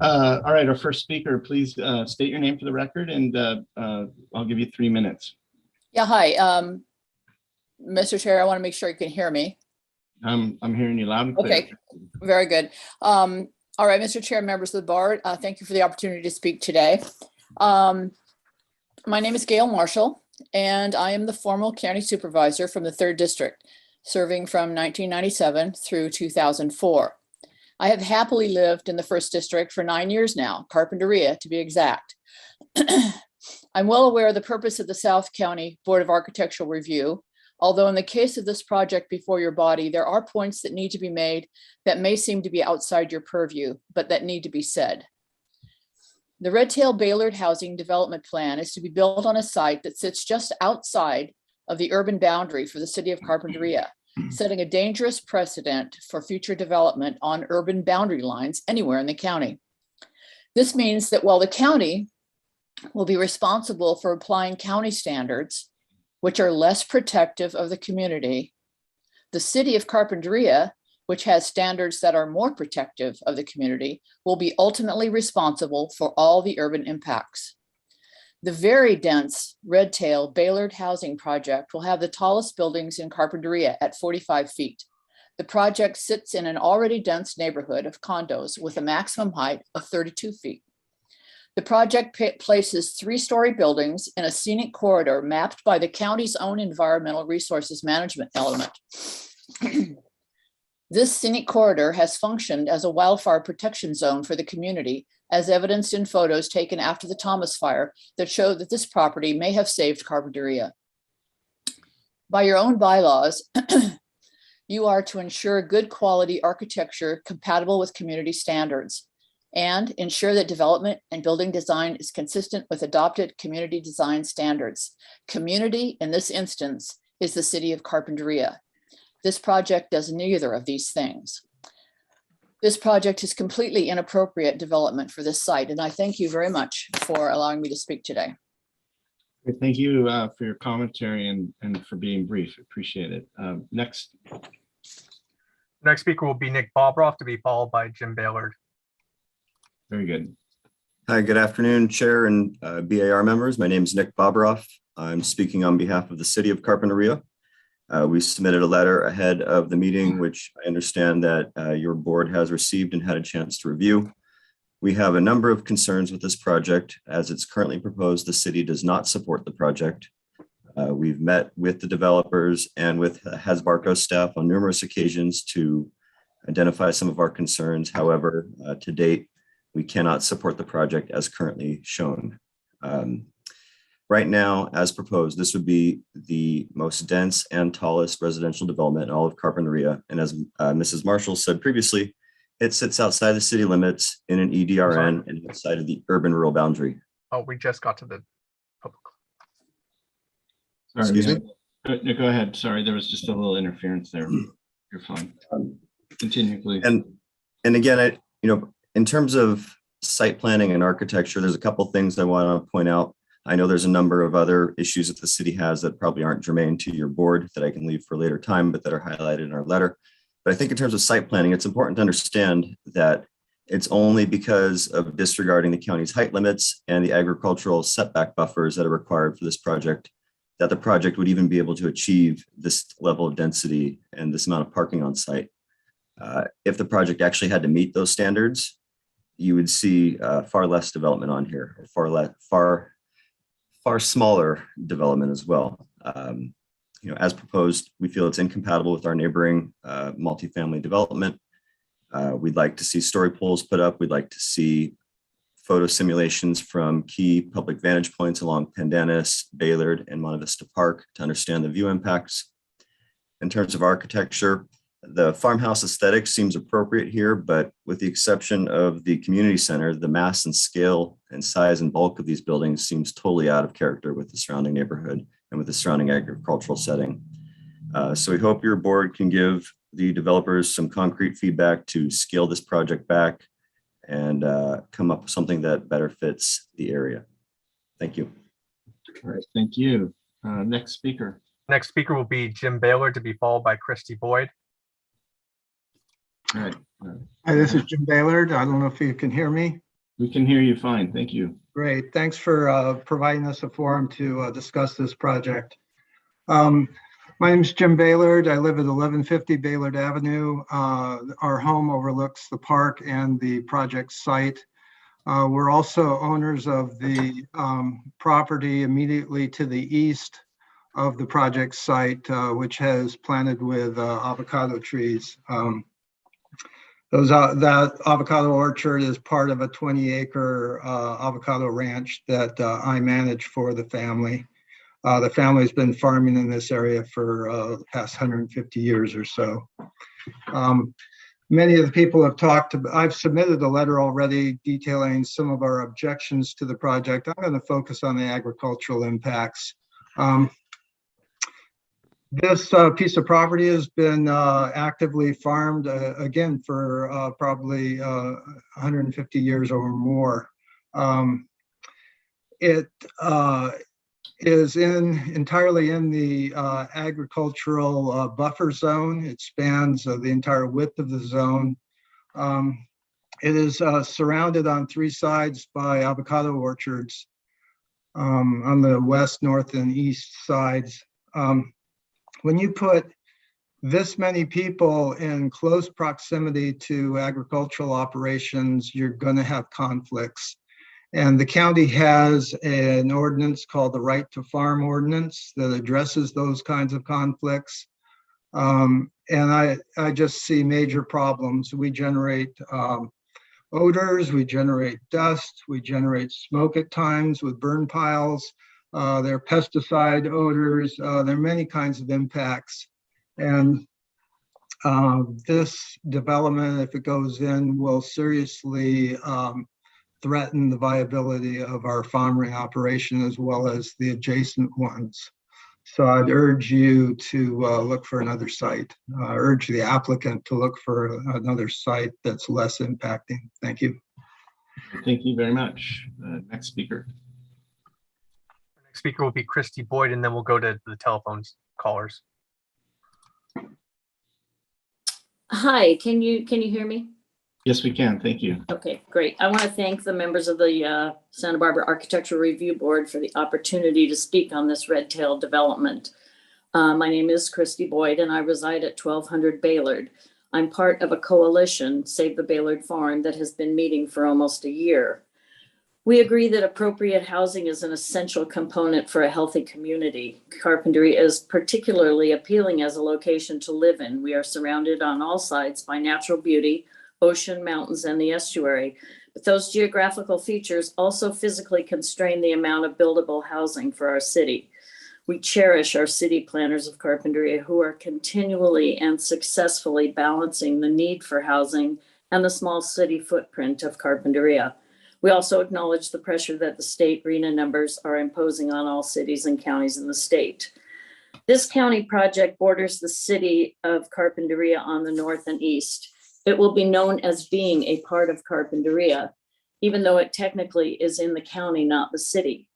All right, our first speaker, please state your name for the record, and I'll give you 3 minutes. Yeah, hi. Mr. Chair, I want to make sure you can hear me. I'm hearing you loud and clear. Okay, very good. All right, Mr. Chair, members of the board, thank you for the opportunity to speak today. My name is Gail Marshall, and I am the former county supervisor from the 3rd District, serving from 1997 through 2004. I have happily lived in the 1st District for 9 years now, Carpinteria to be exact. I'm well aware of the purpose of the South County Board of Architectural Review, although in the case of this project before your body, there are points that need to be made that may seem to be outside your purview, but that need to be said. The Red Tail Baylord Housing Development Plan is to be built on a site that sits just outside of the urban boundary for the city of Carpinteria, setting a dangerous precedent for future development on urban boundary lines anywhere in the county. This means that while the county will be responsible for applying county standards, which are less protective of the community, the city of Carpinteria, which has standards that are more protective of the community, will be ultimately responsible for all the urban impacts. The very dense Red Tail Baylord Housing Project will have the tallest buildings in Carpinteria at 45 feet. The project sits in an already dense neighborhood of condos with a maximum height of 32 feet. The project places 3-story buildings in a scenic corridor mapped by the county's own environmental resources management element. This scenic corridor has functioned as a wildfire protection zone for the community, as evidenced in photos taken after the Thomas fire that show that this property may have saved Carpinteria. By your own bylaws, you are to ensure good quality architecture compatible with community standards, and ensure that development and building design is consistent with adopted community design standards. Community, in this instance, is the city of Carpinteria. This project does neither of these things. This project is completely inappropriate development for this site, and I thank you very much for allowing me to speak today. Thank you for your commentary and for being brief. Appreciate it. Next speaker will be Nick Bobroff, to be followed by Jim Baylord. Very good. Hi, good afternoon, Chair and BAR members. My name is Nick Bobroff. I'm speaking on behalf of the City of Carpinteria. We submitted a letter ahead of the meeting, which I understand that your board has received and had a chance to review. We have a number of concerns with this project. As it's currently proposed, the city does not support the project. We've met with the developers and with Hasbarco staff on numerous occasions to identify some of our concerns. However, to date, we cannot support the project as currently shown. Right now, as proposed, this would be the most dense and tallest residential development in all of Carpinteria. And as Mrs. Marshall said previously, it sits outside the city limits in an EDRN and outside of the urban rural boundary. Oh, we just got to the public. Sorry, Excuse me? Go ahead. Sorry, there was just a little interference there. You're fine. Continue, please. And again, in terms of site planning and architecture, there's a couple things I want to point out. I know there's a number of other issues that the city has that probably aren't germane to your board that I can leave for a later time, but that are highlighted in our letter. But I think in terms of site planning, it's important to understand that it's only because of disregarding the county's height limits and the agricultural setback buffers that are required for this project that the project would even be able to achieve this level of density and this amount of parking on site. If the project actually had to meet those standards, you would see far less development on here, far smaller development as well. As proposed, we feel it's incompatible with our neighboring multifamily development. We'd like to see story poles put up. We'd like to see photo simulations from key public vantage points along Pendennis, Baylord, and Monte Vista Park to understand the view impacts. In terms of architecture, the farmhouse aesthetic seems appropriate here, but with the exception of the community center, the mass and scale and size and bulk of these buildings seems totally out of character with the surrounding neighborhood and with the surrounding agricultural setting. So we hope your board can give the developers some concrete feedback to scale this project back and come up with something that better fits the area. Thank you. All right, thank you. Next speaker. Next speaker will be Jim Baylor, to be followed by Christy Boyd. All right. Hi, this is Jim Baylor. I don't know if you can hear me. We can hear you fine. Thank you. Great. Thanks for providing us a forum to discuss this project. My name is Jim Baylor. I live at 1150 Baylord Avenue. Our home overlooks the park and the project site. We're also owners of the property immediately to the east of the project site, which has planted with avocado trees. That avocado orchard is part of a 20-acre avocado ranch that I manage for the family. The family's been farming in this area for the past 150 years or so. Many of the people have talked, I've submitted a letter already detailing some of our objections to the project. I'm going to focus on the agricultural impacts. This piece of property has been actively farmed again for probably 150 years or more. It is entirely in the agricultural buffer zone. It spans the entire width of the zone. It is surrounded on three sides by avocado orchards on the west, north, and east sides. When you put this many people in close proximity to agricultural operations, you're going to have conflicts. And the county has an ordinance called the Right to Farm Ordinance that addresses those kinds of conflicts. And I just see major problems. We generate odors, we generate dust, we generate smoke at times with burn piles. There are pesticide odors. There are many kinds of impacts. And this development, if it goes in, will seriously threaten the viability of our farming operation as well as the adjacent ones. So I'd urge you to look for another site. Urge the applicant to look for another site that's less impacting. Thank you. Thank you very much. Next speaker. Next speaker will be Christy Boyd, and then we'll go to the telephone callers. Hi, can you hear me? Yes, we can. Thank you. Okay, great. I want to thank the members of the Santa Barbara Architectural Review Board for the opportunity to speak on this red tail development. My name is Christy Boyd and I reside at 1200 Baylord. I'm part of a coalition, Save the Baylord Farm, that has been meeting for almost a year. We agree that appropriate housing is an essential component for a healthy community. Carpinteria is particularly appealing as a location to live in. We are surrounded on all sides by natural beauty, ocean, mountains, and the estuary. But those geographical features also physically constrain the amount of buildable housing for our city. We cherish our city planners of Carpinteria who are continually and successfully balancing the need for housing and the small city footprint of Carpinteria. We also acknowledge the pressure that the state RHNA numbers are imposing on all cities and counties in the state. This county project borders the city of Carpinteria on the north and east. It will be known as being a part of Carpinteria, even though it technically is in the county, not the city.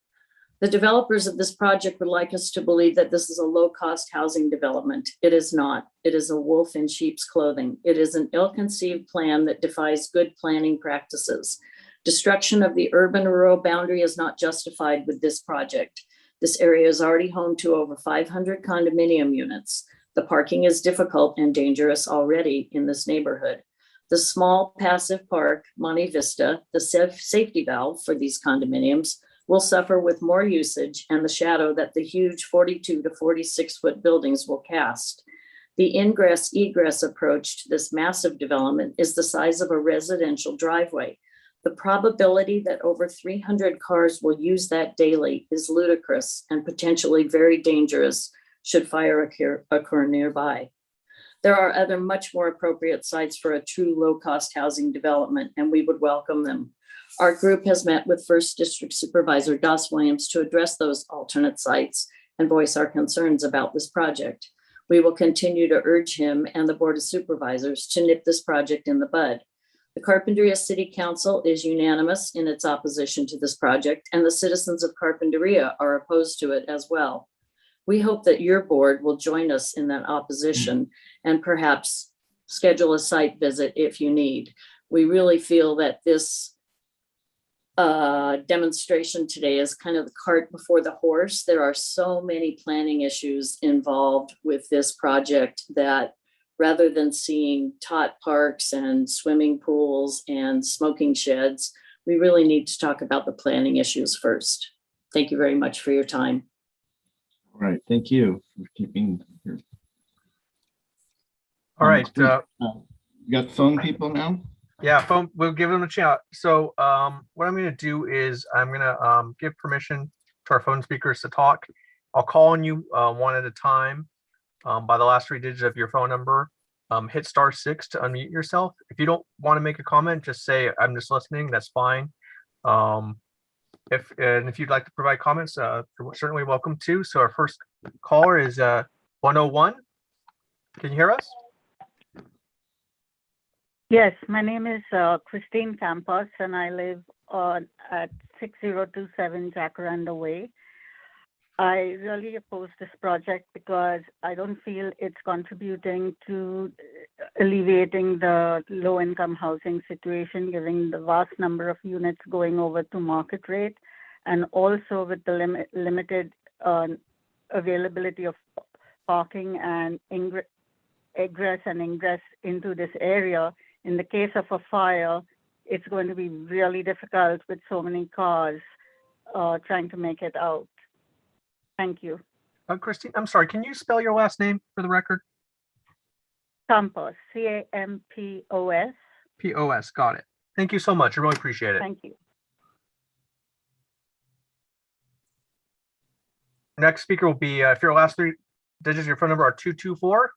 The developers of this project would like us to believe that this is a low-cost housing development. It is not. It is a wolf in sheep's clothing. It is an ill-conceived plan that defies good planning practices. Destruction of the urban-rural boundary is not justified with this project. This area is already home to over 500 condominium units. The parking is difficult and dangerous already in this neighborhood. The small passive park, Monte Vista, the safety valve for these condominiums, will suffer with more usage and the shadow that the huge 42 to 46 foot buildings will cast. The ingress-egress approach to this massive development is the size of a residential driveway. The probability that over 300 cars will use that daily is ludicrous and potentially very dangerous should fire occur nearby. There are other much more appropriate sites for a true low-cost housing development, and we would welcome them. Our group has met with First District Supervisor Doss Williams to address those alternate sites and voice our concerns about this project. We will continue to urge him and the Board of Supervisors to nip this project in the bud. The Carpinteria City Council is unanimous in its opposition to this project, and the citizens of Carpinteria are opposed to it as well. We hope that your board will join us in that opposition and perhaps schedule a site visit if you need. We really feel that this demonstration today is kind of the cart before the horse. There are so many planning issues involved with this project that rather than seeing tot parks and swimming pools and smoking sheds, we really need to talk about the planning issues first. Thank you very much for your time. All right, thank you for keeping your. All right. You got phone people now? Yeah, phone. We'll give them a chat. So what I'm going to do is I'm going to give permission to our phone speakers to talk. I'll call on you one at a time. By the last 3 digits of your phone number, hit *6 to unmute yourself. If you don't want to make a comment, just say, I'm just listening, that's fine. If you'd like to provide comments, you're certainly welcome to. So our first caller is 101. Can you hear us? Yes, my name is Christine Campos and I live at 6027 Jacaranda Way. I really oppose this project because I don't feel it's contributing to alleviating the low-income housing situation, given the vast number of units going over to market rate, and also with the limited availability of parking and egress and ingress into this area. In the case of a fire, it's going to be really difficult with so many cars trying to make it out. Thank you. Christine, I'm sorry, can you spell your last name for the record? Campos, C-A-M-P-O-S. P-O-S, got it. Thank you so much. I really appreciate it. Thank you. Next speaker will be, if your last 3 digits of your phone number are 224.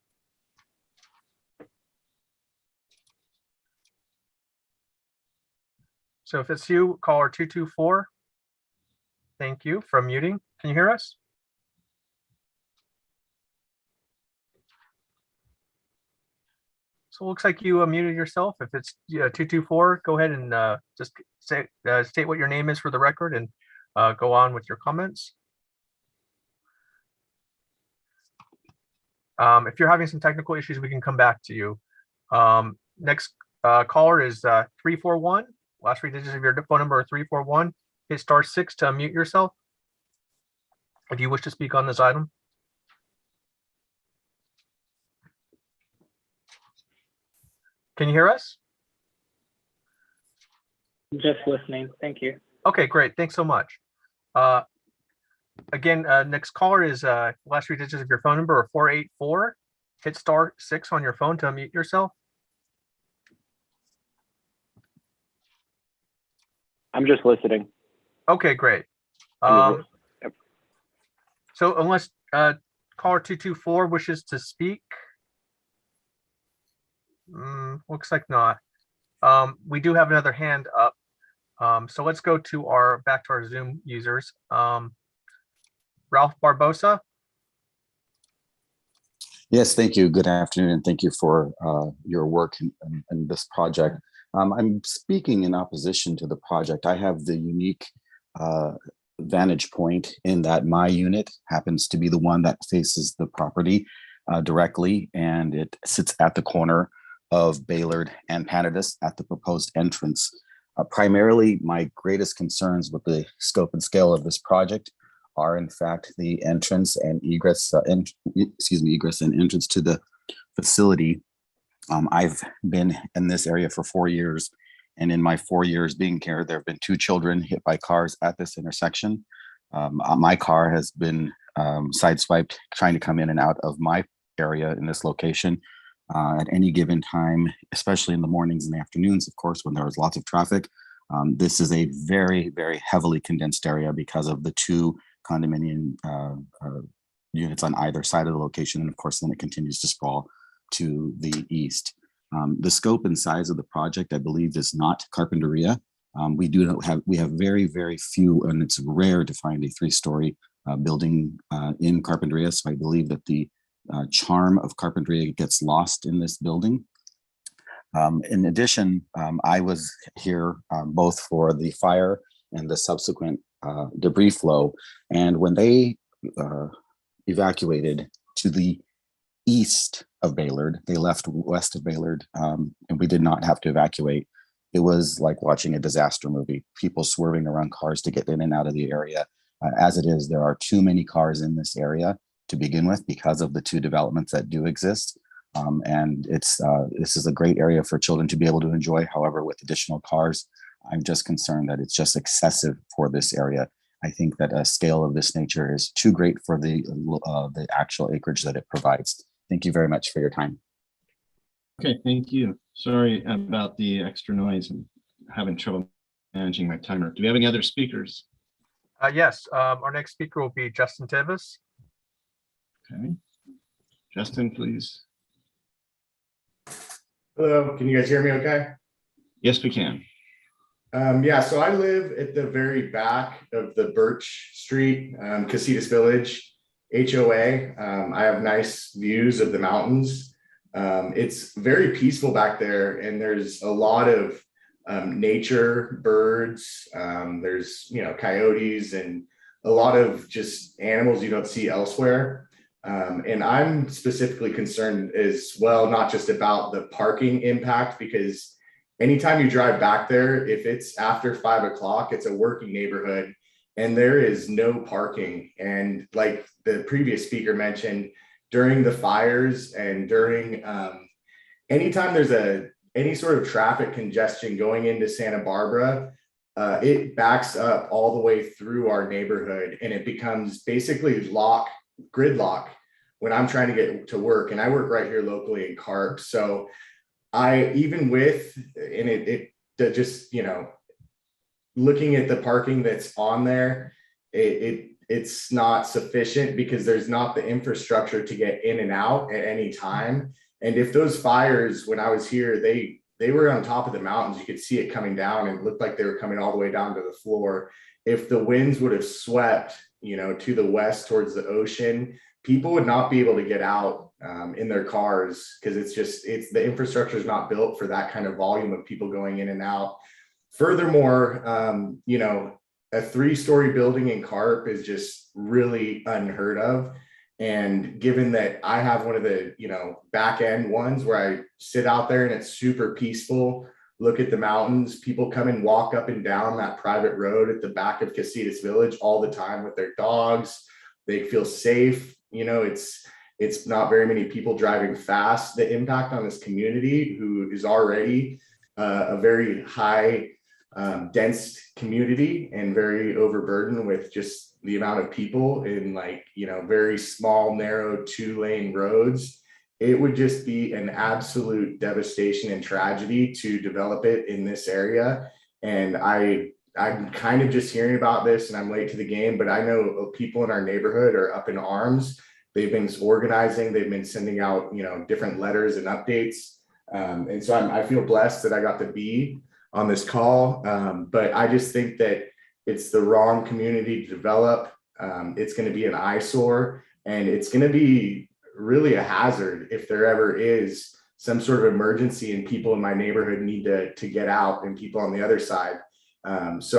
So if it's you, caller 224. Thank you for muting. Can you hear us? So it looks like you muted yourself. If it's 224, go ahead and just say, state what your name is for the record and go on with your comments. If you're having some technical issues, we can come back to you. Next caller is 341. Last 3 digits of your phone number are 341. Hit *6 to unmute yourself if you wish to speak on this item. Can you hear us? Just listening. Thank you. Okay, great. Thanks so much. Again, next caller is last 3 digits of your phone number are 484. Hit *6 on your phone to unmute yourself. I'm just listening. Okay, great. So unless caller 224 wishes to speak, looks like not. We do have another hand up. So let's go to back to our Zoom users. Ralph Barbosa. Yes, thank you. Good afternoon, and thank you for your work in this project. I'm speaking in opposition to the project. I have the unique vantage point in that my unit happens to be the one that faces the property directly, and it sits at the corner of Baylord and Panadis at the proposed entrance. Primarily, my greatest concerns with the scope and scale of this project are in fact the entrance and egress, egress and entrance to the facility. I've been in this area for 4 years, and in my 4 years being here, there have been 2 children hit by cars at this intersection. My car has been sideswiped trying to come in and out of my area in this location at any given time, especially in the mornings and the afternoons, of course, when there is lots of traffic. This is a very, very heavily condensed area because of the 2 condominium units on either side of the location. And of course, then it continues to sprawl to the east. The scope and size of the project, I believe, is not Carpinteria. We have very, very few, and it's rare to find a 3-story building in Carpinteria. So I believe that the charm of Carpinteria gets lost in this building. In addition, I was here both for the fire and the subsequent debris flow. And when they evacuated to the east of Baylord, they left west of Baylord, and we did not have to evacuate. It was like watching a disaster movie, people swerving around cars to get in and out of the area. As it is, there are too many cars in this area to begin with because of the 2 developments that do exist. And this is a great area for children to be able to enjoy. However, with additional cars, I'm just concerned that it's just excessive for this area. I think that a scale of this nature is too great for the actual acreage that it provides. Thank you very much for your time. Okay, thank you. Sorry about the extra noise. I'm having trouble managing my timer. Do we have any other speakers? Yes, our next speaker will be Justin Tivis. Okay, Justin, please. Hello, can you guys hear me okay? Yes, we can. Yeah, so I live at the very back of the Birch Street, Casitas Village HOA. I have nice views of the mountains. It's very peaceful back there, and there's a lot of nature, birds. There's, coyotes and a lot of just animals you don't see elsewhere. And I'm specifically concerned as well, not just about the parking impact, because anytime you drive back there, if it's after 5 o'clock, it's a working neighborhood and there is no parking. And like the previous speaker mentioned, during the fires and during anytime there's any sort of traffic congestion going into Santa Barbara, it backs up all the way through our neighborhood, and it becomes basically gridlock when I'm trying to get to work. And I work right here locally in Carp. So looking at the parking that's on there, it's not sufficient because there's not the infrastructure to get in and out at any time. And if those fires, when I was here, they were on top of the mountains, you could see it coming down and it looked like they were coming all the way down to the floor. If the winds would have swept, to the west towards the ocean, people would not be able to get out in their cars because the infrastructure is not built for that kind of volume of people going in and out. Furthermore, a 3-story building in Carp is just really unheard of. And given that I have one of the, back end ones where I sit out there and it's super peaceful, look at the mountains, people come and walk up and down that private road at the back of Casitas Village all the time with their dogs. They feel safe. It's not very many people driving fast. The impact on this community, who is already a very high dense community and very overburdened with just the amount of people in, like, you know, very small, narrow 2-lane roads. It would just be an absolute devastation and tragedy to develop it in this area. And I'm kind of just hearing about this, and I'm late to the game, but I know people in our neighborhood are up in arms. They've been organizing, they've been sending out, you know, different letters and updates. And so I feel blessed that I got to be on this call. But I just think that it's the wrong community to develop. It's going to be an eyesore, and it's going to be really a hazard if there ever is some sort of emergency and people in my neighborhood need to get out and people on the other side. So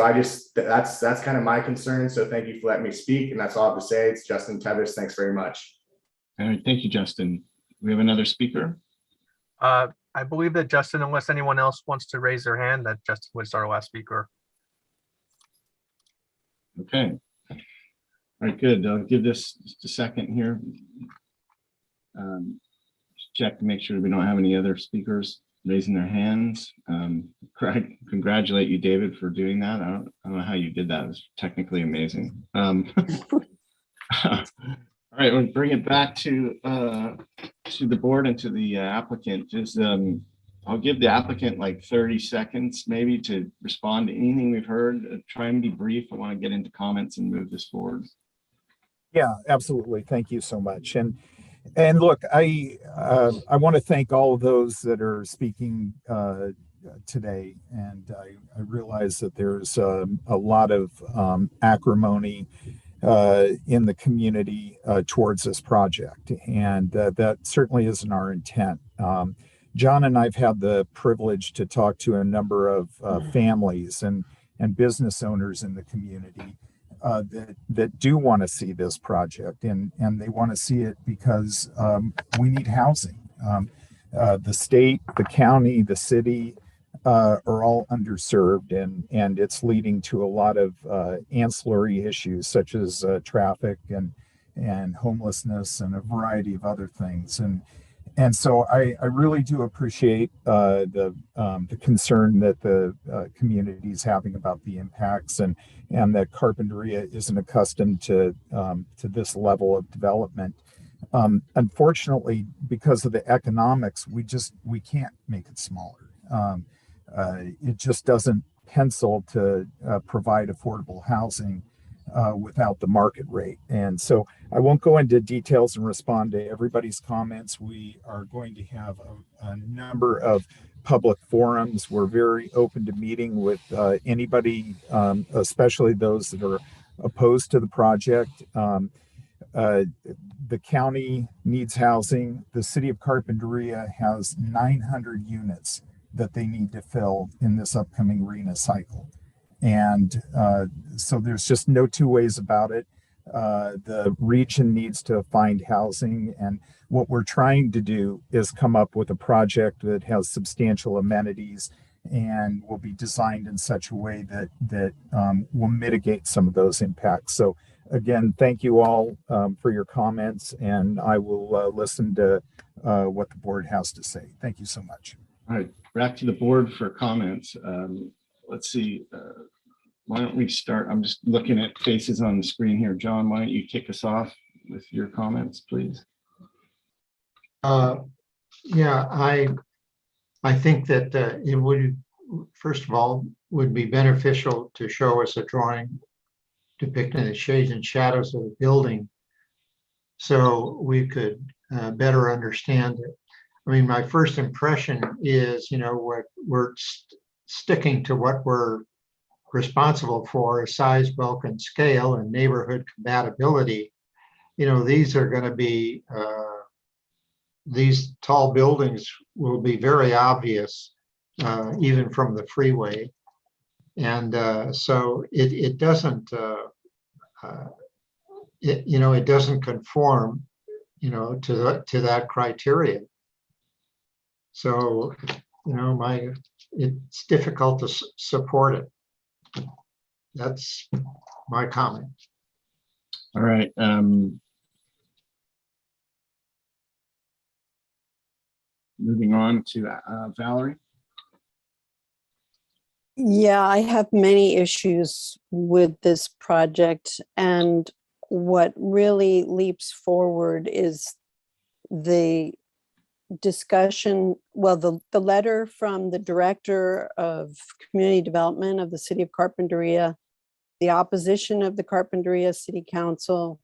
that's kind of my concern. So thank you for letting me speak. And that's all I have to say. It's Justin Tevis. Thanks very much. All right, thank you, Justin. We have another speaker. I believe that Justin, unless anyone else wants to raise their hand, that Justin was our last speaker. Okay. All right, good. I'll give this just a second here. Check to make sure we don't have any other speakers raising their hands. Congratulate you, David, for doing that. I don't know how you did that. It was technically amazing. All right, we'll bring it back to the board and to the applicant. Just I'll give the applicant like 30 seconds maybe to respond to anything we've heard. Try and be brief. I want to get into comments and move this forward. Yeah, absolutely. Thank you so much. And look, I want to thank all of those that are speaking today. And I realize that there's a lot of acrimony in the community towards this project, and that certainly isn't our intent. John and I've had the privilege to talk to a number of families and business owners in the community that do want to see this project, and they want to see it because we need housing. The state, the county, the city are all underserved, and it's leading to a lot of ancillary issues such as traffic and homelessness and a variety of other things. And so I really do appreciate the concern that the community is having about the impacts, and that Carpinteria isn't accustomed to this level of development. Unfortunately, because of the economics, we can't make it smaller. It just doesn't pencil to provide affordable housing without the market rate. And so I won't go into details and respond to everybody's comments. We are going to have a number of public forums. We're very open to meeting with anybody, especially those that are opposed to the project. The county needs housing. The city of Carpinteria has 900 units that they need to fill in this upcoming RHNA cycle. And so there's just no two ways about it. The region needs to find housing, and what we're trying to do is come up with a project that has substantial amenities and will be designed in such a way that will mitigate some of those impacts. So again, thank you all for your comments, and I will listen to what the board has to say. Thank you so much. All right, back to the board for comments. Let's see. Why don't we start? I'm just looking at faces on the screen here. John, why don't you kick us off with your comments, please? Yeah, I think that it would, first of all, would be beneficial to show us a drawing depicting the shades and shadows of the building so we could better understand it. I mean, my first impression is, what we're sticking to what we're responsible for is size, bulk, and scale and neighborhood compatibility. These are going to be, these tall buildings will be very obvious, even from the freeway. And so it doesn't, it doesn't conform, to that criteria. So, it's difficult to support it. That's my comment. All right. Moving on to Valerie. Yeah, I have many issues with this project, and what really leaps forward is the discussion, well, the letter from the director of community development of the city of Carpinteria, the opposition of the Carpinteria City Council,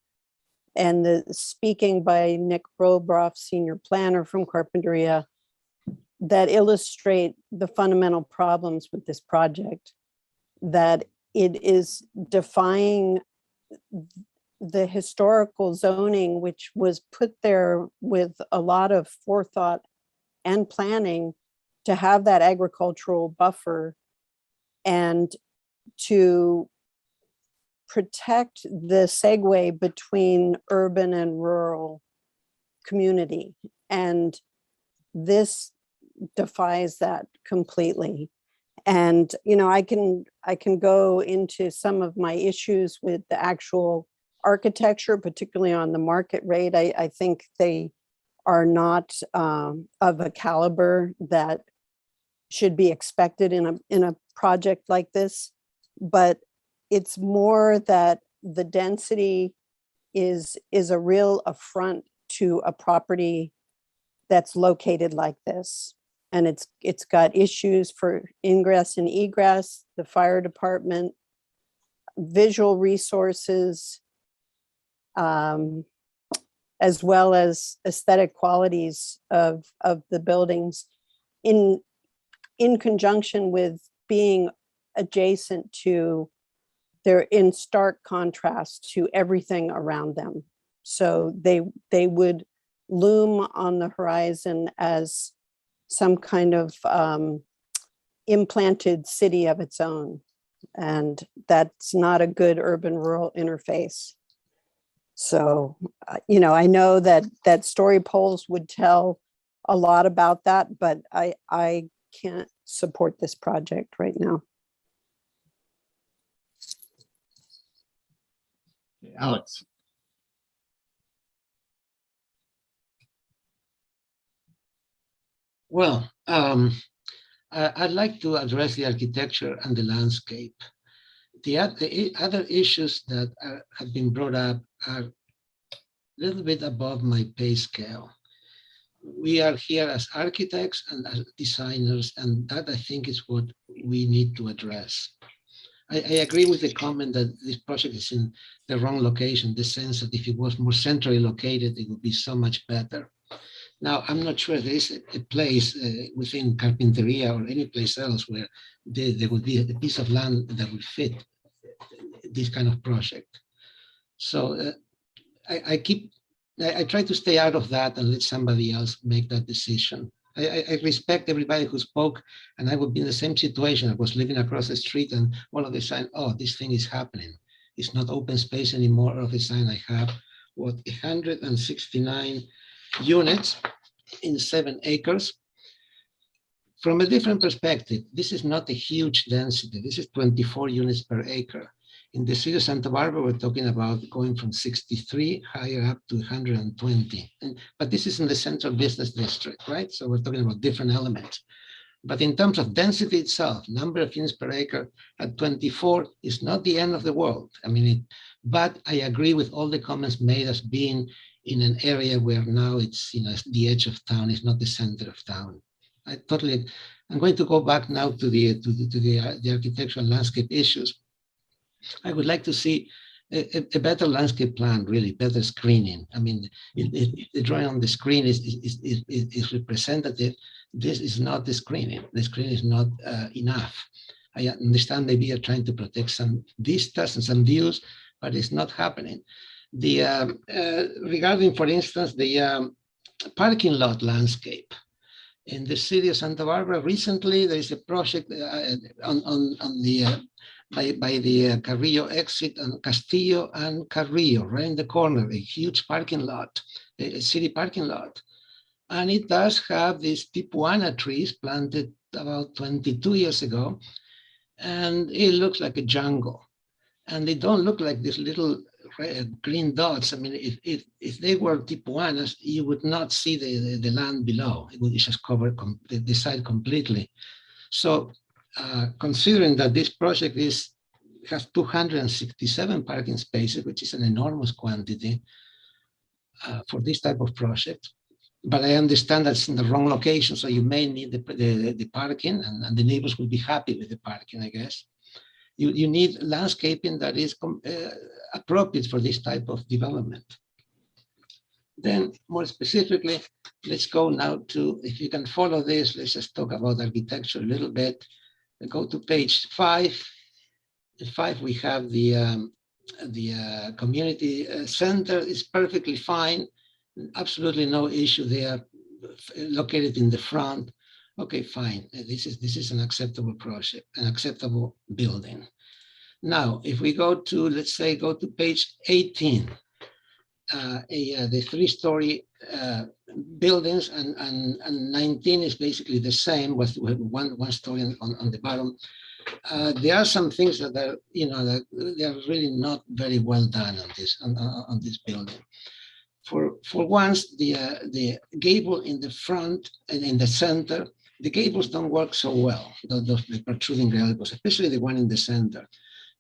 and the speaking by Nick Robroff, senior planner from Carpinteria, that illustrate the fundamental problems with this project, that it is defying the historical zoning, which was put there with a lot of forethought and planning to have that agricultural buffer and to protect the segue between urban and rural community. And this defies that completely. And, you know, I can go into some of my issues with the actual architecture, particularly on the market rate. I think they are not of a caliber that should be expected in a project like this. But it's more that the density is a real affront to a property that's located like this. And it's got issues for ingress and egress, the fire department, visual resources, as well as aesthetic qualities of the buildings in conjunction with being adjacent to, they're in stark contrast to everything around them. So they would loom on the horizon as some kind of implanted city of its own. And that's not a good urban-rural interface. So, you know, I know that story polls would tell a lot about that, but I can't support this project right now. Alex. Well, I'd like to address the architecture and the landscape. The other issues that have been brought up are a little bit above my pay scale. We are here as architects and as designers, and that I think is what we need to address. I agree with the comment that this project is in the wrong location, the sense that if it was more centrally located, it would be so much better. Now, I'm not sure there is a place within Carpinteria or any place else where there would be a piece of land that would fit this kind of project. So I try to stay out of that and let somebody else make that decision. I respect everybody who spoke, and I would be in the same situation. I was living across the street and all of a sudden, oh, this thing is happening. It's not open space anymore. All of a sudden I have, 169 units in 7 acres. From a different perspective, this is not a huge density. This is 24 units per acre. In the city of Santa Barbara, we're talking about going from 63 higher up to 120. But this is in the central business district, right? So we're talking about different elements. But in terms of density itself, number of units per acre at 24 is not the end of the world. I mean, but I agree with all the comments made as being in an area where now it's, you know, the edge of town, it's not the center of town. I'm going to go back now to the architectural landscape issues. I would like to see a better landscape plan, really better screening. I mean, if the drawing on the screen is representative, this is not the screening. The screen is not enough. I understand maybe you're trying to protect some vistas and some views, but it's not happening. Regarding, for instance, the parking lot landscape. In the city of Santa Barbara, recently, there is a project by the Carrillo exit on Castillo and Carrillo, right in the corner, a huge parking lot, a city parking lot. And it does have these tipuana trees planted about 22 years ago, and it looks like a jungle. And they don't look like these little green dots, I mean, if they were tipuanas, you would not see the land below. It would just cover the side completely. So considering that this project has 267 parking spaces, which is an enormous quantity for this type of project. But I understand that's in the wrong location, so you may need the parking, and the neighbors will be happy with the parking, I guess. You need landscaping that is appropriate for this type of development. Then more specifically, let's go now to, if you can follow this, let's just talk about architecture a little bit. Go to page 5. In 5, we have the community center is perfectly fine. Absolutely no issue there, located in the front. Okay, fine. This is an acceptable project, an acceptable building. Now, if we go to, let's say, go to page 18, the 3-story buildings, and 19 is basically the same with one story on the bottom. There are some things that are, that they are really not very well done on this building. For once, the gable in the front and in the center, the gables don't work so well, the protruding gables, especially the one in the center,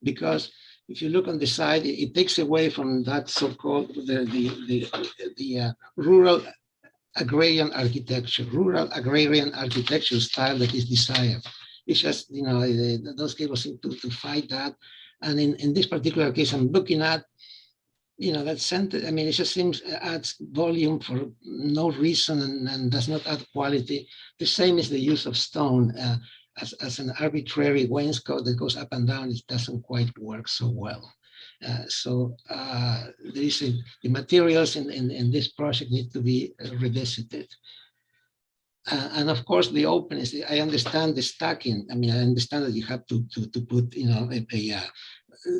because if you look on the side, it takes away from that so-called the rural agrarian architecture style that is desired. It's just, those gables seem to fight that. And in this particular case, I'm looking at, that center, I mean, it just seems adds volume for no reason and does not add quality. The same is the use of stone as an arbitrary wainscot that goes up and down. It doesn't quite work so well. The materials in this project need to be revisited. And of course, the openness, I understand the stacking. I mean, I understand that you have to put,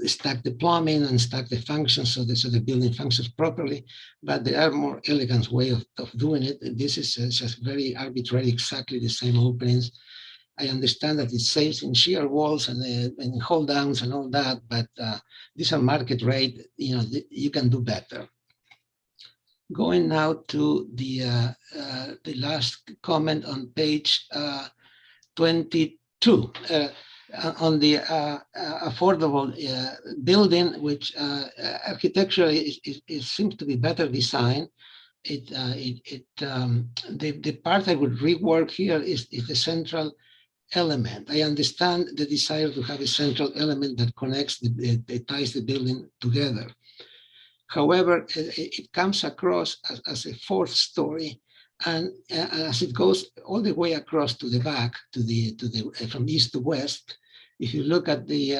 stack the plumbing and stack the functions so the building functions properly, but there are more elegant way of doing it. This is just very arbitrary, exactly the same openings. I understand that it saves in shear walls and hold downs and all that, but these are market rate, you can do better. Going now to the last comment on page 22. On the affordable building, which architecturally seems to be better designed. The part I would rework here is the central element. I understand the desire to have a central element that connects, that ties the building together. However, it comes across as a 4th story, and as it goes all the way across to the back, from east to west. If you look at the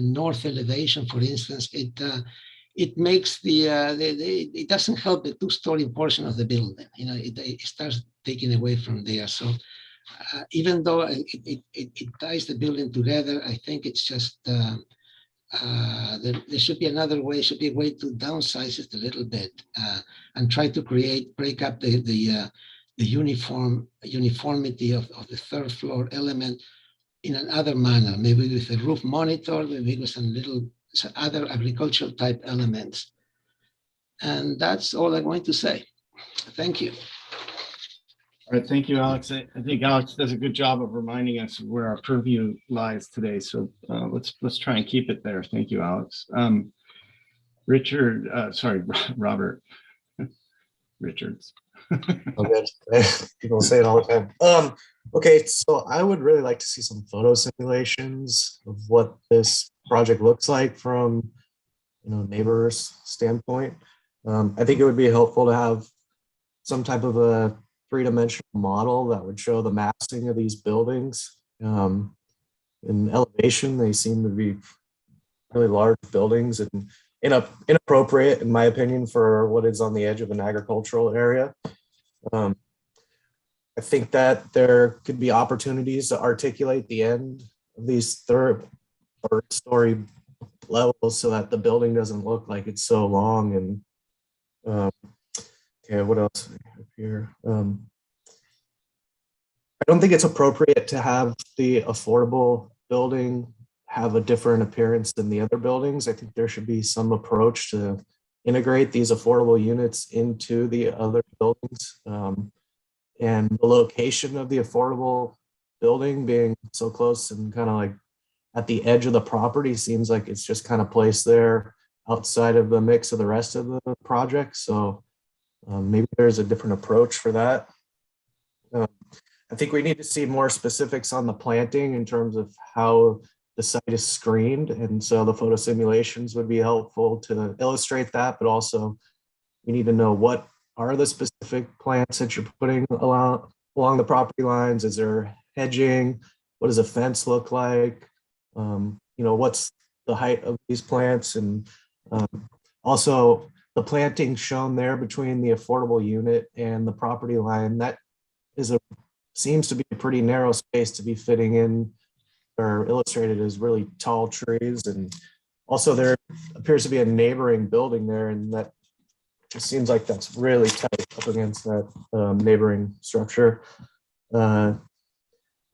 north elevation, for instance, it makes it doesn't help the 2-story portion of the building. It starts taking away from there. So even though it ties the building together, I think it's just there should be another way. Should be a way to downsize it a little bit and try to break up the uniformity of the 3rd floor element in another manner, maybe with a roof monitor, maybe with some other agricultural type elements. And that's all I'm going to say. Thank you. All right, thank you, Alex. I think Alex does a good job of reminding us where our purview lies today. So let's try and keep it there. Thank you, Alex. Robert Richards. Oh, good. People say it all the time. Okay, so I would really like to see some photo simulations of what this project looks like from, neighbors' standpoint. I think it would be helpful to have some type of a 3-dimensional model that would show the massing of these buildings. In elevation, they seem to be really large buildings and inappropriate, in my opinion, for what is on the edge of an agricultural area. I think that there could be opportunities to articulate the end of these 3rd or story levels so that the building doesn't look like it's so long. And okay, what else here? I don't think it's appropriate to have the affordable building have a different appearance than the other buildings. I think there should be some approach to integrate these affordable units into the other buildings. And the location of the affordable building being so close and kind of like at the edge of the property seems like it's just kind of placed there outside of the mix of the rest of the project. So maybe there's a different approach for that. I think we need to see more specifics on the planting in terms of how the site is screened. And so the photo simulations would be helpful to illustrate that, but also we need to know what are the specific plants that you're putting along the property lines. Is there hedging? What does a fence look like? What's the height of these plants? And also the planting shown there between the affordable unit and the property line, that seems to be a pretty narrow space to be fitting in, or illustrated as really tall trees. And also there appears to be a neighboring building there, and that just seems like that's really tight up against that neighboring structure. The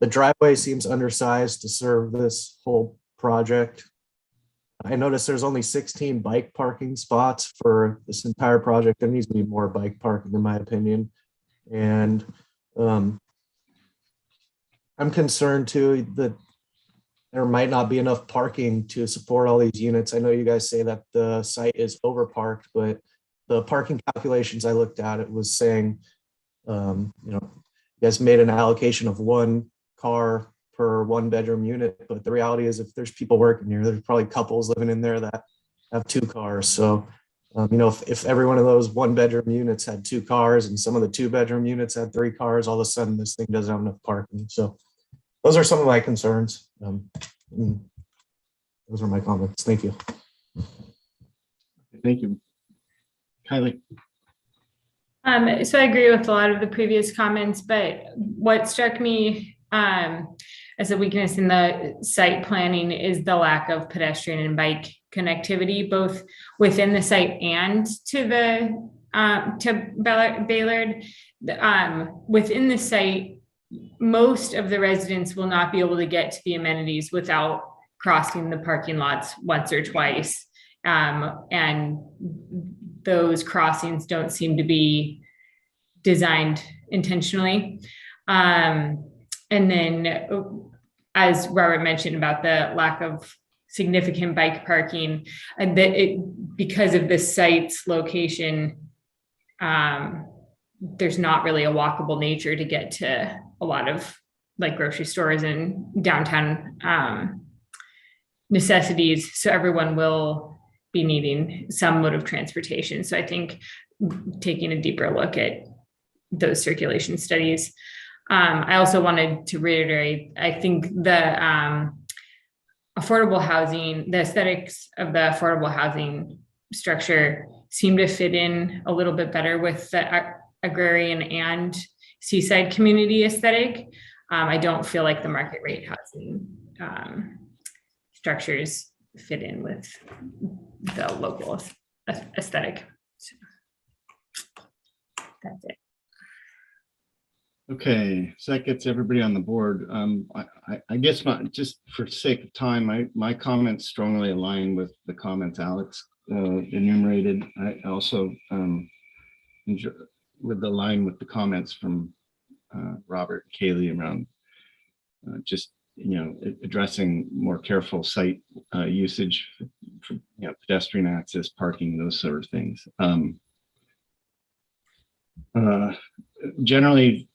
driveway seems undersized to serve this whole project. I noticed there's only 16 bike parking spots for this entire project. There needs to be more bike parking, in my opinion. And I'm concerned too that there might not be enough parking to support all these units. I know you guys say that the site is overparked, but the parking calculations I looked at, it was saying, you guys made an allocation of 1 car per 1 bedroom unit, but the reality is if there's people working here, there's probably couples living in there that have 2 cars. So, if every one of those 1 bedroom units had 2 cars and some of the 2 bedroom units had 3 cars, all of a sudden this thing doesn't have enough parking. So those are some of my concerns. Those are my comments. Thank you. Thank you. Kylie. So I agree with a lot of the previous comments, but what struck me as a weakness in the site planning is the lack of pedestrian and bike connectivity, both within the site and to Baylord. Within the site, most of the residents will not be able to get to the amenities without crossing the parking lots once or twice. And those crossings don't seem to be designed intentionally. And then, as Robert mentioned about the lack of significant bike parking, and because of the site's location, there's not really a walkable nature to get to a lot of like grocery stores and downtown necessities. So everyone will be needing some mode of transportation. So I think taking a deeper look at those circulation studies. I also wanted to reiterate, I think the affordable housing, the aesthetics of the affordable housing structure seem to fit in a little bit better with the agrarian and seaside community aesthetic. I don't feel like the market rate housing structures fit in with the local aesthetic. So that's it. Okay, so that gets everybody on the board. I guess just for sake of time, my comments strongly align with the comments Alex enumerated. I also would align with the comments from Robert and Kaylee around just addressing more careful site usage for pedestrian access, parking, those sort of things. Generally,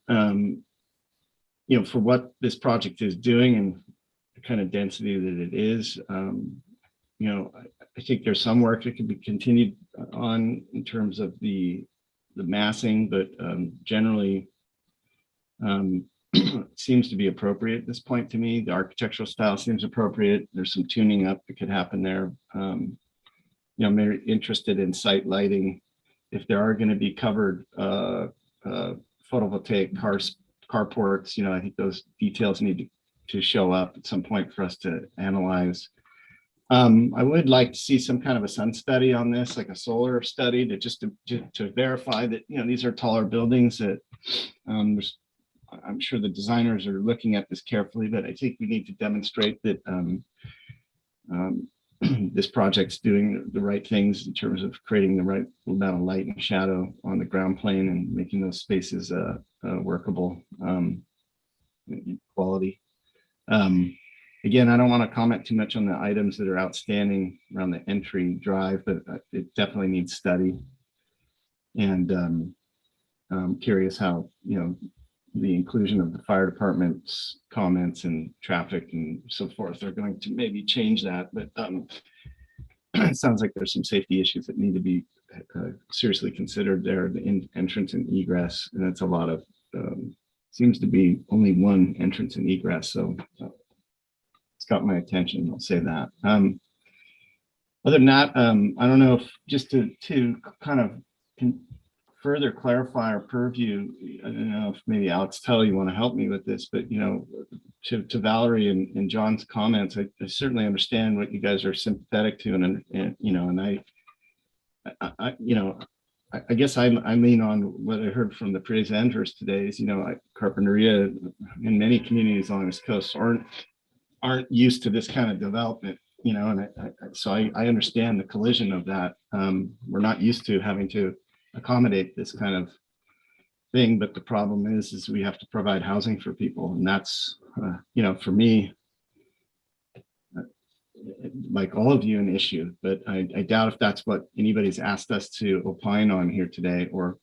for what this project is doing and the kind of density that it is, I think there's some work that can be continued on in terms of the massing, but generally seems to be appropriate at this point to me. The architectural style seems appropriate. There's some tuning up that could happen there. I'm very interested in site lighting. If there are going to be covered photovoltaic carports, I think those details need to show up at some point for us to analyze. I would like to see some kind of a sun study on this, like a solar study, to verify that these are taller buildings. That I'm sure the designers are looking at this carefully, but I think we need to demonstrate that this project's doing the right things in terms of creating the right amount of light and shadow on the ground plane and making those spaces workable quality. Again, I don't want to comment too much on the items that are outstanding around the entry drive, but it definitely needs study. And I'm curious how, the inclusion of the fire department's comments and traffic and so forth are going to maybe change that. But it sounds like there's some safety issues that need to be seriously considered there, the entrance and egress. And that's a lot of, seems to be only one entrance and egress. So it's got my attention, I'll say that. Other than that, I don't know if just to kind of further clarify our purview, I don't know if maybe Alex Tuttle, you want to help me with this, but to Valerie and John's comments, I certainly understand what you guys are sympathetic to, and I guess I lean on what I heard from the presenters today is, Carpinteria in many communities along this coast aren't used to this kind of development, so I understand the collision of that. We're not used to having to accommodate this kind of thing, but the problem is we have to provide housing for people, and that's for me, like all of you, an issue. But I doubt if that's what anybody's asked us to opine on here today or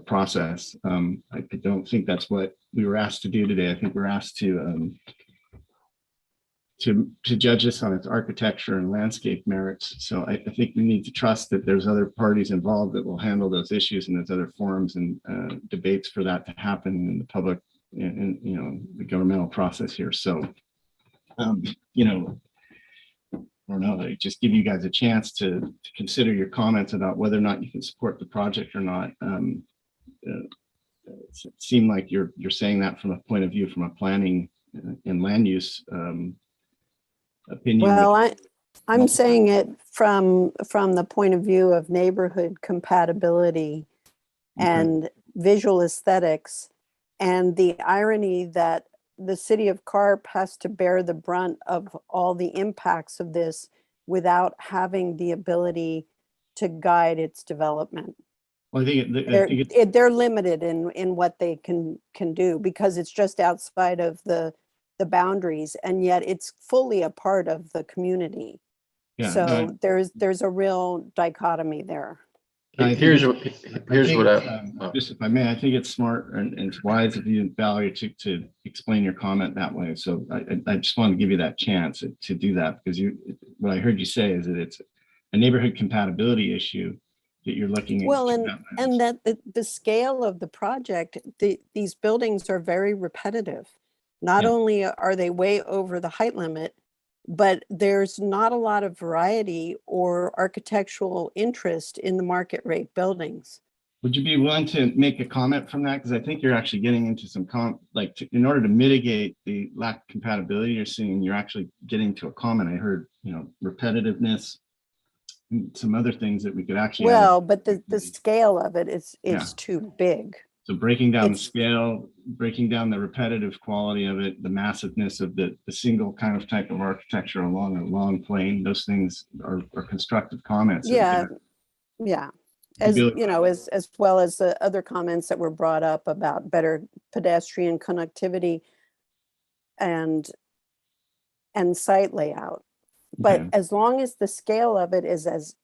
process. I don't think that's what we were asked to do today. I think we're asked to judge this on its architecture and landscape merits. So I think we need to trust that there's other parties involved that will handle those issues, and there's other forums and debates for that to happen in the public and the governmental process here. So I don't know, I just give you guys a chance to consider your comments about whether or not you can support the project or not. It seemed like you're saying that from a point of view, from a planning and land use opinion. Well, I'm saying it from the point of view of neighborhood compatibility and visual aesthetics, and the irony that the city of Carp has to bear the brunt of all the impacts of this without having the ability to guide its development. Well, I think they're limited in what they can do because it's just outside of the boundaries, and yet it's fully a part of the community. Yeah, so there's a real dichotomy there. Here's what just if I may, I think it's smart and it's wise of you, Valerie, to explain your comment that way. So I just want to give you that chance to do that, because what I heard you say is that it's a neighborhood compatibility issue that you're looking at. Well, and that the scale of the project, these buildings are very repetitive. Not only are they way over the height limit, but there's not a lot of variety or architectural interest in the market rate buildings. Would you be willing to make a comment from that? Because I think you're actually getting into some in order to mitigate the lack of compatibility you're seeing, you're actually getting to a comment. I heard, repetitiveness and some other things that we could actually. Well, but the scale of it is too big. So breaking down the scale, breaking down the repetitive quality of it, the massiveness of the single kind of type of architecture along a long plane, those things are constructive comments. Yeah. As as well as the other comments that were brought up about better pedestrian connectivity and site layout. But as long as the scale of it is as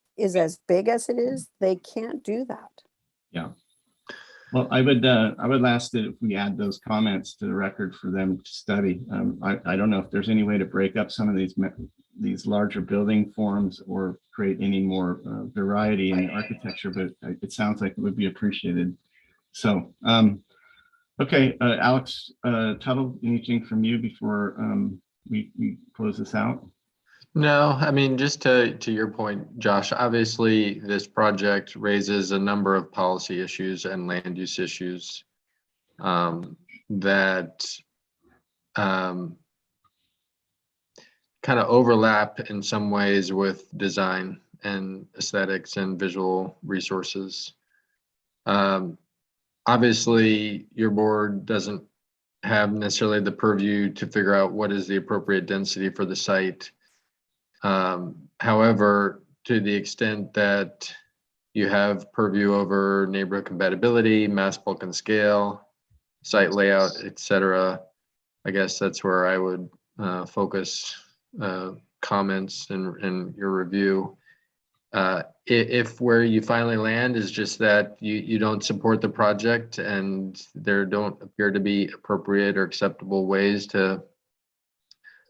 big as it is, they can't do that. Yeah. Well, I would ask that if we add those comments to the record for them to study. I don't know if there's any way to break up some of these larger building forms or create any more variety in the architecture, but it sounds like it would be appreciated. So, okay, Alex Tuttle, anything from you before we close this out? No, I mean, just to your point, Josh, obviously this project raises a number of policy issues and land use issues that kind of overlap in some ways with design and aesthetics and visual resources. Obviously, your board doesn't have necessarily the purview to figure out what is the appropriate density for the site. However, to the extent that you have purview over neighborhood compatibility, mass bulk and scale, site layout, etc., I guess that's where I would focus comments in your review. If where you finally land is just that you don't support the project and there don't appear to be appropriate or acceptable ways to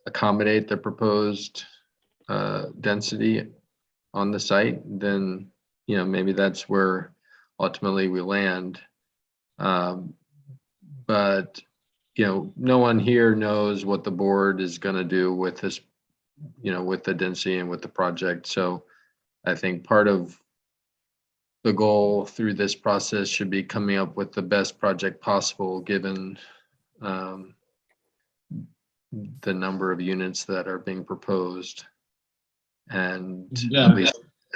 accommodate the proposed density on the site, then maybe that's where ultimately we land. But no one here knows what the board is going to do with this, with the density and with the project. So I think part of the goal through this process should be coming up with the best project possible given the number of units that are being proposed. And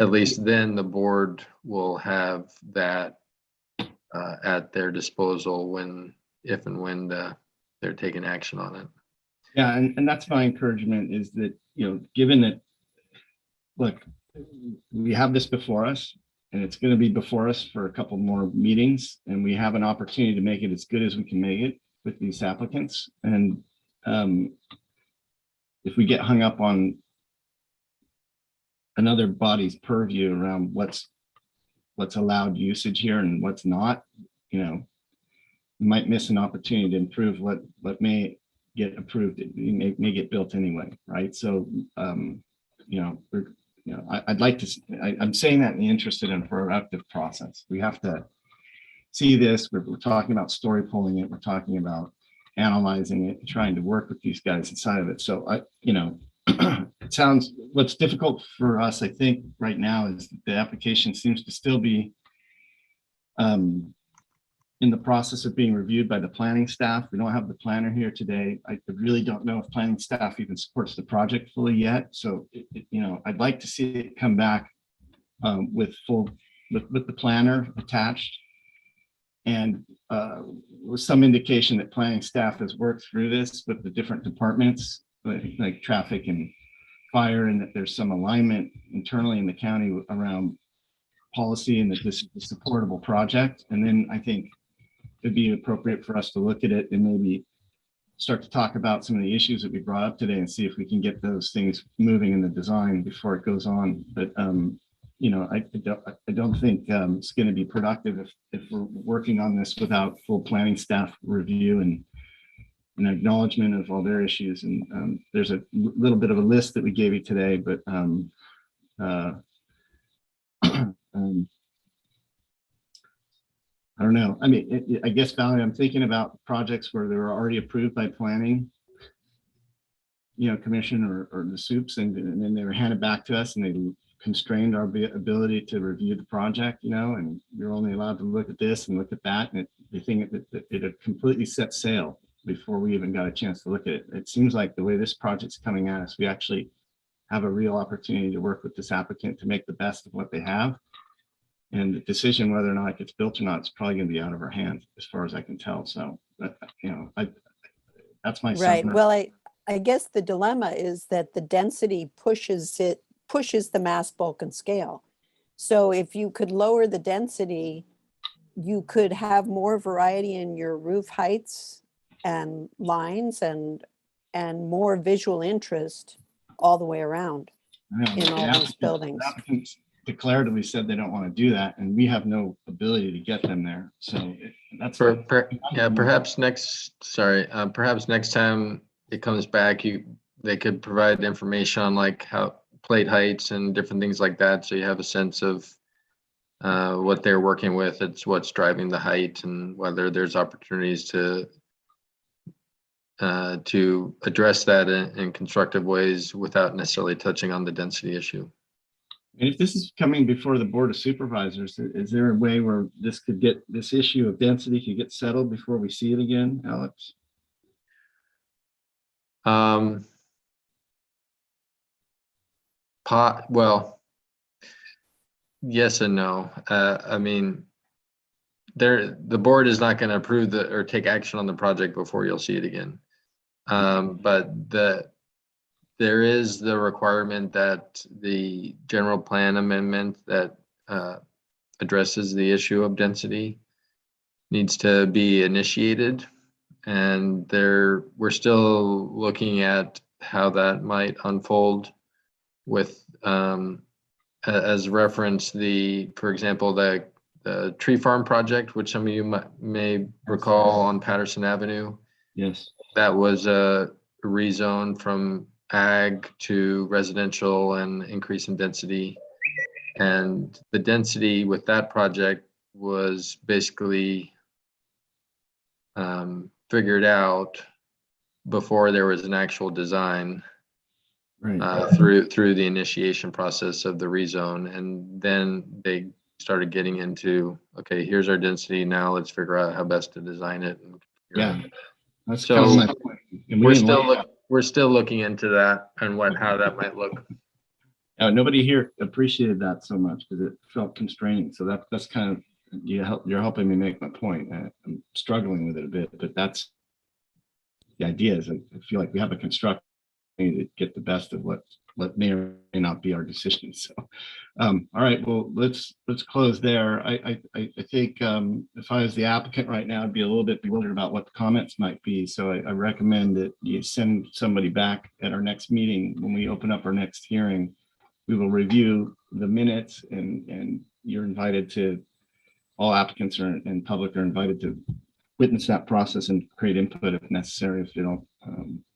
at least then the board will have that at their disposal if and when they're taking action on it. Yeah, and that's my encouragement is that, given that, look, we have this before us and it's going to be before us for a couple more meetings, and we have an opportunity to make it as good as we can make it with these applicants. And if we get hung up on another body's purview around what's allowed usage here and what's not, we might miss an opportunity to improve what may get approved. It may get built anyway, right? So, I'd like to. I'm saying that in the interest in a productive process. We have to see this. We're talking about story pulling it. We're talking about analyzing it, and trying to work with these guys inside of it. So it sounds. What's difficult for us, I think, right now is that the application seems to still be in the process of being reviewed by the planning staff. We don't have the planner here today. I really don't know if planning staff even supports the project fully yet. So, I'd like to see it come back with the planner attached, and with some indication that planning staff has worked through this with the different departments, like traffic and fire, and that there's some alignment internally in the county around policy and that this is a supportable project. And then I think it'd be appropriate for us to look at it and maybe start to talk about some of the issues that we brought up today and see if we can get those things moving in the design before it goes on. But I don't think it's going to be productive if we're working on this without full planning staff review and an acknowledgement of all their issues. And there's a little bit of a list that we gave you today, but I don't know. I mean, I guess, Valerie, I'm thinking about projects where they were already approved by planning, commission or the SUPs, and then they were handed back to us and they constrained our ability to review the project, and you're only allowed to look at this and look at that. And the thing that it had completely set sail before we even got a chance to look at it. It seems like the way this project's coming at us, we actually have a real opportunity to work with this applicant to make the best of what they have. And the decision whether or not it gets built or not is probably going to be out of our hands, as far as I can tell. So, that's my right. summary. Well, I guess the dilemma is that the density pushes the mass bulk and scale. So if you could lower the density, you could have more variety in your roof heights and lines and more visual interest all the way around in all those buildings. Applicants declaratively said they don't want to do that, and we have no ability to get them there. So that's perhaps next time it comes back, they could provide information on like how plate heights and different things like that, so you have a sense of what they're working with. It's what's driving the height and whether there's opportunities to address that in constructive ways without necessarily touching on the density issue. And if this is coming before the Board of Supervisors, is there a way where this issue of density could get settled before we see it again, Alex? Well, yes and no. I mean, the board is not going to approve or take action on the project before you'll see it again. But there is the requirement that the general plan amendment that addresses the issue of density needs to be initiated. And we're still looking at how that might unfold with, as reference, for example, the tree farm project, which some of you may recall on Patterson Avenue. Yes. That was a rezone from ag to residential and increase in density. And the density with that project was basically figured out before there was an actual design, through the initiation process of the rezone. And then they started getting into, okay, here's our density. Now let's figure out how best to design it. That's so kind of my point. And we're still looking into that and how that might look. Nobody here appreciated that so much because it felt constraining. So that's kind of, you're helping me make my point. I'm struggling with it a bit, but that's the idea. Is I feel like we have a construct to get the best of what may or may not be our decisions. So, all right, well, let's close there. I think if I was the applicant right now, I'd be a little bit bewildered about what the comments might be. So I recommend that you send somebody back at our next meeting. When we open up our next hearing, we will review the minutes, and you're invited to, all applicants and public are invited to witness that process and create input if necessary, if you don't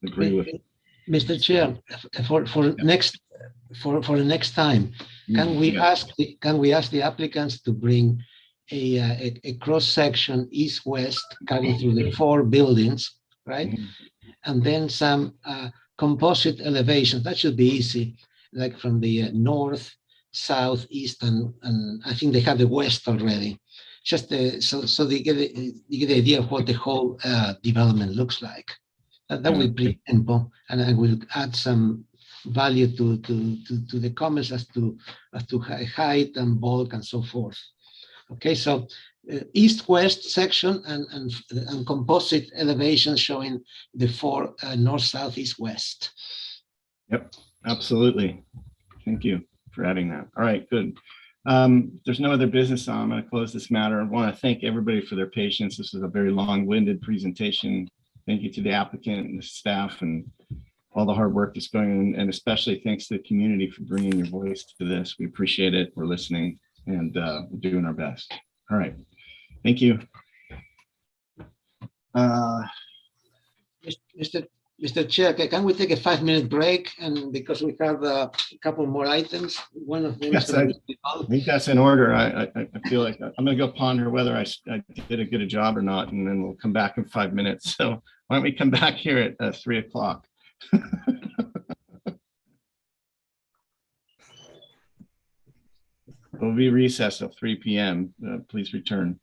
agree with it. Mr. Chair, for the next time, can we ask the applicants to bring a cross section east-west cutting through the 4 buildings, right? And then some composite elevations. That should be easy, like from the north, south, east, and I think they have the west already. Just so they get the idea of what the whole development looks like. That will be pretty simple, and I will add some value to the comments as to height and bulk and so forth. Okay, so east-west section and composite elevation showing the 4 north, south, east, west. Yep, absolutely. Thank you for adding that. All right, good. There's no other business. I'm going to close this matter. I want to thank everybody for their patience. This is a very long-winded presentation. Thank you to the applicant and the staff and all the hard work that's going on, and especially thanks to the community for bringing your voice to this. We appreciate it. We're listening, and we're doing our best. All right. Thank you. Mr. Chair, can we take a 5-minute break? And because we have a couple more items, one of them Yes, I think that's in order. I feel like I'm going to go ponder whether I did a good job or not, and then we'll come back in 5 minutes. So why don't we come back here at 3 o'clock? We'll be recessed till 3 p.m. Please return.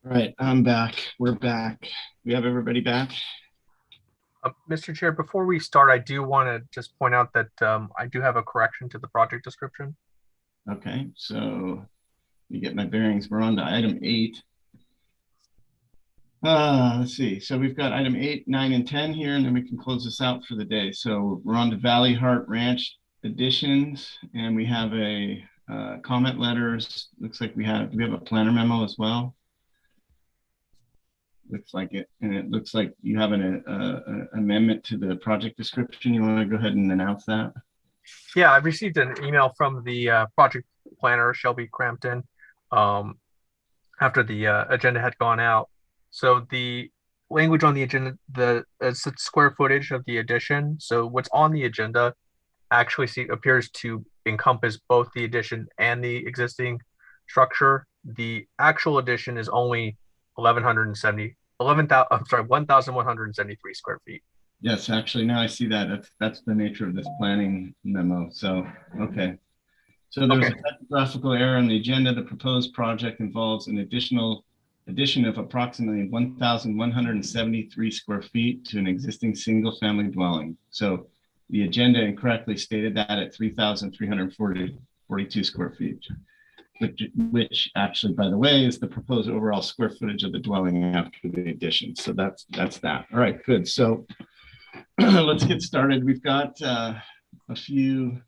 All right, I'm back. We're back. We have everybody back. Mr. Chair, before we start, I do want to just point out that I do have a correction to the project description. Okay, so you get my bearings. We're on to item 8. Let's see. So we've got item 8, 9, and 10 here, and then we can close this out for the day. So we're on to Valley Heart Ranch additions, and we have a comment letters. Looks like we have a planner memo as well. Looks like it, and it looks like you have an amendment to the project description. You want to go ahead and announce that? Yeah, I received an email from the project planner, Shelby Crampton, after the agenda had gone out. So the language on the agenda, the square footage of the addition. So what's on the agenda actually appears to encompass both the addition and the existing structure. The actual addition is only 1,173 square feet. Yes, actually, now I see that. That's the nature of this planning memo. So, okay. So there was a typographical error on the agenda. The proposed project involves an addition of approximately 1,173 square feet to an existing single-family dwelling. So the agenda incorrectly stated that at 3,342 square feet. Which actually, by the way, is the proposed overall square footage of the dwelling after the addition. So that's that. All right, good. So let's get started. We've got a few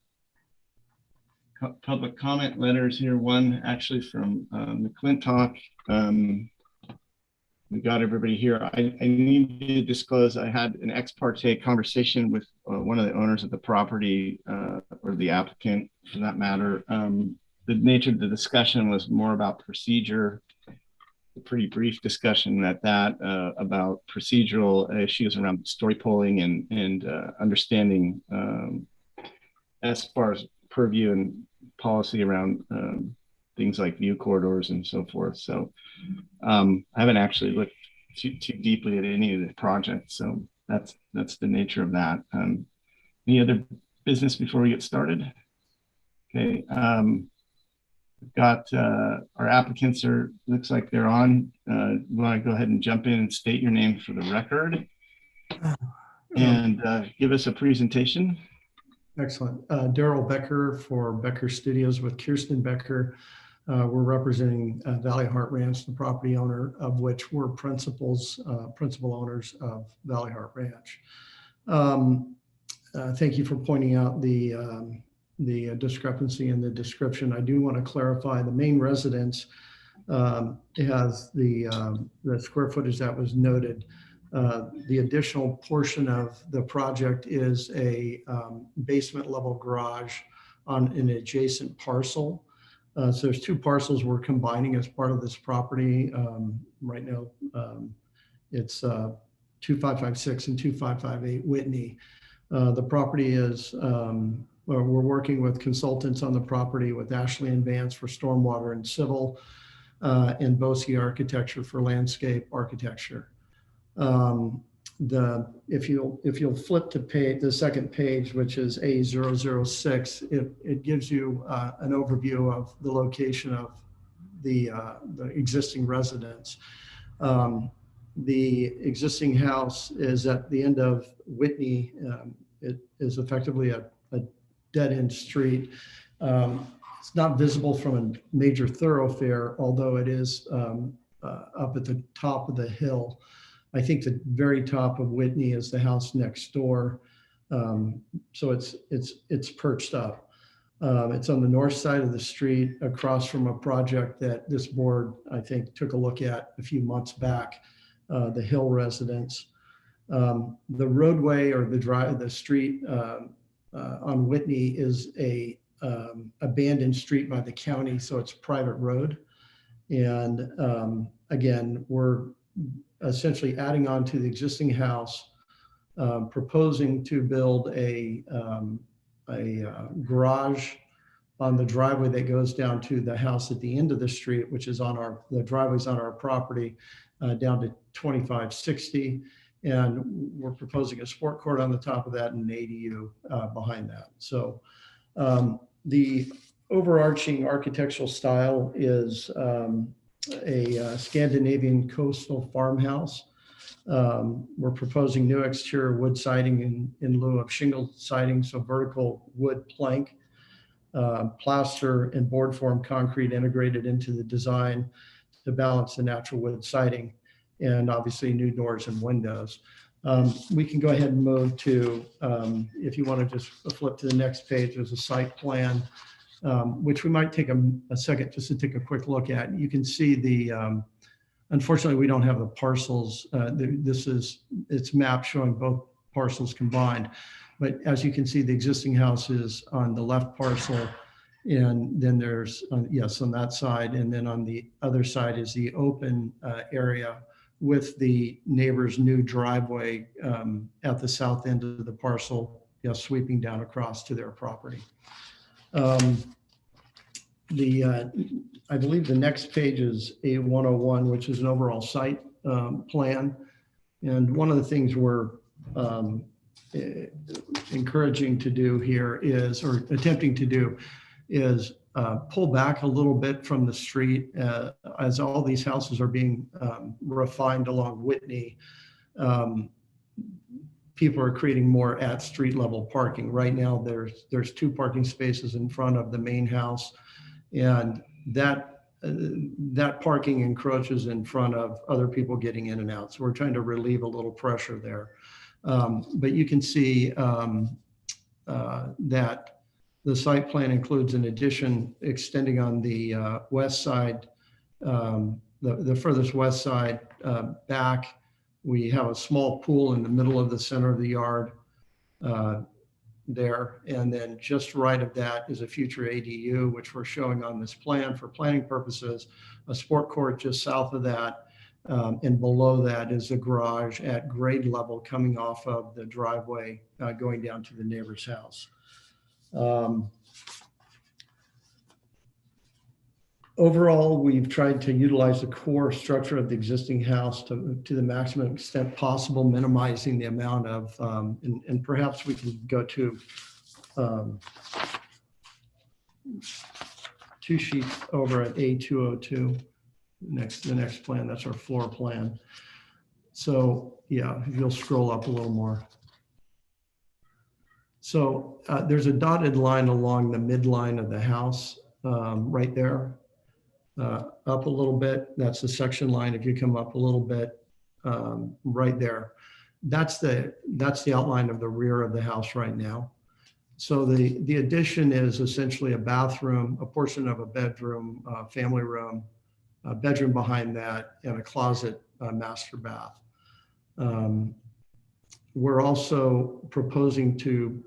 public comment letters here. One actually from McClintock. We got everybody here. I need to disclose I had an ex parte conversation with one of the owners of the property, or the applicant for that matter. The nature of the discussion was more about procedure, a pretty brief discussion at that, about procedural issues around story polling and understanding as far as purview and policy around things like view corridors and so forth. So I haven't actually looked too deeply at any of the projects. So that's the nature of that. Any other business before we get started? Okay. We've got our applicants looks like they're on. You want to go ahead and jump in and state your name for the record and give us a presentation. Excellent. Daryl Becker for Becker Studios with Kirsten Becker. We're representing Valley Heart Ranch, the property owner of which we're principal owners of Valley Heart Ranch. Thank you for pointing out the discrepancy in the description. I do want to clarify the main residence has the square footage that was noted. The additional portion of the project is a basement level garage on an adjacent parcel. So there's 2 parcels we're combining as part of this property. Right now, it's 2556 and 2558 Whitney. The property is, we're working with consultants on the property with Ashley and Vance for stormwater and civil, and Boski Architecture for landscape architecture. If you'll flip to the second page, which is A006, it gives you an overview of the location of the existing residence. The existing house is at the end of Whitney. It is effectively a dead-end street. It's not visible from a major thoroughfare, although it is up at the top of the hill. I think the very top of Whitney is the house next door. So it's perched up. It's on the north side of the street across from a project that this board, I think, took a look at a few months back, the Hill residence. The roadway or the street on Whitney is a abandoned street by the county, so it's a private road. And again, we're essentially adding on to the existing house, proposing to build a garage on the driveway that goes down to the house at the end of the street, which is the driveway's on our property, down to 2560. And we're proposing a sport court on the top of that and an ADU behind that. So The overarching architectural style is a Scandinavian coastal farmhouse. We're proposing new exterior wood siding in lieu of shingle siding, so vertical wood plank, plaster and board form concrete integrated into the design to balance the natural wood siding, and obviously new doors and windows. We can go ahead and move to, if you want to just flip to the next page, there's a site plan, which we might take a second just to take a quick look at. You can see the, unfortunately, we don't have the parcels. It's map showing both parcels combined. But as you can see, the existing house is on the left parcel. And then there's, yes, on that side. And then on the other side is the open area with the neighbor's new driveway at the south end of the parcel, sweeping down across to their property. I believe the next page is A101, which is an overall site plan. And one of the things we're encouraging to do here is, or attempting to do, is pull back a little bit from the street as all these houses are being refined along Whitney. People are creating more at street level parking. Right now, there's 2 parking spaces in front of the main house, and that parking encroaches in front of other people getting in and out. So we're trying to relieve a little pressure there. But you can see that the site plan includes an addition extending on the west side, the furthest west side back. We have a small pool in the middle of the center of the yard there. And then just right of that is a future ADU, which we're showing on this plan for planning purposes, a sport court just south of that. And below that is a garage at grade level coming off of the driveway going down to the neighbor's house. Overall, we've tried to utilize the core structure of the existing house to the maximum extent possible, minimizing the amount of, and perhaps we can go to 2 sheets over at A202. The next plan, that's our floor plan. So yeah, if you'll scroll up a little more. So there's a dotted line along the midline of the house right there. Up a little bit, that's the section line. If you come up a little bit, right there, that's the outline of the rear of the house right now. So the addition is essentially a bathroom, a portion of a bedroom, family room, a bedroom behind that, and a closet master bath. We're also proposing to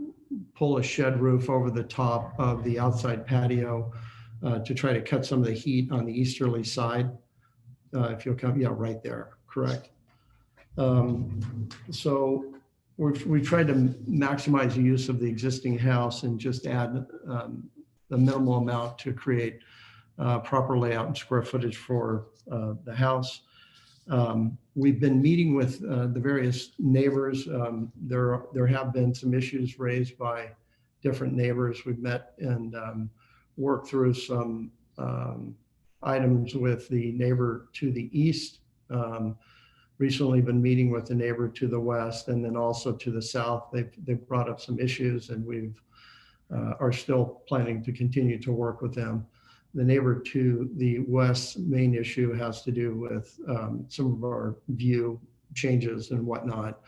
pull a shed roof over the top of the outside patio to try to cut some of the heat on the easterly side. If you'll come, yeah, right there, correct. So we tried to maximize the use of the existing house and just add the minimal amount to create proper layout and square footage for the house. We've been meeting with the various neighbors. There have been some issues raised by different neighbors. We've met and worked through some items with the neighbor to the east. Recently been meeting with the neighbor to the west, and then also to the south. They've brought up some issues, and we've are still planning to continue to work with them. The neighbor to the west main issue has to do with some of our view changes and whatnot.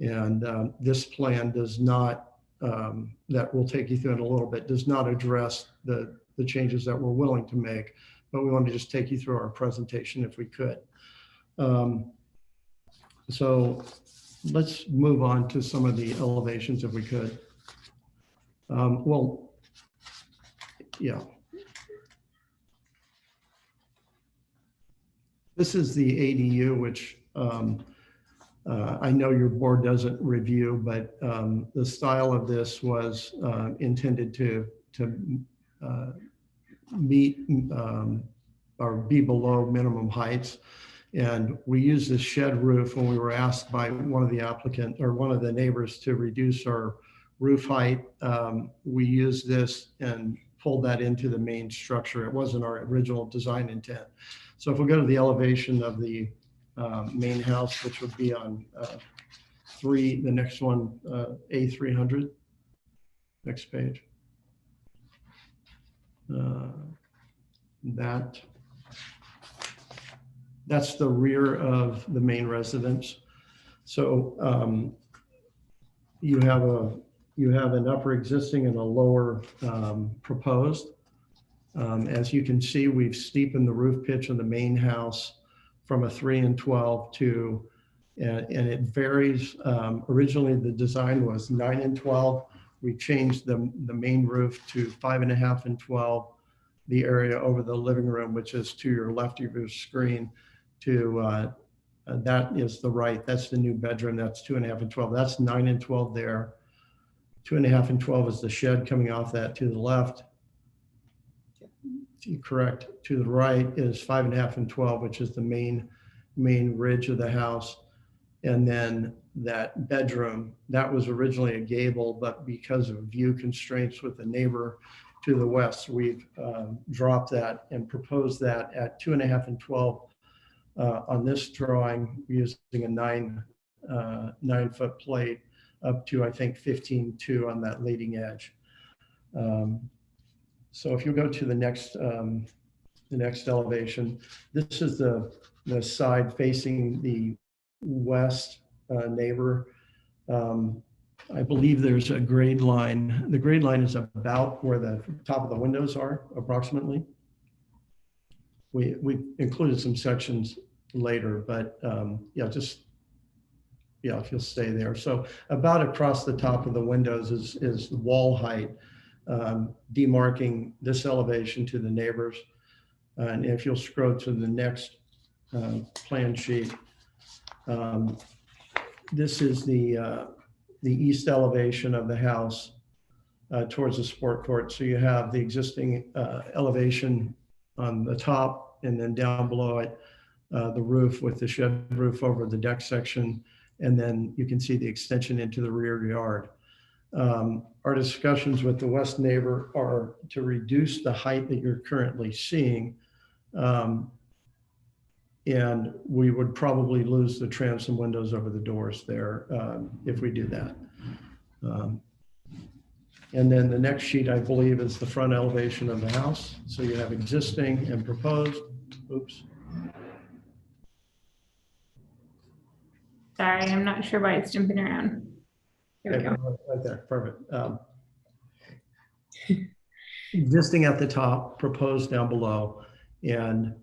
And this plan does not, that we'll take you through in a little bit, does not address the changes that we're willing to make, but we want to just take you through our presentation if we could. So let's move on to some of the elevations if we could. Well, yeah. This is the ADU, which I know your board doesn't review, but the style of this was intended to meet or be below minimum heights. And we used this shed roof when we were asked by one of the applicant or one of the neighbors to reduce our roof height. We used this and pulled that into the main structure. It wasn't our original design intent. So if we go to the elevation of the main house, which would be on the next one, A300, next page. That's the rear of the main residence. So you have an upper existing and a lower proposed. As you can see, we've steepened the roof pitch of the main house from a 3 and 12 to, and it varies. Originally, the design was 9 and 12. We changed the main roof to 5.5 and 12. The area over the living room, which is to your left of your screen, to that is the right. That's the new bedroom. That's 2.5 and 12. That's 9 and 12 there. 2.5 and 12 is the shed coming off that to the left. Correct. To the right is 5.5 and 12, which is the main ridge of the house. And then that bedroom, that was originally a gable, but because of view constraints with the neighbor to the west, we've dropped that and proposed that at 2.5 and 12 on this drawing, using a 9-foot plate up to, I think, 15.2 on that leading edge. So if you go to the next elevation, this is the side facing the west neighbor. I believe there's a grade line. The grade line is about where the top of the windows are, approximately. We included some sections later, but if you'll stay there. So about across the top of the windows is the wall height, demarking this elevation to the neighbors. And if you'll scroll to the next plan sheet, this is the east elevation of the house towards the sport court. So you have the existing elevation on the top, and then down below it, the roof with the shed roof over the deck section. And then you can see the extension into the rear yard. Our discussions with the west neighbor are to reduce the height that you're currently seeing. And we would probably lose the transom windows over the doors there if we do that. And then the next sheet, I believe, is the front elevation of the house. So you have existing and proposed. Oops. Sorry, I'm not sure why it's jumping around. Here we go. Right there, perfect. Existing at the top, proposed down below, and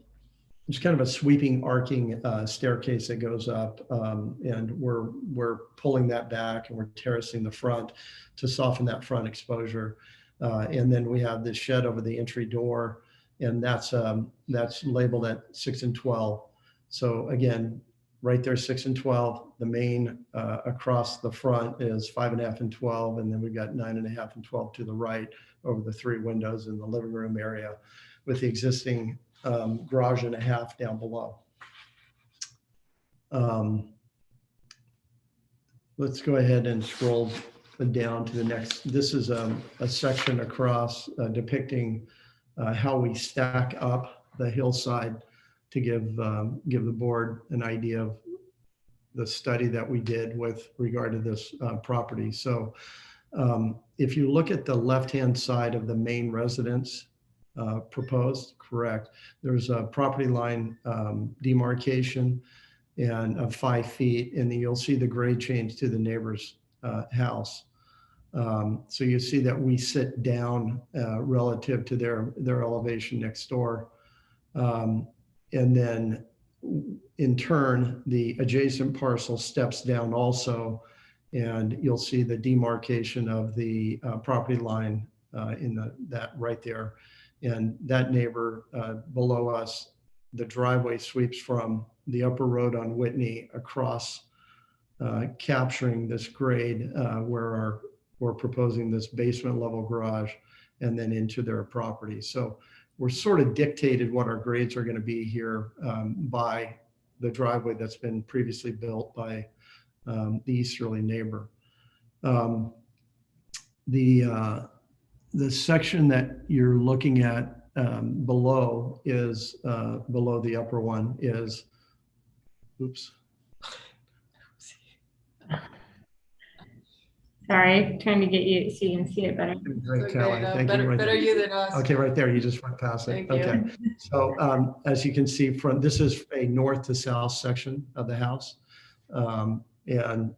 it's kind of a sweeping, arcing staircase that goes up, and we're pulling that back and we're terracing the front to soften that front exposure. And then we have this shed over the entry door, and that's labeled at 6 and 12. So again, right there, 6 and 12. The main across the front is 5.5 and 12, and then we've got 9.5 and 12 to the right over the 3 windows in the living room area, with the existing garage and a half down below. Let's go ahead and scroll down to the next. This is a section across depicting how we stack up the hillside to give the board an idea of the study that we did with regard to this property. So if you look at the left-hand side of the main residence proposed, correct, there's a property line demarcation and of 5 feet, and then you'll see the grade change to the neighbor's house. So you see that we sit down relative to their elevation next door. And then in turn, the adjacent parcel steps down also, and you'll see the demarcation of the property line in that right there. And that neighbor below us, the driveway sweeps from the upper road on Whitney across, capturing this grade where we're proposing this basement level garage, and then into their property. So we're sort of dictated what our grades are going to be here by the driveway that's been previously built by the easterly neighbor. the section that you're looking at below is below the upper one is, oops. Sorry, trying to get you so you can see it better. Great, Kelly. Thank you. Right Better there. you than us. Okay, right there. You just went past it. Thank you. Okay. So as you can see from, this is a north to south section of the house. And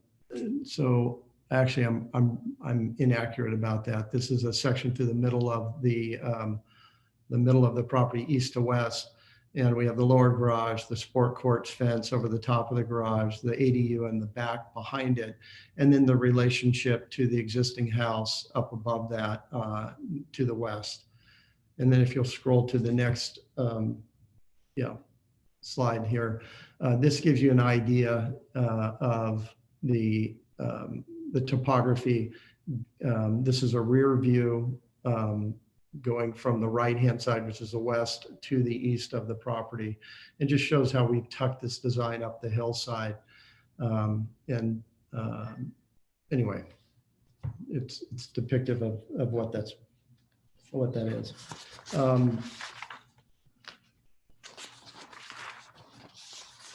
so actually I'm inaccurate about that. This is a section through the middle of the property, east to west. And we have the lower garage, the sport courts fence over the top of the garage, the ADU in the back behind it, and then the relationship to the existing house up above that to the west. And then if you'll scroll to the next slide here, this gives you an idea of the topography. This is a rear view going from the right-hand side, which is the west, to the east of the property. It just shows how we've tucked this design up the hillside. Anyway, it's depictive of what that is.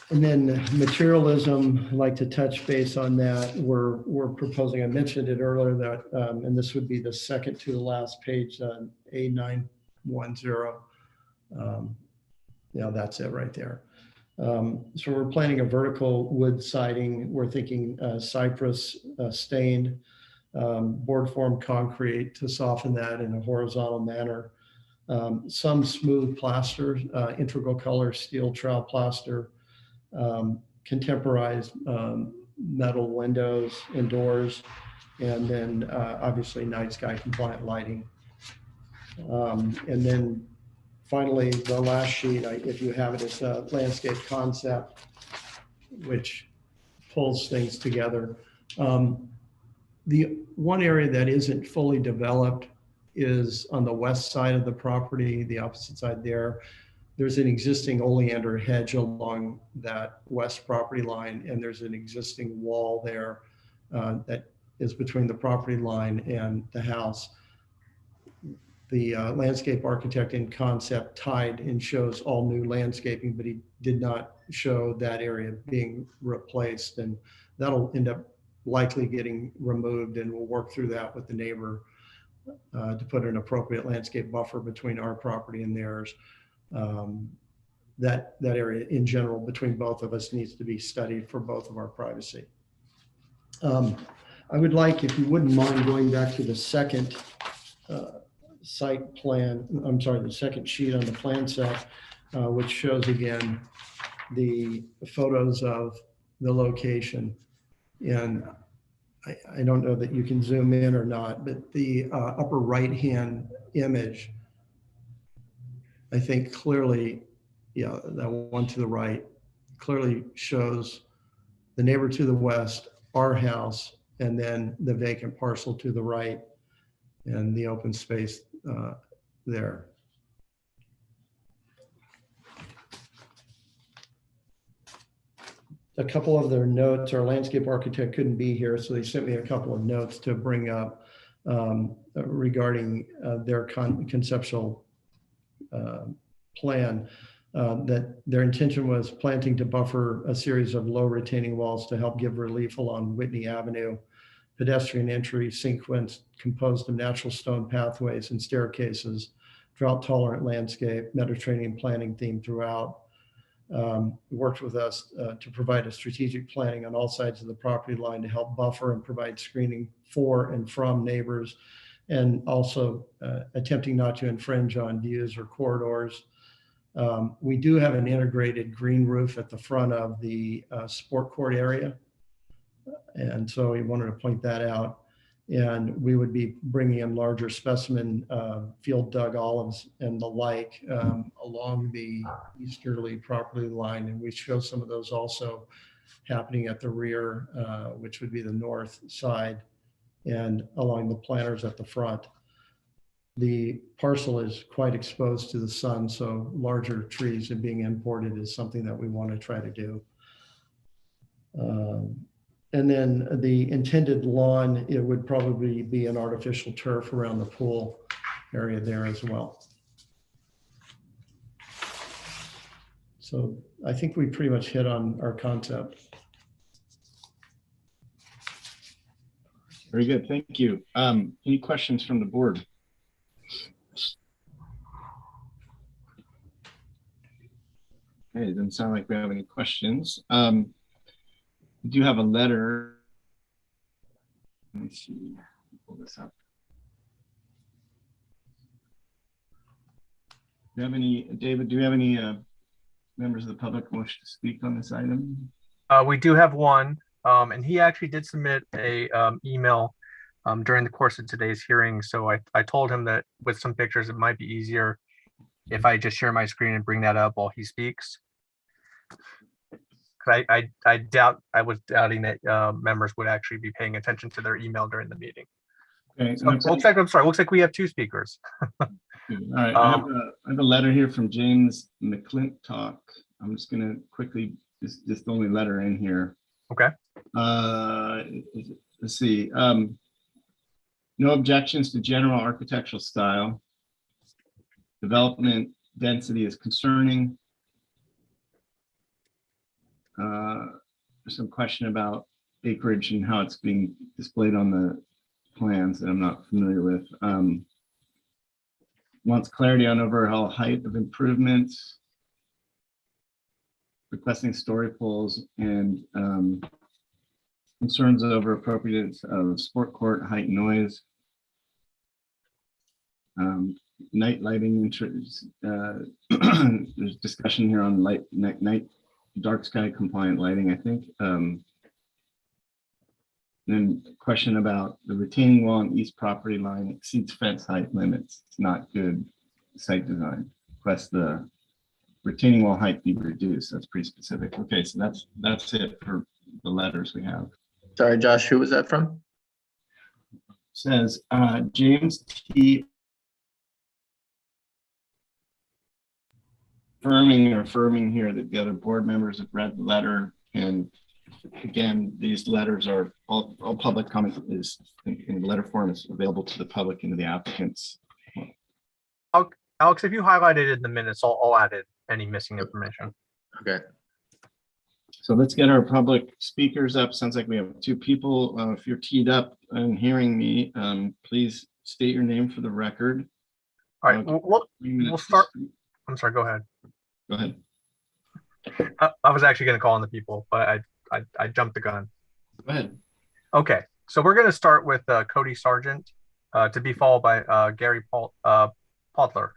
And then materialism, I'd like to touch base on that. We're proposing, I mentioned it earlier, that, and this would be the second to the last page, A910. That's it right there. So we're planning a vertical wood siding. We're thinking cypress stained, board form concrete to soften that in a horizontal manner. Some smooth plaster, integral color steel trowel plaster, contemporized metal windows and doors, and then obviously night sky compliant lighting. And then finally, the last sheet, if you have it, is a landscape concept, which pulls things together. The one area that isn't fully developed is on the west side of the property, the opposite side there. There's an existing oleander hedge along that west property line, and there's an existing wall there that is between the property line and the house. The landscape architect in concept tied and shows all new landscaping, but he did not show that area being replaced, and that'll end up likely getting removed, and we'll work through that with the neighbor to put an appropriate landscape buffer between our property and theirs. That area in general between both of us needs to be studied for both of our privacy. I would like, if you wouldn't mind, going back to the second site plan, I'm sorry, the second sheet on the plan set, which shows again the photos of the location. And I don't know that you can zoom in or not, but the upper right-hand image, I think clearly, that one to the right clearly shows the neighbor to the west, our house, and then the vacant parcel to the right and the open space there. A couple of their notes, our landscape architect couldn't be here, so they sent me a couple of notes to bring up regarding their conceptual plan, that their intention was planting to buffer a series of low retaining walls to help give relief along Whitney Avenue, pedestrian entry sequence composed of natural stone pathways and staircases, drought tolerant landscape, Mediterranean planting theme throughout. Worked with us to provide a strategic planning on all sides of the property line to help buffer and provide screening for and from neighbors, and also attempting not to infringe on views or corridors. We do have an integrated green roof at the front of the sport court area. And so we wanted to point that out. And we would be bringing in larger specimen field dug olives and the like along the easterly property line. And we show some of those also happening at the rear, which would be the north side, and along the planters at the front. The parcel is quite exposed to the sun, so larger trees and being imported is something that we want to try to do. And then the intended lawn, it would probably be an artificial turf around the pool area there as well. So I think we pretty much hit on our concept. Very good, thank you. Any questions from the board? Okay, it doesn't sound like we have any questions. We do have a letter. Let me see, pull this up. Do you have any, David, do you have any members of the public who wish to speak on this item? We do have one, and he actually did submit a email during the course of today's hearing. So I told him that with some pictures, it might be easier if I just share my screen and bring that up while he speaks. I was doubting that members would actually be paying attention to their email during the meeting. Okay, so looks like we have two speakers. All right, I have a letter here from James McClintock. I'm just gonna quickly, just the only letter in here. Okay. Let's see. No objections to general architectural style. Development density is concerning. There's some question about acreage and how it's being displayed on the plans that I'm not familiar with. Wants clarity on overall height of improvements. Requesting story poles and concerns over appropriateness of sport court height and noise. Night lighting, there's discussion here on night dark sky compliant lighting, I think. Then question about the retaining wall on east property line exceeds fence height limits. It's not good site design. Request the retaining wall height be reduced. That's pretty specific. Okay, so that's it for the letters we have. Sorry, Josh, who was that from? Says James T. Affirming here that the other board members have read the letter, and again, these letters are all public comment is in letter form is available to the public and to the applicants. Alex, if you highlighted it in the minutes, I'll add it, any missing information. Okay. So let's get our public speakers up. Sounds like we have two people. If you're teed up and hearing me, please state your name for the record. All right, we'll start. I'm sorry, go ahead. Go ahead. I was actually going to call on the people, but I jumped the gun. Go ahead. Okay, so we're going to start with Cody Sargent, to be followed by Gary Podler. Well,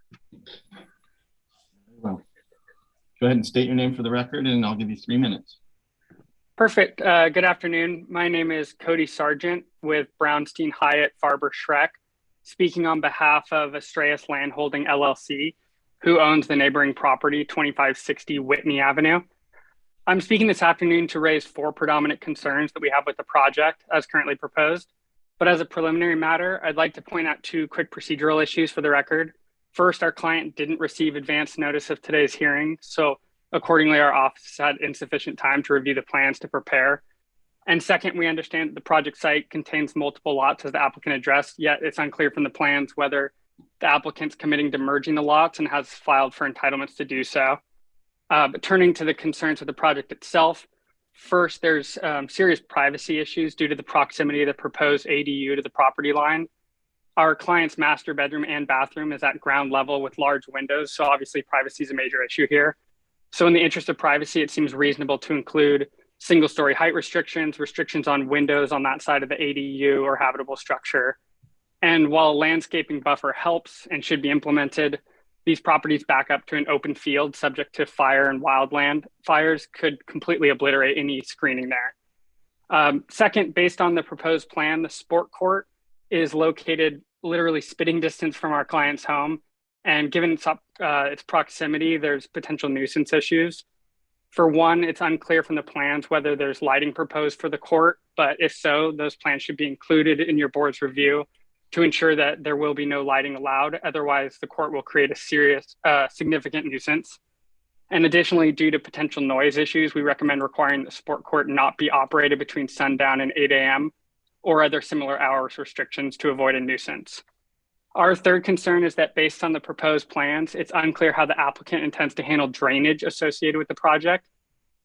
go ahead and state your name for the record, and I'll give you 3 minutes. Perfect. Good afternoon. My name is Cody Sargent with Brownstein Hyatt Farber Schreck, speaking on behalf of Astraeus Land Holding LLC, who owns the neighboring property, 2560 Whitney Avenue. I'm speaking this afternoon to raise 4 predominant concerns that we have with the project as currently proposed. But as a preliminary matter, I'd like to point out 2 quick procedural issues for the record. First, our client didn't receive advance notice of today's hearing, so accordingly, our office had insufficient time to review the plans to prepare. And second, we understand that the project site contains multiple lots as the applicant addressed, yet it's unclear from the plans whether the applicant's committing to merging the lots and has filed for entitlements to do so. But turning to the concerns of the project itself, first, there's serious privacy issues due to the proximity of the proposed ADU to the property line. Our client's master bedroom and bathroom is at ground level with large windows, so obviously privacy is a major issue here. So in the interest of privacy, it seems reasonable to include single-story height restrictions, restrictions on windows on that side of the ADU or habitable structure. And while a landscaping buffer helps and should be implemented, these properties back up to an open field subject to fire and wildland fires could completely obliterate any screening there. Second, based on the proposed plan, the sport court is located literally spitting distance from our client's home. And given its proximity, there's potential nuisance issues. For one, it's unclear from the plans whether there's lighting proposed for the court, but if so, those plans should be included in your board's review to ensure that there will be no lighting allowed. Otherwise, the court will create a significant nuisance. And additionally, due to potential noise issues, we recommend requiring the sport court not be operated between sundown and 8 a.m. or other similar hours restrictions to avoid a nuisance. Our third concern is that based on the proposed plans, it's unclear how the applicant intends to handle drainage associated with the project.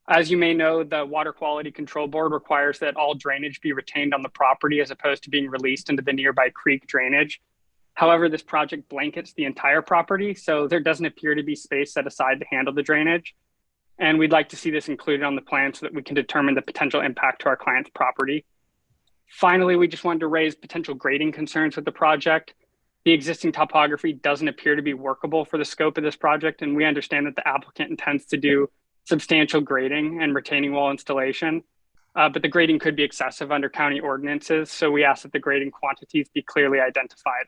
As you may know, the Water Quality Control Board requires that all drainage be retained on the property as opposed to being released into the nearby creek drainage. However, this project blankets the entire property, so there doesn't appear to be space set aside to handle the drainage. And we'd like to see this included on the plan so that we can determine the potential impact to our client's property. Finally, we just wanted to raise potential grading concerns with the project. The existing topography doesn't appear to be workable for the scope of this project, and we understand that the applicant intends to do substantial grading and retaining wall installation, but the grading could be excessive under county ordinances, so we ask that the grading quantities be clearly identified.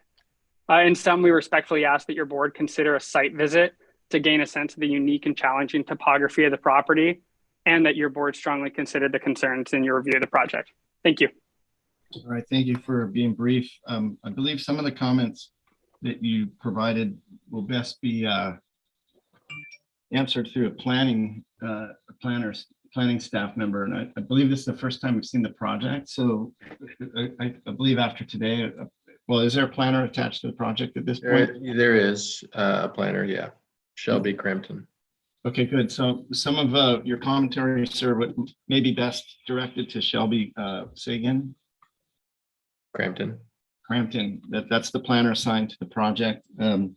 In sum, we respectfully ask that your board consider a site visit to gain a sense of the unique and challenging topography of the property, and that your board strongly consider the concerns in your review of the project. Thank you. All right, thank you for being brief. I believe some of the comments that you provided will best be answered through a planning staff member. And I believe this is the first time we've seen the project. So I believe after today, well, is there a planner attached to the project at this point? There is a planner, yeah. Shelby Crampton. Okay, good. So some of your commentary, sir, may be best directed to Shelby. Say again. Crampton. That's the planner assigned to the project. And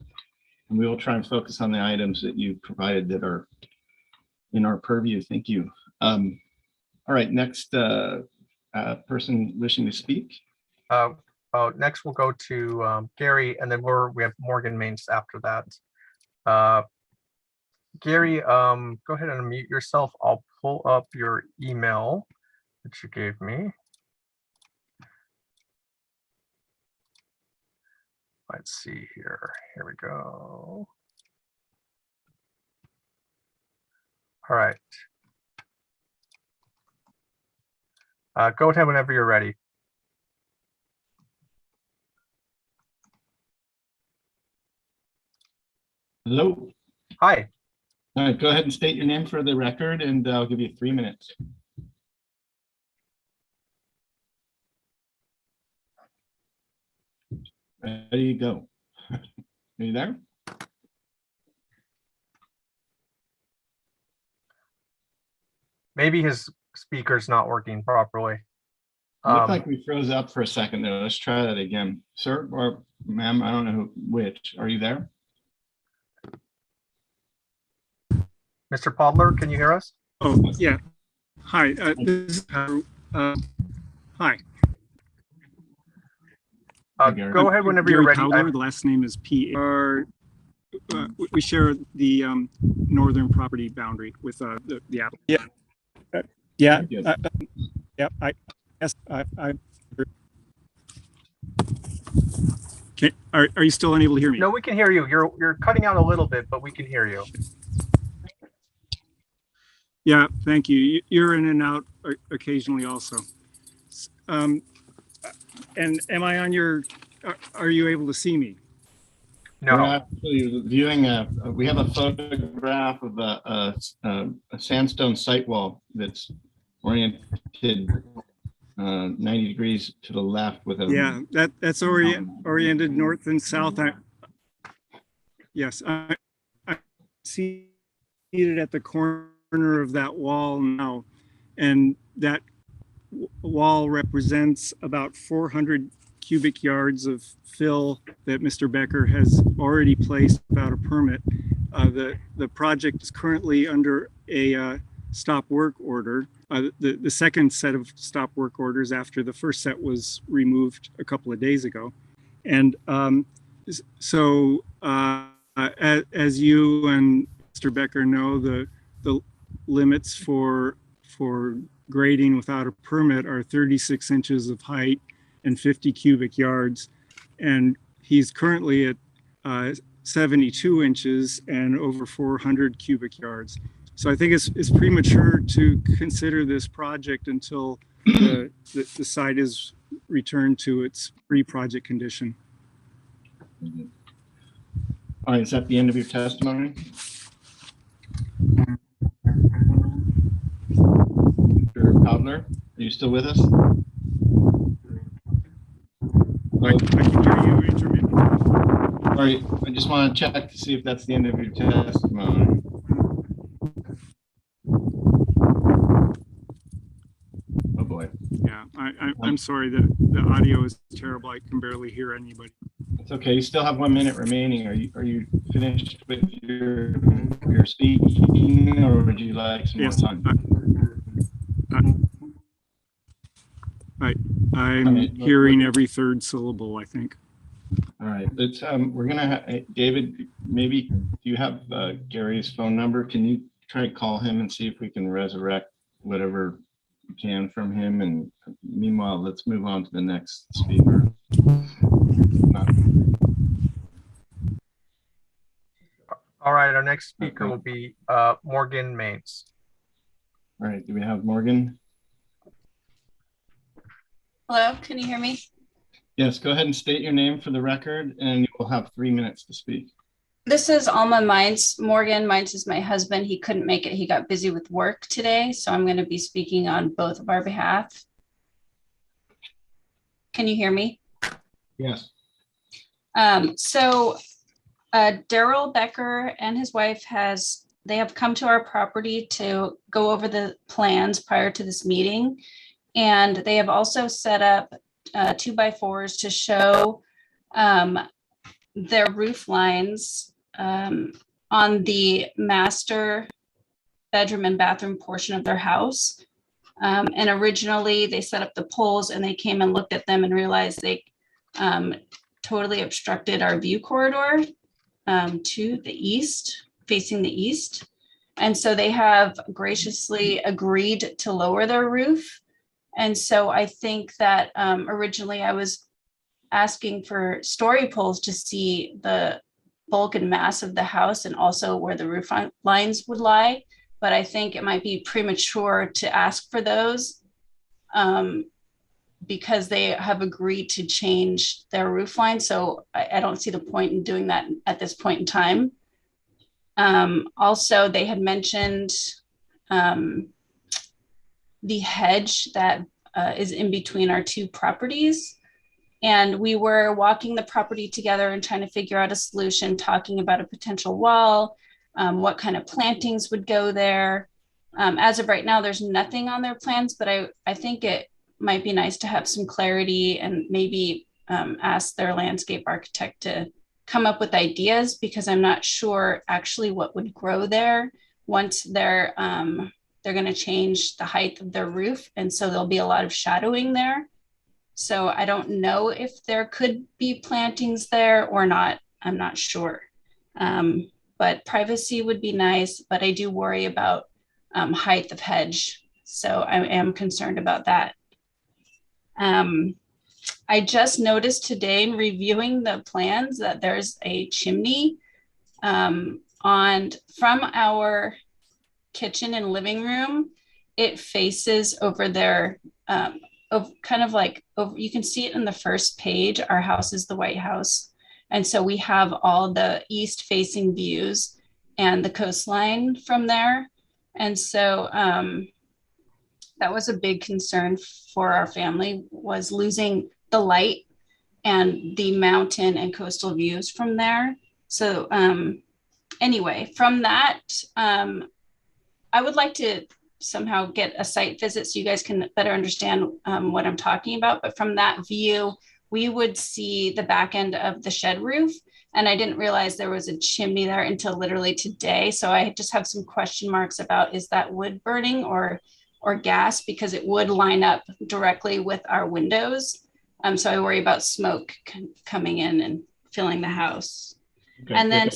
we will try and focus on the items that you provided that are in our purview. Thank you. All right, next person wishing to speak. Next we'll go to Gary, and then we have Morgan Mains after that. Gary, go ahead and unmute yourself. I'll pull up your email that you gave me. Let's see here. Here we go. All right. Go ahead whenever you're ready. Hello. Hi. All right, go ahead and state your name for the record, and I'll give you 3 minutes. Ready to go. Are you there? Maybe his speaker's not working properly. Looked like we froze up for a second there. Let's try that again. Sir or ma'am, I don't know which. Are you there? Mr. Podler, can you hear us? Oh, yeah. Hi. This is, hi. Go ahead whenever you're ready. Powler, the last name is P-R. We share the northern property boundary with the app. Yeah. Yeah. Yeah. Okay. Are you still unable to hear me? No, we can hear you. You're cutting out a little bit, but we can hear you. Yeah, thank you. You're in and out occasionally also. And am I on your, are you able to see me? No. We're actually viewing we have a photograph of a sandstone site wall that's oriented 90 degrees to the left with a. Yeah, that's oriented north and south. Yes, I see it at the corner of that wall now, and that wall represents about 400 cubic yards of fill that Mr. Becker has already placed without a permit. The project is currently under a stop work order. The second set of stop work orders after the first set was removed a couple of days ago. And so as you and Mr. Becker know, the limits for grading without a permit are 36 inches of height and 50 cubic yards. And he's currently at 72 inches and over 400 cubic yards. So I think it's premature to consider this project until the site is returned to its pre-project condition. All right, is that the end of your testimony? Codler, are you still with us? I can hear you intermittently. All right, I just want to check to see if that's the end of your testimony. Oh boy. Yeah, I'm sorry that the audio is terrible. I can barely hear anybody. It's okay. You still have 1 minute remaining. Are you finished with your speaking, or would you like some Yes, more time? I'm hearing every third syllable, I think. All right, let's we're gonna David, maybe do you have Gary's phone number? Can you try to call him and see if we can resurrect whatever we can from him? And meanwhile, let's move on to the next speaker. All right, our next speaker will be Morgan Maines. All right, do we have Morgan? Hello, can you hear me? Yes, go ahead and state your name for the record, and you will have 3 minutes to speak. This is Alma Mines. Morgan Mines is my husband. He couldn't make it. He got busy with work today, so I'm going to be speaking on both of our behalf. Can you hear me? Yes. Daryl Becker and his wife they have come to our property to go over the plans prior to this meeting. And they have also set up 2x4s to show their roof lines on the master bedroom and bathroom portion of their house. And originally they set up the poles and they came and looked at them and realized they totally obstructed our view corridor to the east, facing the east. And so they have graciously agreed to lower their roof. And so I think that originally I was asking for story poles to see the bulk and mass of the house and also where the roof lines would lie. But I think it might be premature to ask for those because they have agreed to change their roof line. So I don't see the point in doing that at this point in time. Also, they had mentioned the hedge that is in between our two properties. And we were walking the property together and trying to figure out a solution, talking about a potential wall, what kind of plantings would go there. As of right now, there's nothing on their plans, but I think it might be nice to have some clarity and maybe ask their landscape architect to come up with ideas, because I'm not sure actually what would grow there once they're going to change the height of their roof. And so there'll be a lot of shadowing there. So I don't know if there could be plantings there or not. I'm not sure. But privacy would be nice, but I do worry about height of hedge. So I am concerned about that. I just noticed today in reviewing the plans that there's a chimney from our kitchen and living room. It faces over there, you can see it in the first page. Our house is the White House. And so we have all the east facing views and the coastline from there. And so that was a big concern for our family, was losing the light and the mountain and coastal views from there. So anyway, from that, I would like to somehow get a site visit so you guys can better understand what I'm talking about. But from that view, we would see the back end of the shed roof. And I didn't realize there was a chimney there until literally today. So I just have some question marks about, is that wood burning or gas? Because it would line up directly with our windows. So I worry about smoke coming in and filling the house. Okay, and then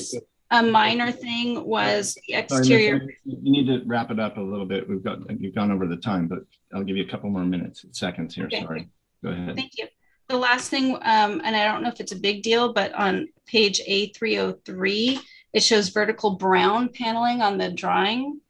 a minor thing was the exterior. Sorry, you need to wrap it up a little bit. You've gone over the time, but I'll give you a couple more seconds here. Okay. Sorry. Go ahead. Thank you. The last thing, and I don't know if it's a big deal, but on page A303, it shows vertical brown paneling on the drawing,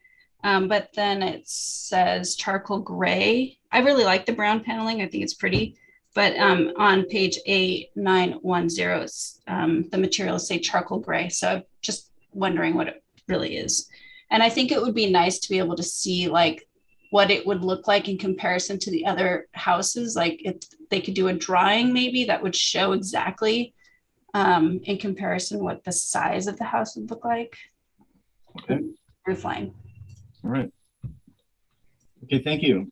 but then it says charcoal gray. I really like the brown paneling. I think it's pretty. But on page A910, the materials say charcoal gray. So I'm just wondering what it really is. And I think it would be nice to be able to see like what it would look like in comparison to the other houses. Like if they could do a drawing maybe that would show exactly in comparison what the size of the house would look like. Okay. Roof line. All right. Okay, thank you.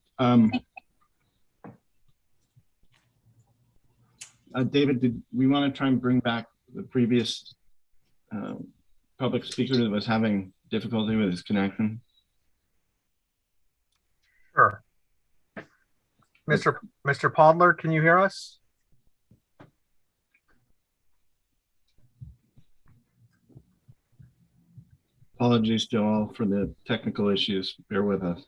David, did we want to try and bring back the previous public speaker that was having difficulty with his connection? Sure. Mr. Podler, can you hear us? Apologies to all for the technical issues. Bear with us.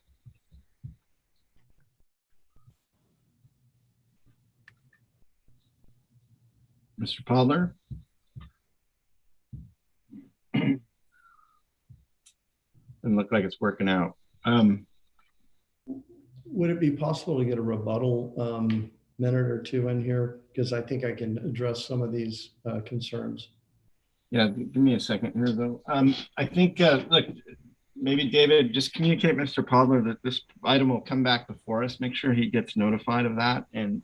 Mr. Podler? Doesn't look like it's working out. Would it be possible to get a rebuttal minute or two in here? Because I think I can address some of these concerns. Yeah, give me a second here though. I think, look, maybe David, just communicate Mr. Podler that this item will come back before us. Make sure he gets notified of that and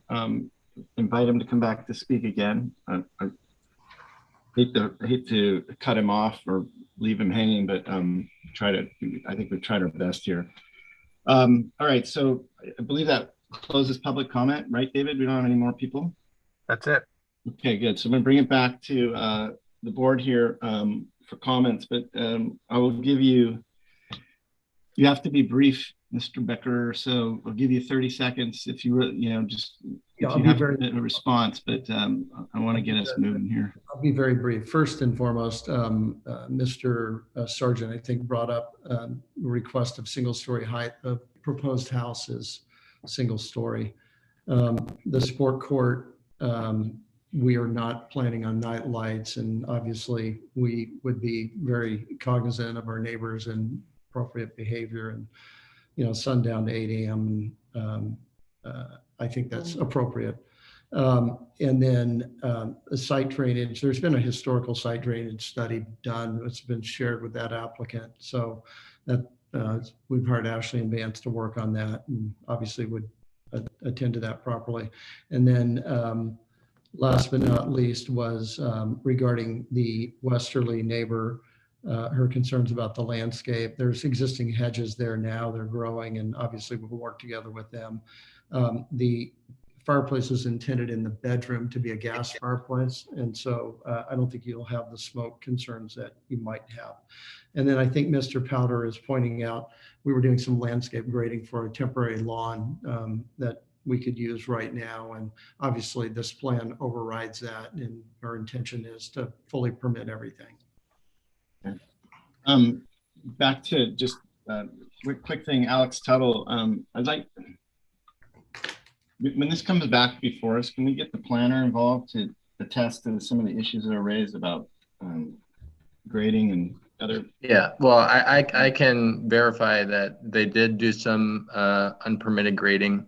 invite him to come back to speak again. I hate to cut him off or leave him hanging, but I think we've tried our best here. All right, so I believe that closes public comment, right, David? We don't have any more people? That's it. Okay, good. So I'm gonna bring it back to the board here for comments, but I will give you have to be brief, Mr. Becker, so I'll give you 30 seconds if you just Yeah, if you have a response, but I want to get us moving here. I'll be very brief. First and foremost, Mr. Sargent, I think, brought up a request of single-story height of proposed house is single-story. The sport court, we are not planning on night lights, and obviously we would be very cognizant of our neighbors and appropriate behavior, and sundown to 8 a.m. I think that's appropriate. And then site drainage, there's been a historical site drainage study done. It's been shared with that applicant. So that we've hired Ashley and Vance to work on that, and obviously would attend to that properly. And then last but not least was regarding the westerly neighbor, her concerns about the landscape. There's existing hedges there now, they're growing, and obviously we'll work together with them. The fireplace is intended in the bedroom to be a gas fireplace, and so I don't think you'll have the smoke concerns that you might have. And then I think Mr. Powder is pointing out, we were doing some landscape grading for a temporary lawn that we could use right now, and obviously this plan overrides that, and our intention is to fully permit everything. Back to just quick thing, Alex Tuttle. I'd like, when this comes back before us, can we get the planner involved to attest to some of the issues that are raised about grading and other? Yeah, well, I can verify that they did do some unpermitted grading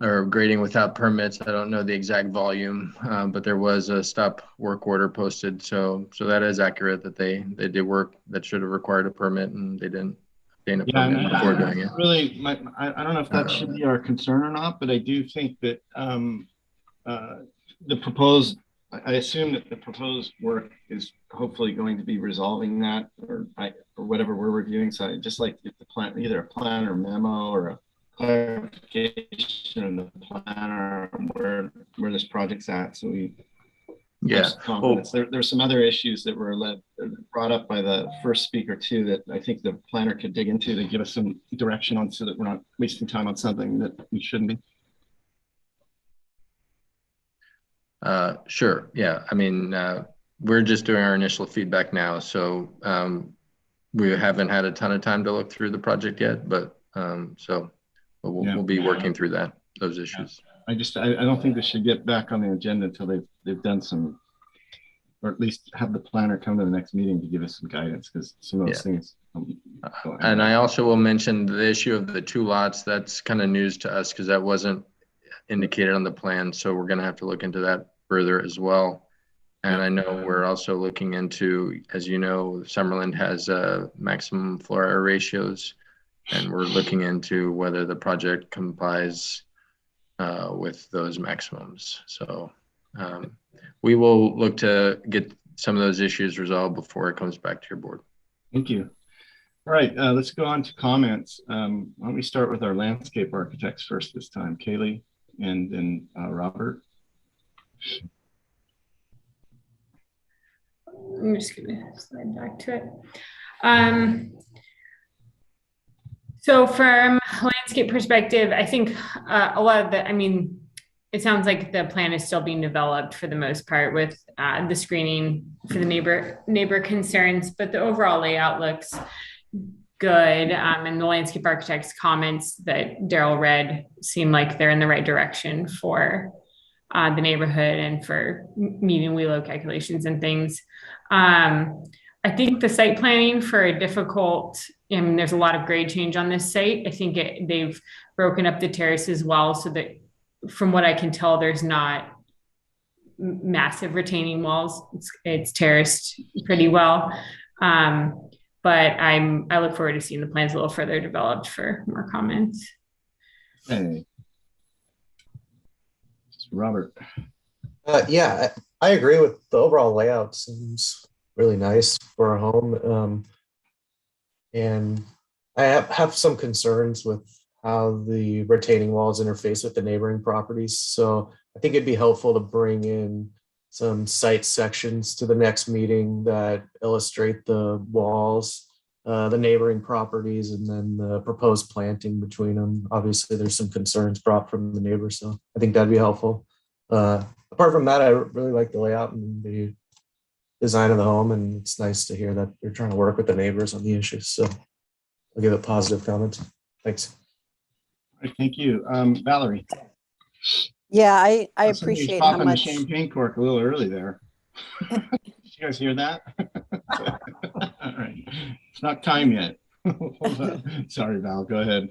or grading without permits. I don't know the exact volume, but there was a stop work order posted. So that is accurate that they did work that should have required a permit, and they didn't obtain a permit before doing it. Really, I don't know if that should be our concern or not, but I do think that the proposed, I assume that the proposed work is hopefully going to be resolving that, or whatever we're reviewing. So I'd just like to get the plan, either a plan or memo or a clarification in the plan or where this project's at, so we confidence. There's some other issues that were brought up by the first speaker too that I think the planner could dig into to give us some direction on, so that we're not wasting time on something that we shouldn't be. Sure. Yeah. I mean, we're just doing our initial feedback now, so we haven't had a ton of time to look through the project yet, but we'll be working through those issues. I don't think they should get back on the agenda until they've done some, or at least have the planner come to the next meeting to give us some guidance, because some of those things. And I also will mention the issue of the 2 lots. That's kind of news to us because that wasn't indicated on the plan. So we're going to have to look into that further as well. And I know we're also looking into, as you know, Summerlin has maximum floor area ratios. And we're looking into whether the project complies with those maximums. So we will look to get some of those issues resolved before it comes back to your board. Thank you. All right, let's go on to comments. Why don't we start with our landscape architects first this time, Kaylee and then Robert. I'm just gonna slide back to it. So from a landscape perspective, I think a lot of the, I mean, it sounds like the plan is still being developed for the most part with the screening for the neighbor concerns, but the overall layout looks good. And the landscape architect's comments that Daryl read seem like they're in the right direction for the neighborhood and for meeting WELO calculations and things. I think the site planning for a difficult, I mean, there's a lot of grade change on this site. I think they've broken up the terraces well so that from what I can tell, there's not massive retaining walls. It's terraced pretty well. But I look forward to seeing the plans a little further developed for more comments. Hey, Robert. Yeah, I agree with the overall layout. Seems really nice for a home. And I have some concerns with how the retaining walls interface with the neighboring properties. So I think it'd be helpful to bring in some site sections to the next meeting that illustrate the walls, the neighboring properties, and then the proposed planting between them. Obviously, there's some concerns brought from the neighbors, so I think that'd be helpful. Apart from that, I really like the layout and the design of the home, and it's nice to hear that they're trying to work with the neighbors on the issues. So I'll give it positive comments. Thanks. All right, thank you. Valerie. Yeah, I appreciate how much. The champagne cork a little early there. Did you guys hear that? All right, it's not time yet. Hold on. Sorry, Val. Go ahead.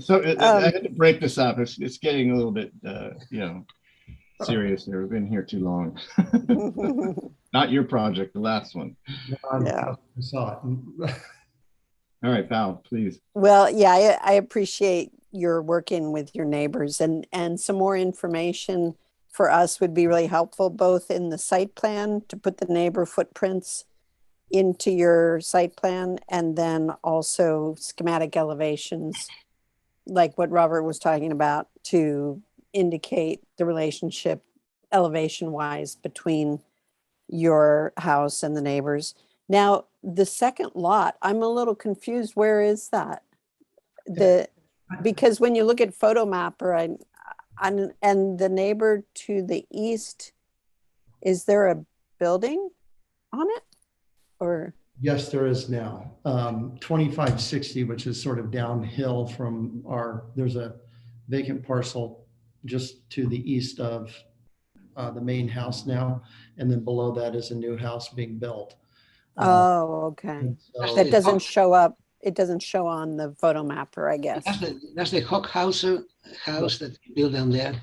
So I had to break this up. It's getting a little bit, serious here. We've been here too long. Not your project, the last one. Yeah, I saw it. All right, Val, please. Well, yeah, I appreciate your working with your neighbors, and some more information for us would be really helpful, both in the site plan to put the neighbor footprints into your site plan, and then also schematic elevations, like what Robert was talking about, to indicate the relationship elevation wise between your house and the neighbors. Now, the second lot, I'm a little confused. Where is that? Because when you look at Photo Mapper, and the neighbor to the east, is there a building on it? Or Yes, there is now. 2560, which is sort of downhill from there's a vacant parcel just to the east of the main house now. And then below that is a new house being built. Okay. So that doesn't show up. It doesn't show on the Photo Mapper, I guess. That's the Hockhauser house that you built down there.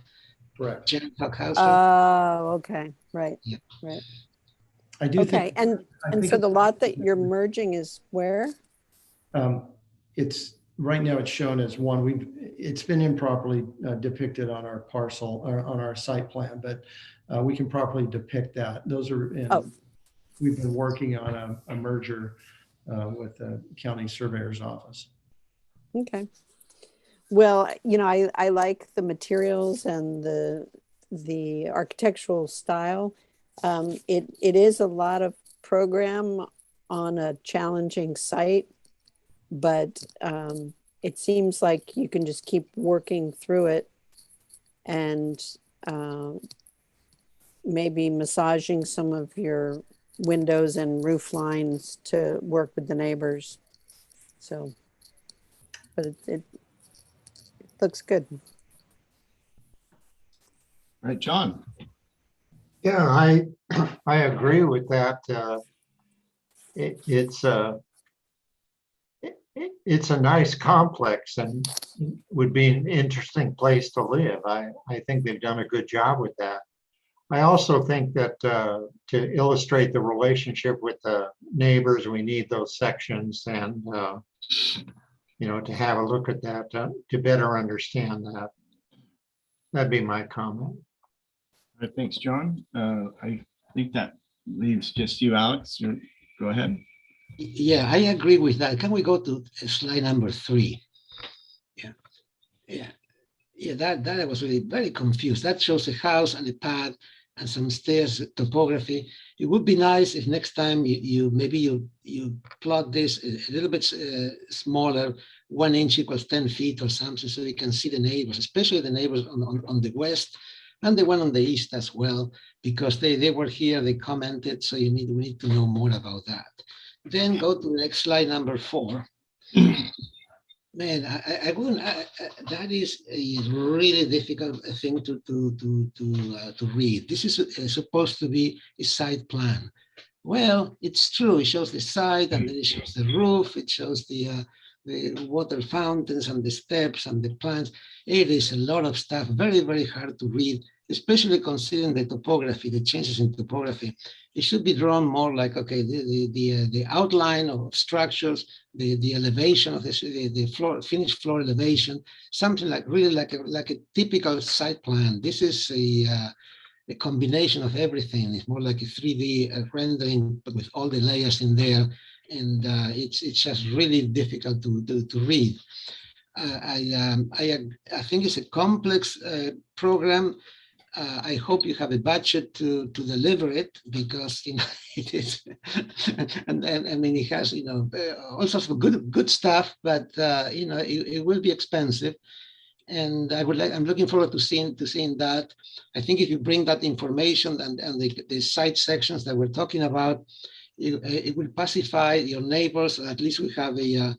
Correct. Janet Hockhauser. Oh, okay. Right. Yeah. Right. I do think. And so the lot that you're merging is where? It's right now. It's shown as one. It's been improperly depicted on our parcel or on our site plan, but we can properly depict that. Those are. We've been working on a merger with the county surveyor's office. Okay. Well, I like the materials and the architectural style. It is a lot of program on a challenging site, but it seems like you can just keep working through it and maybe massaging some of your windows and roof lines to work with the neighbors. So, but it looks good. All right, John. Yeah, I agree with that. It's a nice complex and would be an interesting place to live. I think they've done a good job with that. I also think that to illustrate the relationship with the neighbors, we need those sections, and to have a look at that, to better understand that. That'd be my comment. All right, thanks, John. I think that leaves just you, Alex. Go ahead. Yeah, I agree with that. Can we go to slide number 3? Yeah, that I was really very confused. That shows a house and a path and some stairs topography. It would be nice if next time you plot this a little bit smaller, 1 inch equals 10 feet or something, so you can see the neighbors, especially the neighbors on the west and the one on the east as well, because they were here, they commented, so we need to know more about that. Then go to the next slide, number 4. Man, I wouldn't. That is a really difficult thing to read. This is supposed to be a site plan. Well, it's true. It shows the site, and then it shows the roof. It shows the water fountains and the steps and the plants. It is a lot of stuff. Very, very hard to read, especially considering the topography, the changes in topography. It should be drawn more like, okay, the outline of structures, the elevation of the floor, finished floor elevation, something like really like a typical site plan. This is a combination of everything. It's more like a 3D rendering, but with all the layers in there, and it's just really difficult to read. I think it's a complex program. I hope you have a budget to deliver it, because it is, and I mean it has all sorts of good stuff, but it will be expensive, and I'm looking forward to seeing that. I think if you bring that information and the site sections that we're talking about, it will pacify your neighbors. At least we have a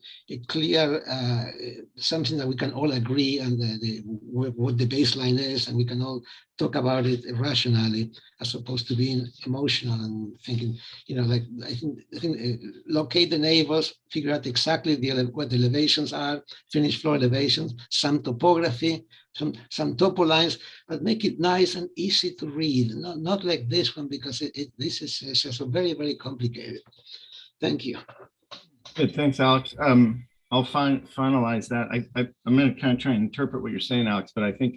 clear something that we can all agree and what the baseline is, and we can all talk about it rationally, as opposed to being emotional and thinking, like I think locate the neighbors, figure out exactly what the elevations are, finished floor elevations, some topography, some topo lines, but make it nice and easy to read, not like this one, because this is just so very, very complicated. Thank you. Good, thanks, Alex. I'll finalize that. I'm going to kind of try and interpret what you're saying, Alex, but I think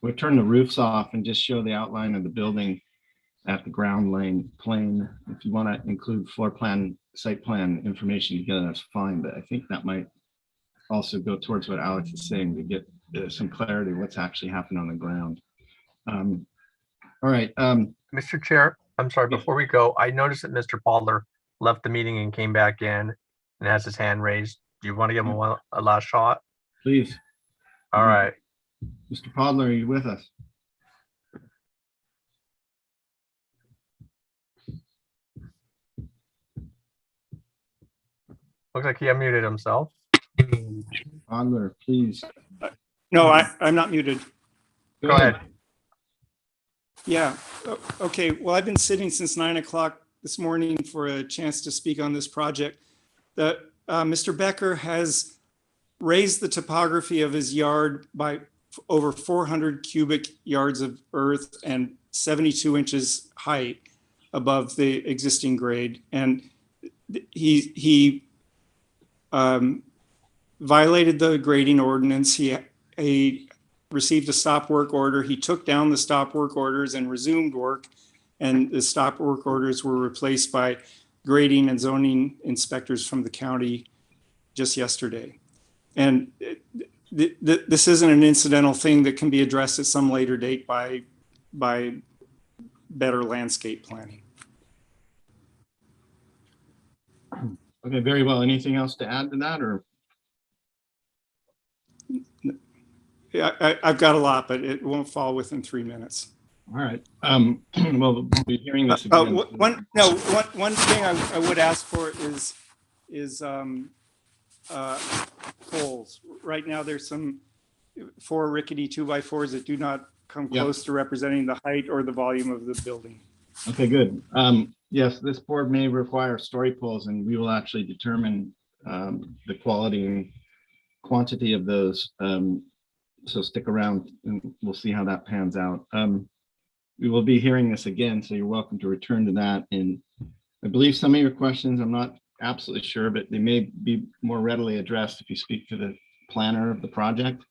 we'll turn the roofs off and just show the outline of the building at the ground plane. If you want to include floor plan, site plan information together, that's fine, but I think that might also go towards what Alex is saying, to get some clarity what's actually happening on the ground. All right. Mr. Chair, I'm sorry, before we go, I noticed that Mr. Baldler left the meeting and came back in and has his hand raised. Do you want to give him a last shot? Please. All right. Mr. Podler, are you with us? Looks like he unmuted himself. Podler, please. No, I'm not muted. Go ahead. Yeah. Okay. Well, I've been sitting since 9 o'clock this morning for a chance to speak on this project. Mr. Becker has raised the topography of his yard by over 400 cubic yards of earth and 72 inches height above the existing grade. And he violated the grading ordinance. He received a stop work order. He took down the stop work orders and resumed work, and the stop work orders were replaced by grading and zoning inspectors from the county just yesterday. And this isn't an incidental thing that can be addressed at some later date by better landscape planning. Okay, very well. Anything else to add to that, or? Yeah, I've got a lot, but it won't fall within 3 minutes. All right. Well, we'll be hearing this again. One thing I would ask for is poles. Right now, there's some 4 rickety 2x4s that do not come close to representing the height or the volume of the building. Okay, good. Yes, this board may require story poles, and we will actually determine the quality and quantity of those. So stick around and we'll see how that pans out. We will be hearing this again, so you're welcome to return to that. And I believe some of your questions, I'm not absolutely sure, but they may be more readily addressed if you speak to the planner of the project.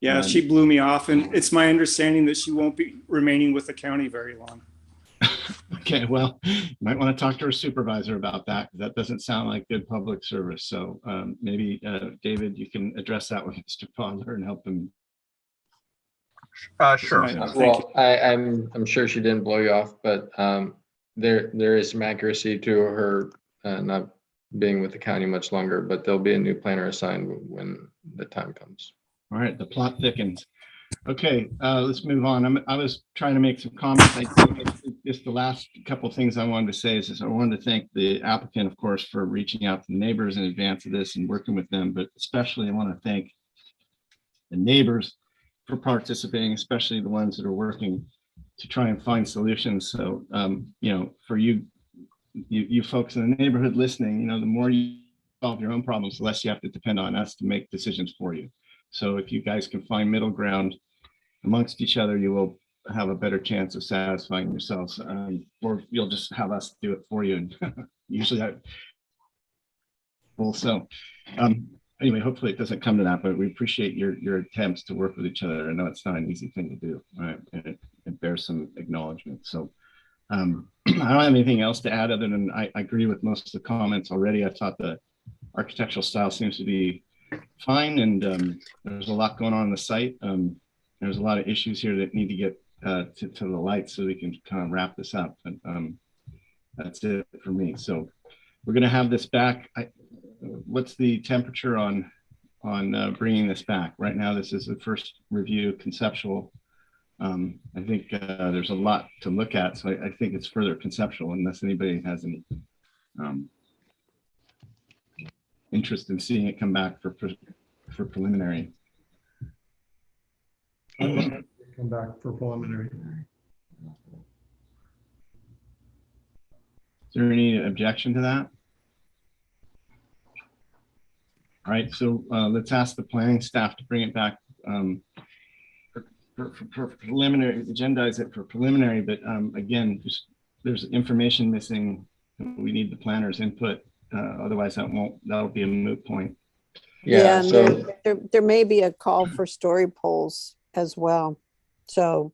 Yeah, she blew me off, and it's my understanding that she won't be remaining with the county very long. Okay, well, you might want to talk to her supervisor about that, because that doesn't sound like good public service. So maybe David, you can address that with Mr. Fowler and help him. Sure. Well, I'm sure she didn't blow you off, but there is some accuracy to her not being with the county much longer, but there'll be a new planner assigned when the time comes. All right, the plot thickens. Okay, let's move on. I was trying to make some comments. I think just the last couple of things I wanted to say is I wanted to thank the applicant, of course, for reaching out to the neighbors in advance of this and working with them, but especially I want to thank the neighbors for participating, especially the ones that are working to try and find solutions. So, you know, for you folks in the neighborhood listening, you know, the more you solve your own problems, the less you have to depend on us to make decisions for you. So if you guys can find middle ground amongst each other, you will have a better chance of satisfying yourselves, or you'll just have us do it for you. And usually so anyway, hopefully it doesn't come to that, but we appreciate your attempts to work with each other. I know it's not an easy thing to do, right? And it bears some acknowledgement. So I don't have anything else to add other than I agree with most of the comments already. I thought the architectural style seems to be fine, and there's a lot going on the site. There's a lot of issues here that need to get to the light so we can kind of wrap this up. But that's it for me. So we're going to have this back. What's the temperature on bringing this back? Right now, this is the first review, conceptual. I think there's a lot to look at, so I think it's further conceptual unless anybody has any interest in seeing it come back for preliminary. Come back for preliminary. Is there any objection to that? All right, so let's ask the planning staff to bring it back for preliminary, agendize it for preliminary, but again, there's information missing. We need the planner's input. Otherwise that'll be a moot point. Yeah, and so there may be a call for story polls as well. So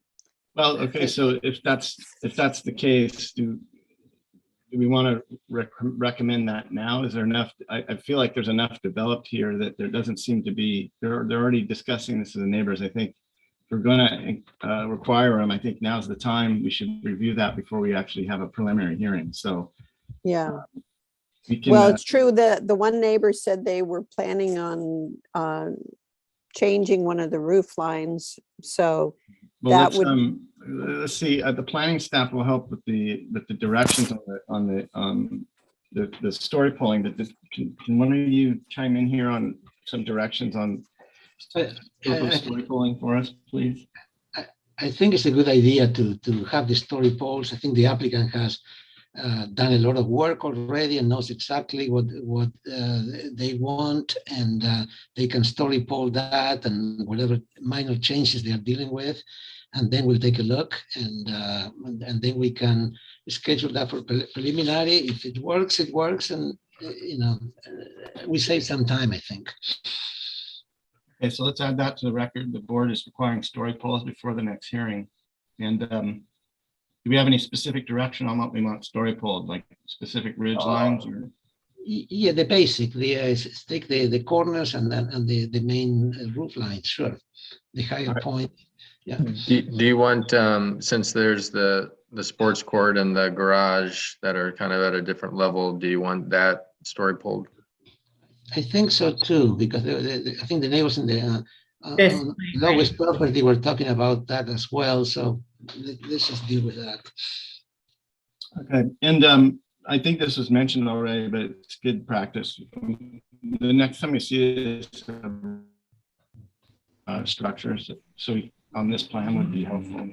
well, okay, so if that's the case, do we want to recommend that now? Is there enough? I feel like there's enough developed here that there doesn't seem to be. They're already discussing this with the neighbors. I think if we're going to require them, I think now's the time we should review that before we actually have a preliminary hearing. So yeah. Can, well, it's true that the one neighbor said they were planning on changing one of the roof lines. So well, that would. Let's see. The planning staff will help with the directions on the story polling. But can one of you chime in here on some directions on story polling for us, please? I think it's a good idea to have the story polls. I think the applicant has done a lot of work already and knows exactly what they want, and they can story poll that and whatever minor changes they are dealing with, and then we'll take a look, and then we can schedule that for preliminary. If it works, it works, and you know, we save some time, I think. Okay, so let's add that to the record. The board is requiring story polls before the next hearing, and do we have any specific direction on what we want story polled, like specific ridge lines? Or? Yeah, the basic, stick the corners and the main roof line, sure. The higher point, yeah. Do you want, since there's the sports court and the garage that are kind of at a different level, do you want that story polled? I think so too, because I think the neighbors in the lowest property were talking about that as well. So let's just deal with that. Okay, and I think this was mentioned already, but it's good practice. The next time we see this structures, so on this plan would be helpful.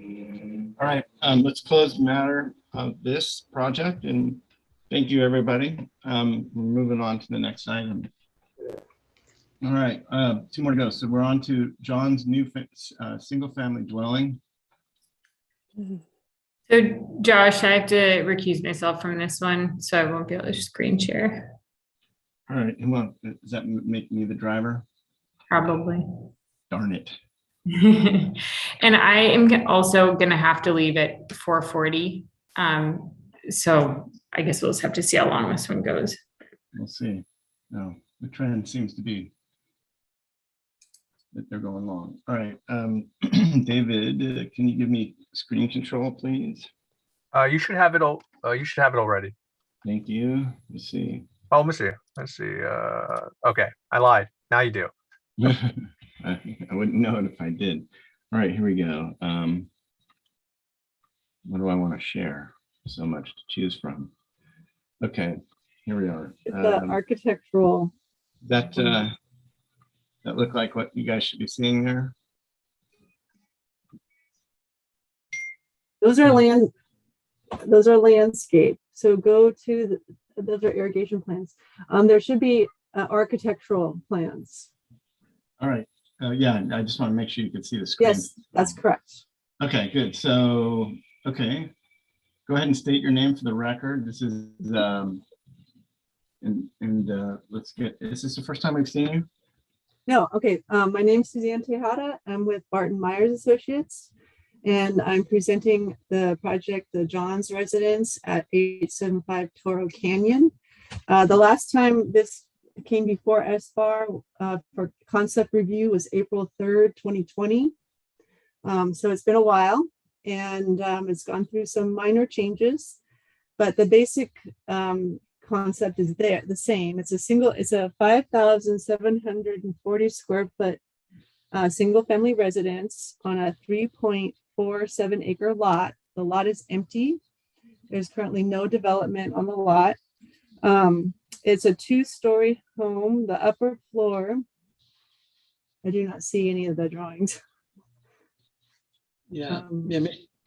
All right, let's close the matter of this project, and thank you, everybody. We're moving on to the next item. All right, 2 more to go. So we're on to John's new single-family dwelling. So Josh, I have to recuse myself from this one, so I won't be able to screen share. All right, well, does that make me the driver? Probably. Darn it. And I am also gonna have to leave at 4:40. So I guess we'll just have to see how long this one goes. We'll see. No, the trend seems to be that they're going long. All right, David, can you give me screen control, please? You should have it all. You should have it already. Thank you. Let's see. Oh, let me see. Let's see. Okay, I lied. Now you do. I wouldn't know it if I did. All right, here we go. What do I want to share? So much to choose from. Okay, here we are. The architectural. That look like what you guys should be seeing there? Those are landscape. So go to those are irrigation plans. There should be architectural plans. All right. Yeah, I just want to make sure you can see the screen. Yes, that's correct. Okay, good. So, okay. Go ahead and state your name for the record. This is, let's get, is this the first time we've seen you? No, okay. My name's Suzanne Tejada. I'm with Barton Myers Associates, and I'm presenting the project, the John's Residence at 875 Toro Canyon. The last time this came before SBAR for concept review was April 3rd, 2020. So it's been a while, and it's gone through some minor changes, but the basic concept is the same. It's a 5,740 square foot single family residence on a 3.47 acre lot. The lot is empty. There's currently no development on the lot. It's a 2-story home. The upper floor, I do not see any of the drawings. Yeah,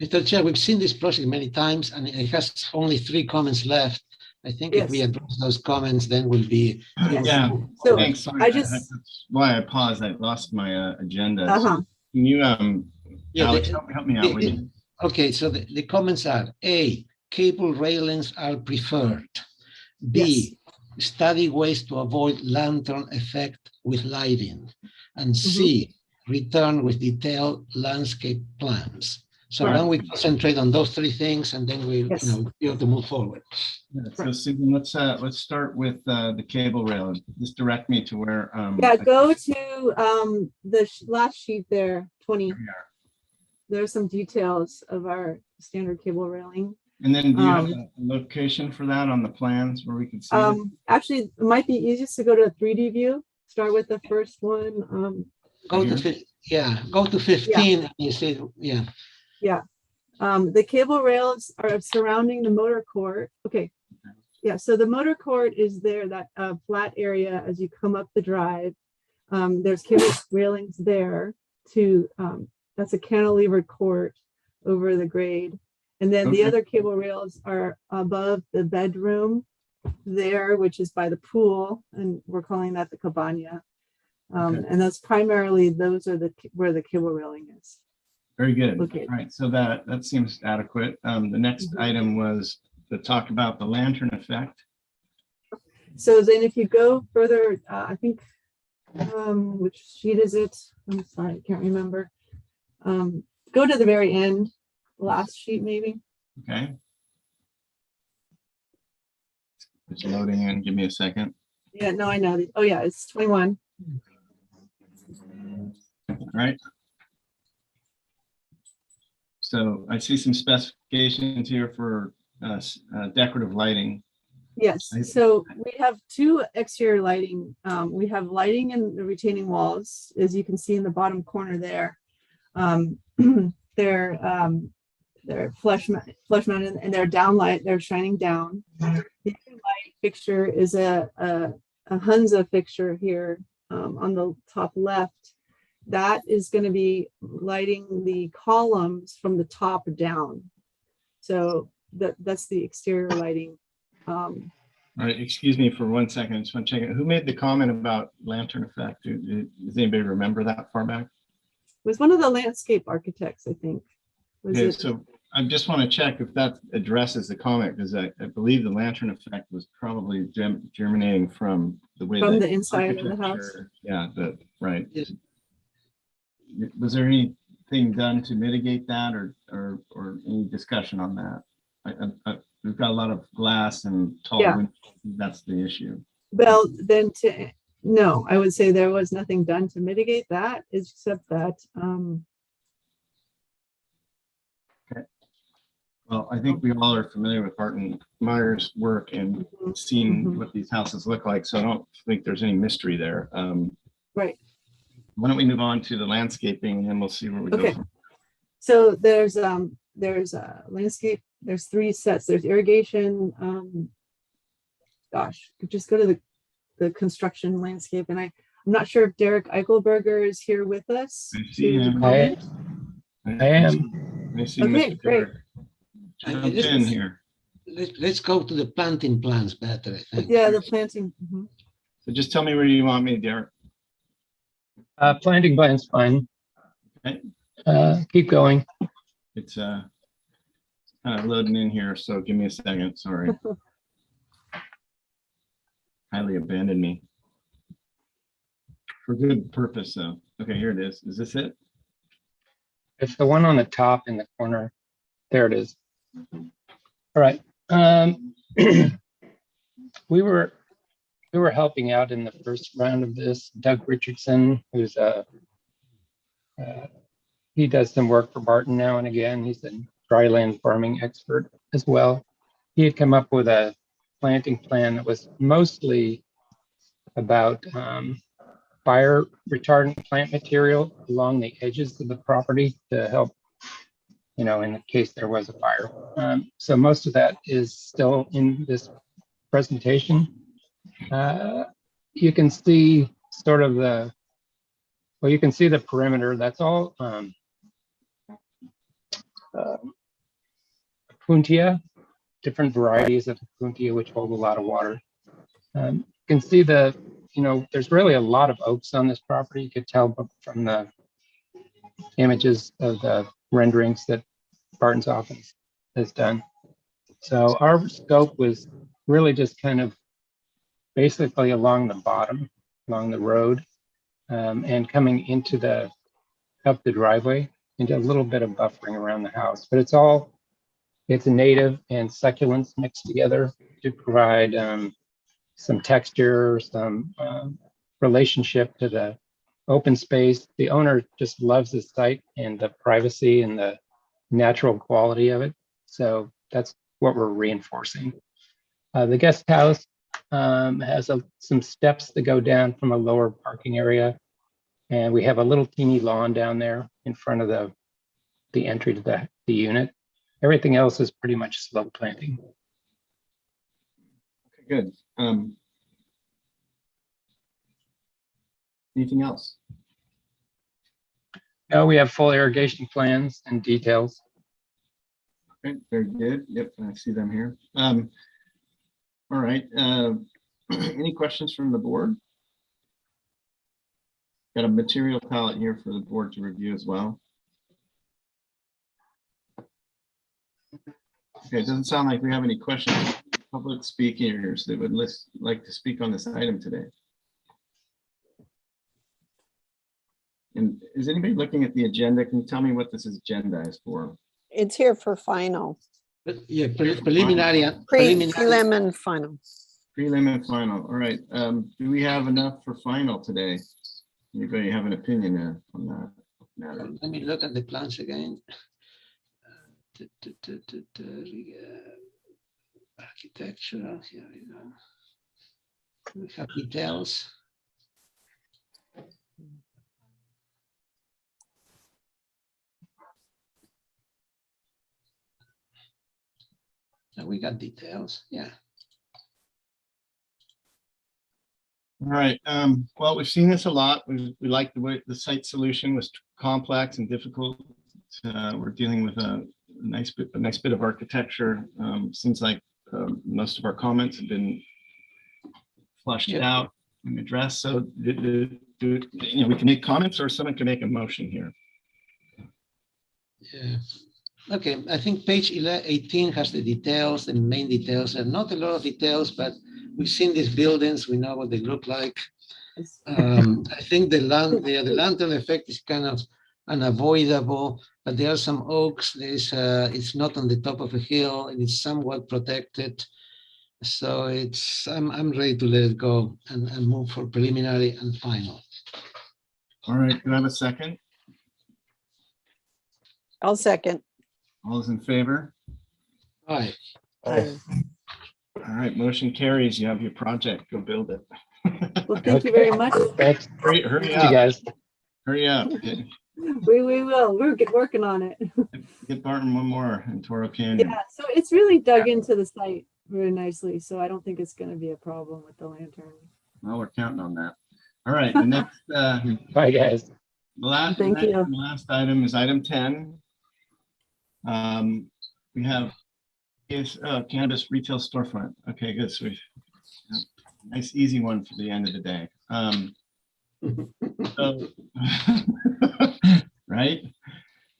Mr. Chair, we've seen this project many times, and it has only 3 comments left. I think if we address those comments, then we'll be. Yeah. So thanks. Sorry, that's why I paused. I lost my agenda. So can you, Alex, help me out with it? Okay, so the comments are: A, cable railings are preferred. B, study ways to avoid lantern effect with lighting. And C, return with detailed landscape plans. So why don't we concentrate on those 3 things, and then we be able to move forward. Yeah, so Susan, let's start with the cable rail. Just direct me to where. Go to the last sheet there, 20. There's some details of our standard cable railing. And then do you have a location for that on the plans where we can see it? Actually, it might be easiest to go to a 3D view. Start with the first one. Go to 15. And you see, the cable rails are surrounding the motor court. Okay. Yeah, so the motor court is there, that flat area as you come up the drive. There's cable railings there to, that's a cantilevered court over the grade. And then the other cable rails are above the bedroom there, which is by the pool, and we're calling that the cabana. And that's primarily, those are where the cable railing is. Very good. All right, so that seems adequate. The next item was to talk about the lantern effect. So then if you go further, I think, which sheet is it? I'm sorry, I can't remember. Go to the very end, last sheet maybe. Okay. It's loading in, give me a second. Yeah, no, I know. Oh yeah, it's 21. All right. So I see some specifications here for decorative lighting. Yes, so we have 2 exterior lighting. We have lighting in the retaining walls, as you can see in the bottom corner there. They're flush mounted, and they're downlight. They're shining down. The light fixture is a Hunza fixture here on the top left. That is going to be lighting the columns from the top down. So that's the exterior lighting. All right, excuse me for 1 second. I just want to check it. Who made the comment about lantern effect? Does anybody remember that far back? It was one of the landscape architects, I think. Okay, so I just want to check if that addresses the comment, because I believe the lantern effect was probably germinating from the way From that the inside of the house. architecture- Yeah, right. Yes. Was there anything done to mitigate that, or any discussion on that? We've got a lot of glass and tall Yeah. windows. That's the issue. Well, then no, I would say there was nothing done to mitigate that, except that, Well, I think we all are familiar with Barton Meyer's work and seen what these houses look like, so I don't think there's any mystery there. Right. Why don't we move on to the landscaping and we'll see where we go. Okay. So there's a landscape, there's 3 sets, there's irrigation, gosh, just go to the construction landscape, and I'm not sure if Derek Eichelberger is here with us. I see him. comment. I am. I see Okay, Mr. great. Derek. Jump in here. Let's go to the planting plans better, I think. Yeah, the planting. So just tell me where you want me, Derek. Planting plan's fine. Okay. Keep going. It's kind of loading in here, so give me a second. Sorry. Highly abandoned me. For good purpose, though. Okay, here it is. Is this it? It's the one on the top in the corner. There it is. All right. We were helping out in the first round of this. Doug Richardson, who's he does some work for Barton now and again. He's a dryland farming expert as well. He had come up with a planting plan that was mostly about fire retardant plant material along the edges of the property to help, in the case there was a fire. So most of that is still in this presentation. You can see sort of you can see the perimeter. That's all Puntia, different varieties of Puntia, which hold a lot of water. You can see there's really a lot of oaks on this property. You could tell from the images of the renderings that Barton's office has done. So our scope was really just kind of basically along the bottom, along the road, and coming into up the driveway, into a little bit of buffering around the house. But it's native and succulents mixed together to provide some texture, some relationship to the open space. The owner just loves the site and the privacy and the natural quality of it. So that's what we're reinforcing. The guest house has some steps that go down from a lower parking area. And we have a little teeny lawn down there in front of the entry to the unit. Everything else is pretty much slope planting. Okay, good. Anything else? No, we have full irrigation plans and details. Okay, very good. Yep, I see them here. All right. Any questions from the board? Got a material palette here for the board to review as well. Okay, it doesn't sound like we have any questions. Public speakers that would like to speak on this item today. And is anybody looking at the agenda? Can you tell me what this agenda is for? It's here for final. Yeah, preliminary. Prelim and final. Prelim and final. All right. Do we have enough for final today? Anybody have an opinion on that matter? Let me look at the plans again. Architectural, here we go. We have details. So we got details, yeah. All right. Well, we've seen this a lot. We like the way the site solution was complex and difficult. We're dealing with a nice bit of architecture. Seems like most of our comments have been flushed out and addressed. So we can make comments, or someone can make a motion here. Yeah. Okay, I think page 18 has the details, the main details, and not a lot of details, but we've seen these buildings, we know what they look like. I think the lantern effect is kind of unavoidable, but there are some oaks. It's not on the top of a hill, and it's somewhat protected. So I'm ready to let it go and move for preliminary and final. All right, do I have a second? I'll second. All those in favor? Aye. Aye. All right, motion carries. You have your project. Go build it. Well, thank you very much. Thanks. Hurry You up. guys. Hurry up. We will. We're working on it. Get Barton one more in Toro Canyon. Yeah, so it's really dug into the site very nicely, so I don't think it's going to be a problem with the lantern. Well, we're counting on that. All right, the next Bye, guys. Thank you. The last item is item 10. We have cannabis retail storefront. Okay, good. So nice easy one for the end of the day. So, right?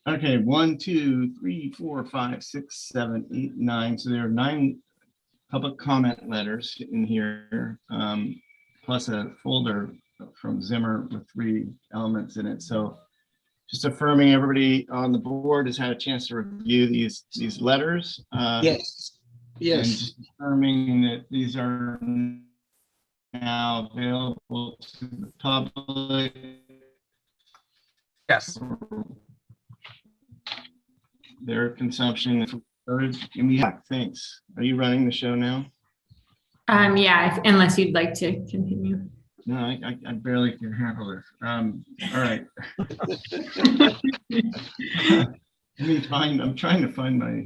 Okay, 1, 2, 3, 4, 5, 6, 7, 8, 9. So there are 9 public comment letters in here, plus a folder from Zimmer with 3 elements in it. So just affirming everybody on the board has had a chance to review these letters. Yes. Yes. And just affirming that these are now available to the public. Yes. Their consumption. Thanks. Are you running the show now? Yeah, unless you'd like to continue. No, I barely can handle this. All right. I'm trying to find my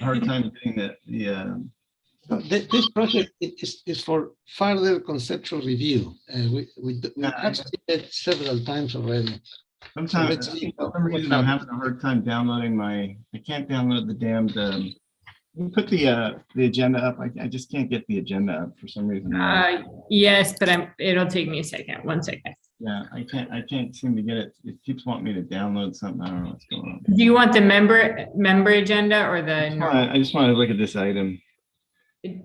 hard time getting This project is for further conceptual review. We have seen it several times already. Sometimes, for some reason, I'm having a hard time downloading I can't download the damned, you put the agenda up. I just can't get the agenda up for some reason. Yes, but it'll take me a second. 1 second. Yeah, I can't seem to get it. It keeps wanting me to download something. I don't know what's going on. Do you want the member agenda or the? I just want to look at this item. I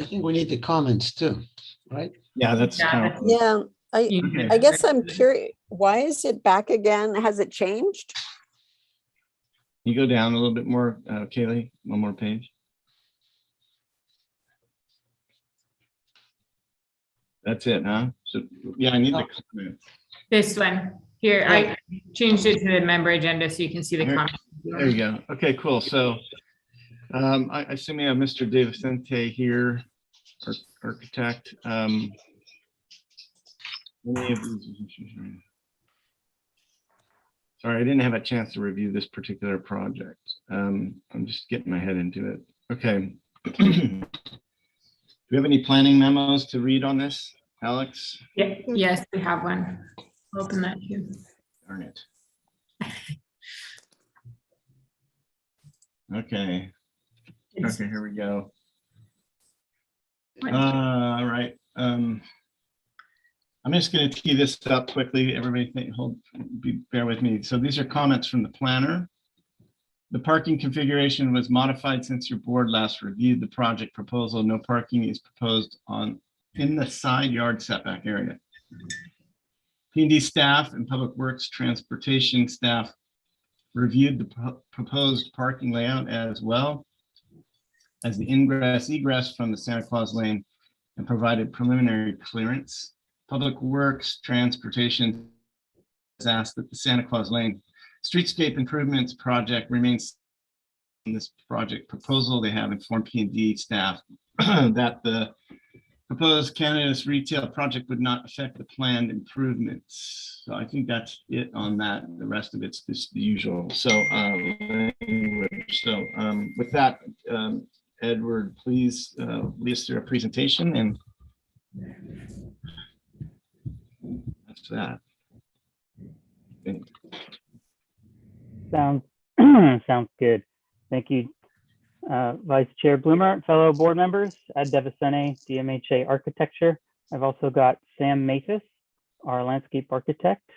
think we need the comments too, right? Yeah, that's kind of. Yeah, Okay. I guess I'm curious, why is it back again? Has it changed? You go down a little bit more, Kaylee, one more page. That's it, huh? So, yeah, I need the comments. This one here. I changed it to the member agenda so you can see the comments. There you go. Okay, cool. So I assume we have Mr. De Vicente here, architect. Any of these? Sorry, I didn't have a chance to review this particular project. I'm just getting my head into it. Okay. Do we have any planning memos to read on this, Alex? Yeah. Yes, we have one. Open that here. Darn it. Okay. Okay, here we go. All right. I'm just going to tee this up quickly. Everybody bear with me. So these are comments from the planner. The parking configuration was modified since your board last reviewed the project proposal. No parking is proposed in the side yard setback area. P&D staff and Public Works Transportation staff reviewed the proposed parking layout as well as the ingress egress from the Santa Claus Lane and provided preliminary clearance. Public Works Transportation has asked that the Santa Claus Lane Streetscape Improvements Project remains in this project proposal. They have informed P&D staff that the proposed cannabis retail project would not affect the planned improvements. So I think that's it on that. The rest of it's just the usual. So with that, Edward, please lead us through a presentation, and that's that. Sounds good. Thank you, Vice Chair Bloomer, fellow board members, Ed Devicene, DMHA Architecture. I've also got Sam Mathis, our landscape architect,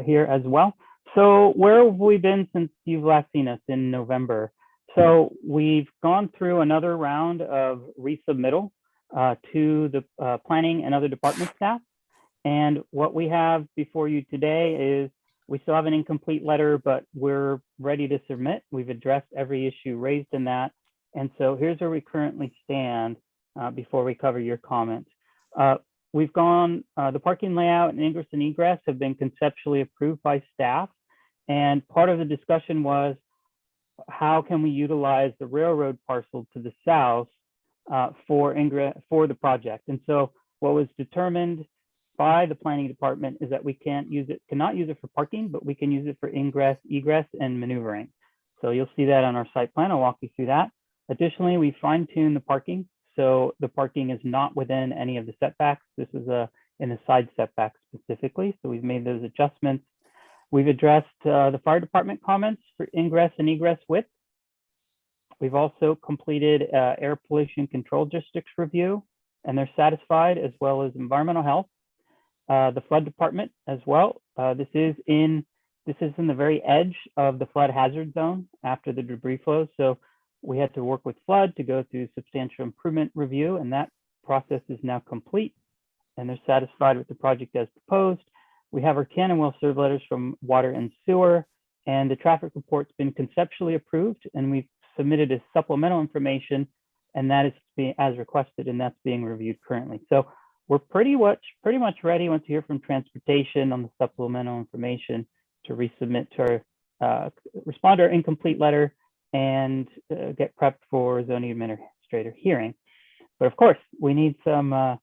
here as well. So where have we been since you've last seen us in November? So we've gone through another round of resubmittal to the planning and other department staff. And what we have before you today is we still have an incomplete letter, but we're ready to submit. We've addressed every issue raised in that. And so here's where we currently stand before we cover your comments. We've gone, the parking layout and ingress and egress have been conceptually approved by staff. And part of the discussion was, how can we utilize the railroad parcel to the south for the project? And so what was determined by the planning department is that we cannot use it for parking, but we can use it for ingress, egress, and maneuvering. So you'll see that on our site plan. I'll walk you through that. Additionally, we fine-tuned the parking. So the parking is not within any of the setbacks. This is in the side setbacks specifically. So we've made those adjustments. We've addressed the fire department comments for ingress and egress width. We've also completed air pollution control districts review, and they're satisfied, as well as environmental health. The flood department as well. This is in the very edge of the flood hazard zone after the debris flow. So we had to work with flood to go through substantial improvement review, and that process is now complete, and they're satisfied with the project as proposed. We have our can and will serve letters from water and sewer, and the traffic report's been conceptually approved, and we've submitted as supplemental information, and that is being as requested, and that's being reviewed currently. So we're pretty much ready once you hear from transportation on the supplemental information to resubmit to our respond to our incomplete letter and get prepped for zoning administrator hearing. But of course, we need some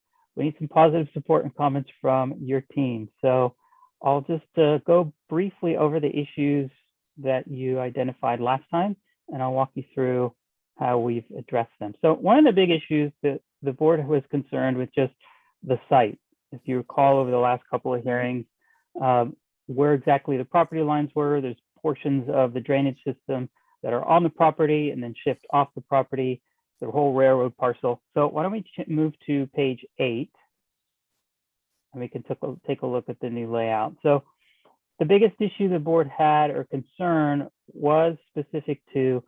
positive support and comments from your team. So I'll just go briefly over the issues that you identified last time, and I'll walk you through how we've addressed them. So one of the big issues that the board was concerned with just the site. If you recall over the last couple of hearings, where exactly the property lines were, there's portions of the drainage system that are on the property and then shift off the property, the whole railroad parcel. So why don't we move to page 8, and we can take a look at the new layout. So the biggest issue the board had or concern was specific to,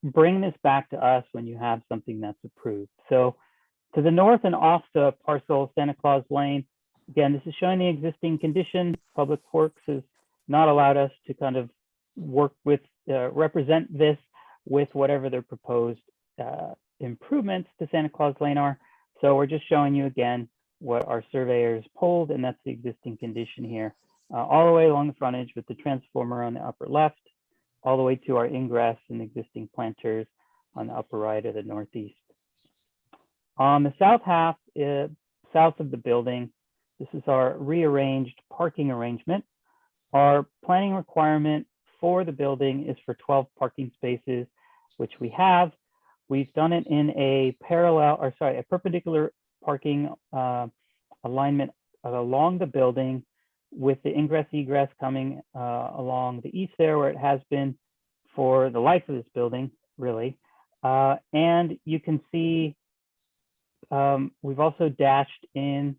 bring this back to us when you have something that's approved. So to the north and off the parcel Santa Claus Lane, again, this is showing the existing condition. Public Works has not allowed us to kind of work with, represent this with whatever their proposed improvements to Santa Claus Lane are. So we're just showing you again what our surveyors pulled, and that's the existing condition here. All the way along the frontage with the transformer on the upper left, all the way to our ingress and existing planters on the upper right or the northeast. On the south half, south of the building, this is our rearranged parking arrangement. Our planning requirement for the building is for 12 parking spaces, which we have. We've done it in a perpendicular parking alignment along the building, with the ingress egress coming along the east there, where it has been for the life of this building, really. And you can see we've also dashed in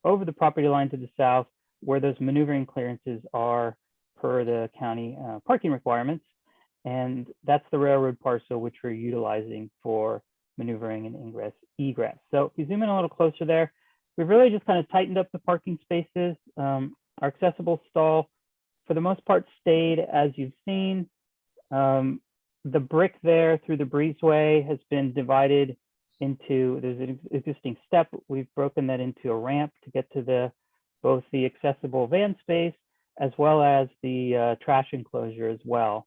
over the property line to the south where those maneuvering clearances are per the county parking requirements. And that's the railroad parcel, which we're utilizing for maneuvering and ingress egress. So if you zoom in a little closer there, we've really just kind of tightened up the parking spaces. Our accessible stall, for the most part, stayed as you've seen. The brick there through the breezeway has been divided into, there's an existing step. We've broken that into a ramp to get to both the accessible van space as well as the trash enclosure as well.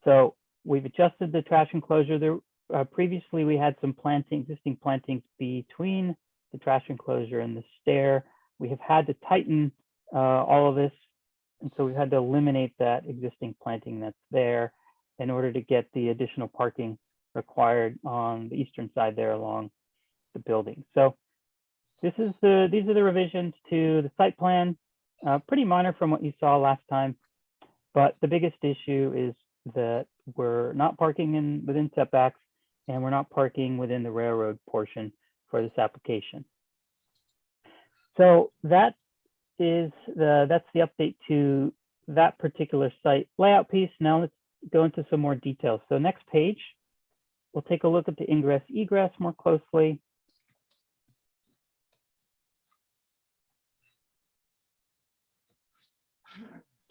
So we've adjusted the trash enclosure. There, previously, we had some existing plantings between the trash enclosure and the stair. We have had to tighten all of this, and so we've had to eliminate that existing planting that's there in order to get the additional parking required on the eastern side there along the building. So these are the revisions to the site plan, pretty minor from what you saw last time, but the biggest issue is that we're not parking within setbacks, and we're not parking within the railroad portion for this application. So that's the update to that particular site layout piece. Now let's go into some more details. So next page, we'll take a look at the ingress egress more closely.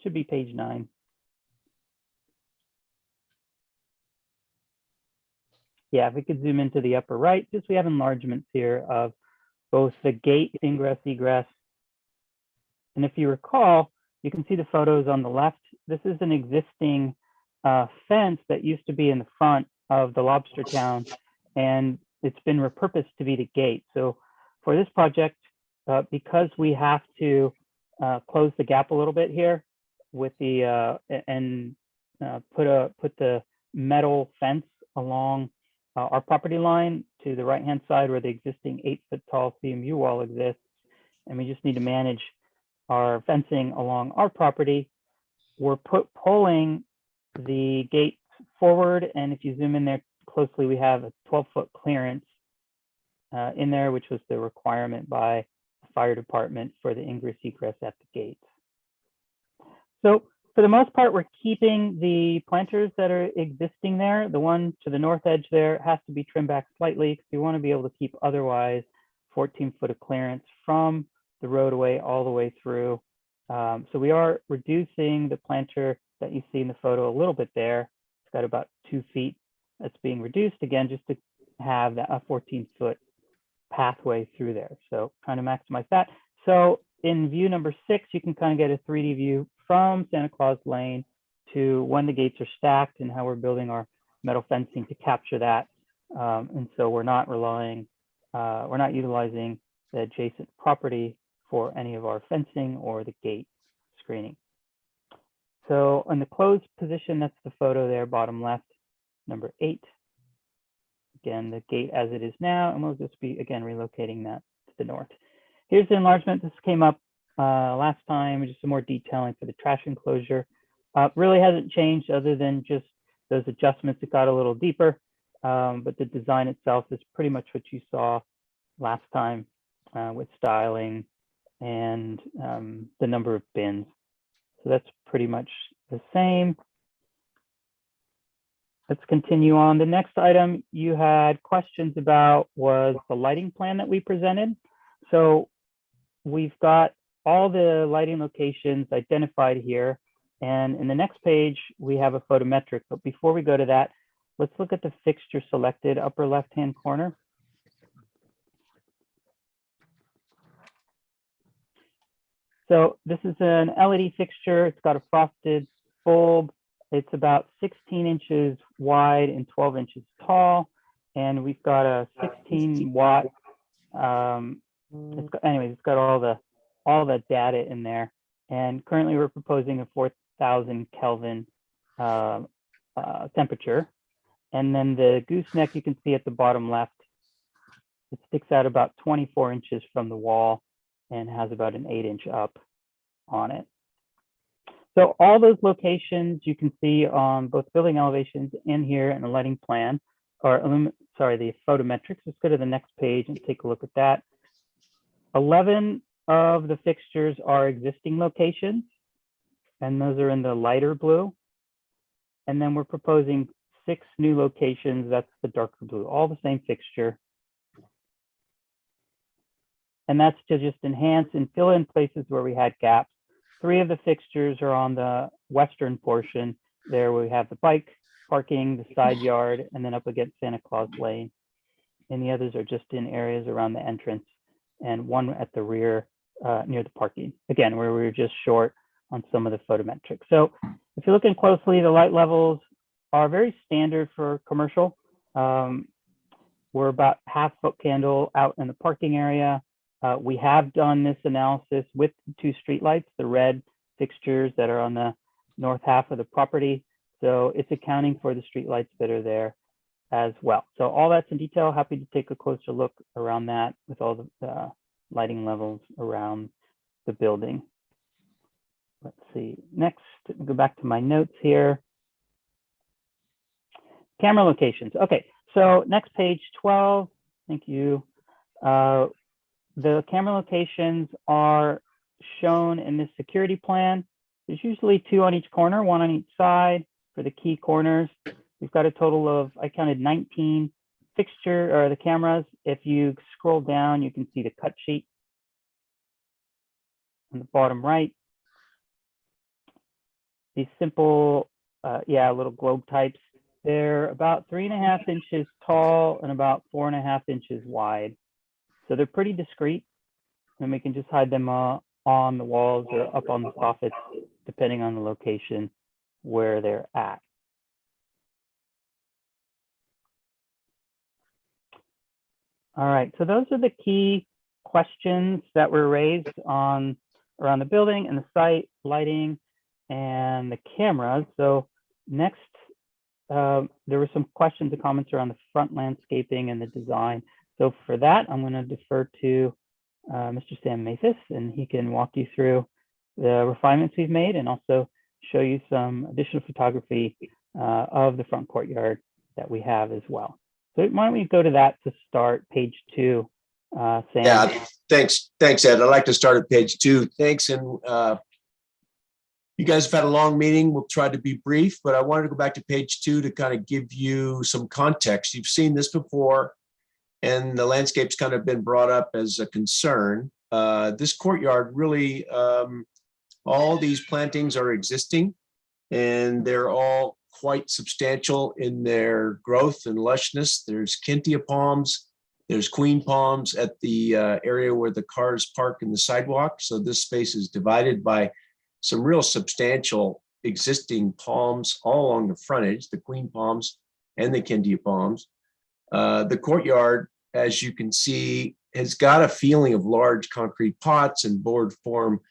Should be page 9. Yeah, if we could zoom into the upper right, just we have enlargements here of both the gate ingress egress. And if you recall, you can see the photos on the left. This is an existing fence that used to be in the front of the lobster town, and it's been repurposed to be the gate. So for this project, because we have to close the gap a little bit here with the put the metal fence along our property line to the right-hand side where the existing 8-foot tall CMU wall exists, and we just need to manage our fencing along our property. We're pulling the gate forward, and if you zoom in there closely, we have a 12-foot clearance in there, which was the requirement by the fire department for the ingress egress at the gates. So for the most part, we're keeping the planters that are existing there. The one to the north edge there has to be trimmed back slightly because we want to be able to keep otherwise 14-foot of clearance from the roadway all the way through. So we are reducing the planter that you see in the photo a little bit there. It's got about 2 feet that's being reduced, again, just to have a 14-foot pathway through there. So trying to maximize that. So in view number 6, you can kind of get a 3D view from Santa Claus Lane to when the gates are stacked and how we're building our metal fencing to capture that. And so we're not utilizing the adjacent property for any of our fencing or the gate screening. So in the closed position, that's the photo there, bottom left, number 8. Again, the gate as it is now, and we'll just be, again, relocating that to the north. Here's the enlargement. This came up last time, just some more detailing for the trash enclosure. Really hasn't changed other than just those adjustments. It got a little deeper, but the design itself is pretty much what you saw last time with styling and the number of bins. So that's pretty much the same. Let's continue on. The next item you had questions about was the lighting plan that we presented. So we've got all the lighting locations identified here. And in the next page, we have a photometric. But before we go to that, let's look at the fixture selected upper left-hand corner. So this is an LED fixture. It's got a frosted bulb. It's about 16 inches wide and 12 inches tall. And we've got a 16 watt. It's got all the data in there. And currently we're proposing a 4,000 Kelvin temperature. And then the gooseneck you can see at the bottom left, it sticks out about 24 inches from the wall and has about an 8-inch up on it. So all those locations you can see on both building elevations in here and the lighting plan, or the photometrics. Let's go to the next page and take a look at that. 11 of the fixtures are existing locations, and those are in the lighter blue. And then we're proposing 6 new locations, that's the darker blue, all the same fixture. And that's to just enhance and fill in places where we had gaps. 3 of the fixtures are on the western portion. There we have the bike parking, the side yard, and then up against Santa Claus Lane. And the others are just in areas around the entrance and one at the rear near the parking. Again, where we were just short on some of the photometrics. So if you're looking closely, the light levels are very standard for commercial. We're about half-foot candle out in the parking area. We have done this analysis with the 2 streetlights, the red fixtures that are on the north half of the property. So it's accounting for the streetlights that are there as well. So all that's in detail. Happy to take a closer look around that with all the lighting levels around the building. Let's see. Next, go back to my notes here. Camera locations. Okay, so next page 12. Thank you. The camera locations are shown in this security plan. There's usually 2 on each corner, 1 on each side for the key corners. We've got a total of, I counted 19 the cameras. If you scroll down, you can see the cut sheet on the bottom right. These simple, little globe types. They're about 3.5 inches tall and about 4.5 inches wide. So they're pretty discreet, and we can just hide them on the walls or up on the soffits, depending on the location where they're at. All right, so those are the key questions that were raised around the building and the site, lighting, and the cameras. So next, there were some questions and comments around the front landscaping and the design. So for that, I'm going to defer to Mr. Sam Mathis, and he can walk you through the refinements we've made and also show you some additional photography of the front courtyard that we have as well. So why don't we go to that to start, page 2, Sam? Yeah, thanks, Ed. I'd like to start at page 2. Thanks, and you guys have had a long meeting. We'll try to be brief, but I wanted to go back to page 2 to kind of give you some context. You've seen this before, and the landscape's kind of been brought up as a concern. This courtyard really, all these plantings are existing, and they're all quite substantial in their growth and lushness. There's Kentia palms, there's queen palms at the area where the cars park in the sidewalk. So this space is divided by some real substantial existing palms all along the frontage, the queen palms and the Kentia palms. The courtyard, as you can see, has got a feeling of large concrete pots and board form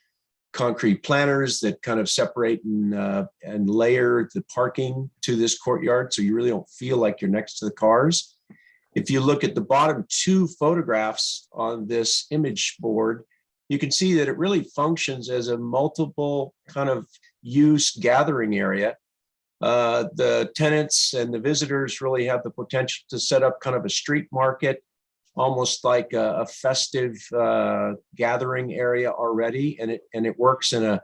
concrete planters that kind of separate and layer the parking to this courtyard. So you really don't feel like you're next to the cars. If you look at the bottom 2 photographs on this image board, you can see that it really functions as a multiple kind of use gathering area. The tenants and the visitors really have the potential to set up kind of a street market, almost like a festive gathering area already, and it works in a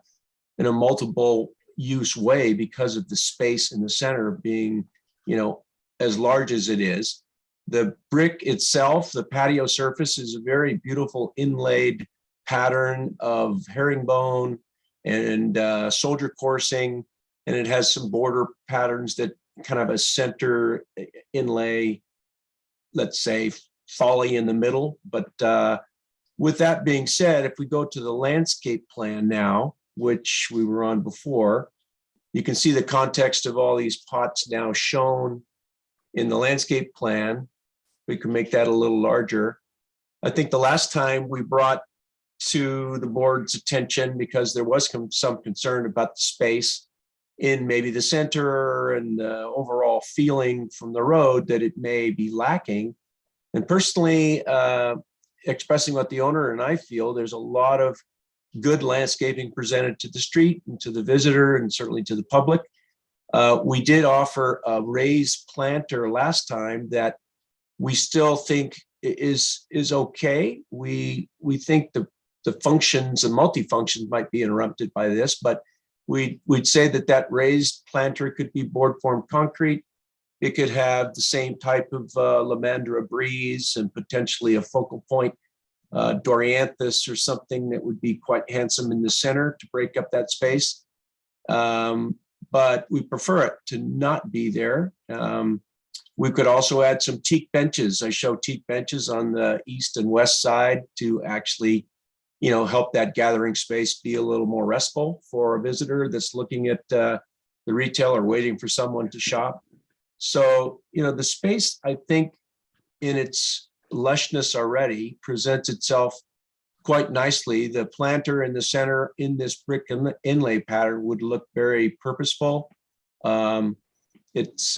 multiple use way because of the space in the center being, as large as it is. The brick itself, the patio surface, is a very beautiful inlaid pattern of herringbone and soldier coursing, and it has some border patterns that kind of a center inlay, let's say, folly in the middle. But with that being said, if we go to the landscape plan now, which we were on before, you can see the context of all these pots now shown in the landscape plan. We can make that a little larger. I think the last time we brought to the board's attention, because there was some concern about the space in maybe the center and the overall feeling from the road, that it may be lacking. And personally, expressing what the owner and I feel, there's a lot of good landscaping presented to the street and to the visitor and certainly to the public. We did offer a raised planter last time that we still think is okay. We think the functions and multifunctions might be interrupted by this, but we'd say that raised planter could be board form concrete. It could have the same type of Lamandra breeze and potentially a focal point Dorianthus or something that would be quite handsome in the center to break up that space. But we prefer it to not be there. We could also add some teak benches. I show teak benches on the east and west side to actually, help that gathering space be a little more restful for a visitor that's looking at the retail or waiting for someone to shop. So, the space, I think, in its lushness already presents itself quite nicely. The planter in the center in this brick inlay pattern would look very purposeful. It's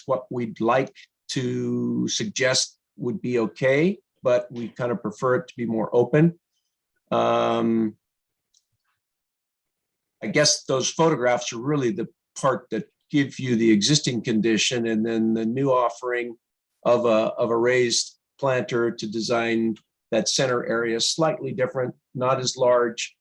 what we'd like to suggest would be okay, but we kind of prefer it to be more open. I guess those photographs are really the part that give you the existing condition, and then the new offering of a raised planter to design that center area slightly different, not as large.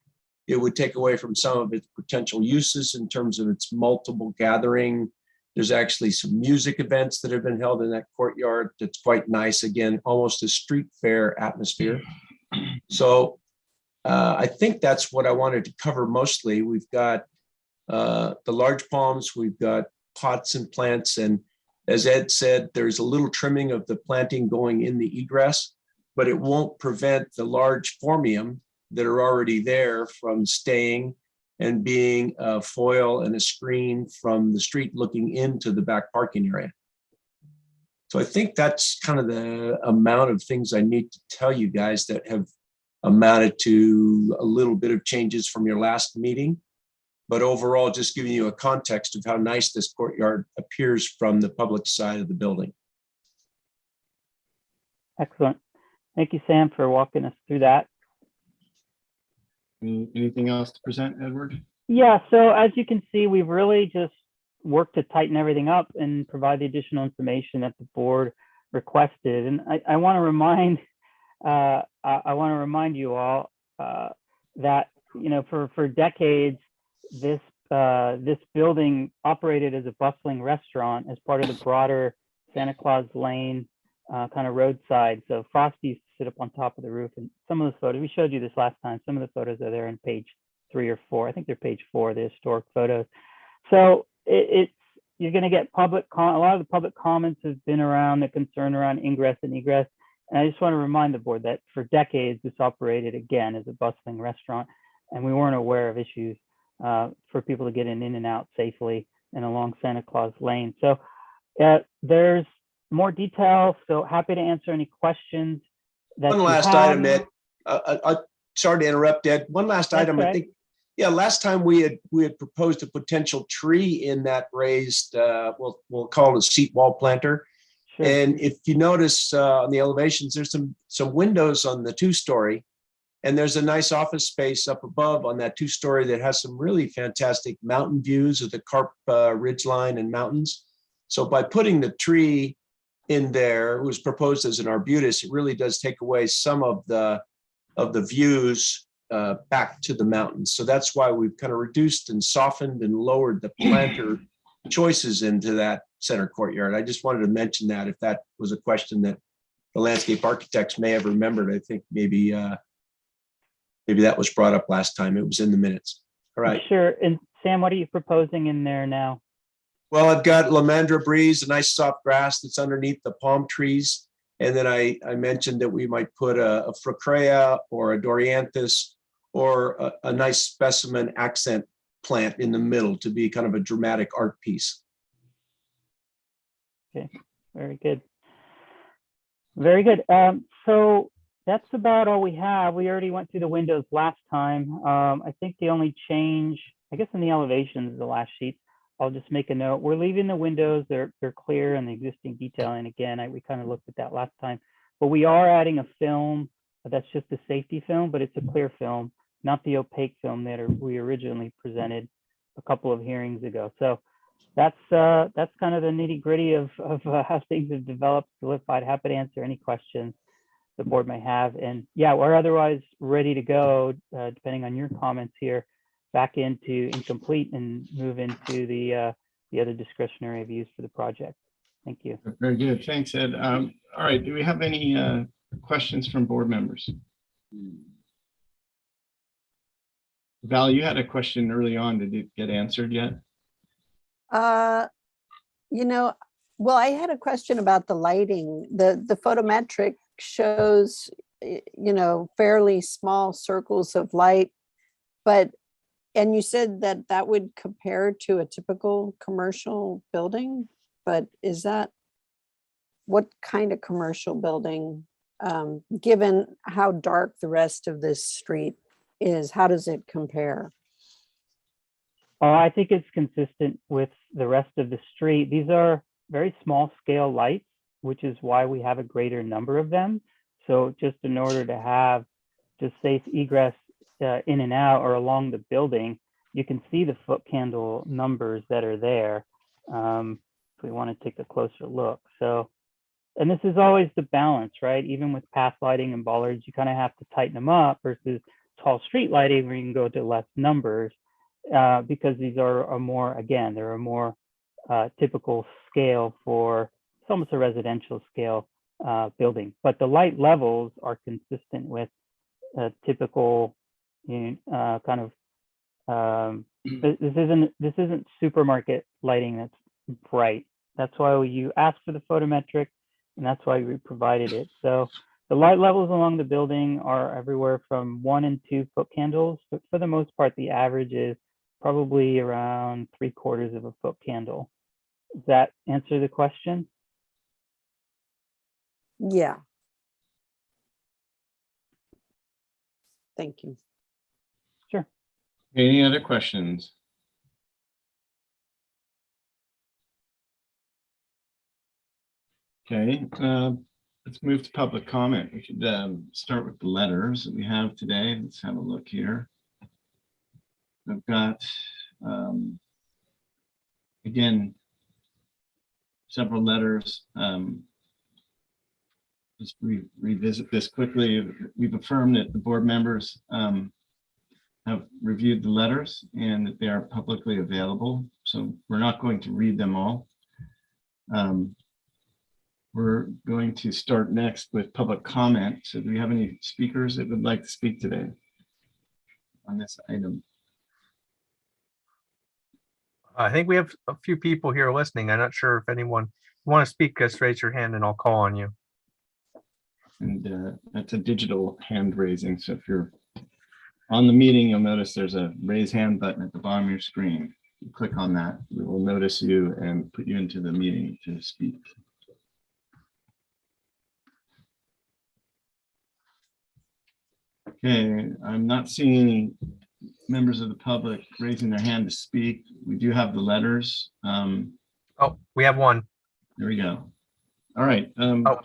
It would take away from some of its potential uses in terms of its multiple gathering. There's actually some music events that have been held in that courtyard that's quite nice. Again, almost a street fair atmosphere. So I think that's what I wanted to cover mostly. We've got the large palms, we've got pots and plants, and as Ed said, there's a little trimming of the planting going in the egress, but it won't prevent the large formium that are already there from staying and being a foil and a screen from the street looking into the back parking area. So I think that's kind of the amount of things I need to tell you guys that have amounted to a little bit of changes from your last meeting. But overall, just giving you a context of how nice this courtyard appears from the public side of the building. Excellent. Thank you, Sam, for walking us through that. Anything else to present, Edward? Yeah, so as you can see, we've really just worked to tighten everything up and provide the additional information that the board requested. And I want to remind you all that, you know, for decades, this building operated as a bustling restaurant as part of the broader Santa Claus Lane kind of roadside. So Frosty used to sit up on top of the roof, and some of those photos, we showed you this last time, some of the photos are there on page 3 or 4. I think they're page 4, the historic photos. So you're going to get a lot of the public comments have been around the concern around ingress and egress. And I just want to remind the board that for decades, this operated again as a bustling restaurant, and we weren't aware of issues for people to get in and out safely and along Santa Claus Lane. So there's more detail, so happy to answer any questions. One last item, Ed. Sorry to interrupt, Ed. One last item. Right. I think, yeah, last time we had proposed a potential tree in that raised, we'll call it a seat wall planter. Sure. And if you notice on the elevations, there's some windows on the 2-story, and there's a nice office space up above on that 2-story that has some really fantastic mountain views of the Carp ridgeline and mountains. So by putting the tree in there, it was proposed as an arbutus, it really does take away some of the views back to the mountains. So that's why we've kind of reduced and softened and lowered the planter choices into that center courtyard. I just wanted to mention that if that was a question that the landscape architects may have remembered. I think maybe that was brought up last time. It was in the minutes. All right. Sure. And Sam, what are you proposing in there now? Well, I've got Lamandra breeze, a nice soft grass that's underneath the palm trees. And then I mentioned that we might put a Fracrea or a Dorianthus or a nice specimen accent plant in the middle to be kind of a dramatic art piece. Okay, very good. Very good. So that's about all we have. We already went through the windows last time. I think the only change, I guess in the elevations, the last sheet, I'll just make a note. We're leaving the windows, they're clear and the existing detailing. Again, we kind of looked at that last time, but we are adding a film that's just a safety film, but it's a clear film, not the opaque film that we originally presented a couple of hearings ago. So that's kind of the nitty gritty of how things have developed, solidified. Happy to answer any questions the board may have. And yeah, we're otherwise ready to go, depending on your comments here, back into incomplete and move into the other discretionary views for the project. Thank you. Very good. Thanks, Ed. All right. Do we have any questions from board members? Val, you had a question early on. Did it get answered yet? You know, well, I had a question about the lighting. The photometric shows, you know, fairly small circles of light, and you said that would compare to a typical commercial building, but is that, what kind of commercial building, given how dark the rest of this street is, how does it compare? I think it's consistent with the rest of the street. These are very small scale lights, which is why we have a greater number of them. So just in order to have just safe egress in and out or along the building, you can see the foot candle numbers that are there. If we want to take a closer look. So, and this is always the balance, right? Even with path lighting and bollards, you kind of have to tighten them up versus tall street lighting where you can go to less numbers because these are a more, again, they're a more typical scale for, it's almost a residential scale building. But the light levels are consistent with a typical kind of, this isn't supermarket lighting that's bright. That's why you asked for the photometric, and that's why we provided it. So the light levels along the building are everywhere from 1 and 2 foot candles, but for the most part, the average is probably around 3/4 of a foot candle. Does that answer the question? Yeah. Thank you. Sure. Any other questions? Okay, let's move to public comment. We should start with the letters that we have today. Let's have a look here. I've got, again, several letters. Just revisit this quickly. We've affirmed that the board members have reviewed the letters and that they are publicly available. So we're not going to read them all. We're going to start next with public comment. So do we have any speakers that would like to speak today on this item? I think we have a few people here listening. I'm not sure if anyone want to speak, just raise your hand and I'll call on you. And that's a digital hand raising. So if you're on the meeting, you'll notice there's a raise hand button at the bottom of your screen. You click on that, we will notice you and put you into the meeting to speak. Okay, I'm not seeing any members of the public raising their hand to speak. We do have the letters. Oh, we have one. There we go. All right. Anna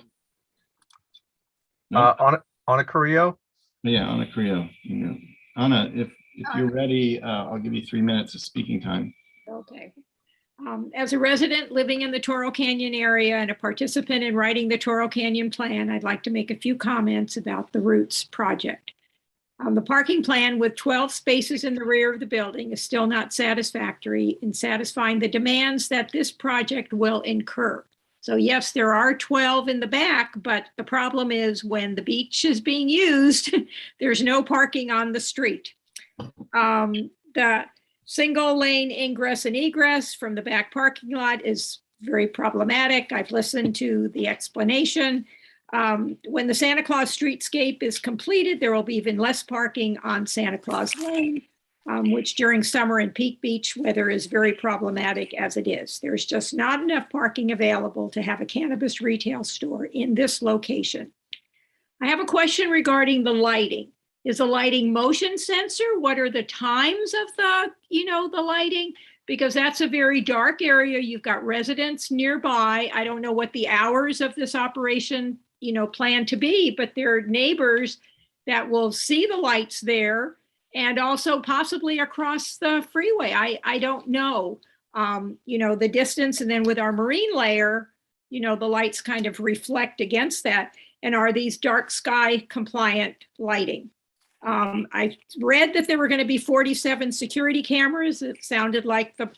Carrillo. Yeah, Anna Carrillo. Yeah. Anna, if you're ready, I'll give you 3 minutes of speaking time. Okay. As a resident living in the Toro Canyon area and a participant in writing the Toro Canyon plan, I'd like to make a few comments about the Roots project. The parking plan with 12 spaces in the rear of the building is still not satisfactory in satisfying the demands that this project will incur. So yes, there are 12 in the back, but the problem is when the beach is being used, there's no parking on the street. The single lane ingress and egress from the back parking lot is very problematic. I've listened to the explanation. When the Santa Claus streetscape is completed, there will be even less parking on Santa Claus Lane, which during summer and peak beach weather is very problematic as it is. There's just not enough parking available to have a cannabis retail store in this location. I have a question regarding the lighting. Is the lighting motion sensor? What are the times of the lighting? Because that's a very dark area. You've got residents nearby. I don't know what the hours of this operation plan to be, but there are neighbors that will see the lights there and also possibly across the freeway. I don't know, the distance, and then with our marine layer, the lights kind of reflect against that. And are these dark sky compliant lighting? I read that there were going to be 47 security cameras. It sounded like the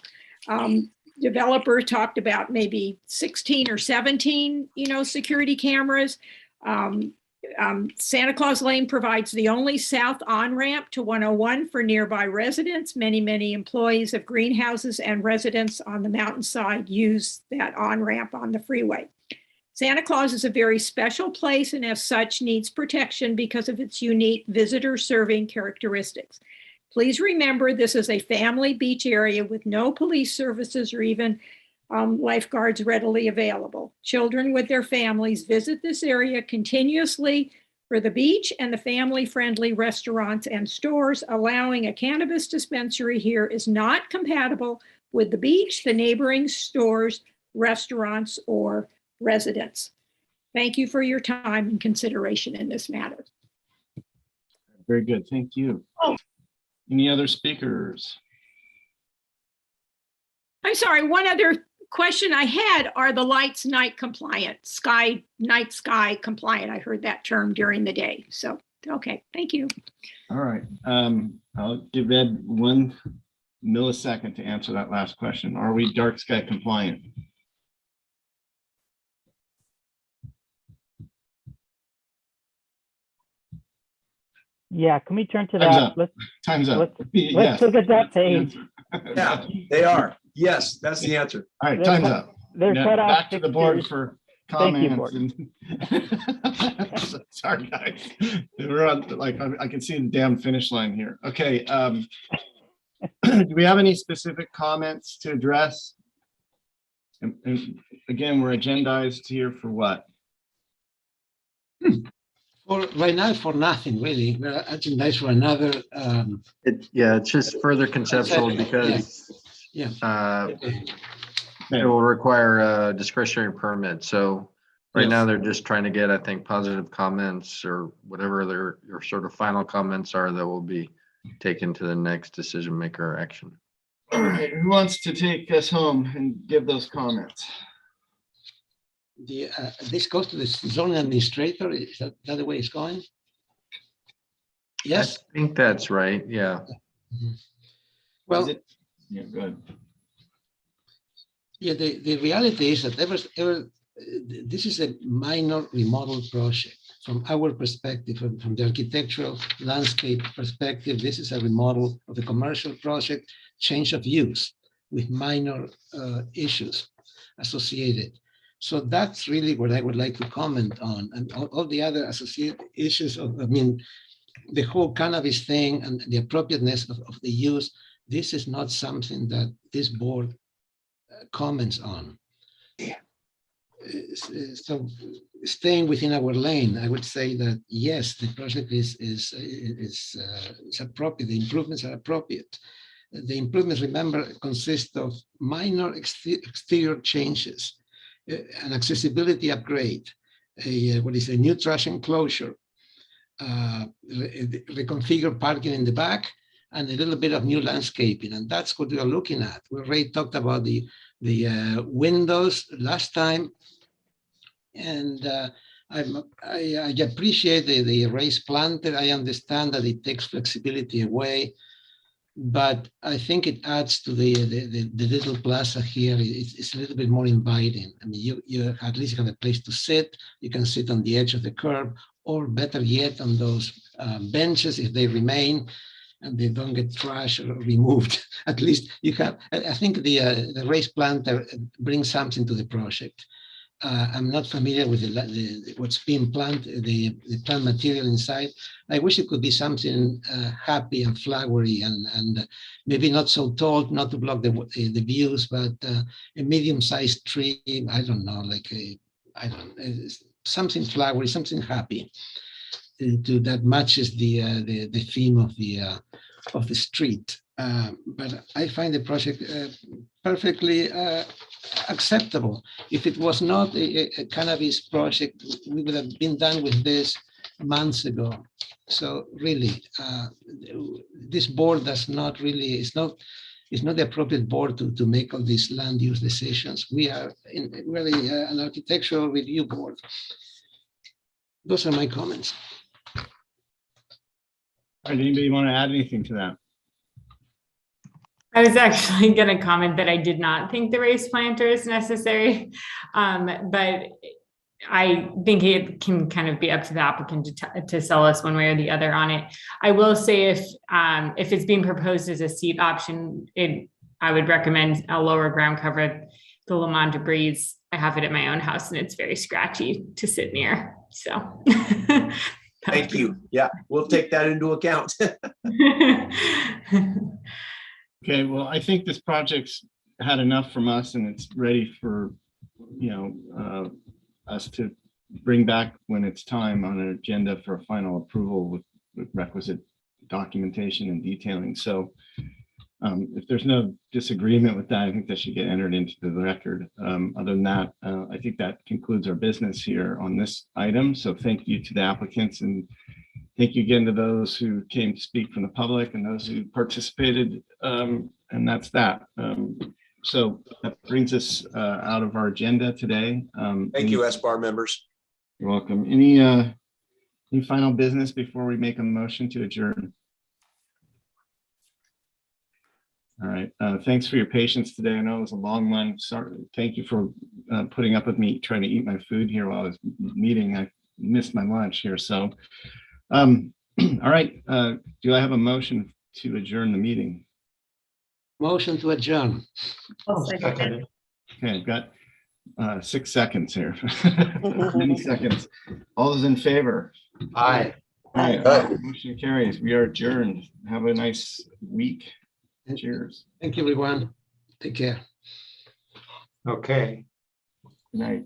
developer talked about maybe 16 or 17, security cameras. Santa Claus Lane provides the only south on-ramp to 101 for nearby residents. Many employees of greenhouses and residents on the mountainside use that on-ramp on the freeway. Santa Claus is a very special place and as such needs protection because of its unique visitor serving characteristics. Please remember this is a family beach area with no police services or even lifeguards readily available. Children with their families visit this area continuously for the beach and the family-friendly restaurants and stores. Allowing a cannabis dispensary here is not compatible with the beach, the neighboring stores, restaurants, or residents. Thank you for your time and consideration in this matter. Very good. Thank you. Any other speakers? I'm sorry, one other question I had, are the lights night compliant, night sky compliant? I heard that term during the day. So Okay, thank you. All right. I'll give Ed 1 millisecond to answer that last question. Are we dark sky compliant? Yeah, can we turn to Time's that? up. Time's up. Let's Yes. look at that page. Yeah, they are. Yes, that's the answer. All right, They're time's cut- up. They're Now, cut off back to the board fixtures. for Thank you, comments. Sorry, guys. We're on, like, I can see the damn finish line here. Okay. Do we have any specific comments to address? And again, we're agendized here for what? For right now, for nothing really. We're agendized for another. Yeah, it's just further conceptual because Yeah. it will require a discretionary permit. So right now they're just trying to get, I think, positive comments or whatever your sort of final comments are that will be taken to the next decision maker action. All right, who wants to take us home and give those comments? This goes to the zoning administrator. Is that the way it's going? Yes. I think that's right. Yeah. Well, yeah, good. Yeah, the reality is that this is a minor remodel project. From our perspective, from the architectural landscape perspective, this is a remodel of a commercial project, change of use with minor issues associated. So that's really what I would like to comment on, and all the other associated issues of, the whole cannabis thing and the appropriateness of the use. This is not something that this board comments on. So staying within our lane, I would say that yes, the project is appropriate. The improvements are appropriate. The improvements, remember, consist of minor exterior changes, an accessibility upgrade, a new trash enclosure, reconfigure parking in the back, and a little bit of new landscaping, and that's what we are looking at. We already talked about the windows last time, and I appreciate the raised planter. I understand that it takes flexibility away, but I think it adds to the little plaza here. It's a little bit more inviting. I mean, you at least have a place to sit. You can sit on the edge of the curb, or better yet, on those benches if they remain and they don't get trashed or removed. At least you have. I think the raised planter brings something to the project. I'm not familiar with what's being planted, the plant material inside. I wish it could be something happy and flowery and maybe not so tall, not to block the views, but a medium-sized tree. I don't know, like something flowery, something happy that matches the theme of the street. But I find the project perfectly acceptable. If it was not a cannabis project, we would have been done with this months ago. So really, this board does not really, it's not the appropriate board to make all these land use decisions. We are really an architectural review board. Those are my comments. All right, anybody want to add anything to that? I was actually going to comment that I did not think the raised planter is necessary, but I think it can kind of be up to the applicant to sell us one way or the other on it. I will say if it's being proposed as a seat option, I would recommend a lower ground cover. The Lemon debris, I have it at my own house and it's very scratchy to sit near. So. Thank you. Yeah, we'll take that into account. Okay, well, I think this project's had enough from us and it's ready for, us to bring back when it's time on an agenda for a final approval with requisite documentation and detailing. So if there's no disagreement with that, I think that should get entered into the record. Other than that, I think that concludes our business here on this item. So thank you to the applicants, and thank you again to those who came to speak from the public and those who participated. And that's that. So that brings us out of our agenda today. Thank you, SBAR members. You're welcome. Any Any final business before we make a motion to adjourn? All right, thanks for your patience today. I know it was a long one. Sorry, thank you for putting up with me trying to eat my food here while I was meeting. I missed my lunch here, so. All right, do I have a motion to adjourn the meeting? Motion to adjourn. Okay, I've got 6 seconds here. 20 seconds. All those in favor? Aye. All right, motion carries. We are adjourned. Have a nice week. Cheers. Thank you, everyone. Take care. Okay. Good night.